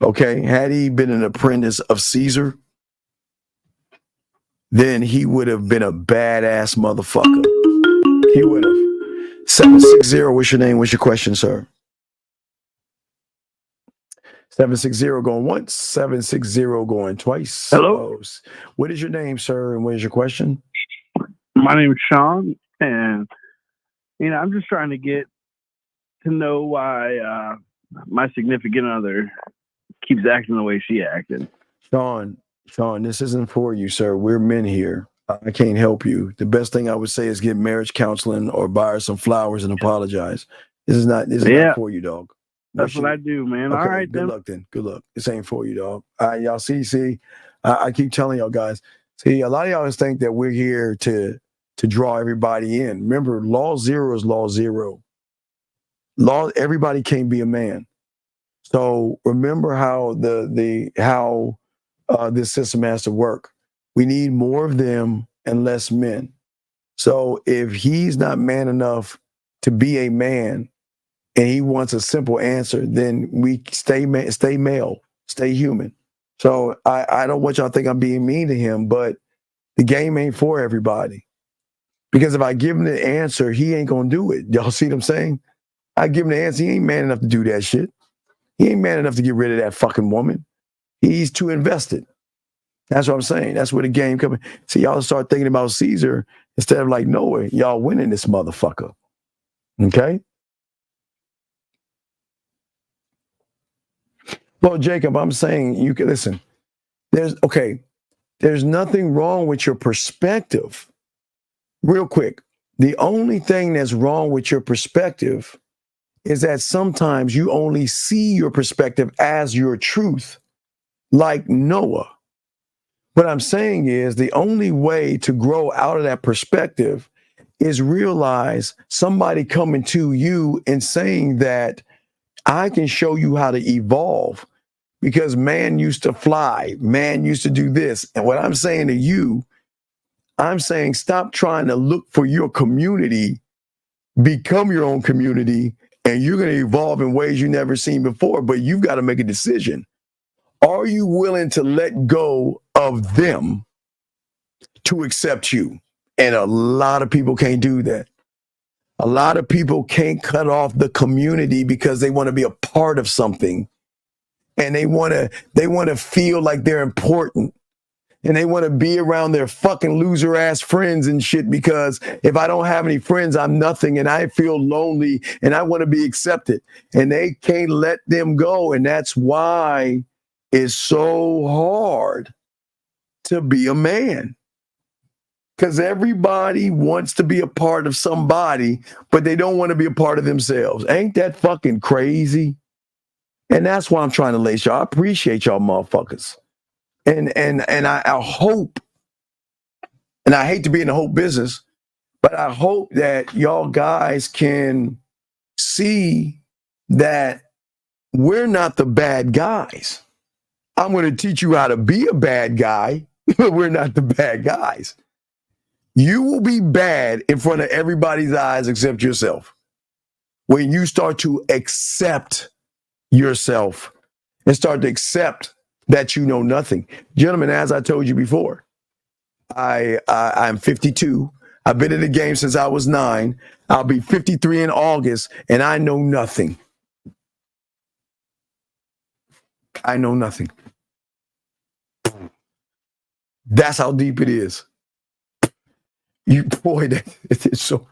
Okay, had he been an apprentice of Caesar, then he would have been a badass motherfucker. He would have. 760, what's your name? What's your question, sir? 760 going once, 760 going twice. Hello. What is your name, sir, and what is your question? My name is Sean, and I'm just trying to get to know why my significant other keeps acting the way she acted. Sean, this isn't for you, sir. We're men here. I can't help you. The best thing I would say is get marriage counseling or buy her some flowers and apologize. This is not for you, dog. That's what I do, man. Okay, All right, good then. luck then. Good luck. This ain't for you, dog. Y'all see, I keep telling y'all guys, see, a lot of y'all think that we're here to draw everybody in. Remember, law zero is law zero. Everybody can't be a man. So remember how this system has to work. We need more of them and less men. So if he's not man enough to be a man and he wants a simple answer, then we stay male, stay human. So I don't want y'all to think I'm being mean to him, but the game ain't for everybody. Because if I give him the answer, he ain't gonna do it. Y'all see what I'm saying? I give him the answer, he ain't man enough to do that shit. He ain't man enough to get rid of that fucking woman. He's too invested. That's what I'm saying. That's where the game coming. See, y'all start thinking about Caesar instead of like Noah. Y'all winning this motherfucker. Okay? Well, Jacob, I'm saying you can listen. There's nothing wrong with your perspective. Real quick, the only thing that's wrong with your perspective is that sometimes you only see your perspective as your truth, like Noah. What I'm saying is the only way to grow out of that perspective is realize somebody coming to you and saying that I can show you how to evolve because man used to fly, man used to do this. And what I'm saying to you, I'm saying stop trying to look for your community, become your own community, and you're going to evolve in ways you've never seen before. But you've got to make a decision. Are you willing to let go of them to accept you? And a lot of people can't do that. A lot of people can't cut off the community because they want to be a part of something. And they want to feel like they're important. And they want to be around their fucking loser ass friends and shit because if I don't have any friends, I'm nothing and I feel lonely and I want to be accepted. And they can't let them go. And that's why it's so hard to be a man. Because everybody wants to be a part of somebody, but they don't want to be a part of themselves. Ain't that fucking crazy? And that's why I'm trying to lace y'all. I appreciate y'all motherfuckers. And I hope, and I hate to be in the hope business, but I hope that y'all guys can see that we're not the bad guys. I'm going to teach you how to be a bad guy, but we're not the bad guys. You will be bad in front of everybody's eyes except yourself. When you start to accept yourself and start to accept that you know nothing. Gentlemen, as I told you before, I'm 52. I've been in the game since I was 9. I'll be 53 in August, and I know nothing. I know nothing. That's how deep it is. It's so,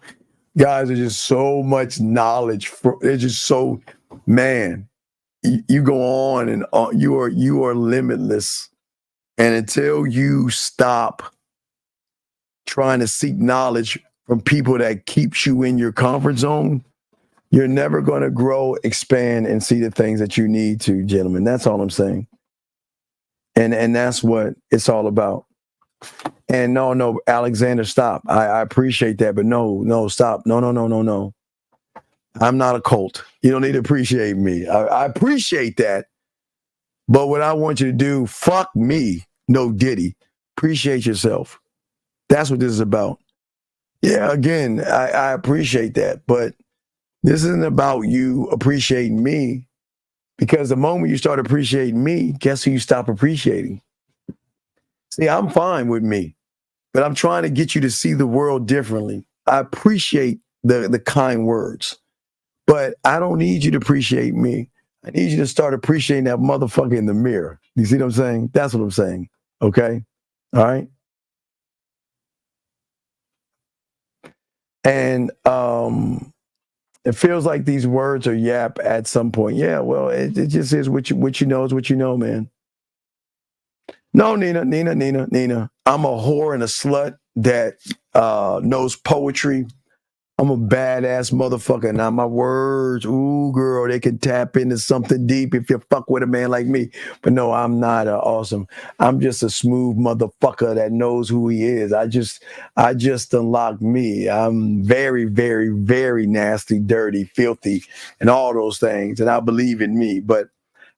guys, there's just so much knowledge. It's just so, man, you go on and on. You are limitless. And until you stop trying to seek knowledge from people that keeps you in your comfort zone, you're never going to grow, expand, and see the things that you need to, gentlemen. That's all I'm saying. And that's what it's all about. And no, Alexander, stop. I appreciate that, but no, stop. No. I'm not a cult. You don't need to appreciate me. I appreciate that. But what I want you to do, fuck me, no Diddy. Appreciate yourself. That's what this is about. Yeah, again, I appreciate that. But this isn't about you appreciating me Because the moment you start appreciating me, guess who you stop appreciating? See, I'm fine with me, but I'm trying to get you to see the world differently. I appreciate the kind words, but I don't need you to appreciate me. I need you to start appreciating that motherfucker in the mirror. You see what I'm saying? That's what I'm saying. Okay? All right? And it feels like these words are yap at some point. Yeah, well, it just is what you know is what you know, man. No, Nina. I'm a whore and a slut that knows poetry. I'm a badass motherfucker. Now my words, ooh, girl, they can tap into something deep if you fuck with a man like me. But no, I'm not awesome. I'm just a smooth motherfucker that knows who he is. I just unlocked me. I'm very, very, very nasty, dirty, filthy, and all those things. And I believe in me. But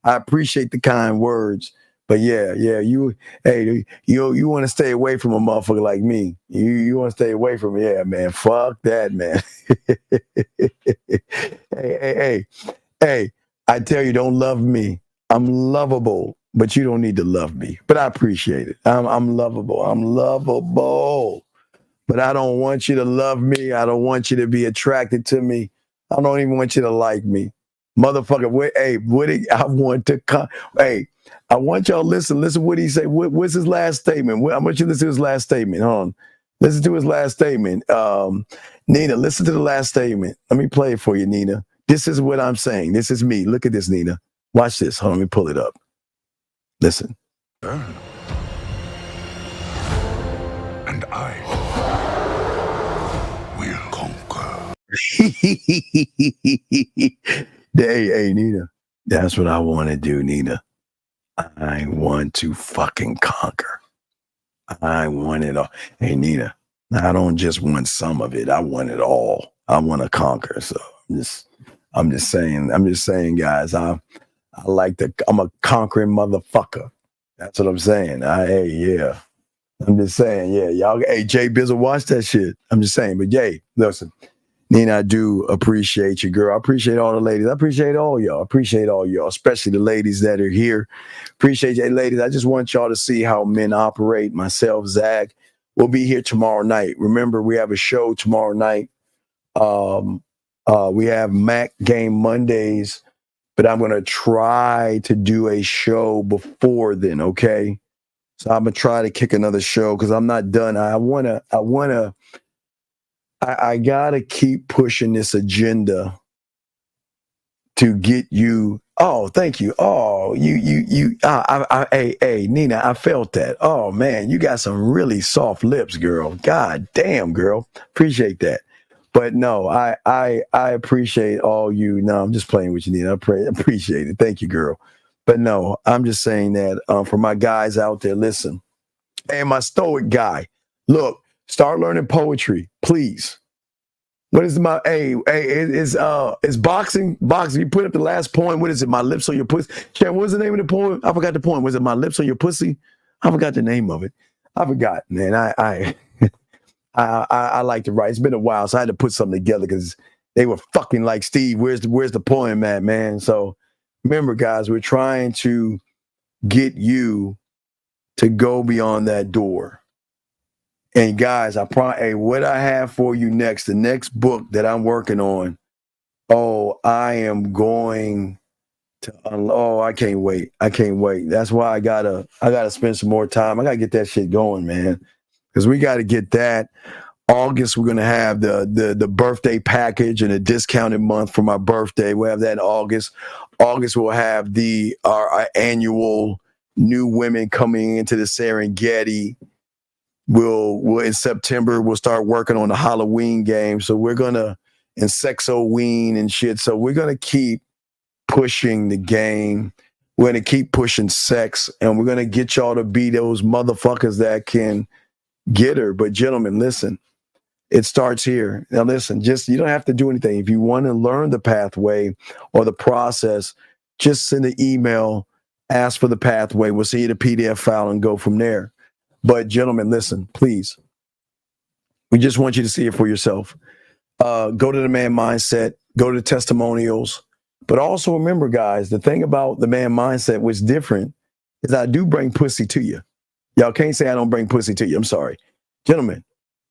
I appreciate the kind words. But yeah, you want to stay away from a motherfucker like me. You want to stay away from me. Yeah, man. Fuck that, man. Hey, I tell you, don't love me. I'm lovable, but you don't need to love me. But I appreciate it. I'm lovable. I'm lovable. But I don't want you to love me. I don't want you to be attracted to me. I don't even want you to like me. Motherfucker, I want to come. Hey, I want y'all listen what he say. What's his last statement? I want you to listen to his last statement. Hold on. Listen to his last statement. Nina, listen to the last statement. Let me play it for you, Nina. This is what I'm saying. This is me. Look at this, Nina. Watch this. Hold on, let me pull it up. Listen. And I will conquer. Hey, Nina. That's what I want to do, Nina. I want to fucking conquer. I want it all. Hey, Nina, I don't just want some of it. I want it all. I want to conquer. So I'm just saying, guys, I'm a conquering motherfucker. That's what I'm saying. I'm just saying, yeah, y'all. Hey, Jay Bizzle, watch that shit. I'm just saying, but yay, listen. Nina, I do appreciate you, girl. I appreciate all the ladies. I appreciate all y'all, especially the ladies that are here. Appreciate you, ladies. I just want y'all to see how men operate. Myself, Zach, we'll be here tomorrow night. Remember, we have a show tomorrow night. We have Mac Game Mondays, but I'm going to try to do a show before then, okay? So I'm going to try to kick another show because I'm not done. I gotta keep pushing this agenda to get you. Oh, thank you. Oh, hey, Nina, I felt that. Oh man, you got some really soft lips, girl. God damn, girl. Appreciate that. But no, I appreciate all you. No, I'm just playing with you, Nina. I appreciate it. Thank you, girl. But no, I'm just saying that for my guys out there, listen. Hey, my stoic guy, look. Start learning poetry, please. What is my is boxing? Boxing. You put up the last poem. What is it? My lips on your pussy. Sharon, what's the name of the poem? I forgot the poem. Was it My Lips on Your Pussy? I forgot the name of it. I forgot, man. I like to write. It's been a while, so I had to put something together because they were fucking like, Steve, where's the poem at, man? So remember, guys, we're trying to get you to go beyond that door. And guys, what I have for you next, the next book that I'm working on. Oh, I am going to. I can't wait. That's why I gotta spend some more time. I gotta get that shit going, man, because we got to get that. August, we're gonna have the birthday package and a discounted month for my birthday. We'll have that in August. August, we'll have our annual new women coming into the Serengeti. We'll in September we'll start working on the Halloween game. So we're gonna and Sexoween and shit. So we're gonna keep pushing the game. We're gonna keep pushing sex, and we're gonna get y'all to be those motherfuckers that can get her. But gentlemen, listen, it starts here. Now listen, you don't have to do anything. If you want to learn the pathway or the process, just send an email, ask for the pathway. We'll send you the PDF file and go from there. But gentlemen, listen, please. We just want you to see it for yourself. Go to the Man Mindset. Go to the testimonials. But also remember, guys, the thing about the man mindset was different is I do bring pussy to you. Y'all can't say I don't bring pussy to you. I'm sorry. Gentlemen,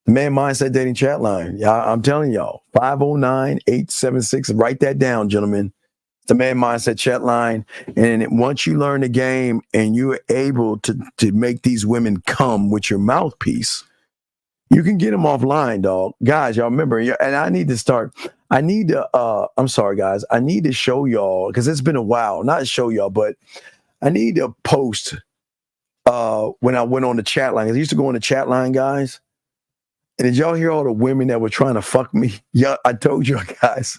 the man mindset dating chat line. I'm telling y'all, 509-876. Write that down, gentlemen. It's the man mindset chat line. And once you learn the game and you're able to make these women come with your mouthpiece, you can get them offline, dog. Guys, y'all remember, and I'm sorry, guys. I need to show y'all, because it's been a while. Not show y'all, but I need to post when I went on the chat line. I used to go on the chat line, guys. And did y'all hear all the women that were trying to fuck me? Yeah, I told you guys.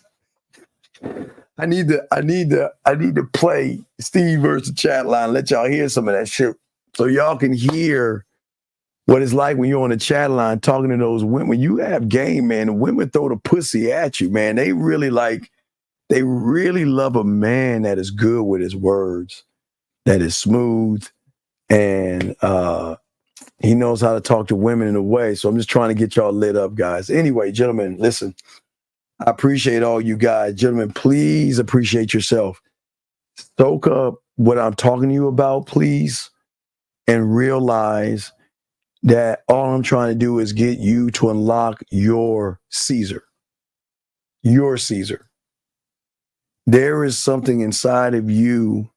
I need to play Steve versus chat line. Let y'all hear some of that shit, so y'all can hear what it's like when you're on the chat line talking to those women. When you have game, man, the women throw the pussy at you, man. They really love a man that is good with his words, that is smooth, and he knows how to talk to women in a way. So I'm just trying to get y'all lit up, guys. Anyway, gentlemen, listen, I appreciate all you guys. Gentlemen, please appreciate yourself. Soak up what I'm talking to you about, please, and realize that all I'm trying to do is get you to unlock your Caesar. Your Caesar. There is something inside of you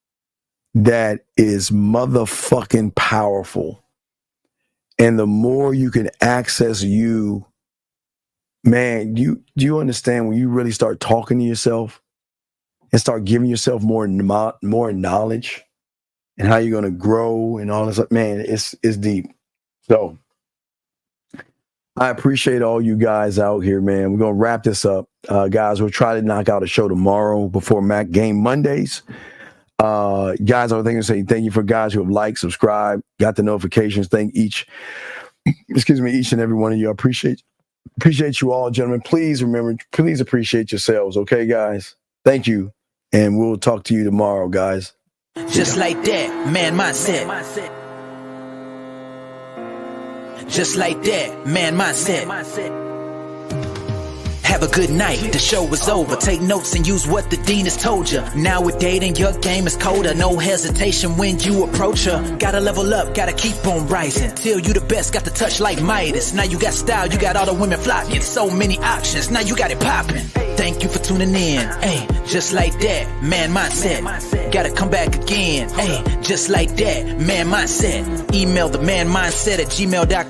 that is motherfucking powerful. And the more you can access you, man, do you understand when you really start talking to yourself and start giving yourself more knowledge and how you're going to grow and all this, man, it's deep. So I appreciate all you guys out here, man. We're going to wrap this up. Guys, we'll try to knock out a show tomorrow before Mac Game Mondays. Guys, I think to say thank you for guys who have liked, subscribed, got the notifications. Thank each and every one of you. I appreciate you all, gentlemen. Please remember, please appreciate yourselves. Okay, guys? Thank you. And we'll talk to you tomorrow, guys. Just like that, man mindset. Just like that, man mindset. Have a good night, the show is over. Take notes and use what the dean has told you. Now with dating, your game is colder. No hesitation when you approach her. Gotta level up, gotta keep on rising. Till you the best, got the touch like Midas. Now you got style, you got all the women flocking. So many options, now you got it popping. Thank you for tuning in. Hey, just like that, man mindset. Gotta come back again. Hey, just like that, man mindset. Email the man mindset at gmail.com.